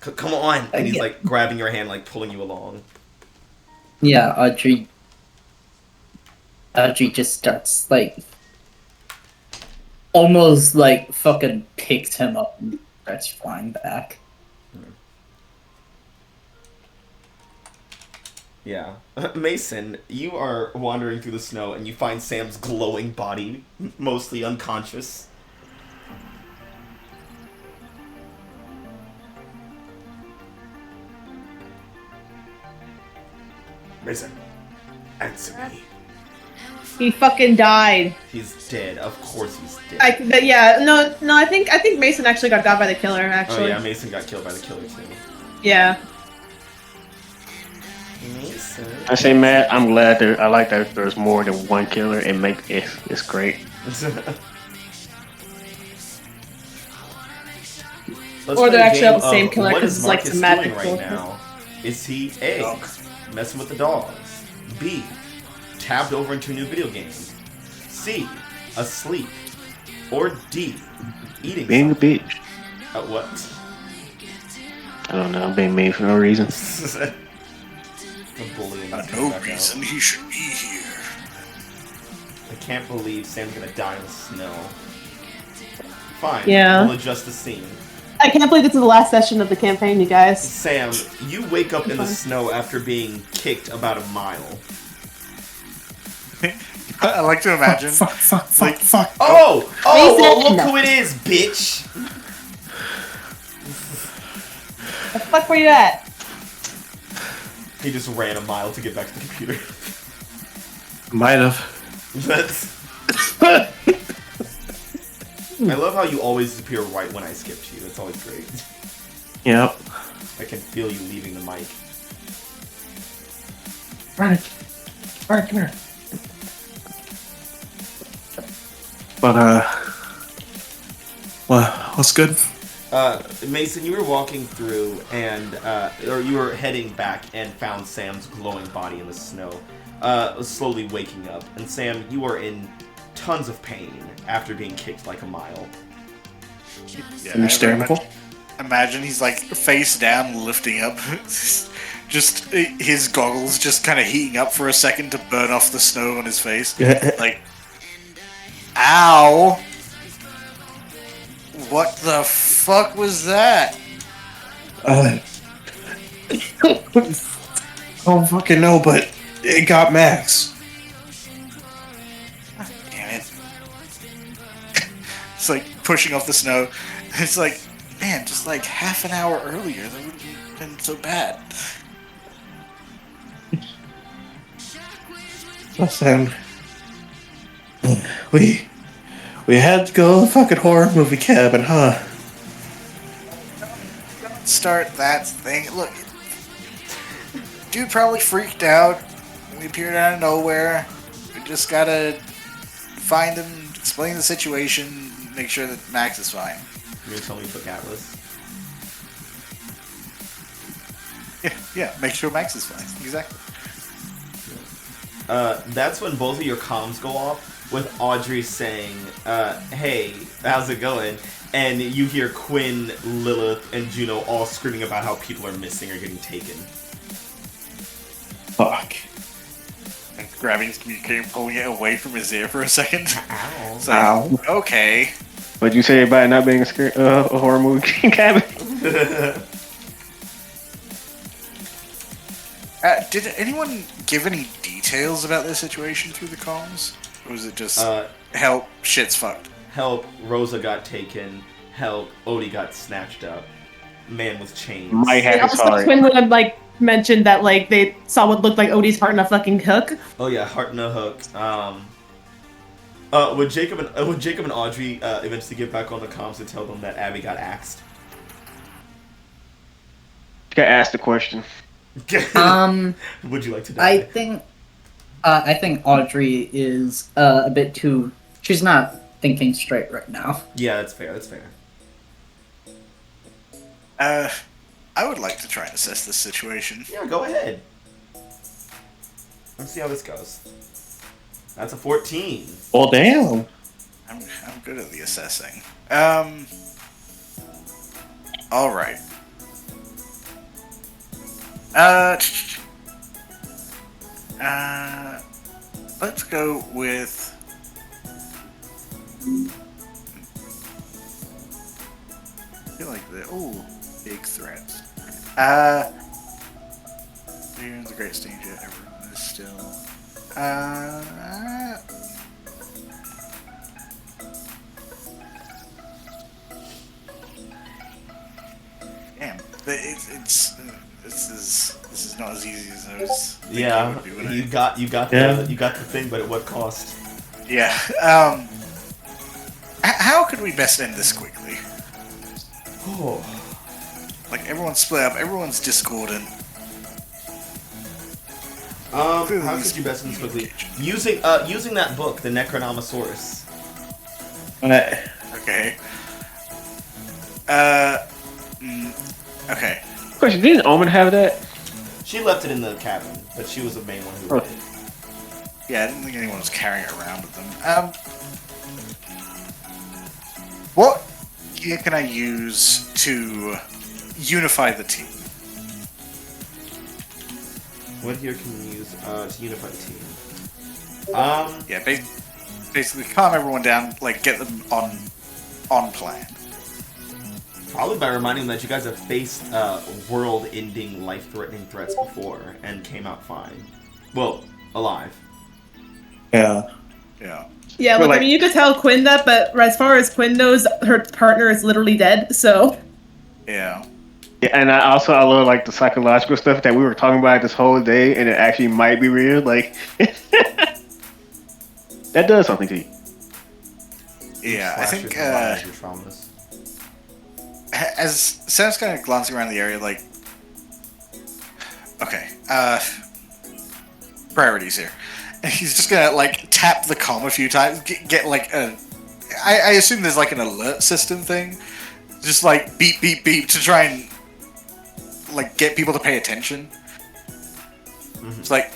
go. Come on. And he's like grabbing your hand, like pulling you along. Yeah, Audrey just starts like almost like fucking picks him up and starts flying back. Yeah. Mason, you are wandering through the snow and you find Sam's glowing body, mostly unconscious. Mason, answer me. He fucking died. He's dead. Of course he's dead. I think Mason actually got by the killer, actually. Oh yeah, Mason got killed by the killer too. Yeah. Mason. I say, Matt, I'm glad I like that there's more than one killer and it's great. Or they're actually all the same killer because it's like some magic right now. Is he A, messing with the dogs, B, tabbed over into a new video game, C, asleep, or D, eating Being something? a bitch. What? I don't know, being mean for no reason. The bullying. No reason he should be here. I can't believe Sam's gonna die in the snow. Fine. Yeah. We'll adjust the scene. I can't believe this is the last session of the campaign, you guys. Sam, you wake up in the snow after being kicked about a mile. I like to imagine. Fuck. Oh, well, look Mason. who it is, bitch! The fuck were you at? He just ran a mile to get back to the computer. Might have. That's... I love how you always disappear right when I skipped you. That's always great. Yep. I can feel you leaving the mic. Alright, come here. But, what's good? Mason, you were walking through and, or you were heading back and found Sam's glowing body in the snow, slowly waking up. And Sam, you are in tons of pain after being kicked like a mile. Yeah, Understandable. Imagine he's like face down, lifting up. Just his goggles just kind of heating up for a second to burn off the snow on his face. Like, ow! What the fuck was that? I don't fucking know, but it got Max. Damn it. It's like pushing off the snow. It's like, man, just like half an hour earlier, that wouldn't have been so bad. Listen, we had to go to the fucking horror movie cabin, huh? Start that thing. Look, dude probably freaked out. We appeared out of nowhere. We just gotta find him, explain the situation, make sure that Max is fine. You're gonna tell me to put Atlas? Yeah, make sure Max is fine. Exactly. That's when both of your comms go off with Audrey saying, hey, how's it going? And you hear Quinn, Lilith, and Juno all screaming about how people are missing or getting taken. Fuck. And grabbing his communicator, pulling it away from his ear for a second. Ow. So, Ow. okay. What'd you say about it not being a horror movie cabin? Did anyone give any details about their situation through the comms? Or was it just, help, shit's fucked? Help, Rosa got taken. Help, Odie got snatched up. Man with chains. Might have And his also, heart. Quinn would have mentioned that they saw what looked like Odie's heart in a fucking hook. Oh yeah, heart in a hook. Would Jacob and Audrey eventually get back on the comms and tell them that Abby got axed? You gotta ask the question. Would you like to die? I think Audrey is a bit too. She's not thinking straight right now. Yeah, that's fair. That's fair. I would like to try and assess this situation. Yeah, go ahead. Let's see how this goes. That's a 14. Well, damn. I'm good at the assessing. All right. Let's go with. I feel like big threats. You're in the greatest danger. Everyone is still. Damn, this is not as easy as I was thinking it Yeah, would be, you got the thing, but at what cost? Yeah. How could we best end this quickly? Oh. Like everyone's split up, everyone's discordant. How could you best end this quickly? Using that book, the Necronomosaurus. Okay. Okay. Question: didn't Omen have that? She left it in the cabin, but she was the main one who read it. Yeah, I didn't think anyone was carrying it around with them. What gear can I use to unify the team? What gear can you use to unify the team? Yeah, basically calm everyone down, like get them on plan. Probably by reminding them that you guys have faced world-ending, life-threatening threats before and came out fine. Well, alive. Yeah. Yeah. Yeah, But, look, I like- mean, you could tell Quinn that, but as far as Quinn knows, her partner is literally dead, so... Yeah. Yeah, and I love like the psychological stuff that we were talking about this whole day, and it actually might be real. Like that does something to you. Yeah, I Slash think your traumas. as Sam's kind of glancing around the area, like, okay, priorities here. And he's just gonna like tap the comm a few times, get like a. I assume there's like an alert system thing, just like beep beep beep to try and like get people to pay attention. Mm-hmm. It's like,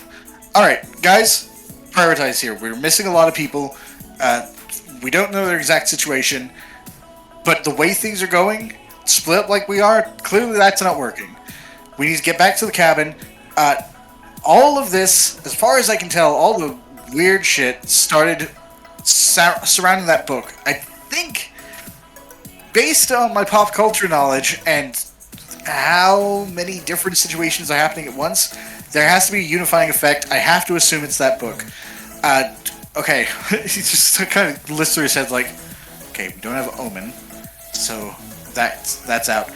all right, guys, prioritize here. We're missing a lot of people. We don't know their exact situation, but the way things are going, split up like we are, clearly that's not working. We need to get back to the cabin. All of this, as far as I can tell, all the weird shit started surrounding that book. I think, based on my pop culture knowledge and how many different situations are happening at once, there has to be a unifying effect. I have to assume it's that book. Okay, he just kind of lifts through his head like, okay, we don't have Omen, so that's out.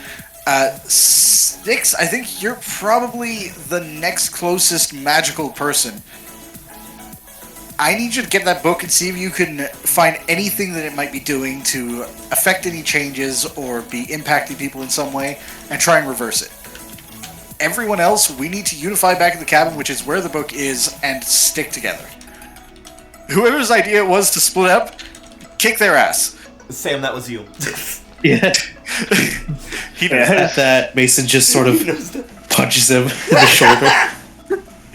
Styx, I think you're probably the next closest magical person. I need you to get that book and see if you can find anything that it might be doing to affect any changes or be impacting people in some way, and try and reverse it. Everyone else, we need to unify back in the cabin, which is where the book is, and stick together. whoever's idea it was to split up, kick their ass. Sam, that was you. Yeah. He Yeah. knows. At that, Mason just sort of He knows that. punches him in the shoulder.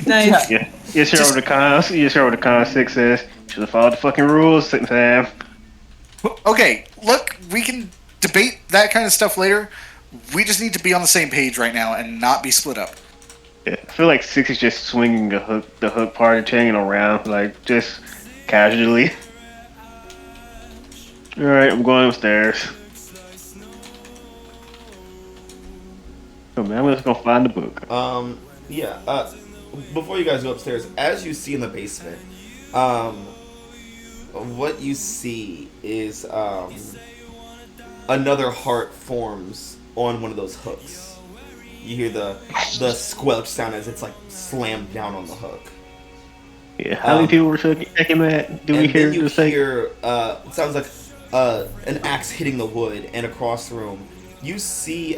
Nice. Yeah. You just hear over the cons. You just hear over the cons. 6 says, should have followed the fucking rules. Sam. Okay, look, we can debate that kind of stuff later. We just need to be on the same page right now and not be split up. Yeah. I feel like 6 is just swinging the hook part and changing around, like just casually. All right, I'm going upstairs. Oh man, I'm just gonna find the book. Yeah. Before you guys go upstairs, as you see in the basement, what you see is another heart forms on one of those hooks. You hear the squelch sound as it's like slammed down on the hook. Yeah, how many people were checking that? Do we And hear then you the thing? hear it sounds like an axe hitting the wood, and across the room you see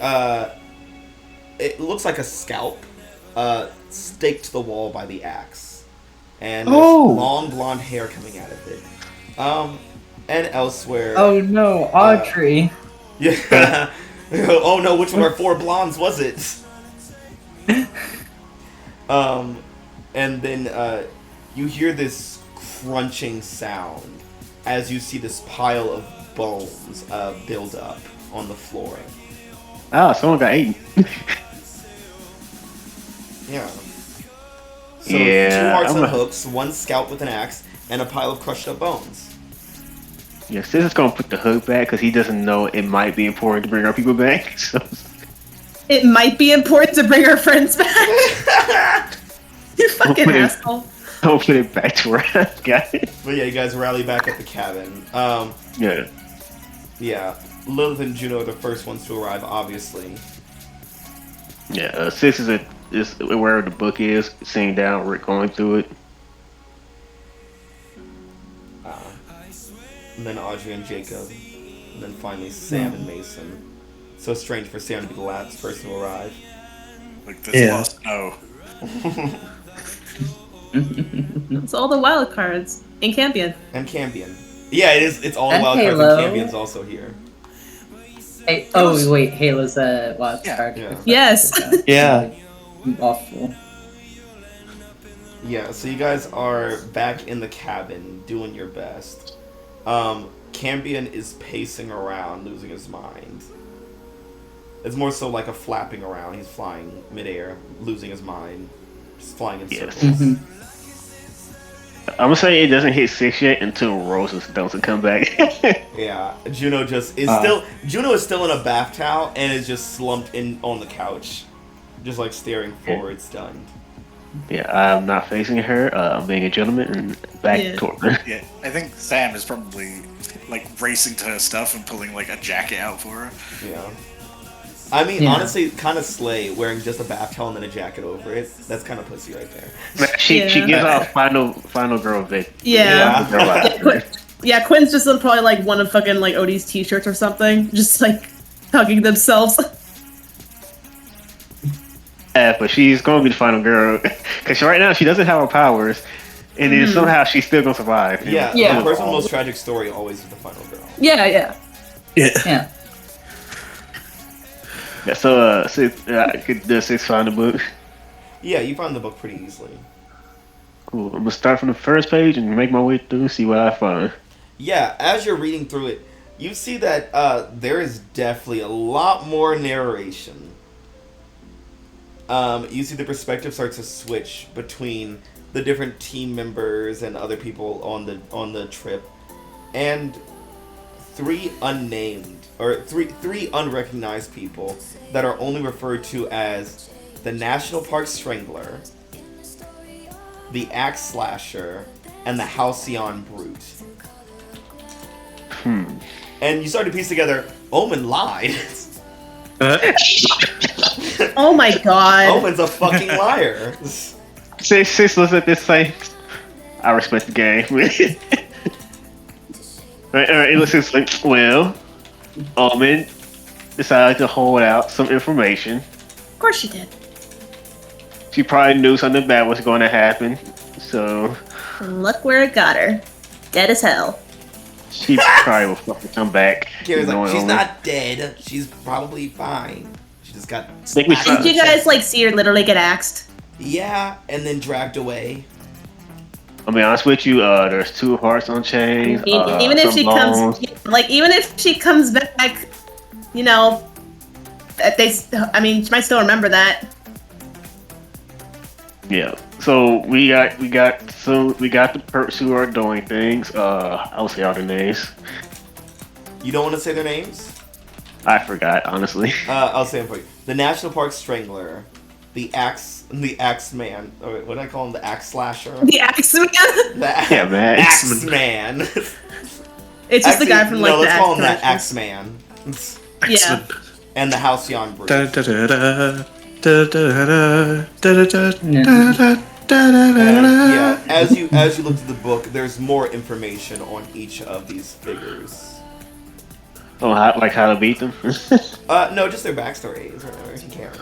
it looks like a scalp staked to the wall by the axe, and there's long blonde hair coming out of it. And elsewhere. Oh no, Audrey. Yeah. Oh no, which of our 4 blondes was it? And then you hear this crunching sound as you see this pile of bones build up on the floor. Ah, someone got eaten. Yeah. So Yeah, 2 hearts I'm on a- hooks, 1 scalp with an axe, and a pile of crushed up bones. Yes, this is gonna put the hook back because he doesn't know it might be important to bring our people back. So It might be important to bring our friends back. You fucking Hopefully- asshole. I'll put it back to where I got it. But yeah, you guys rally back at the cabin. Yeah. Yeah, Lilith and Juno are the first ones to arrive, obviously. Yeah, 6 is where the book is, sitting down, Rick going through it. And then Audrey and Jacob. And then finally Sam and Mason. So strange for Sam to be the last person to arrive. Like this Yeah. lost. No. It's all the wild cards in Campion. And Cambion. Yeah, it is. It's all the And wild cards, Halo. and Cambion's also here. Hey, oh wait, Halo's a wild Yeah. card. Yeah. Yes. Yeah. Awful. Yeah, so you guys are back in the cabin, doing your best. Cambion is pacing around, losing his mind. It's more so like a flapping around. He's flying midair, losing his mind, just flying in Yes. circles. I'm gonna say it doesn't hit 6 yet until Roses doesn't come back. Yeah, Juno just is Juno is still in a bath towel and is just slumped in on the couch, just like staring forward, stunned. Yeah, I'm not facing her. I'm being a gentleman and back Yeah. toward her. Yeah, I think Sam is probably like racing to her stuff and pulling like a jacket out for her. Yeah. I mean, Yeah. honestly, kind of slay wearing just a bath towel and then a jacket over it. That's kind of pussy right there. She Yeah. gives off final girl Vic. Yeah. Girl vibe. Yeah, Quinn's just in probably like one of fucking like Odie's t-shirts or something, just like hugging themselves. Yeah, but she's gonna be the final girl because right now she doesn't have her powers, and then somehow she's still gonna survive. Yeah, Yeah. the person's most tragic story always is the final girl. Yeah, yeah. Yeah. Yeah, so could the 6 find the book? Yeah, you find the book pretty easily. Cool. I'm gonna start from the first page and make my way through, see what I find. Yeah, as you're reading through it, you see that there is definitely a lot more narration. You see the perspective starts to switch between the different team members and other people on the trip, and three unrecognized people that are only referred to as the National Park Strangler, the Axe Slasher, and the Halcyon Brute. And you start to piece together, Omen lied. Oh my god. Omen's a fucking liar. 6 looks at this like, I respect the game. It looks like, well, Omen decided to hold out some information. Of course she did. She probably knew something bad was going to happen, so And look where it got her. Dead as hell. She probably will fucking come back. Kira's like, Going she's on. not dead. She's probably fine. She just got. Think we slashed should- Did you in the guys like see her literally get axed? chest. Yeah, and then dragged away. I'll be honest with you. There's 2 hearts on chains. Even if some she bones. even if she comes back, you know, she might still remember that. Yeah. So we got the perps who are doing things. I'll say all their names. You don't want to say their names? I forgot, honestly. I'll say them for you. The National Park Strangler, the Axe Man, or what do I call him? The Axe Slasher. The Axeman. Yeah, man. Axe Man. It's just the guy from like no, the let's call him that Axe Axe Man. Yeah. And the Halcyon Brute. Yeah, as you look through the book, there's more information on each of these figures. Oh, how to beat them? No, just their backstories, or if you can't.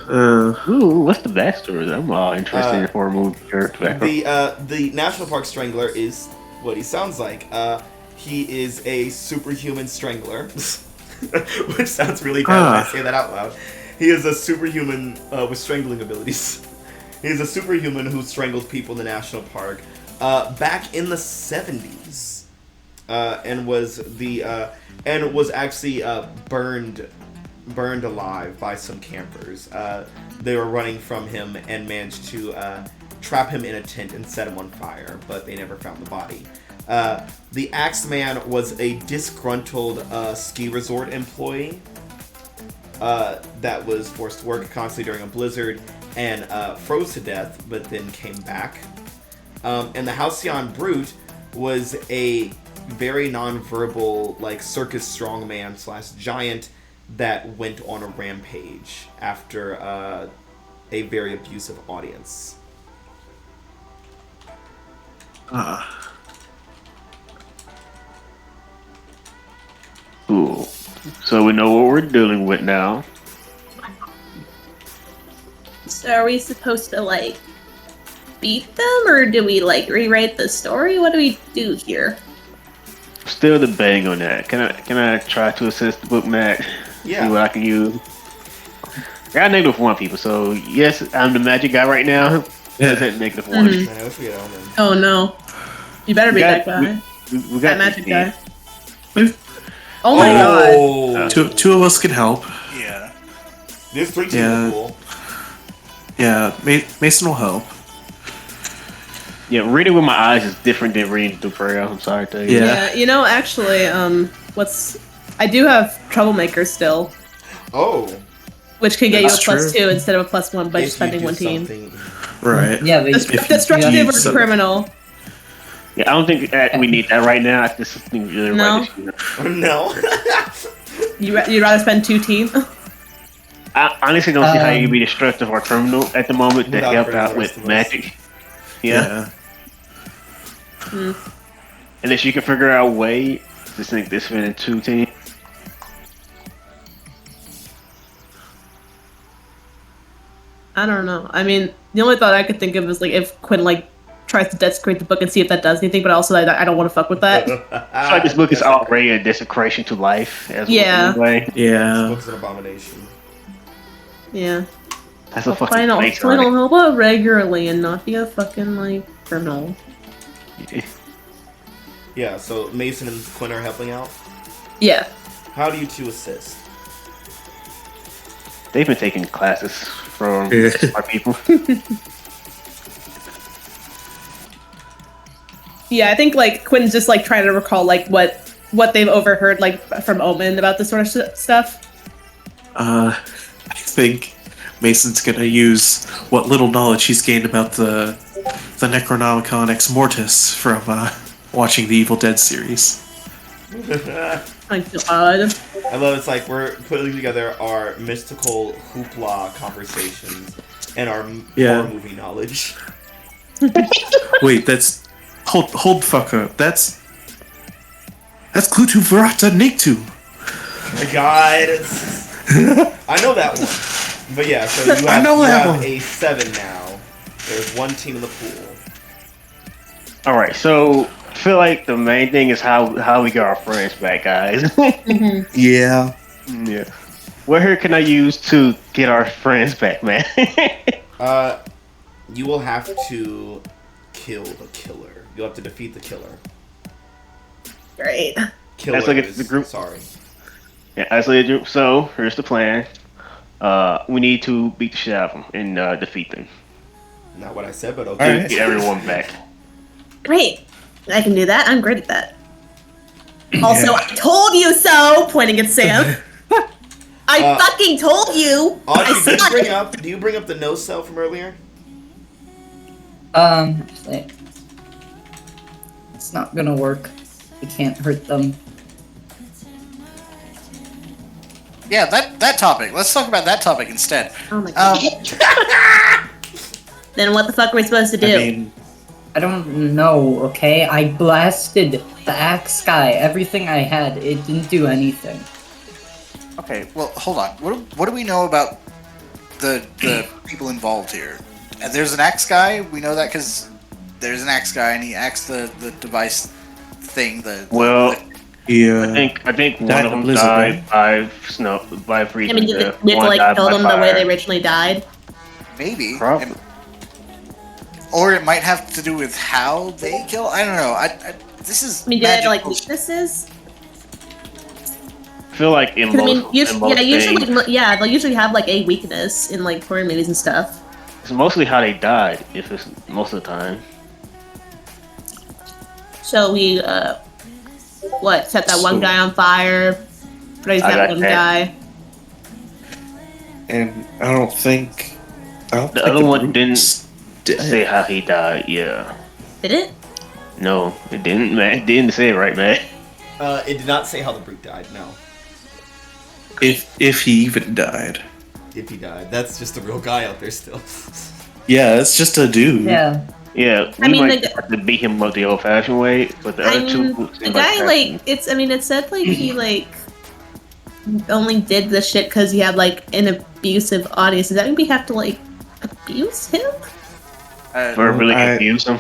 Ooh, what's the backstory? I'm interested in horror movie character. The National Park Strangler is what he sounds like. He is a superhuman strangler, which sounds really bad when I say that out loud. He is a superhuman with strangling abilities. He's a superhuman who strangled people in the national park back in the 70s, and was actually burned alive by some campers. They were running from him and managed to trap him in a tent and set him on fire, but they never found the body. The Axeman was a disgruntled ski resort employee that was forced to work constantly during a blizzard and froze to death, but then came back. And the Halcyon Brute was a very non-verbal, like, circus strongman / giant that went on a rampage after a very abusive audience. Cool. So we know what we're dealing with now. So are we supposed to like beat them, or do we like rewrite the story? What do we do here? Still debating on that. Can I try to assist the book, Matt? Yeah. See what I can use. I got -1 people, so yes, I'm the magic guy right now. That's at -1. Mhm. Man, let's get on them. Oh no. You better be that guy. We That got magic guy. We've- Oh my god. Oh, Two of us can help. Yeah. this 3 teams Yeah. are cool. Yeah, Mason will help. Yeah, reading with my eyes is different than reading through prayer. I'm sorry to tell you. Yeah. Yeah, you know, actually, I do have Troublemaker still, Oh, which can get you a That's +2 true. instead of a +1 by if just you spending do 1 team. something- Right. Yeah, we, If you Destructive need or some- criminal. Yeah, I don't think that we need that right now. I just think really No. right this year. No. You'd rather spend 2 team? I honestly don't see how you can be destructive or criminal at the moment to Without help hurting out the rest with of us. magic. Yeah. Unless you can figure out a way to sink this in a 2 team. I don't know. I mean, the only thought I could think of is like if Quinn like tries to desecrate the book and see if that does anything, but also I don't want to fuck with that. I feel like this book is already a desecration to life. As Yeah. Anyway. Yeah. Book's an abomination. Yeah. That's a fucking Fine, I'll place on it. help out regularly and not be a fucking like criminal. Yeah, so Mason and Quinn are helping out. Yeah. How do you two assist? They've been taking classes from smart people. Yeah, I think like Quinn's just like trying to recall like what they've overheard like from Omen about this sort of stuff. I think Mason's gonna use what little knowledge he's gained about the Necronomicon Ex Mortis from watching the Evil Dead series. My god. I love it's like we're putting together our mystical hoopla conversations and our Yeah. horror movie knowledge. Wait, that's hold fuck up. That's Clutu Verata Nictu. My God, I know that one. But yeah, so you I have, know you that have one. a 7 now. There's 1 team in the pool. All right, so I feel like the main thing is how we get our friends back, guys. Yeah. Yeah. What here can I use to get our friends back, man? You will have to kill the killer. You'll have to defeat the killer. Great. Killers. look at the group. Sorry. Yeah, isolate group. So here's the plan. We need to beat the shit out of them and defeat them. Not what I said, but All okay. right. Get everyone back. Great. I can do that. I'm great at that. Also, I told you so, pointing at Sam. I fucking told you. Audrey, I suck. do you bring up the no cell from earlier? Actually, it's not gonna work. We can't hurt them. Yeah, that topic. Let's talk about that topic instead. Oh my god. Then what the fuck are we supposed to do? I mean, I don't know, okay? I blasted the axe guy, everything I had. It didn't do anything. Okay, well, hold on. What do we know about the people involved here? There's an axe guy. We know that because there's an axe guy, and he axed the device thing. yeah. I think one Died of in them Blizzard, died right? by I freezing. mean, did we have to like kill them the way they originally died? Maybe. Probably. Or it might have to do with how they kill. I don't know. This is. I mean, do they have like magic bullshit. weaknesses? I feel like in 'Cause, I mean, most, usually, in most things, they'll usually have like a weakness in like horror movies and stuff. it's mostly how they died. If it's most of the time. So we, set that one So- guy on fire, raise I that got one that. guy. And I don't think The think other one group's dead. Say how he died. Yeah. Did it? No, it didn't, man. It didn't say it right, man. It did not say how the brute died. No, If he even died. if he died, that's just a real guy out there still. Yeah, it's just a dude. Yeah. Yeah, we I mean, might have to beat him up the old-fashioned way, but the I other two. mean, the seem guy like like it's. I mean, it said like he like only did this shit because he had like an abusive audience. Does that mean we have to like abuse him? verbally I- confuse him.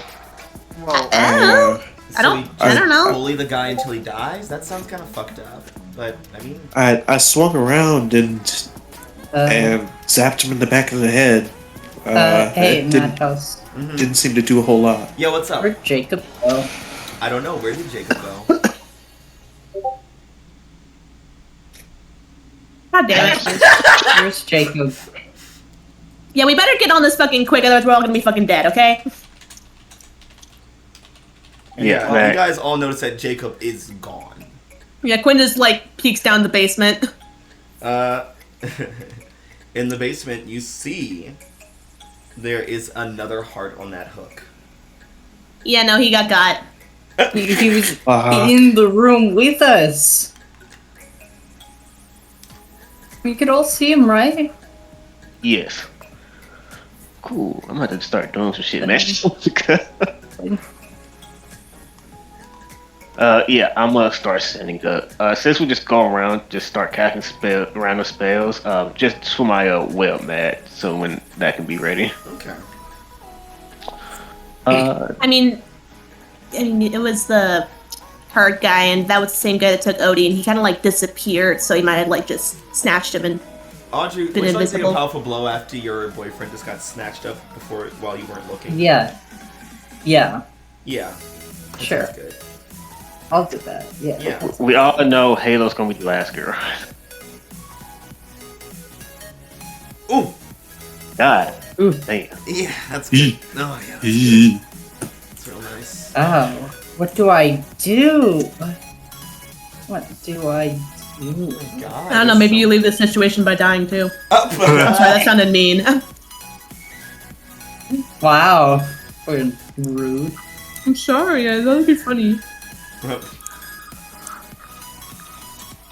Well, I don't. I don't know. Bully the guy until he dies. That sounds kind of fucked up. But I mean, I swung around and Uh, zapped him in the back of the head. hey, it didn't, Madhouse. didn't seem to do a whole lot. yo, what's up? Where'd Jacob go? I don't know. Where did Jacob go? God damn it. Where's Jacob? Yeah, we better get on this fucking quick, otherwise we're all gonna be fucking dead. Okay? Yeah, Well, man. you guys all notice that Jacob is gone. Yeah, Quinn just like peeks down the basement. In the basement, you see there is another heart on that hook. Yeah, no, he got. He was Uh, in the room with us. We could all see him, right? Yes. Cool. I'm about to start doing some shit, man. Yeah, I'm gonna start sending up. Since we just go around, just start casting random spells. Just for my web mat, so when that can be ready. Okay. I mean, it was the hard guy, and that was the same guy that took Odie, and he kind of like disappeared. So he might have like just snatched him and. Audrey, would Been you like to take a invisible. powerful blow after your boyfriend just got snatched up while you weren't looking? Yeah. Yeah. Yeah. That Sure. sounds good. I'll do that. Yeah. Yeah. We all know Halo's gonna be the last girl. Ooh. God. Ooh. Damn. Yeah, that's good. Oh yeah. That's good. That's real nice. Oh, what do I do? What do I do? God. I don't know. Maybe you leave this situation by dying too. Oh, Sorry, that sounded mean. Wow. Fucking rude. I'm sorry, guys. That would be funny.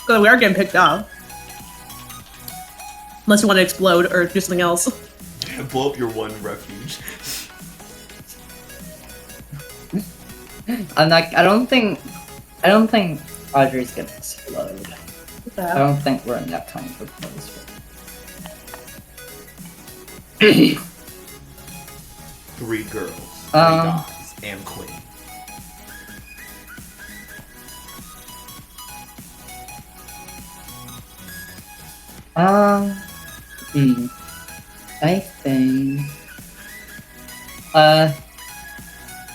So we are getting picked off. Unless you want to explode or do something else. Blow up your one refuge. I don't think Audrey's gonna explode. I don't think we're in that kind of a place. 3 girls, 3 Um, guys, and Quinn. I think.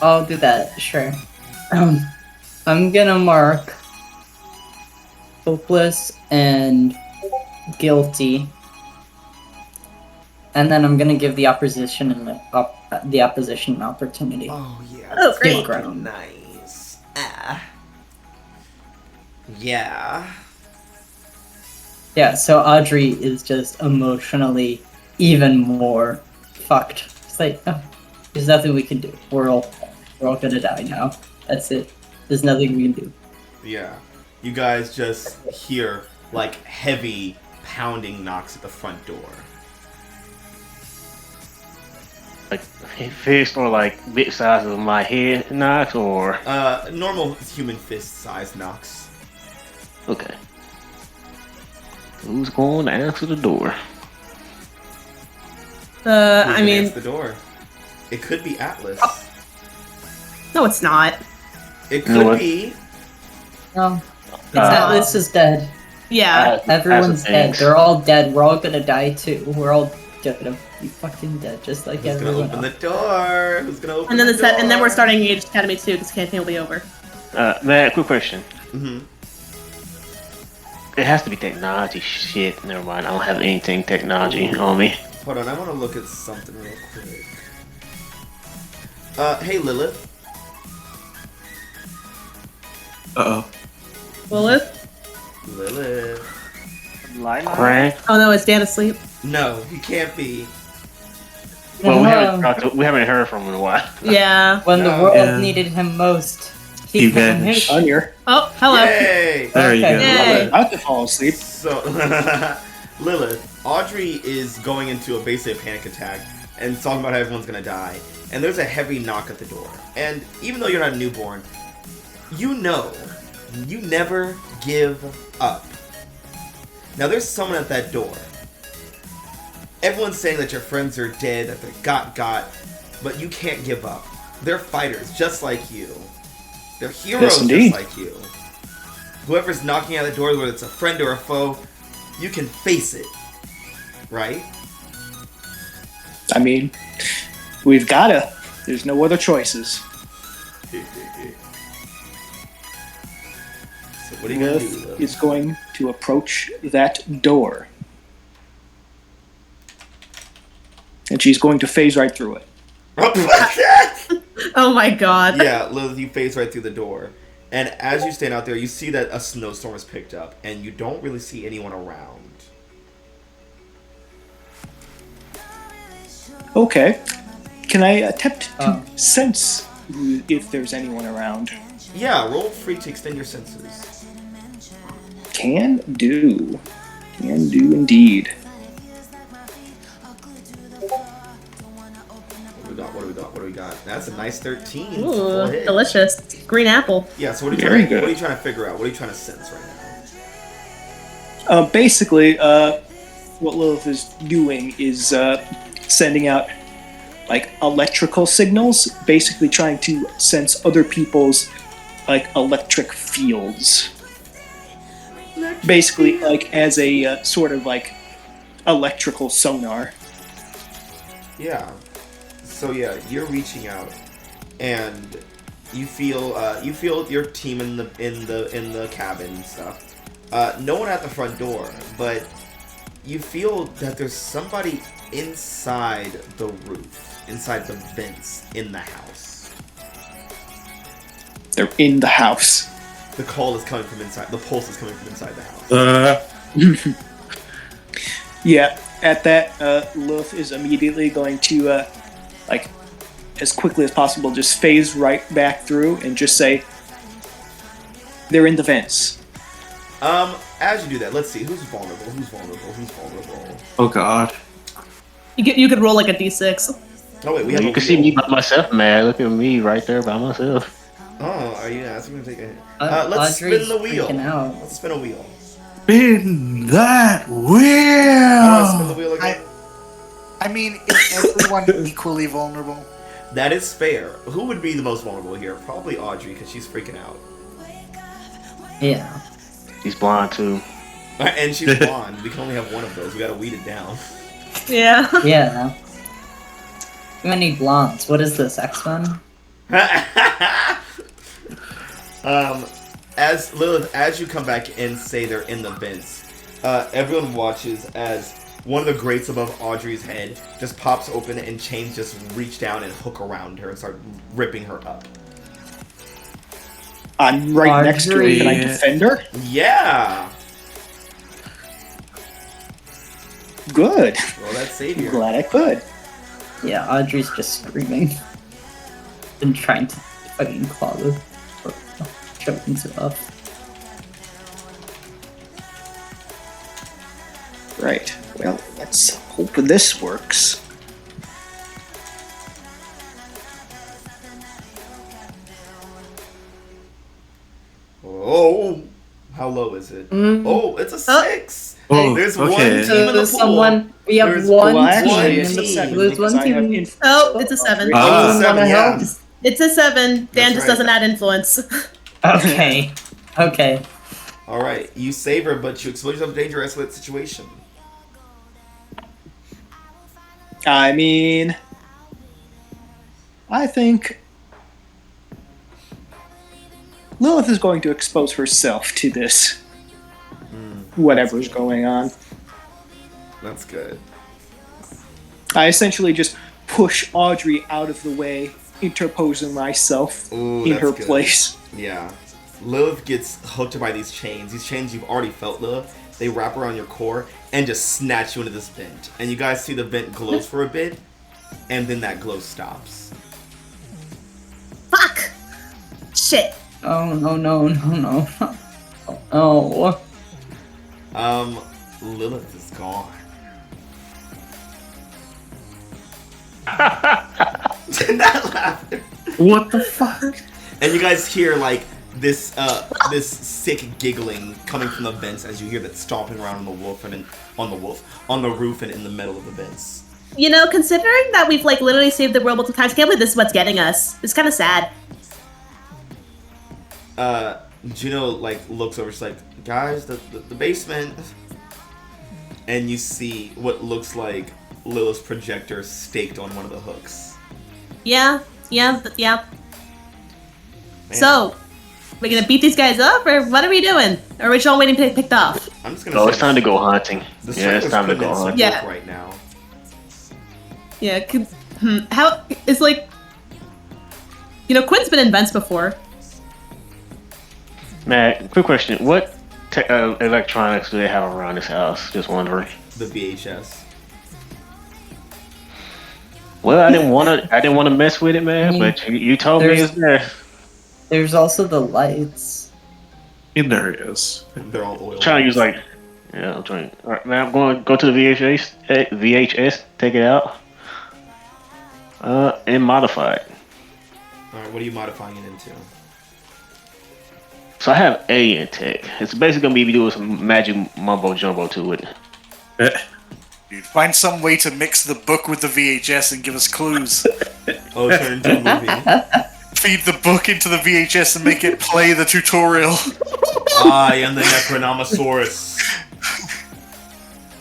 I'll do that. Sure. I'm gonna mark hopeless and guilty, and then I'm gonna give the opposition an opportunity. Oh yeah. Oh, great. Ground. Nice. Yeah. Yeah, so Audrey is just emotionally even more fucked. It's like, oh, there's nothing we can do. We're all gonna die now. That's it. There's nothing we can do. Yeah. You guys just hear like heavy pounding knocks at the front door. Like fist or like big size of my head knocks or Normal human fist size knocks. okay. Who's going to answer the door? Who's I gonna mean, answer the door. It could be Atlas. no, it's not. It You know could what? be. No, Atlas is dead. Yeah. Everyone's dead. thanks. They're all dead. We're all gonna die too. We're all gonna be fucking dead, just like Who's gonna everyone open the else. door? Who's gonna open And then the door? and then we're starting Age Academy 2 because campaign will be over. Matt, quick question. Mm-hmm. It has to be technology shit. Never mind. I don't have anything technology on me. Hold on, I want to look at something real quick. Hey Lilith. Uh-oh. Lilith? Lilith. Crank. Oh no, is Dan asleep? No, he can't be. Well, we No. haven't heard from him in a while. Yeah. When the No. world Yeah. needed him most, He found vanished. his- Anya, Oh, hello. Yay! There you Okay. go. Yay. about to fall asleep. So, Lilith, Audrey is going into basically a panic attack and talking about how everyone's gonna die. And there's a heavy knock at the door. And even though you're not a newborn, you know you never give up. Now there's someone at that door. Everyone's saying that your friends are dead, that they're got, but you can't give up. They're fighters just like you. They're heroes Yes, just indeed. like you. Whoever's knocking at the door, whether it's a friend or a foe, you can face it. Right? I mean, we've gotta. There's no other choices. So what are you gonna do, Lilith Lilith? is going to approach that door. And she's going to phase right through it. Oh my god. Yeah, Lilith, you phase right through the door. And as you stand out there, you see that a snowstorm has picked up, and you don't really see anyone around. Okay. Can I attempt to sense if there's anyone around? Yeah, roll free to extend your senses. Can do. Can do indeed. What do we got? That's a nice 13. Full Ooh, hit. delicious. Green apple. Yeah, so what are, Very what good. are you trying to figure out? What are you trying to sense right now? Basically, what Lilith is doing is sending out like electrical signals, basically trying to sense other people's like electric fields. Basically, like as a sort of like electrical sonar. Yeah. So yeah, you're reaching out, and you feel your team in the cabin and stuff. No one at the front door, but you feel that there's somebody inside the roof, inside the vents in the house. They're in the house. The call is coming from inside. The pulse is coming from inside the house. Yeah, at that, Lilith is immediately going to, like, as quickly as possible, just phase right back through and just say, they're in the vents. As you do that, let's see who's vulnerable. Who's vulnerable? Oh god. You could roll like a d6. Oh wait, we have. You a can see wheel. me by myself, man. Look at me right there by myself. Oh, are you asking me to take a hit? Audrey's Let's spin the wheel. freaking out. Let's spin a wheel. Spin that Oh, let's spin the wheel! wheel again. I mean, is everyone equally vulnerable? That is fair. Who would be the most vulnerable here? Probably Audrey, because she's freaking out. Yeah. He's blind too. And she's blonde. We can only have one of those. We gotta weed it down. Yeah. Yeah. Too many blondes. What is this, X-Men? As Lilith, as you come back and say they're in the vents, everyone watches as one of the grates above Audrey's head just pops open and chains just reach down and hook around her and start ripping her up. I'm right next to her. Can I defend her? Yeah. Good. Roll that I'm savior. glad I could. Yeah, Audrey's just screaming. And trying to fucking claw the choking it up. Right. Well, let's hope this works. Oh, how low is it? Oh, it's a 6. Oh, There's one okay. team in the pool. Someone, we have There's one Well, team actually, one it's a team. 7 There's because one I have team. influence. Oh, it's a 7. Oh, it's a 7, Wanna yeah. help? It's a 7. Dan That's just right. doesn't add influence. Okay. Okay. All right, you save her, but you expose yourself to danger, escalate the situation. I mean, I think Lilith is going to expose herself to this. Whatever's going on. That's good. I essentially just push Audrey out of the way, interposing myself Ooh, in that's her good. place. Yeah. Lilith gets hooked by these chains. These chains you've already felt, Lilith. They wrap around your core and just snatch you into this vent. And you guys see the vent glows for a bit, and then that glow stops. Fuck! Shit. Oh no. Oh. Lilith is gone. Not laughing. What the fuck? And you guys hear like this sick giggling coming from the vents as you hear that stomping around on the roof and in the middle of the vents. You know, considering that we've like literally saved the world multiple times, I can't believe this is what's getting us. It's kind of sad. Juno like looks over, she's like, guys, the basement. And you see what looks like Lilith's projector staked on one of the hooks. Yeah. Man. So, we're gonna beat these guys up, or what are we doing? Or are we just all waiting to get picked off? I'm just gonna Oh, say it's time to go hunting. the Yeah, it's Striker's time to putting go in some hunting. Yeah. work right now. Yeah. How it's like, you know, Quinn's been in vents before. Matt, quick question. What electronics do they have around this house? Just wondering. The VHS. Well, I didn't want to mess with it, man. But you told me There's- it's there. There's also the lights. In there it is. They're all oil. Trying to use like, yeah, I'm trying. All right, man, I'm going to go to the VHS, take it out, and modify it. Alright, what are you modifying it into? So I have A in tech. It's basically gonna be doing some magic mumbo jumbo to it. Dude, find some way to mix the book with the VHS and give us clues. Oh, turn into a movie. Feed the book into the VHS and make it play the tutorial. I am the Necronomosaurus.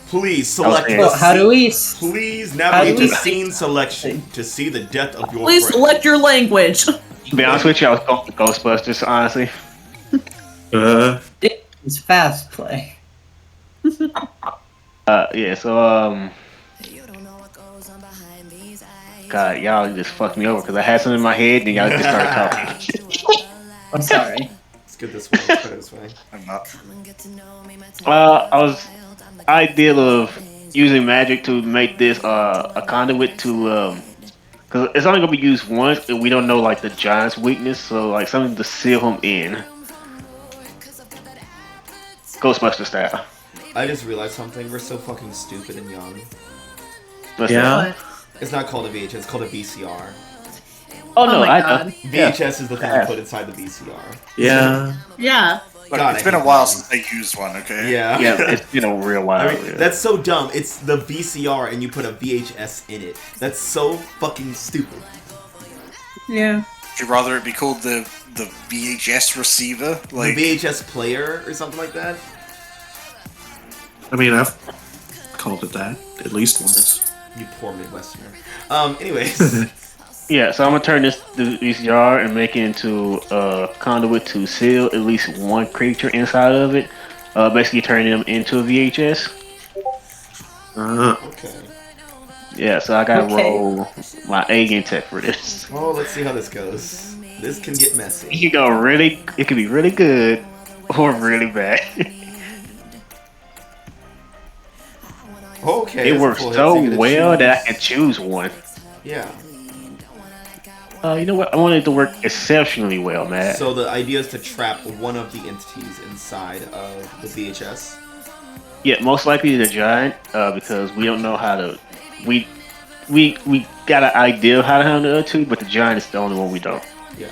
Please select Okay. the Well, how do we? Please navigate how do to we- scene selection to see the death of your Please friend. select your language. To be honest with you, I was going with Ghostbusters, honestly. It's fast play. Yeah. So God, y'all just fucked me over because I had something in my head and y'all just started talking. I'm sorry. Let's get this way. Let's try this way. I'm not. I was ideal of using magic to make this a conduit to because it's only gonna be used once and we don't know like the giant's weakness, so like something to seal him in. Ghostbuster style. I just realized something. We're so fucking stupid and young. What's Yeah. that? It's not called a VHS. It's called a VCR. Oh no, my I God. know. VHS is the thing you Yeah. put inside the VCR. Yeah. Yeah. Look, God, it's I been a hate while that. since I used one, okay? Yeah. Yeah, it's been a real while. I mean, that's so dumb. It's the VCR and you put a VHS in it. That's so fucking stupid. Yeah. Would you rather it be called the VHS receiver? Like, The VHS player or something like that. I mean, I've called it that at least once. You poor Midwesterner. Anyways. Yeah, so I'm gonna turn this VCR and make it into a conduit to seal at least one creature inside of it. Basically turning them into a VHS. Okay. Yeah, so I gotta Okay. roll my A tech for this. Oh, let's see how this goes. This can get messy. It can be really good or really bad. Okay. It that's a works full hit, so you get to well that I choose- can choose one. Yeah. You know what? I want it to work exceptionally well, man. So the idea is to trap one of the entities inside of the VHS. Yeah, most likely the giant, because we don't know how to. We got an idea of how to handle the other two, but the giant is the only one we don't. Yeah.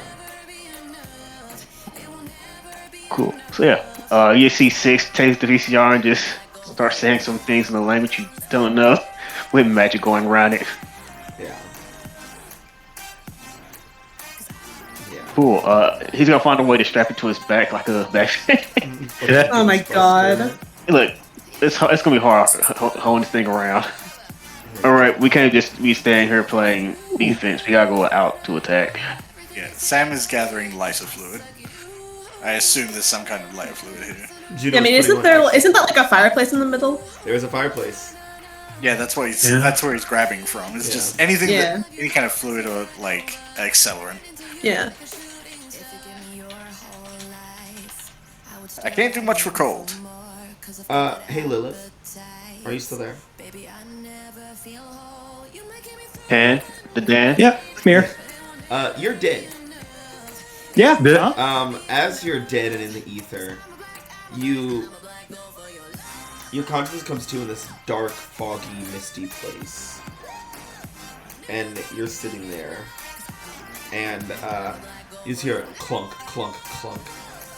Cool. So yeah, you see Six takes the VCR and just start saying some things in a language you don't know, with magic going around it. Yeah. Yeah. Cool. He's gonna find a way to strap it to his back like a backpack. Oh my god. Look, it's gonna be hard holding this thing around. All right, we can't just be staying here playing defense. We gotta go out to attack. Yeah, Sam is gathering lighter fluid. I assume there's some kind of lighter fluid here. Judo's Yeah, I mean, putting one next- isn't that like a fireplace in the middle? There's a fireplace. Yeah, that's what he's. Yeah. That's where he's grabbing from. It's Yeah. just anything Yeah. that any kind of fluid or like accelerant. Yeah. I can't do much for cold. Hey Lilith, are you still there? Dan, Yeah, come here. You're dead. Yeah. Yeah. Huh? As you're dead and in the ether, your consciousness comes to in this dark, foggy, misty place, and you're sitting there, and you just hear a clunk, clunk, clunk,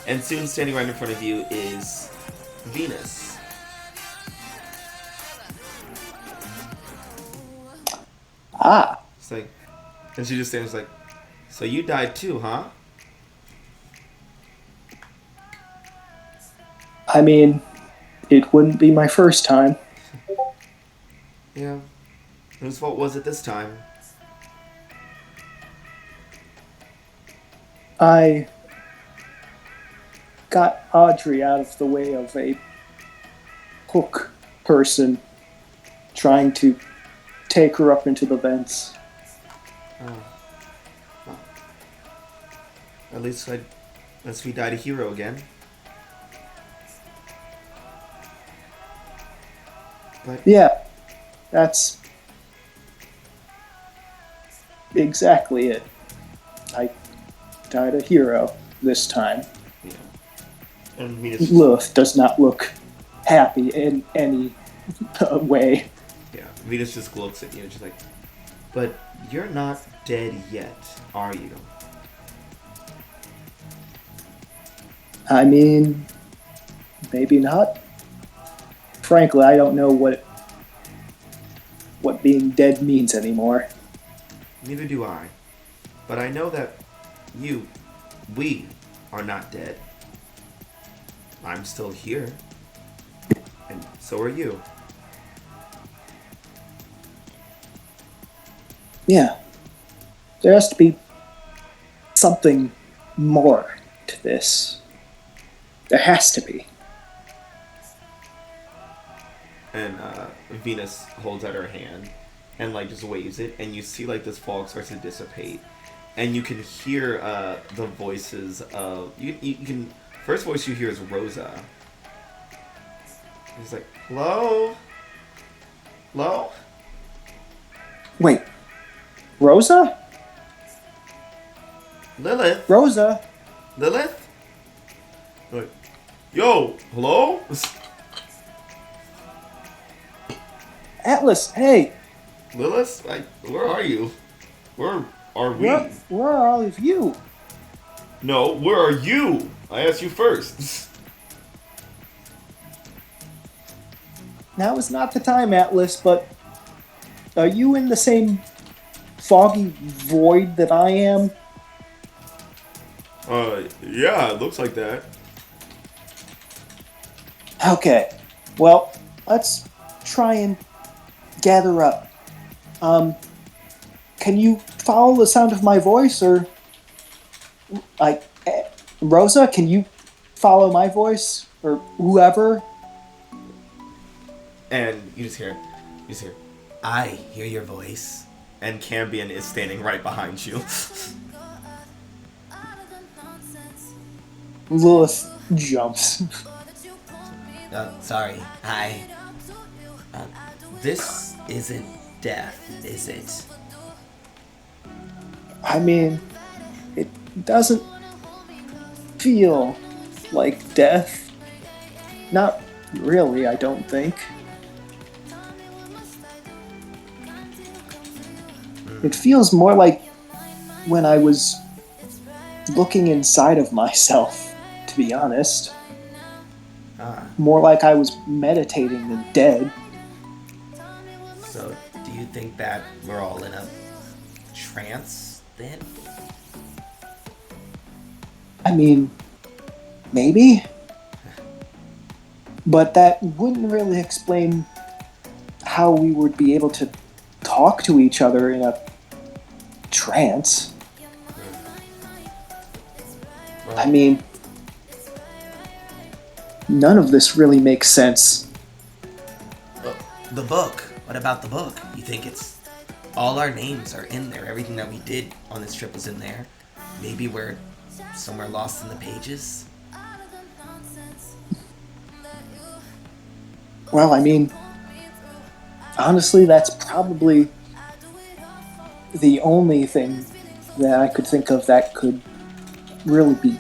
and soon standing right in front of you is Venus. Ah, It's like, and she just stands like, so you died too, huh? I mean, it wouldn't be my first time. Yeah. Whose fault was it this time? I got Audrey out of the way of a hook person trying to take her up into the vents. Oh. Well, at least we died a hero again. But Yeah, that's exactly it. I died a hero this time. yeah. And Venus. Lilith does not look happy in any way. Yeah. Venus just looks at you and she's like, "But you're not dead yet, are you?" I mean, maybe not. Frankly, I don't know what being dead means anymore. Neither do I. But I know that we are not dead. I'm still here. And so are you. Yeah. There has to be something more to this. There has to be. And Venus holds out her hand and like just waves it, and you see like this fog starts to dissipate, and you can hear the voices of you can first voice you hear is Rosa. He's like, "Hello? Hello?" Wait. Rosa? Lilith? Rosa? Lilith? Like, yo, hello? Atlas, hey! Lilith? Where are you? Where are we? Where are all of you? No, where are you? I asked you first. Now is not the time, Atlas, but are you in the same foggy void that I am? Yeah, it looks like that. Okay. Well, let's try and gather up. Can you follow the sound of my voice, or Rosa? Can you follow my voice, or whoever? And you just hear, I hear your voice. And Cambion is standing right behind you. Lilith jumps. Sorry, hi. This isn't death, is it? I mean, it doesn't feel like death. Not really, I don't think. It feels more like when I was looking inside of myself, to be honest. More like I was meditating than dead. So, do you think that we're all in a trance, then? I mean, maybe. But that wouldn't really explain how we would be able to talk to each other in a trance. I mean, none of this really makes sense. The book. What about the book? You think it's... all our names are in there. Everything that we did on this trip was in there. Maybe we're somewhere lost in the pages? Well, I mean, honestly, that's probably the only thing that I could think of that could really be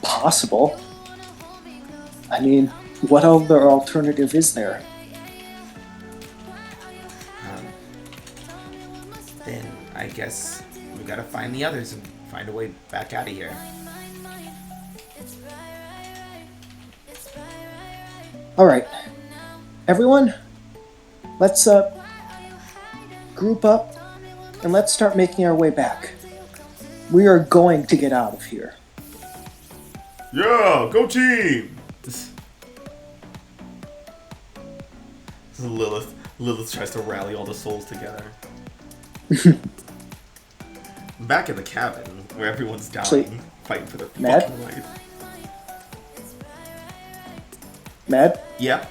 possible. I mean, what other alternative is there? Then I guess we gotta find the others and find a way back out of here. Alright. Everyone, let's group up and let's start making our way back. We are going to get out of here. Yeah, go team! Lilith tries to rally all the souls together. Back in the cabin, where everyone's dying, fighting for their fucking life. Mad? Yeah?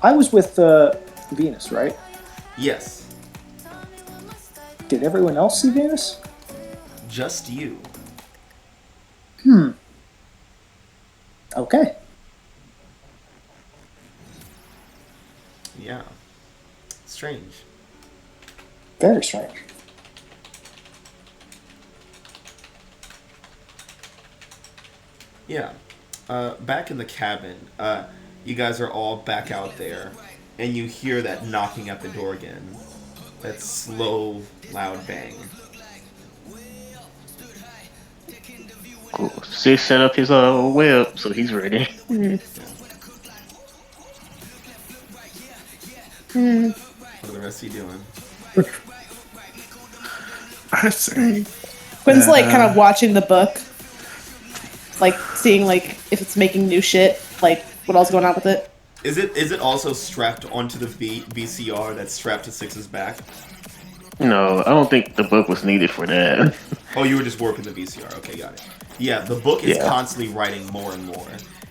I was with Venus, right? Yes. Did everyone else see Venus? Just you. Okay. Yeah. Strange. Very strange. Yeah. Back in the cabin, you guys are all back out there, and you hear that knocking at the door again. That slow, loud bang. Cool. Sis set up his web, so he's ready. What are the rest of you doing? I see. Quinn's like kind of watching the book, like seeing like if it's making new shit, like what else is going on with it. Is it also strapped onto the VCR that's strapped to Six's back? No, I don't think the book was needed for that. Oh, you were just warping the VCR. Okay, got it. Yeah, the book is constantly writing more and more.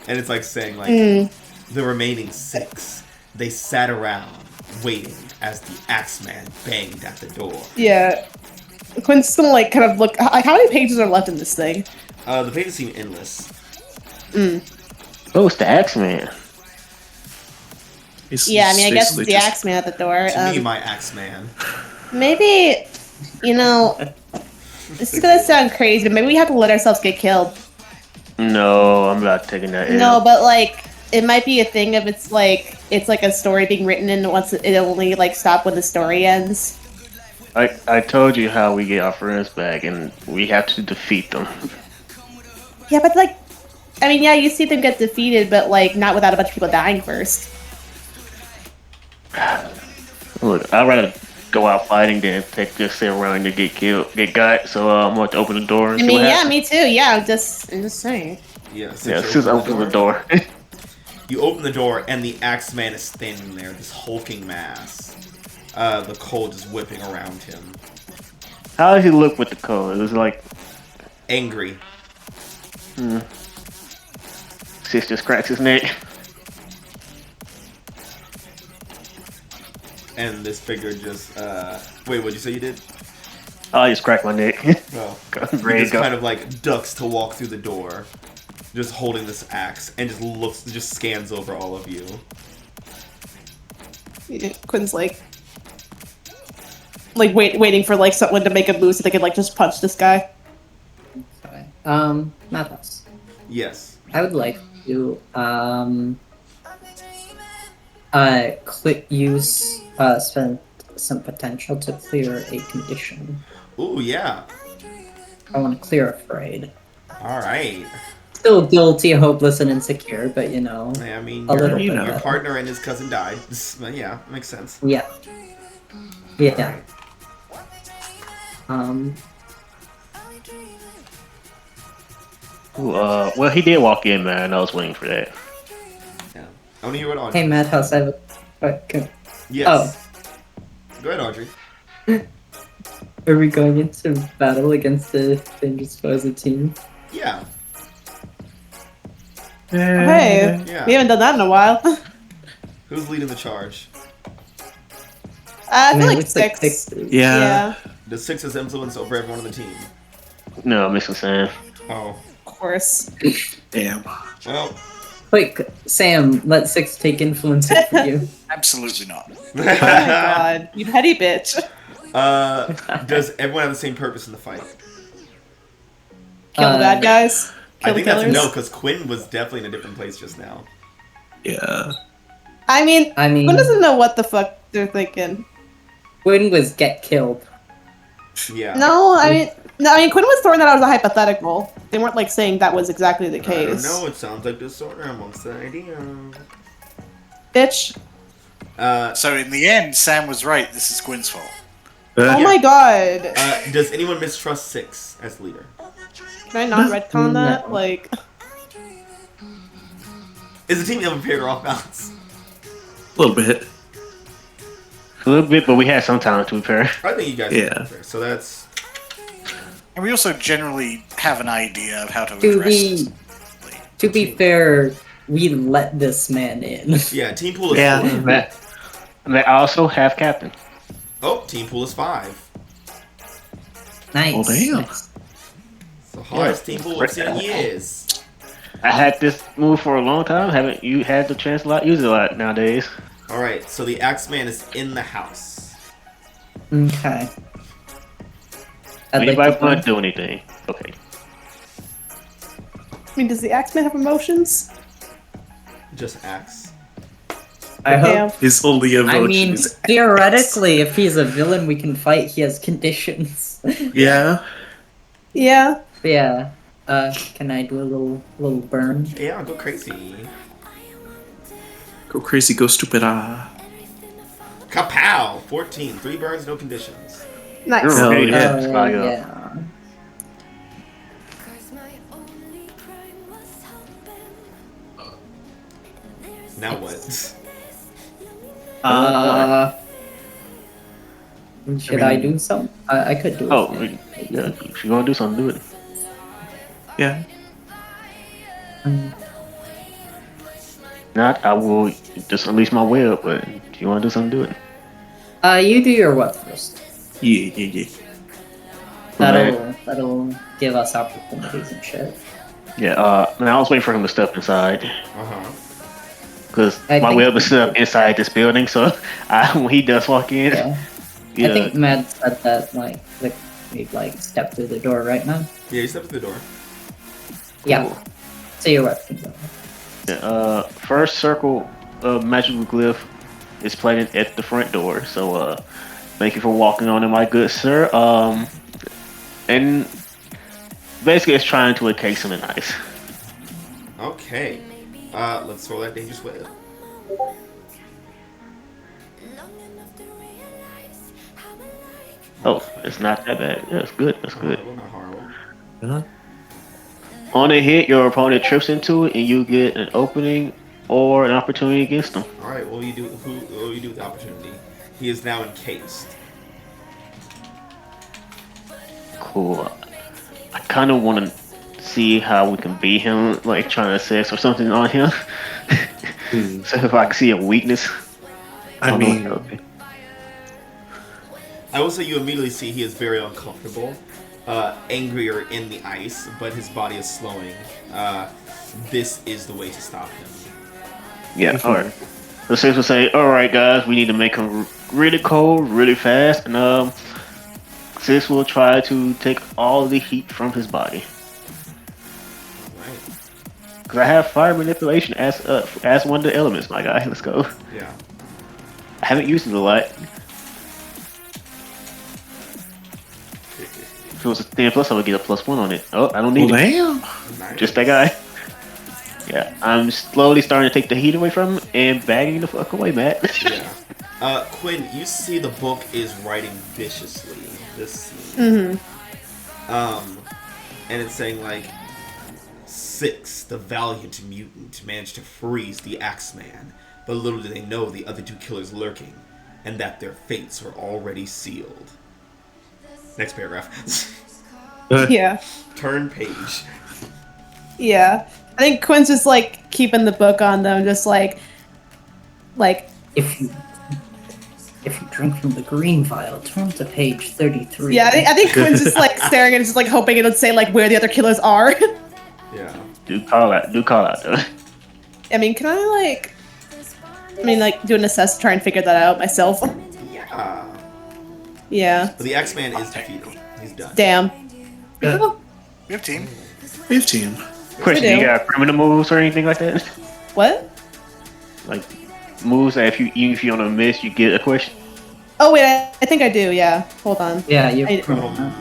And it's like saying, like, the remaining 6, they sat around waiting as the Axeman banged at the door. Yeah. Quinn's gonna, like, kind of look... Like, how many pages are left in this thing? The pages seem endless. Oh, it's the Axeman. Yeah, I mean, I guess it's the Axeman at the door. To me, my Axeman. Maybe, you know, this is gonna sound crazy, but maybe we have to let ourselves get killed. No, I'm not taking that. No, but like, it might be a thing of it's like a story being written and once it only like stop when the story ends. I told you how we get our friends back, and we have to defeat them. Yeah, but like, I mean, yeah, you see them get defeated, but like not without a bunch of people dying first. Look, I'd rather go out fighting than just sit around and get got. So I'm going to open the door. And I see mean, what yeah, happens. me too. Yeah, I'm just saying. Yeah, Just open the door. You open the door, and the Axeman is standing there, this hulking mass. The coal just whipping around him. How does he look with the coal? It was like Angry. Sis just cracks his neck. And this figure just, wait, what'd you say you did? Oh, I just cracked my neck. Well, he Ready just to go. kind of like ducks to walk through the door, just holding this axe, and just scans over all of you. Quinn's waiting for like someone to make a move so they could like just punch this guy. Okay. Madhouse. Yes. I would like to spend some potential to clear a condition. Ooh, yeah. I want to clear a frayed. Alright. Still guilty, hopeless, and insecure, but you know, I mean, a little your, bit your of it. partner and his cousin died. Yeah, makes sense. Yeah. Yeah. Ooh, well, he did walk in, man. I was waiting for that. Yeah. I want to hear what Audrey. Hey, Madhouse, I have a question. Yes. Go ahead, Audrey. Are we going into battle against the Dangerous Foe as a team? Yeah. Hey, Yeah. we haven't done that in a while. Who's leading the charge? I feel mean, like it looks six. Yeah. Does Six's influence over everyone on the team? No, I'm missing Sam. Oh. Of course. Damn. Well. Quick, Sam, let Six take influence over you. Absolutely not. Oh my god, you petty bitch. Does everyone have the same purpose in the fight? Kill the bad guys. Kill I think the that's a killers. no, because Quinn was definitely in a different place just now. Yeah. I mean, I mean, Quinn doesn't know what the fuck they're thinking. Quinn was get killed. Yeah. No, I mean, Quinn was throwing that out as a hypothetical. They weren't like saying that was exactly the I don't case. know, it sounds like disorder amongst the idea. Bitch. So in the end, Sam was right. This is Quinn's fault. Oh my god. Does anyone mistrust Six as leader? Can I not retcon that? No. Like, Is the team ever paired or off balance? A little bit. A little bit, but we had some time to prepare. I think you guys Yeah. are fair. So that's And we also generally have an idea of how to To address be- this. To be fair, we let this man in. yeah. Team pool is Yeah. 4. Matt, I also have captain. Oh, team pool is 5. Nice. Oh, damn. Nice. It's the hardest team pool I've seen in years. I had this move for a long time. Haven't you had the chance to use it a lot nowadays? All right. So the Axeman is in the house. Okay. I'd Anybody like to want to do anything? Okay. I mean, does the Axeman have emotions? Just axe. I hope. Damn. His only emotion I mean, is theoretically, if he's a villain we can fight, he has conditions. yeah. Yeah. Yeah. Can I do a little burn? Yeah, go crazy. Go crazy, go stupid. Ah. Kapow! 14. 3 burns, no conditions. Nice. You're Hell ready to yeah. fly up. Yeah. Now what? Should I do something? I could do it. Oh, yeah. If you're gonna do something, do it. Yeah. Not, I will just unleash my web. But if you want to do something, do it. You do your what first? Yeah. That'll give us opportunities and shit. Yeah. And I was waiting for him to step inside Uh-huh. because I my think- web is set up inside this building. So when he does walk in, Yeah. yeah. I think Matt said that we step through the door right now. Yeah, you step to the door. Yeah. So your weapon. First circle of magical glyph is planted at the front door. So thank you for walking on it, my good sir. And basically it's trying to encase him in ice. Okay. Let's roll that dangerous web. Oh, it's not that bad. Yeah, it's good. That's good. Not horrible. Huh? On a hit, your opponent trips into it, and you get an opening or an opportunity against him. All right. What will you do? What will you do with the opportunity? He is now encased. Cool. I kind of want to see how we can beat him, like trying to assess or something on him. So if I can see a weakness. I mean, I will say you immediately see he is very uncomfortable, angrier in the ice, but his body is slowing. This is the way to stop him. Yeah, alright. So Sis will say, alright guys, we need to make him really cold, really fast, and Sis will try to take all the heat from his body. Right. Because I have fire manipulation as one of the elements, my guy. Let's go. Yeah. I haven't used it a lot. If it was a 10 plus, I would get a +1 on it. Oh, I don't need it. damn. Nice. Just that guy. Yeah, I'm slowly starting to take the heat away from him and bagging the fuck away, Matt. Yeah. Quinn, you see the book is writing viciously this scene. And it's saying like, 6, the valiant mutant managed to freeze the Axeman, but little do they know the other 2 killers lurking, and that their fates are already sealed. Next paragraph. Yeah. Turn page. Yeah. I think Quinn's just like keeping the book on them, just like If you drink from the green vial, turn to page 33. yeah. I think Quinn's just like staring and just like hoping it'll say like where the other killers are. Yeah. Do call out though. I mean, can I do an assess to try and figure that out myself? Yeah. Yeah. But the X-Man is defeated. He's done. Damn. We have team. 15. Question: do. You got criminal moves or anything like that? What? Like moves that even if you don't miss, you get a question. Oh wait, I think I do. Yeah. Hold on. Yeah, you. Criminal Mind.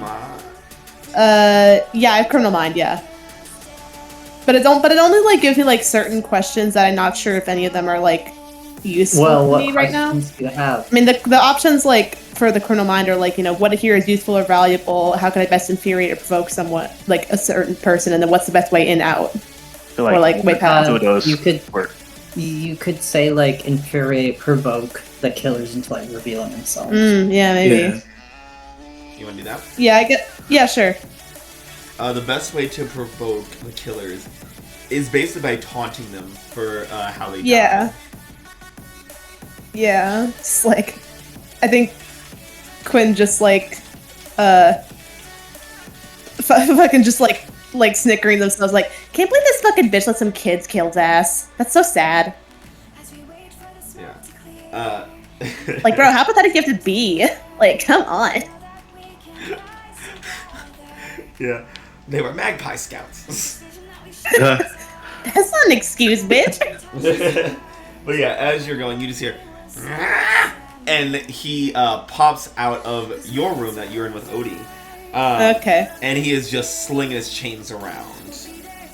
Yeah, I have criminal mind. Yeah. But it only like gives me like certain questions that I'm not sure if any of them are like useful Well, to what me right now. questions do you have? I mean, the options like for the criminal mind are like, what here is useful or valuable? How can I best infuriate or provoke somewhat like a certain person? And then what's the best way in out? So, Or like way past. two of those You could work. you could say like infuriate, provoke the killers into like revealing themselves. Yeah, maybe. Yeah. You want to do that? Yeah, I get. Yeah, sure. The best way to provoke the killers is basically by taunting them for how they Yeah. die. Yeah. It's like, I think Quinn just like, fucking just like snickering themselves, like, can't believe this fucking bitch let some kids kill his ass. That's so sad. Yeah. Like, bro, how pathetic do you have to be? Like, come on. Yeah. They were magpie scouts. That's not an excuse, bitch. But yeah, as you're going, you just hear, and he pops out of your room that you're in with Odie. Okay. And he is just slinging his chains around.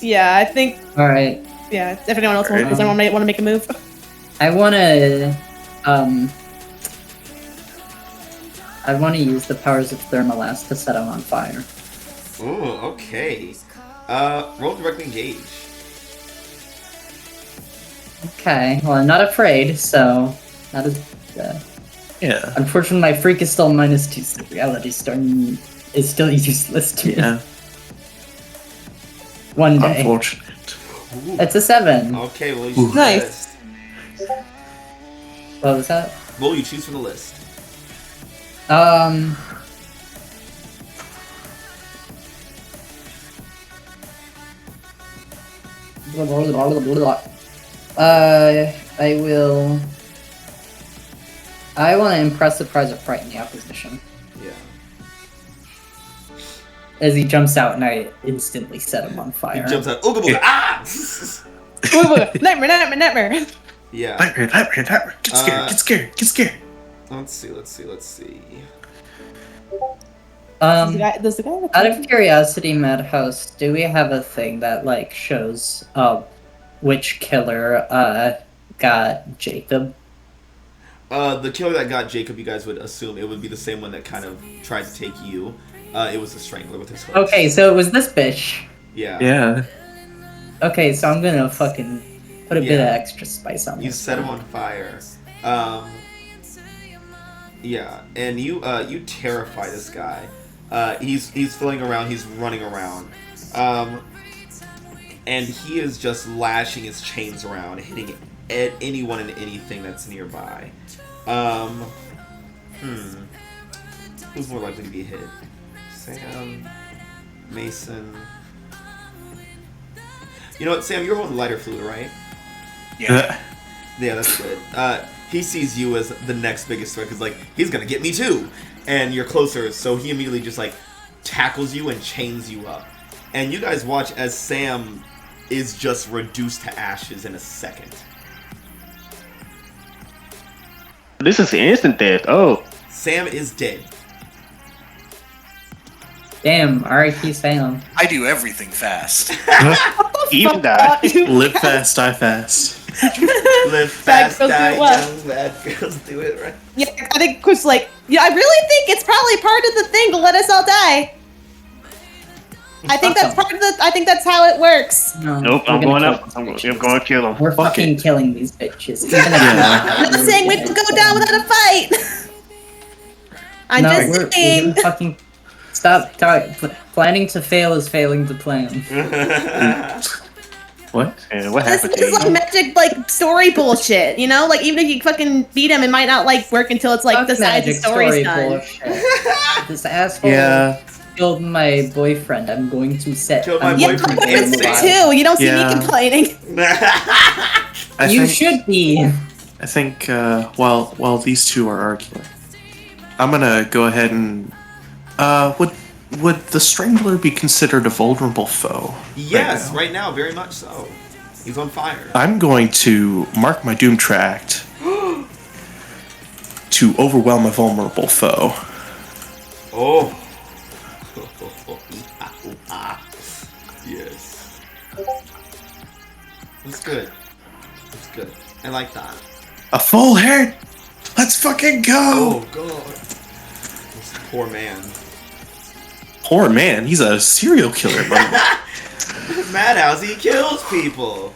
Yeah, I think. All right. Yeah. If anyone else does anyone want to make a move? I want to use the powers of Thermalast to set him on fire. Ooh, okay. Roll directly engage. Okay, well, I'm not afraid, so that is. Yeah. Unfortunately, my freak is still -2, so reality storm is still useless to me. Yeah. One day. Unfortunate. Ooh. It's a 7. Okay, well, you choose from the Nice. list. What was that? Well, you choose from the list. I will. I want to impress, surprise, or frighten the opposition. Yeah. As he jumps out, and I instantly set him on He fire. jumps out. Ooga booga. Ah! Nightmare. Yeah. Nightmare. Get scared. Get scared. Let's see. Does the guy have a Out of curiosity, Madhouse, do we have a thing that like shows which killer got Jacob? The killer that got Jacob, you guys would assume it would be the same one that kind of tried to take you. It was the Strangler with his hook. Okay, so it was this bitch. Yeah. Yeah. Okay, so I'm gonna fucking Put a bit of Yeah. extra spice on You this. set him on fire. Yeah, and you terrify this guy. He's flailing around. He's running around. And he is just lashing his chains around, hitting at anyone and anything that's nearby. Who's more likely to be hit? Sam, Mason. You know what, Sam? You're holding lighter fluid, right? Yeah. Yeah, that's good. He sees you as the next biggest threat because, like, he's gonna get me too, and you're closer, so he immediately just like tackles you and chains you up. And you guys watch as Sam is just reduced to ashes in a second. This is instant death. Oh, Sam is dead. Damn, R.I.P. Sam. I do everything fast. even die. Live fast, die fast. Live fast, girls do die it well. young, bad girls do it right. Yeah, I think Chris like, yeah, I really think it's probably part of the thing to let us all die. I think that's part of the. I think that's how it works. No, Nope, we're I'm gonna going kill up. these I'm bitches. going to kill him. We're Fuck fucking it. killing these bitches. Even if I'm not saying we have to go down without a fight. I'm no, just we're saying. gonna fucking stop. Planning to fail is failing to plan. What? And what This happened to is you? like magic, like story bullshit. You know, like even if you fucking beat him, it might not like work until it's like Fuck the side the magic story's done. bullshit. This asshole Yeah. killed my boyfriend. I'm going to set. Killed my I'm Yeah, going boyfriend. my to boyfriend's end sick the too. You don't see Yeah. me complaining. I You think, should be. I think while these two are arguing, I'm gonna go ahead and would the Strangler be considered a vulnerable foe? Yes, now? right now, very much so. He's on fire. I'm going to mark my doom tract to overwhelm a vulnerable foe. Oh. Yes. That's good. That's good. I like that. A full head. Let's fucking go. Oh god. This poor man. Poor man, he's a serial killer. Man. Madhouse, he kills people.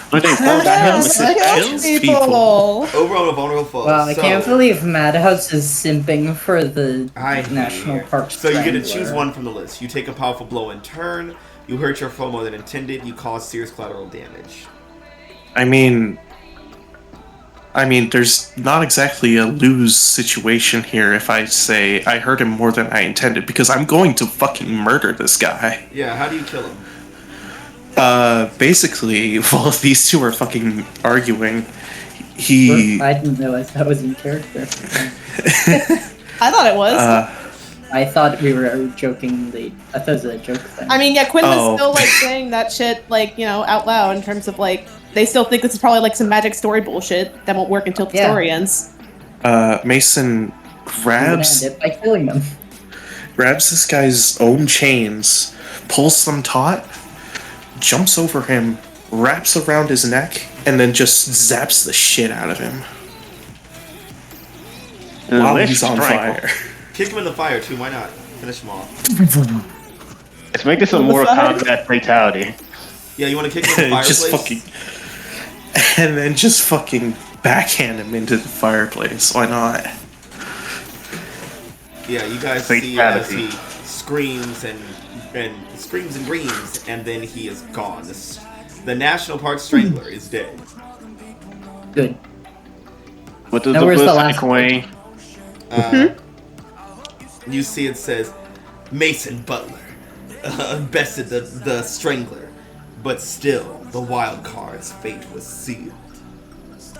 But they pulled out him. Kills people. Overall, a vulnerable foe. Well, I So, can't believe Madhouse is simping for the I National hear. Park. So you get to Strangler. choose one from the list. You take a powerful blow in turn. You hurt your foe more than intended. You cause serious collateral damage. I mean, there's not exactly a lose situation here if I say I hurt him more than I intended, because I'm going to fucking murder this guy. Yeah, how do you kill him? Basically, while these two are fucking arguing, he. I didn't realize that was in character. I thought it was. I thought we were jokingly. I thought it was a joke thing. I mean, yeah, Quinn was Oh. still like saying that shit, like, you know, out loud in terms of like they still think this is probably like some magic story bullshit that won't work until the Yeah. story ends. Mason I'm gonna end grabs it by killing them. this guy's own chains, pulls them taut, jumps over him, wraps around his neck, and then just zaps the shit out of him while Let's he's on strangle. fire. Kick him in the fire too. Why not? Finish him off. Let's make this a Mortal Kombat fatality. Yeah, you want to kick him in the just fireplace? fucking, and then just fucking backhand him into the fireplace. Why not? Yeah, you guys see as Fatality. he screams and screams and screams, and then he is gone. The National Park Strangler is dead. Good. What does Now the where's the book last say, Queen? You see it says, Mason Butler bested the Strangler, but still, the wild card's fate was sealed.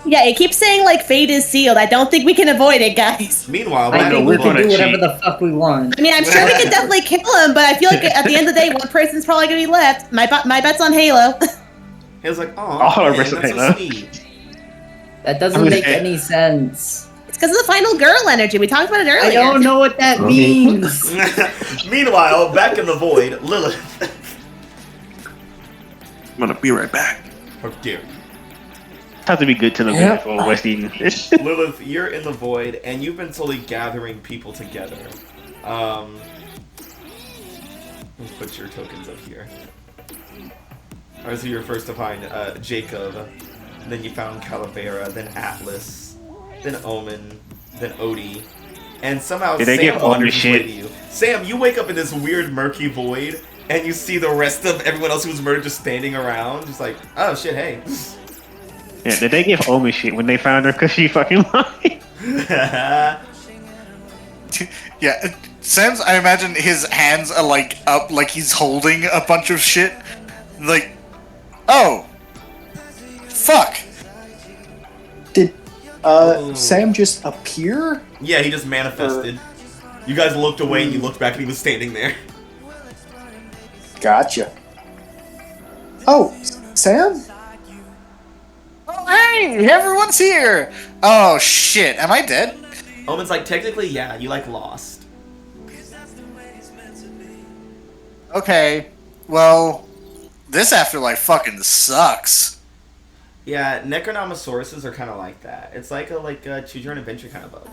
Yeah, it keeps saying like fate is sealed. I don't think we can avoid it, guys. Meanwhile, I Madhouse, think we're we can gonna do whatever cheat. the fuck we want. I mean, I'm sure we could definitely kill him, but I feel like at the end of the day, one person's probably gonna be left. My bet's on Halo. he was like, oh, Oh, man, versus that's so Halo. sweet. That doesn't make any sense. It's because of the final girl energy. We talked about it earlier. I don't know what that means. Meanwhile, back in the void, Lilith. I'm gonna be right back. How dare you? Have to be good to the Yeah. for West Eden. Lilith, you're in the void, and you've been slowly gathering people together. Let's put your tokens up here. Or so you were first to find Jacob, then you found Calavera, then Atlas, then Omen, then Odie, and somehow Did they Sam give all wandered the his way to shit? you. Sam, you wake up in this weird murky void, and you see the rest of everyone else who was murdered just standing around, just like, oh shit, hey. Yeah, did they give Omi shit when they found her because she fucking lied? Yeah, Sam's. I imagine his hands are like up, like he's holding a bunch of shit. Like, oh, fuck. Did Oh. Sam just appear? Yeah, he just manifested. You guys looked away and you looked back and he was standing there. Gotcha. Oh, Sam? Oh, hey, everyone's here. Oh shit, am I dead? Omen's like, technically, yeah, you like lost. Okay, well, this afterlife fucking sucks. Yeah, Necronomosauruses are kind of like that. It's like a choose your own adventure kind of book.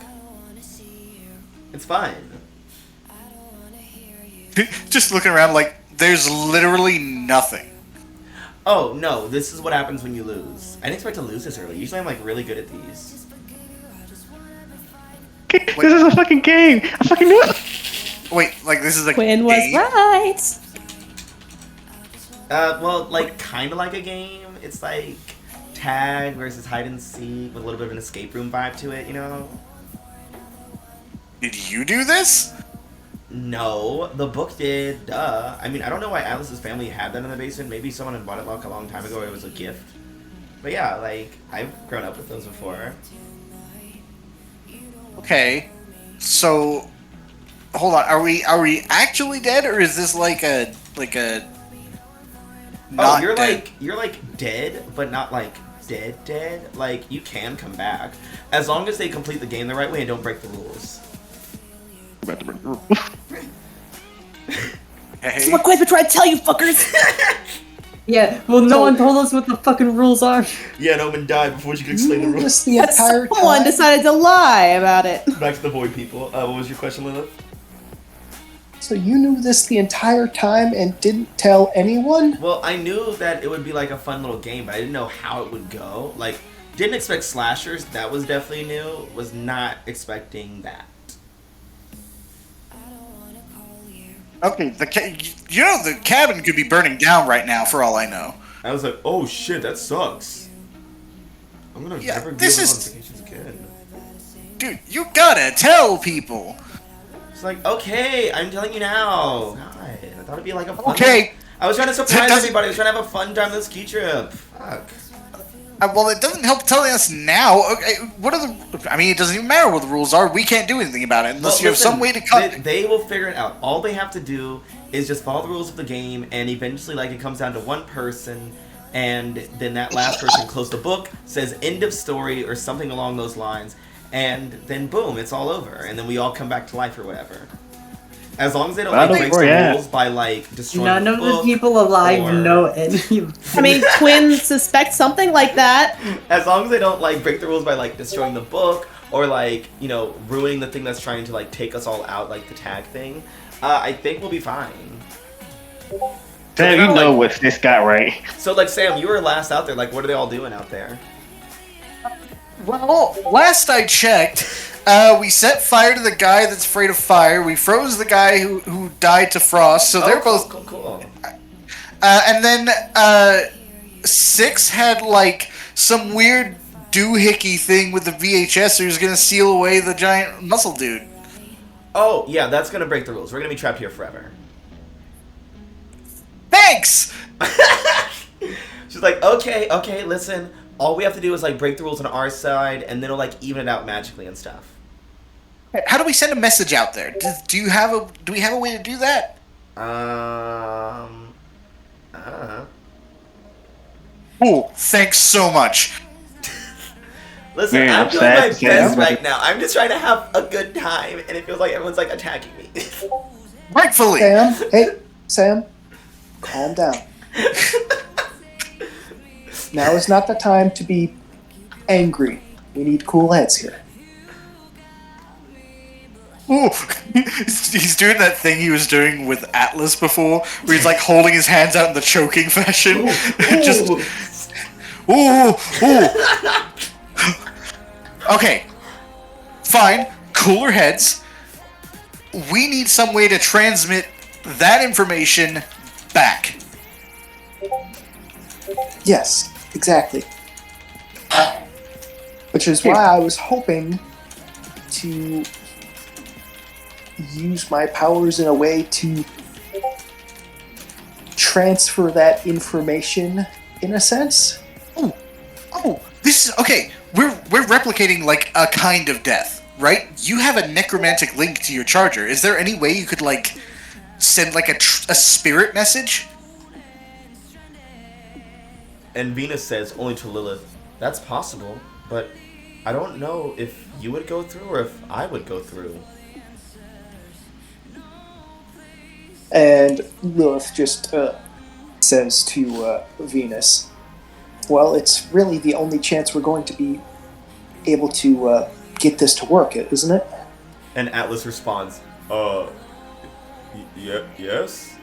It's fun. Just looking around like there's literally nothing. Oh no, this is what happens when you lose. I didn't expect to lose this early. Usually I'm like really good at these. This is a fucking game. I fucking knew it. Wait, like this is a Quinn was game? right. Well, like kind of like a game. It's like tag versus hide and seek with a little bit of an escape room vibe to it, you know? Did you do this? No, the book did. Duh. I mean, I don't know why Alice's family had that in the basement. Maybe someone had bought it like a long time ago. It was a gift. But yeah, like I've grown up with those before. Okay, so hold on. Are we actually dead, or is this like a Oh, not dead? you're like dead, but not like dead. Like you can come back as long as they complete the game the right way and don't break the rules. That's what Quinn's been trying to tell you, fuckers. Yeah, well, no one told us what the fucking rules are. Yeah, Noman died before she could explain the You rules. just the entire Someone time? decided to lie about it. Back to the void people. What was your question, Lilith? So you knew this the entire time and didn't tell anyone? Well, I knew that it would be like a fun little game, but I didn't know how it would go. Like, didn't expect slashers. That was definitely new. Was not expecting that. Okay, the cabin could be burning down right now for all I know. I was like, oh shit, that sucks. I'm gonna Yeah, never this give is- on vacations again. Dude, you gotta tell people. It's like, okay, I'm telling you now. God, I thought it'd be like a fun. Okay. I was trying to surprise doesn't- everybody. I was trying to have a fun time this ski trip. Fuck. Well, it doesn't help telling us now. Okay, what are the? I mean, it doesn't even matter what the rules are. We can't do anything about it unless Well, you listen, have some way to cut. They will figure it out. All they have to do is just follow the rules of the game, and eventually, like, it comes down to one person, and then that last person closes the book, says end of story or something along those lines, and then boom, it's all over, and then we all come back to life or whatever. As long as they don't like break the rules by like destroying None the of book, the people alive or- know any of I mean, Quinn suspects something like that. As long as they don't like break the rules by like destroying the book or like, you know, ruining the thing that's trying to like take us all out, like the tag thing, I think we'll be fine. Sam, you know what this got right. So like Sam, you were last out there. Like, what are they all doing out there? Well, last I checked, we set fire to the guy that's afraid of fire. We froze the guy who died to frost. So they're both. Cool. And then 6 had like some weird doohickey thing with the VHS. So he was gonna seal away the giant muscle dude. Oh yeah, that's gonna break the rules. We're gonna be trapped here forever. Thanks. She's like, okay, listen. All we have to do is like break the rules on our side, and then it'll like even it out magically and stuff. How do we send a message out there? Do we have a way to do that? Oh, thanks so much. Listen, Man, I'm I'm doing sad my to say best I'm right now. I'm just trying to have a good time, and it feels like everyone's like attacking me. Rightfully. Sam, hey, Sam, calm down. Now is not the time to be angry. We need cool heads here. Ooh. He's doing that thing he was doing with Atlas before, where he's like holding his hands out in the choking fashion. Just. Ooh! Okay. Fine. Cooler heads. We need some way to transmit that information back. Yes, exactly. Which is why I was hoping to use my powers in a way to transfer that information, in a sense. Oh, this is okay. We're replicating like a kind of death, right? You have a necromantic link to your charger. Is there any way you could like send like a spirit message? And Venus says only to Lilith, "That's possible, but I don't know if you would go through or if I would go through." And Lilith just says to Venus, "Well, it's really the only chance we're going to be able to get this to work, isn't it?" And Atlas responds, yes?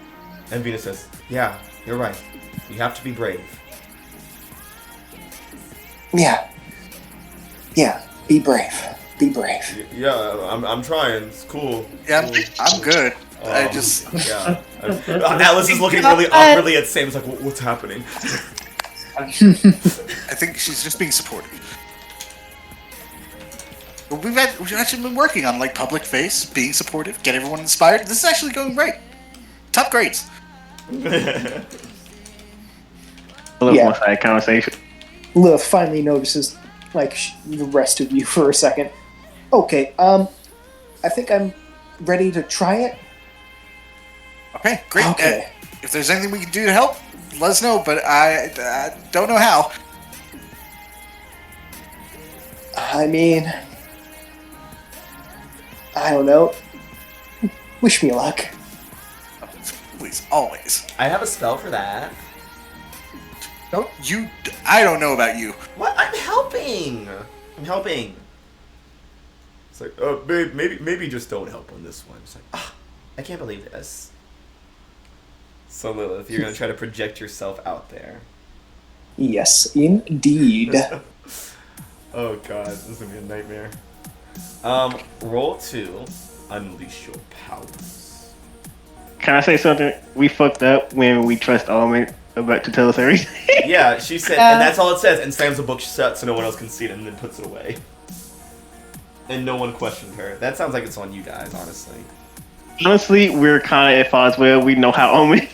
And Venus says, "Yeah, you're right. You have to be brave." Yeah, be brave. Be brave. Yeah, I'm trying. It's cool. Yeah, Cool. I'm good. I just Yeah. Atlas is looking really awkwardly at Sam. He's like, "What's happening?" I think she's just being supportive. But we've actually been working on like public face, being supportive, get everyone inspired. This is actually going great. Top grades. I love Yeah. one-sided conversation. Lilith finally notices, like, the rest of you for a second. Okay, I think I'm ready to try it. Okay, great. Okay. If there's anything we can do to help, let us know. But I don't know how. I mean, I don't know. Wish me luck. Please, always. I have a spell for that. Don't you? I don't know about you. What? I'm helping. It's like, babe, maybe just don't help on this one. It's like, I can't believe this. So Lilith, you're gonna try to project yourself out there. Yes, indeed. Oh god, this is gonna be a nightmare. Roll 2, unleash your powers. Can I say something? We fucked up when we trust Almond about to tell us everything. Yeah, she said, and that's all it says, and slams the book shut so no one else can see it, and then puts it away. And no one questioned her. That sounds like it's on you guys, honestly. Honestly, we're kind of at fault as well. We know how Almond.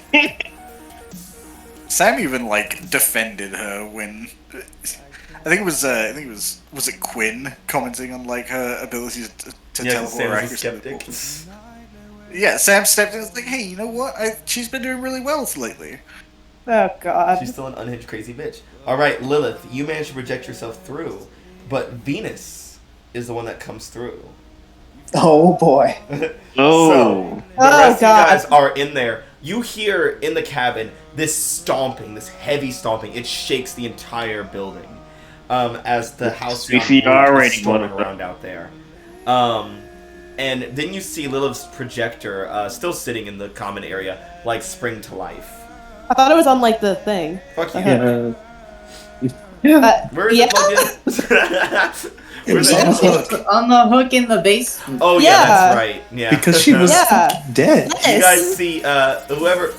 Sam even like defended her when I think it was was it Quinn commenting on like her abilities to Yeah, teleport Sam was a accurately. skeptic. Yeah, Sam stepped in and was like, "Hey, you know what? She's been doing really well lately." Oh god. She's still an unhinged crazy bitch. Alright, Lilith, you managed to project yourself through, but Venus is the one that comes through. Oh boy. Oh. So, the rest of you guys are in there. You hear in the cabin this stomping, this heavy stomping. It shakes the entire building as the Halcyon VCR is storming rating, around out there. And then you see Lilith's projector still sitting in the common area, like spring to life. I thought it was on like the thing. Fuck you. Where is it plugged in? Where's it? On the hook in the basement. Oh yeah, that's right. Yeah. Because she was dead. You guys see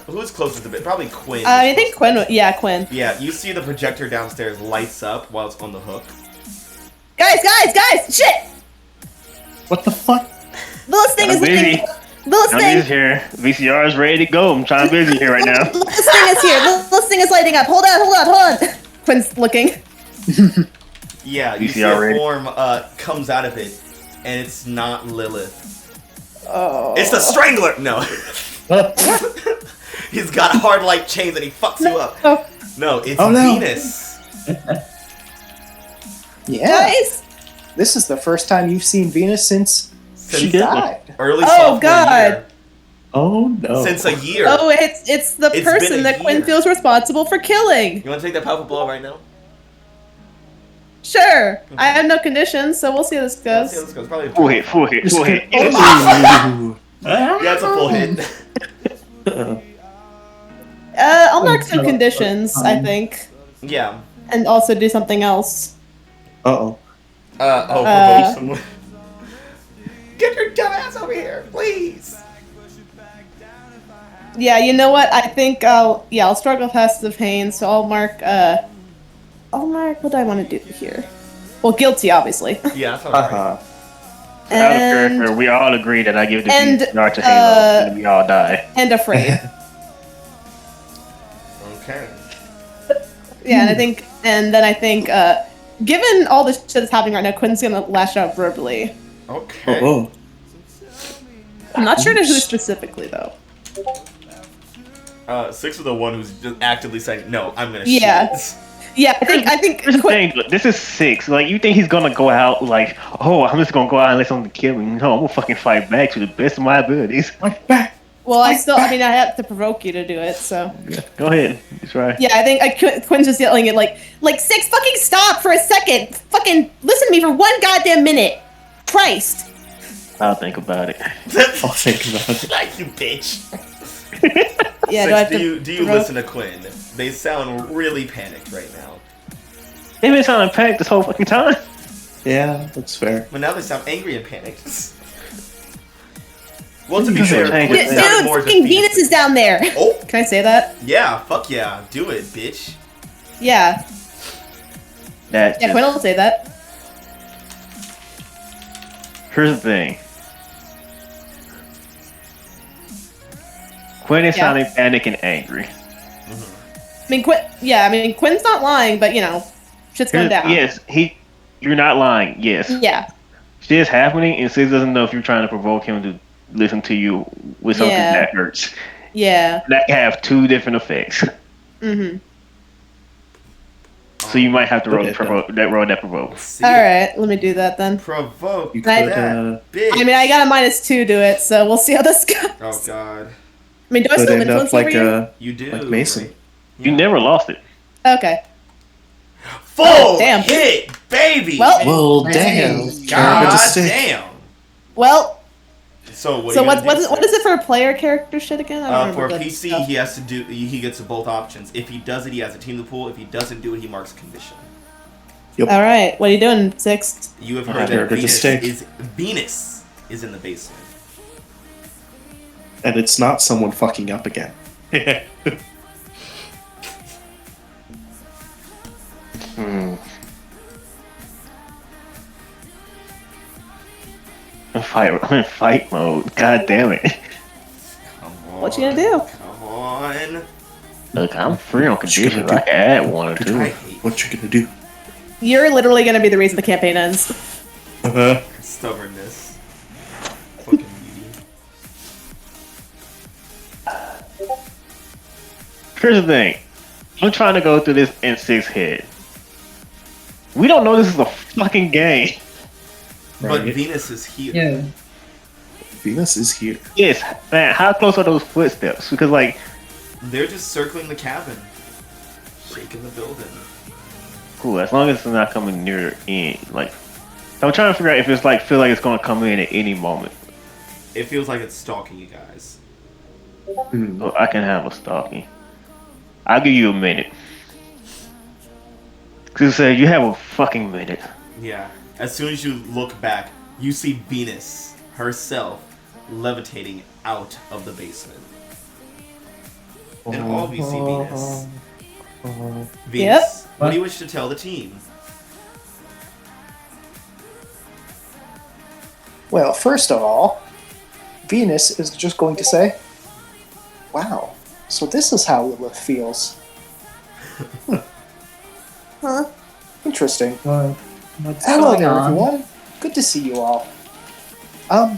who's closest to it? Probably Quinn. I think Quinn. Yeah, Quinn. Yeah, you see the projector downstairs lights up while it's on the hook. Guys! Shit! What the fuck? Lilith's thing is busy. lighting. Lilith's I'm thing. just here. VCR is ready to go. I'm trying to busy here right now. Lilith's thing is here. Lilith's thing is lighting up. Hold on. Quinn's looking. Yeah, you see VCR a ready. form comes out of it, and it's not Lilith. Oh. It's the Strangler! No. He's got hard light chains and he fucks you up. No, it's Venus. Yeah. Guys! This is the first time you've seen Venus since she Since died. early Oh, sophomore God. year. Oh no. Since a year. Oh, it's the It's been person a that Quinn year. feels responsible for killing. You want to take that powerful blow right now? Sure. I have no conditions, so we'll see how this Let's see how goes. this goes. Probably Full hit, full hit, full hit. Ooh. Yeah, it's a full hit. I'll mark some conditions, I think, Yeah. and also do something else. Uh-oh. Provoke someone. Get your dumb ass over here, please. Yeah, you know what? I think I'll struggle past the pain, so I'll mark what do I want to do here? Well, guilty, obviously. Yeah, that's alright. Uh-huh. Out of character, we all agree that I give the VR to Halo, and we all die. And afraid. Okay. Yeah, and I think, given all the shit that's happening right now, Quinn's gonna lash out verbally. Okay. Oh. I'm not sure to who specifically, though. 6 is the one who's just actively saying, "No, I'm gonna Yeah. shoot." Yeah, I think. Here's the thing, this is 6. Like, you think he's gonna go out like, oh, I'm just gonna go out and let someone kill me? No, I'm gonna fucking fight back to the best of my abilities. Well, I have to provoke you to do it, so. Go ahead, try. Yeah, I think Quinn's just yelling at like 6, fucking stop for a second! Fucking listen to me for one goddamn minute! Christ! I'll think about it. I'll think about it. Like you, bitch. Yeah, 6, do you listen to Quinn? They sound really panicked right now. They've been sounding panicked this whole fucking time. Yeah, that's fair. But now they sound angry and panicked. Well, to be Dude, fair, Quinn sounded more fucking defeated. Venus is down there! Oh, Can I say that? yeah, fuck yeah, do it, bitch. Yeah. That Yeah, Quinn will say that. Here's the thing. Quinn is sounding panicked and angry. Quinn's not lying, but shit's going down. Yes, you're not lying, yes. Yeah. Shit is happening, and Sis doesn't know if you're trying to provoke him to listen to you with something that hurts. Yeah. That can have 2 different effects. Mm-hmm. So you might have to roll that provoke. Alright, let me do that then. Provoke You that bitch. I mean, I got a -2 to it, so we'll see how this goes. Oh god. I mean, do I Could still have end up influence over you? You do. like Mason. Right? You never lost it. Okay. Full damn. hit, baby. Well, damn. God damn. Well, So what? what is it for a player character shit again? I don't For remember that PC, stuff. he has to do. He gets both options. If he does it, he has a team to pull. If he doesn't do it, he marks condition. Yep. All right, what are you doing, Six? You have I heard heard that it's a Venus is in the basement. And it's not someone fucking up again. I'm in fight mode. God damn it. Come on. What you gonna do? Come on. Look, I'm free on conditions. gonna do? I can add 1 or 2. I hate What you gonna do? You're literally gonna be the reason the campaign ends. stubbornness. Fucking beauty. Here's the thing. I'm trying to go through this in 6 head. We don't know this is a fucking game. But Right. Venus is here. Yeah. Venus is here. Yes, man, how close are those footsteps? Because, like, They're just circling the cabin, shaking the building. cool, as long as it's not coming near in. Like, I'm trying to figure out if it's like, feel like it's going to come in at any moment. It feels like it's stalking you guys. So I can have a stalking. I'll give you a minute. Because you have a fucking minute. Yeah. As soon as you look back, you see Venus herself levitating out of the basement. And all of you see Venus. Venus, what do you wish to tell the team? Well, first of all, Venus is just going to say, "Wow, so this is how Lilith feels." Huh? Interesting. What's Hello going there, on? everyone. Good to see you all. I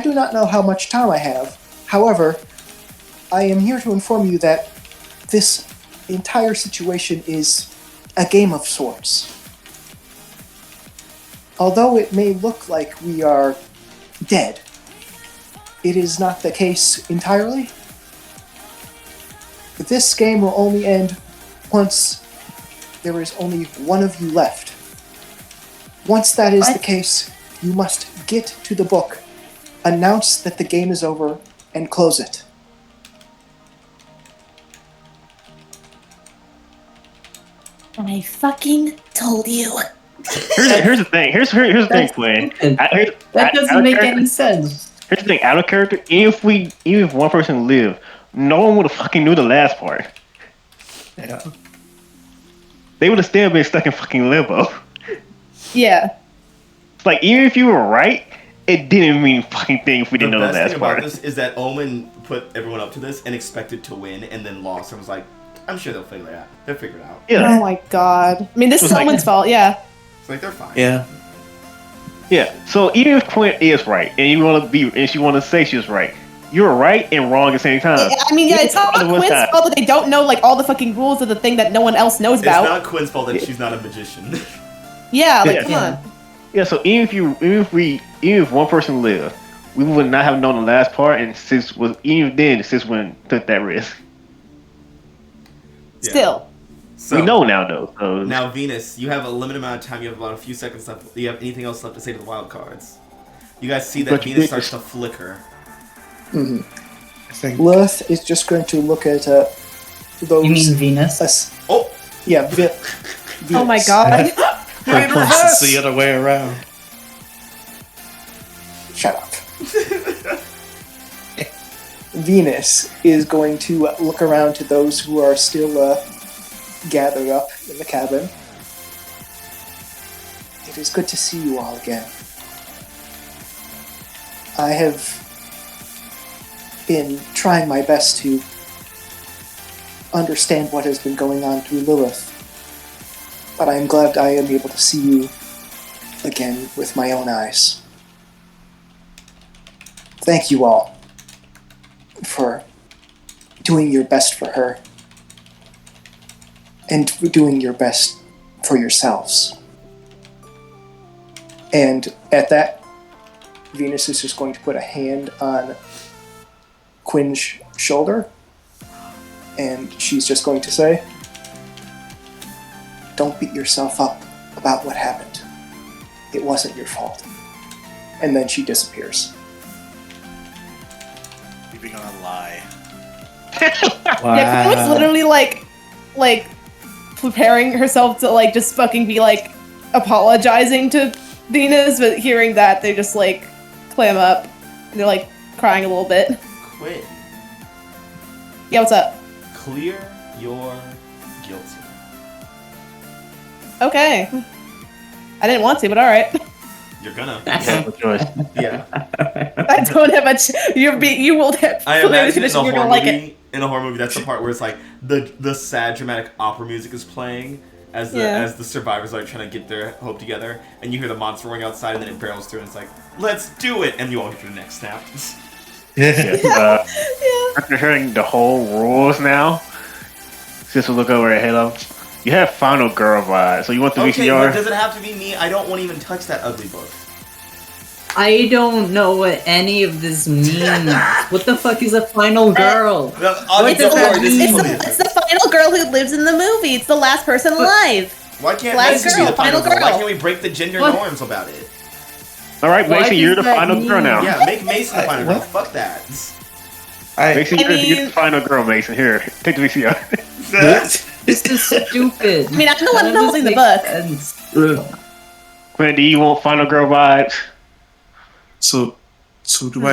do not know how much time I have. However, I am here to inform you that this entire situation is a game of sorts. Although it may look like we are dead, it is not the case entirely. This game will only end once there is only one of you left. Once that is the case, you must get to the book, announce that the game is over, and close it. I fucking told you. Here's the thing. Here's the thing, Quinn. That doesn't make any sense. Here's the thing. Out of character, even if one person lived, no one would have fucking knew the last part. Yeah. They would have still been stuck in fucking limbo. Yeah. Like, even if you were right, it didn't mean fucking thing if we didn't know the best last thing about part. this is that Omen put everyone up to this and expected to win, and then lost, and was like, "I'm sure they'll figure it out. They'll figure it out." Yeah. Oh my god. I mean, this is like- someone's fault. Yeah. It's like they're fine. Yeah. Yeah. So even if Quinn is right, and you want to be, and she want to say she was right, you're right and wrong at the same time. I mean, yeah, it's not Quinn's fault that they don't know like all the fucking rules of the thing that no one else knows It's about. not Quinn's fault that she's not a magician. Yeah, like Yeah. come on. Yeah. So even if one person lived, we would not have known the last part, and Sis was even then Sis wouldn't took that risk. Yeah. Still. So, We know now though. So Now, Venus, you have a limited amount of time. You have about a few seconds left. Do you have anything else left to say to the wild cards? You guys see that But Venus you- starts to flicker. Mm-hmm. I think. Lilith is just going to look at those. You mean Venus? Oh, Yeah. Oh my god. Of course, it's the other way around. Shut up. Venus is going to look around to those who are still gathered up in the cabin. It is good to see you all again. I have been trying my best to understand what has been going on through Lilith, but I am glad I am able to see you again with my own eyes. Thank you all for doing your best for her and for doing your best for yourselves. And at that, Venus is just going to put a hand on Quinn's shoulder, and she's just going to say, "Don't beat yourself up about what happened. It wasn't your fault." And then she disappears. Leaving on a lie. Wow. Yeah, Quinn was literally like preparing herself to like just fucking be like apologizing to Venus, but hearing that they just like clam up and they're like crying a little bit. Quinn, Yeah, what's up? clear your guilty. Okay. I didn't want to, but all right. You're gonna. no choice. Yeah. I don't have much. You won't have. I imagine in a you're horror gonna like it. movie. In a horror movie, that's the part where it's like the sad dramatic opera music is playing as the survivors are trying to get their hope together, and you hear the monster roaring outside, and then it barrels through, and it's like, "Let's do it!" And you all get your neck snapped. Yeah. After hearing the whole rules now, Sis will look over her head up. You have Final Girl vibes, so you want the Okay, VCR? but does it have to be me? I don't want to even touch that ugly book. I don't know what any of this means. What the fuck is a final girl? Don't does that worry, this mean? is It's the final girl who lives in the movie. It's the last person alive. Why can't Last Mason be girl, the final final girl? Why girl. can't we break the gender What? norms about it? All right, Why Mason, you're the does that final girl mean- now. Yeah, make Mason the final girl. What? Fuck that. Mason, you're mean- the final girl, Mason. Here, take the VCR. This is stupid. I mean, I'm the one None of holding this the makes book. sense. Quinn, do you want Final Girl vibes? So do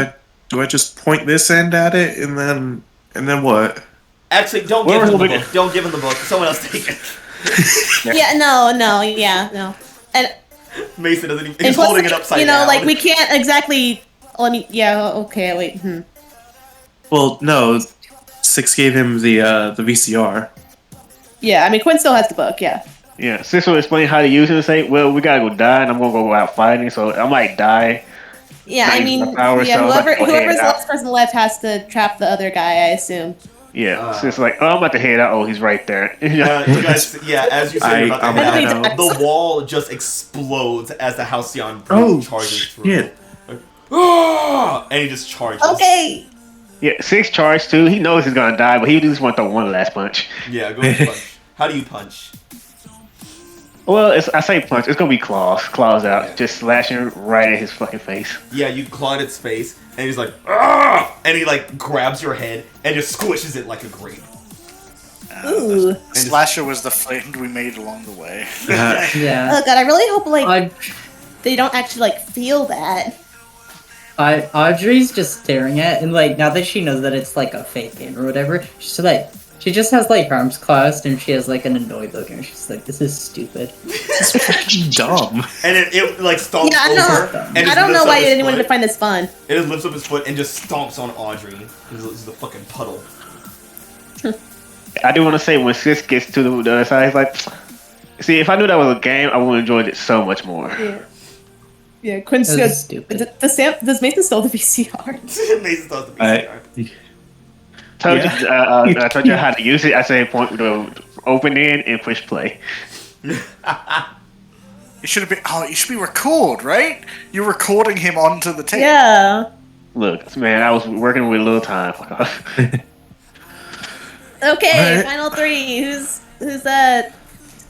I just point this end at it and then what? Actually, don't Where give him was the the- book. Don't give him the book. Someone else take it. Yeah, no. And Mason doesn't even. and He's plus, holding it upside you know, down. like we can't exactly. Let me. Yeah. Okay. Wait. Well, no. Six gave him the VCR. Yeah, I mean Quinn still has the book. Yeah. Yeah, Sis will explain how to use it and say, well, we gotta go die, and I'm gonna go out fighting, so I might die. Yeah, I Nice mean, power, yeah. so I'm about to go Whoever's the head out. last person left has to trap the other guy. I assume. Yeah, Sis like, oh, I'm about to head out. Oh, he's right there. You guys, yeah, as you say, you're about to I'm head gonna out, be the wall just explodes as the Halcyon Oh, charges through. shit. Like, "Ah!" And he just charges. Okay. Yeah, 6 charged too. He knows he's gonna die, but he just want to throw one last punch. Yeah, go ahead and punch. How do you punch? Well, I say punch. It's gonna be claws. Claws out, just slashing right at his fucking face. Yeah, you claw at its face, and he's like, "Argh!" And he like grabs your head and just squishes it like a grape. Ooh. Slasher was the friend we made along the way. Yeah. Oh god, I really hope they don't actually feel that. Audrey's just staring at, and now that she knows that it's a fake game or whatever, she just has her arms crossed and she has an annoyed look, and she's like, "This is stupid." It's fucking dumb. And it stomps Yeah, over. And I just don't know lifts why up his anyone foot. would find this fun. It just lifts up his foot and just stomps on Audrey. This is a fucking puddle. I do want to say when Sis gets to the other side, he's like, "See, if I knew that was a game, I would have enjoyed it so much more." Yeah, Quinn This is goes. stupid. Does Mason still have the VCR? Mason does the VCR. I told you how to use it. I say point to open in and push play. It should have been. Oh, it should be record, right? You're recording him onto the tape. Yeah. Look, man, I was working with a little time. Okay, Alright. final three. Who's that?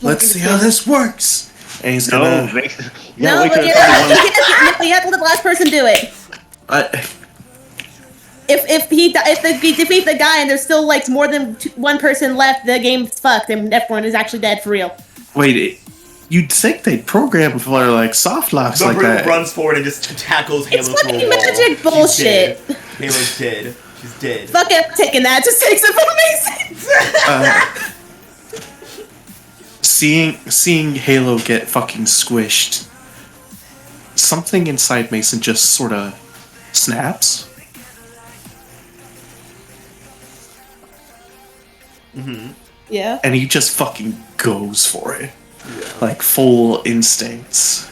Let's see how this works. And he's No, gonna. Mason. No, wait but till- you have to let the last person do it. If they defeat the guy and there's still more than one person left, the game's fucked and everyone is actually dead for real. Wait, you'd think they'd program for soft locks The like brute that. runs forward and just tackles Halo It's through a fucking wall. magic She's bullshit. dead. Halo's dead. She's dead. Fuck it, I'm taking that. Just takes it from Mason. Seeing Halo get fucking squished, something inside Mason just sort of snaps. Yeah. And he just fucking goes for it. Full instincts.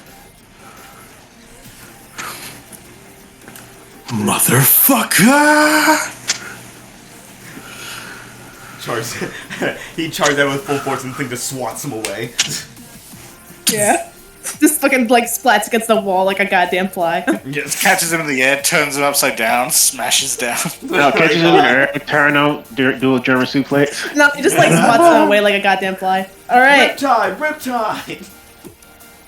Motherfucker! He charged out with full force and the thing just swats him away. Yeah. Just fucking splats against the wall like a goddamn fly. Just catches him in the air, turns him upside down, smashes down. No, catches him in the air, turn out, do a German suplex. No, he just splats it away like a goddamn fly. Alright. Riptide!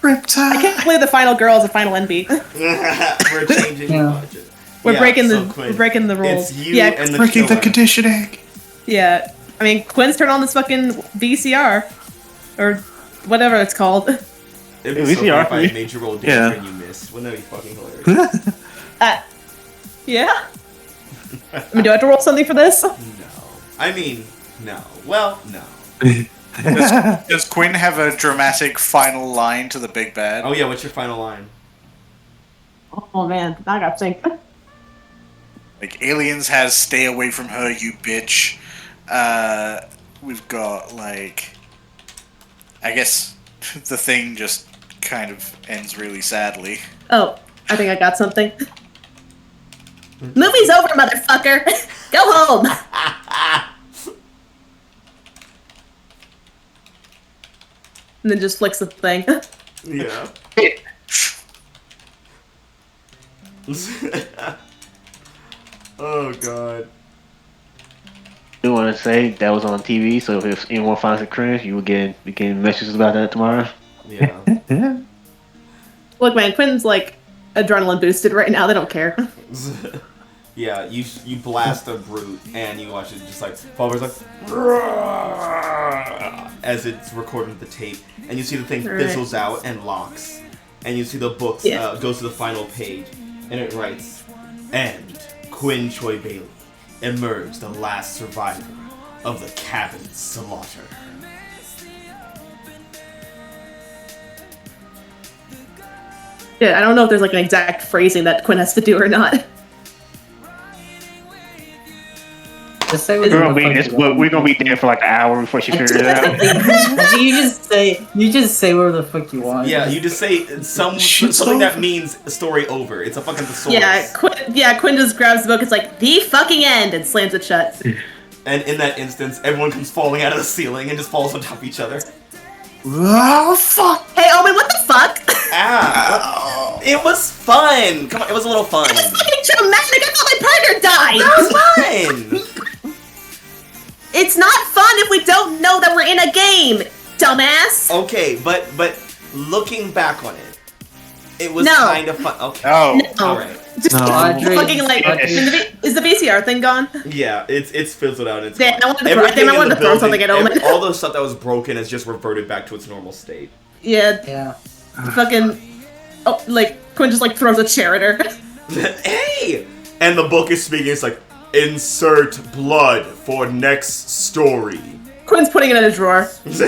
I can't believe the final girl is the final NB. We're changing the budget. We're Yeah, breaking so the Quinn, we're breaking the rules. It's you Yeah, and the Breaking the killer. conditioning. yeah. I mean, Quinn's turned on this fucking VCR or whatever it's called. It'd be so funny VCR if I made you roll danger Yeah. and you missed. Wouldn't that be fucking hilarious? Yeah. I mean, do I have to roll something for this? No. I mean, no. Well, no. Does Quinn have a dramatic final line to the big bad? Oh yeah, what's your final line? Oh man, now I gotta think. Aliens has "Stay away from her, you bitch." We've got I guess the thing just kind of ends really sadly. Oh, I think I got something. Movie's over, motherfucker. Go home. And then just flicks the thing. Yeah. Oh god. I do want to say that was on TV, so if anyone finds it cringe, you will be getting messages about that tomorrow. Yeah. Look, man, Quinn's adrenaline boosted right now. They don't care. Yeah, you blast a brute and you watch it just Fulber's as it's recording the tape, and you see the thing fizzles out and locks, and you see the book goes to the final page, and it writes, "And Quinn Choi Bailey emerged the last survivor of the cabin slaughter." Yeah, I don't know if there's an exact phrasing that Quinn has to do or not. Just say We're gonna be there for an hour before she figures it out. you just say whatever the fuck you want. Yeah, you just say something that means story over. It's a fucking thesaurus. Quinn just grabs the book. It's the fucking end and slams it shut. And in that instance, everyone comes falling out of the ceiling and just falls on top of each other. Oh fuck! Hey, Omen, what the fuck? Ah, it was fun. Come on, it was a little fun. It was fucking traumatic. I thought my partner died. That was fun. It's not fun if we don't know that we're in a game. dumbass. Okay, but looking back on it, it was No. kind of fun. Okay. Oh, No. All right. Just No. Audrey- fucking like. Is the VCR thing gone? Yeah, it's fizzled out. And it's Damn, gone. I wanted to throw- Everything I wanted in the to throw something building, at Omen. all the stuff that was broken has just reverted back to its normal state. Yeah. Yeah. Fucking. Oh, like Quinn just like throws a chair at her. Hey! And the book is speaking. It's like, insert blood for next story. Quinn's putting it in a drawer. Wait,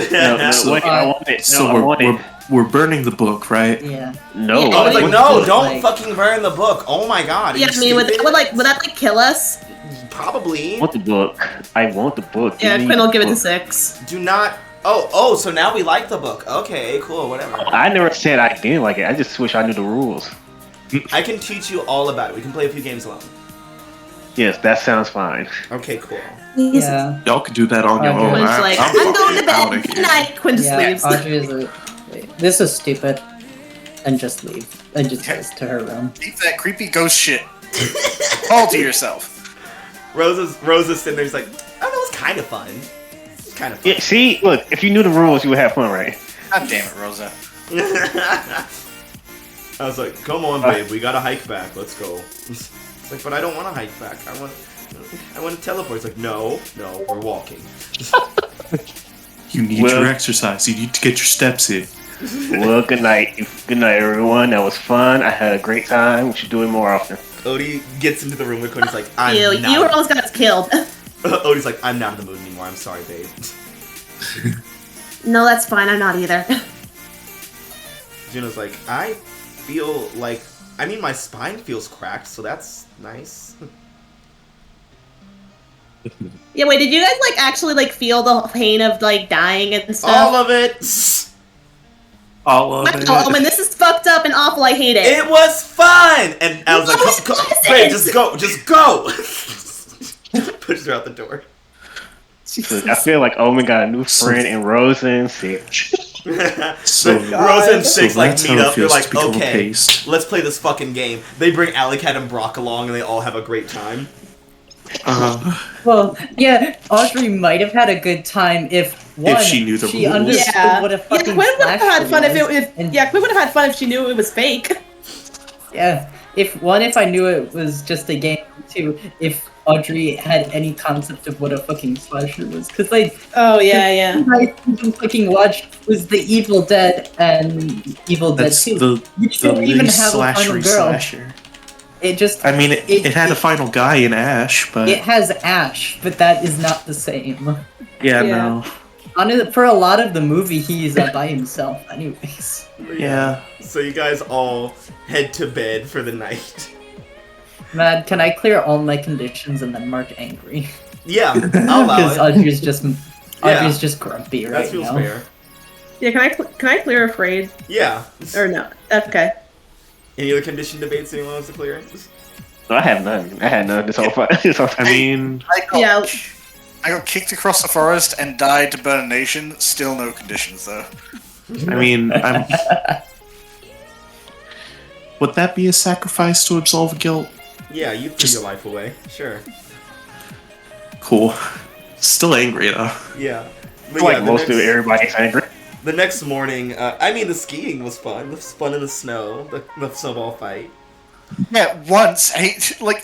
I want it. So No, I want it. we're burning the book, right? Yeah. No. Yeah, I was like, What no, is it, don't like- fucking burn the book. Oh my god. are Yeah, you I mean, would stupid? that like kill us? Probably. I want the book. I want the book. Yeah, Give me Quinn will the give it to book. 6. Do not. Oh, so now we like the book. Okay, cool, whatever. I never said I didn't like it. I just wish I knew the rules. I can teach you all about it. We can play a few games alone. Yes, that sounds fine. Okay, cool. Yeah. Y'all can do that on your Audrey- own. Quinn's like, I'm going to outta bed. here. Good night. Quinn just Yeah, leaves. Audrey is like, "Wait, this is stupid," and just leave, and just goes to her room. keep that creepy ghost shit all to yourself. Rosa's sitting there. She's like, oh, that was kind of fun. It's kind of fun. Yeah, see, look, if you knew the rules, you would have fun, right? God damn it, Rosa. I was like, come on, babe, we gotta hike back. Let's go. It's like, but I don't want to hike back. I want to teleport. It's like, no, we're walking. You need Well- your exercise. You need to get your steps in. Well, good night. Good night, everyone. That was fun. I had a great time. We should do it more often. Odie gets into the room with Cody's like, I'm You not. almost got us killed. Odie's like, I'm not in the mood anymore. I'm sorry, babe. No, that's fine. I'm not either. Juno's like, I feel like, I mean, my spine feels cracked, so that's nice. Yeah, wait, did you guys like actually like feel the pain of like dying and stuff? All of it. All of it. Oh man, this is fucked up and awful. I hate it. It was fun, and I was No, like, it go, wasn't. babe, just go. Pushes her out the door. Look, I feel like Omen got a new friend in Rosa and Six. So, Rosa and Six like that's meet how it up. They're feels like, to become a okay, paste. let's play this fucking game. They bring Alicat and Brock along, and they all have a great time. Well, yeah, Audrey might have had a good time if one, she knew the rules. understood Yeah. what a Yeah, fucking Quinn would have had slasher fun if was, it. and Yeah, Quinn would have had fun if she knew it was fake. yeah, if I knew it was just a game. Two, if Audrey had any concept of what a fucking slasher was, because like Oh yeah. I fucking watched was the Evil Dead and Evil That's Dead 2. the Which don't even least have a final slashery girl. slasher. It just I mean, it had a final guy in Ash, but it has Ash, but that is not the same. yeah, Yeah. For a lot of the movie, he's by himself, anyways. Yeah. So you guys all head to bed for the night. Man, can I clear all my conditions and then mark angry? Yeah, I'll allow Because it. Audrey's just grumpy That right feels now. fair. Yeah, can I clear afraid Yeah. or no? Okay. Any other condition debates anyone wants to clear? No, I have none. I had none this whole fight. This whole I time. mean, Yeah. I got kicked across the forest and died to burn a nation. Still no conditions though. I'm. Would that be a sacrifice to absolve guilt? Yeah, you threw Just- your life away. Sure. Cool. Still angry though. Yeah. But like the most of next- everybody's angry. The next morning, the skiing was fun. The fun in the snow, the snowball fight. Yeah, once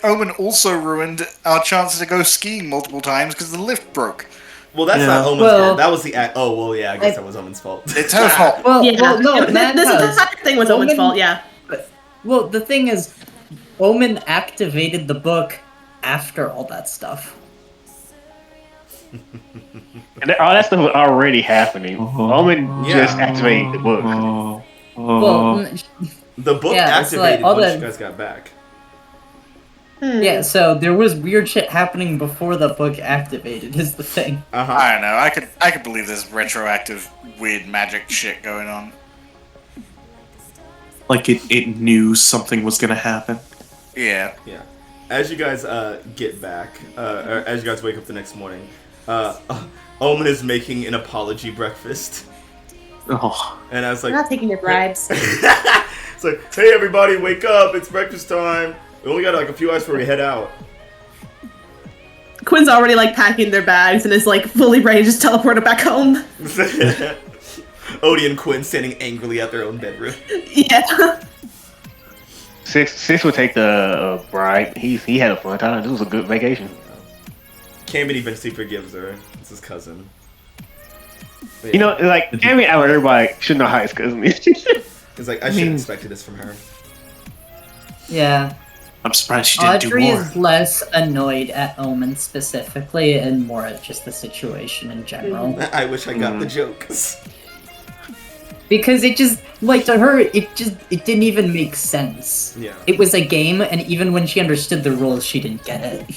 Omen also ruined our chance to go skiing multiple times because the lift broke. Well, that's Yeah. not Omen's Well- fault. That was the act. Oh, well, yeah, I guess that was Omen's fault. It's her fault. Well, Yeah. well, no, Matt this has. entire thing was Omen's Omen- fault. Yeah. Well, the thing is, Omen activated the book after all that stuff. And all that stuff was already happening. Omen Yeah. just activated the book. Well, The book Yeah, it's like activated all once the- you guys got back. yeah, so there was weird shit happening before the book activated, is the thing. Uh-huh. I don't know. I could believe there's retroactive weird magic shit going on. Like it knew something was gonna happen. Yeah. Yeah. As you guys get back, or as you guys wake up the next morning, Omen is making an apology breakfast. Oh, And I was I'm like, not taking your bribes. it's like, hey everybody, wake up! It's breakfast time. We only got like a few hours before we head out. Quinn's already like packing their bags and is like fully ready to just teleport it back home. Odie and Quinn standing angrily at their own bedroom. Yeah. Six would take the bride. He had a fun time. This was a good vacation. Camden eventually forgives her. It's his cousin. But You yeah. know, like every hour, everybody should know how his cousin is. It's like, I should have expected this from her. Yeah. I'm surprised she didn't Audrey do more. is less annoyed at Omen specifically and more at just the situation in general. I wish I got the jokes. Because it just, like, to her, it didn't even make sense. Yeah. It was a game, and even when she understood the rules, she didn't get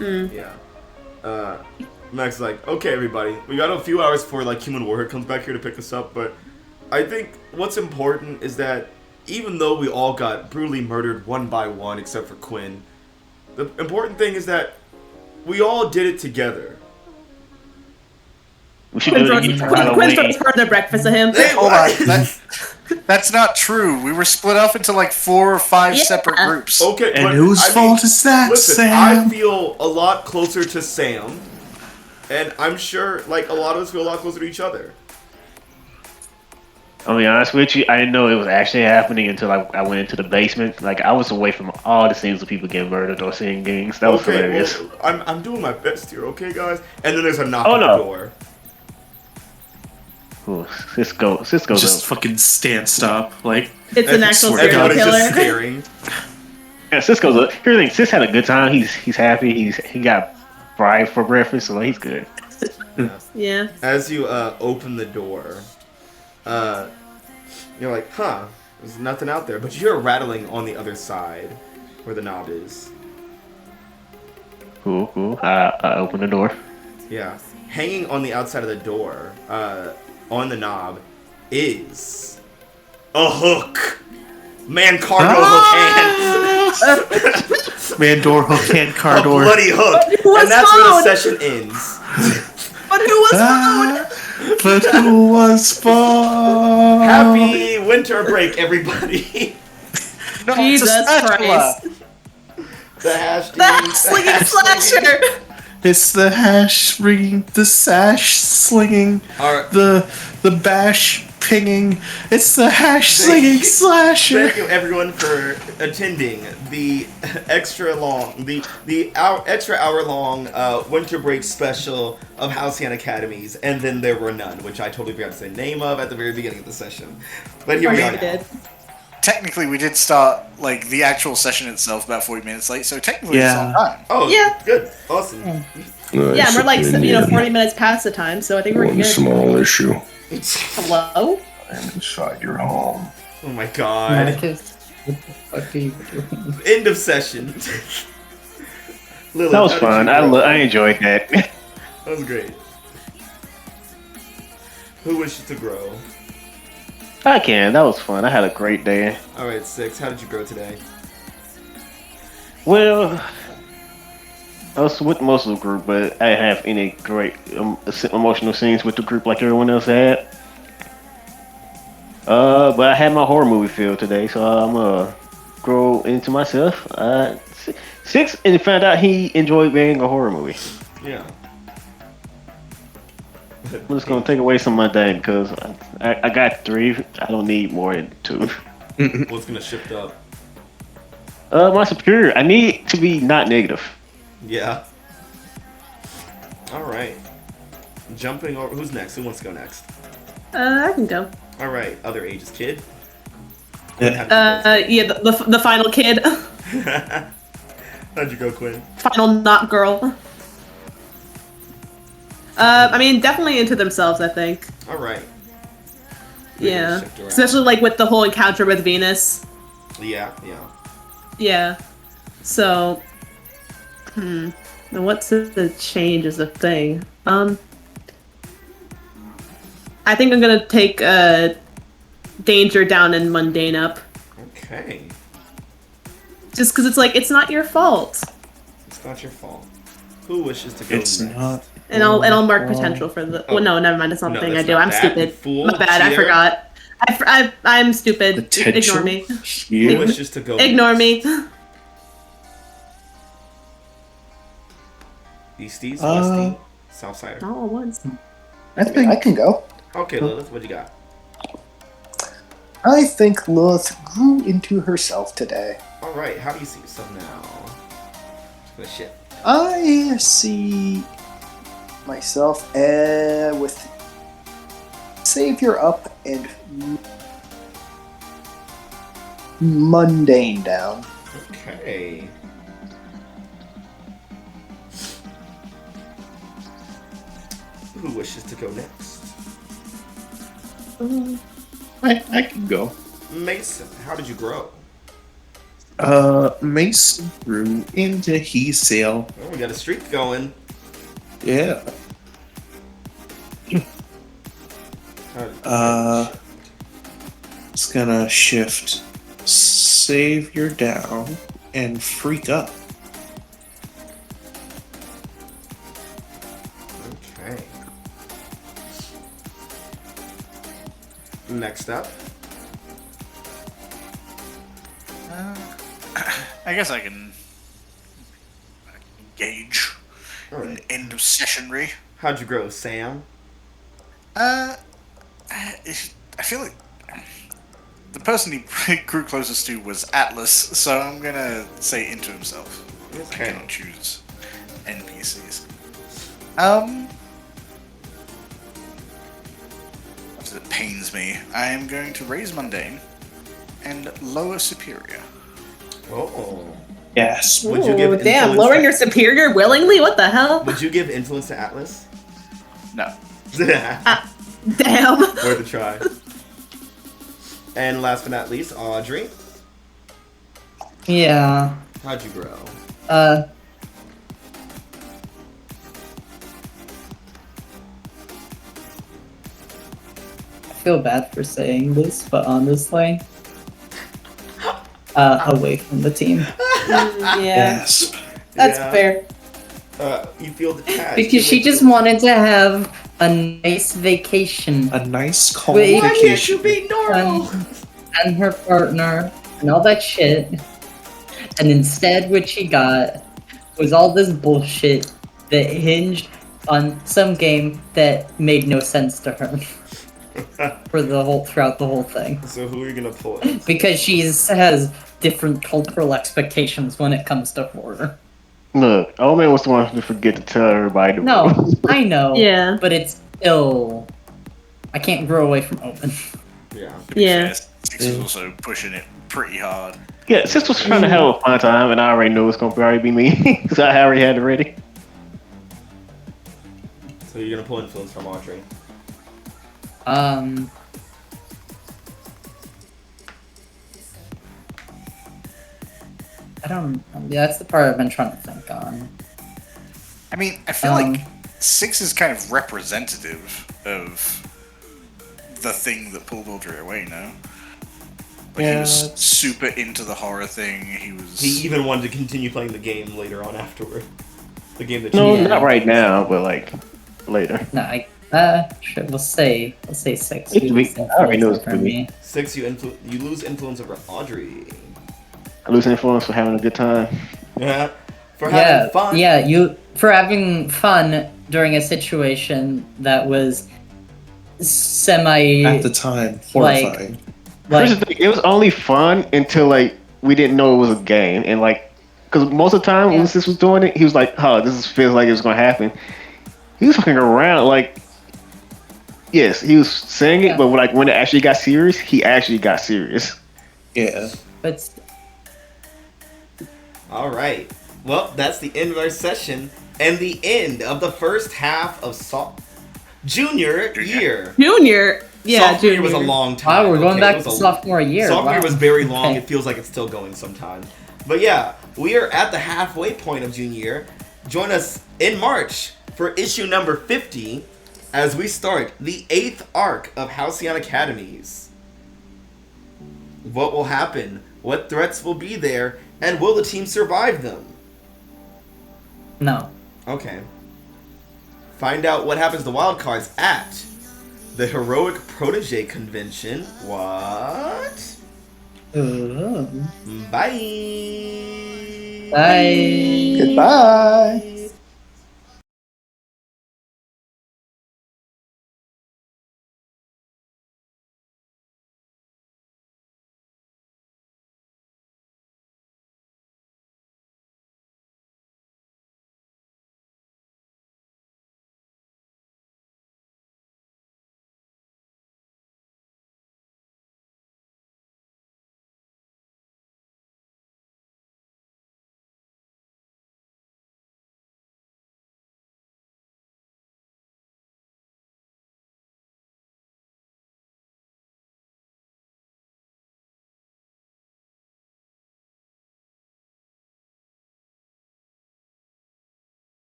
it. Yeah. Mac's like, okay, everybody, we got a few hours before like Human Warhead comes back here to pick us up, but I think what's important is that even though we all got brutally murdered one by one, except for Quinn, the important thing is that we all did it together. We should do it again for Quinn Halloween. throws part of their breakfast at him. Hold on. That's not true. We were split up into like 4 or 5 separate groups. Okay, And but, whose fault is that, listen, Sam? I feel a lot closer to Sam, and I'm sure like a lot of us feel a lot closer to each other. I'll be honest with you, I didn't know it was actually happening until I went into the basement. Like, I was away from all the scenes of people getting murdered or seeing gangs. That was hilarious. Well, I'm doing my best here, okay, guys? And then there's a knock Oh, on the no. door. Ooh, Cisco's Just up. fucking stand stop. Like, It's an actual swear to serial Everyone is just killer. staring. Yeah, Cisco's up. Here's the thing, Cis had a good time. He's happy. He got fried for breakfast, so he's good. Yeah. As you open the door, you're like, huh, there's nothing out there. But you hear rattling on the other side where the knob is. Cool. I open the door. Yeah. Hanging on the outside of the door, on the knob, is a hook. Man cargo hook hand. man, door, hook, hand, car A door. bloody hook. Who was And that's where the found? session ends. But who was found? But who was found? Happy winter break, everybody. No, Jesus it's a spatula. Christ. The hash The slinging slasher. It's the hash ringing, the sash slinging, Alright. the bash pinging. It's the hash slinging slasher. Thank you everyone for attending the extra hour long winter break special of Halcyon Academies, and then there were none, which I totally forgot to say the name of at the very beginning of the session. But here we are now. Did. Technically, we did start like the actual session itself about 40 minutes late, so technically it's on time. Oh, Yeah. good, awesome. Yeah, and we're like 40 minutes past the time, so I think we're One good. small issue. Hello? I'm inside your home. Oh my god. Marcus, what the fuck are you doing? End of session. Lily, That was how did fun. you roll? I enjoyed that. That was great. Who wishes to grow? I can. That was fun. I had a great day. Alright, 6. How did you grow today? Well, I was with most of the group, but I didn't have any great emotional scenes with the group like everyone else had. But I had my horror movie feel today, so I'm grow into myself. 6 and found out he enjoyed being a horror movie. Yeah. I'm just gonna take away some of my day because I got 3. I don't need more than 2. What's gonna shift up? My superior. I need to be not negative. Yeah. Alright. Jumping over. Who's next? Who wants to go next? I can go. Alright, other ages kid. Yeah. Yeah, the final kid. How'd you go, Quinn? Final not girl. I mean, definitely into themselves, I think. Alright. Yeah. Shift around. Especially like with the whole encounter with Venus. Yeah. Yeah. So, now what's the change is a thing. I think I'm gonna take Danger down and Mundane up. Okay. Just because it's like, it's not your fault. It's not your fault. Who wishes to go It's next? not. And I'll mark potential for the. Oh. Well, no, never mind. It's not No, something I that's do. not I'm that, stupid. you fool. My bad. I Cheater. forgot. I'm stupid. Potential? Ignore me. Who Yeah. wishes to go Ignore next? me. Easties, Westies, Southsider. All at once. I think I can go. Okay, Lilith, what you got? I think Lilith grew into herself today. All right, how do you see yourself now? Oh shit. I see myself with Savior up and Mundane down. Okay. Who wishes to go next? I can go. Mason, how did you grow? Mason grew into he sail. Oh, we got a streak going. Yeah. It's gonna shift Savior down and Freak up. Okay. Next up. I guess I can engage All in right. end of sessionary. How'd you grow, Sam? I feel like the person he grew closest to was Atlas, so I'm gonna say into himself. I Okay. cannot choose NPCs. It pains me. I am going to raise Mundane and lower Superior. Oh. Yes. Would you give Ooh, damn, influence lowering to- your superior willingly? What the hell? Would you give influence to Atlas? No. Damn. Worth a try. And last but not least, Audrey. Yeah. How'd you grow? I feel bad for saying this, but honestly, away from the team. Yeah, Yes. that's Yeah. fair. You feel detached. Because she just wanted to have a nice vacation A nice calm Wait, Why can't vacation. you be normal? and her partner and all that shit. And instead, what she got was all this bullshit that hinged on some game that made no sense to her throughout the whole thing. So who are you gonna pull? Because she has different cultural expectations when it comes to horror. Look, old man was the one to forget to tell everybody. No, I know. Yeah. But it's still, I can't grow away from Omen. Yeah. To be Yeah. fair, Six is also pushing it pretty hard. Yeah, Sis was trying to have a fun time, and I already knew it was gonna probably be me, so I already had it ready. So you're gonna pull influence from Audrey. I don't. Yeah, that's the part I've been trying to think on. I mean, I feel like Six is kind of representative of the thing that pulled Audrey away, no? Like he was Yeah. super into the horror thing. He was. He even wanted to continue playing the game later on afterward. The game that No, you not right now, but like later. No, sure, we'll say 6. It's weak. I already know it's for gonna me. 6, you lose influence over Audrey. I lose influence for having a good time. Yeah. For Yeah, having fun. yeah, you for having fun during a situation that was semi At the time, horrifying. like Here's the thing, it was only fun until like we didn't know it was a game, and like, because most of the time when Sis was doing it, he was like, "Oh, feels like it was gonna happen." He was fucking around, like, yes, he was saying it, but like when it actually got serious, he actually got serious. Yeah. but All right. Well, that's the end of our session and the end of the first half of junior year. Junior. Yeah, Sophomore year junior. was a long time. wow, we're going Okay, back it to was a- sophomore year. Sophomore year Wow. was very long. Okay. It feels like it's still going sometimes. But yeah, we are at the halfway point of junior year. Join us in March for issue number 50 as we start the 8th arc of Halcyon Academies. What will happen? What threats will be there? And will the team survive them? No. Okay. Find out what happens to wild cards at the Heroic Protege Convention. What? Ooh. Bye. Bye. Goodbye.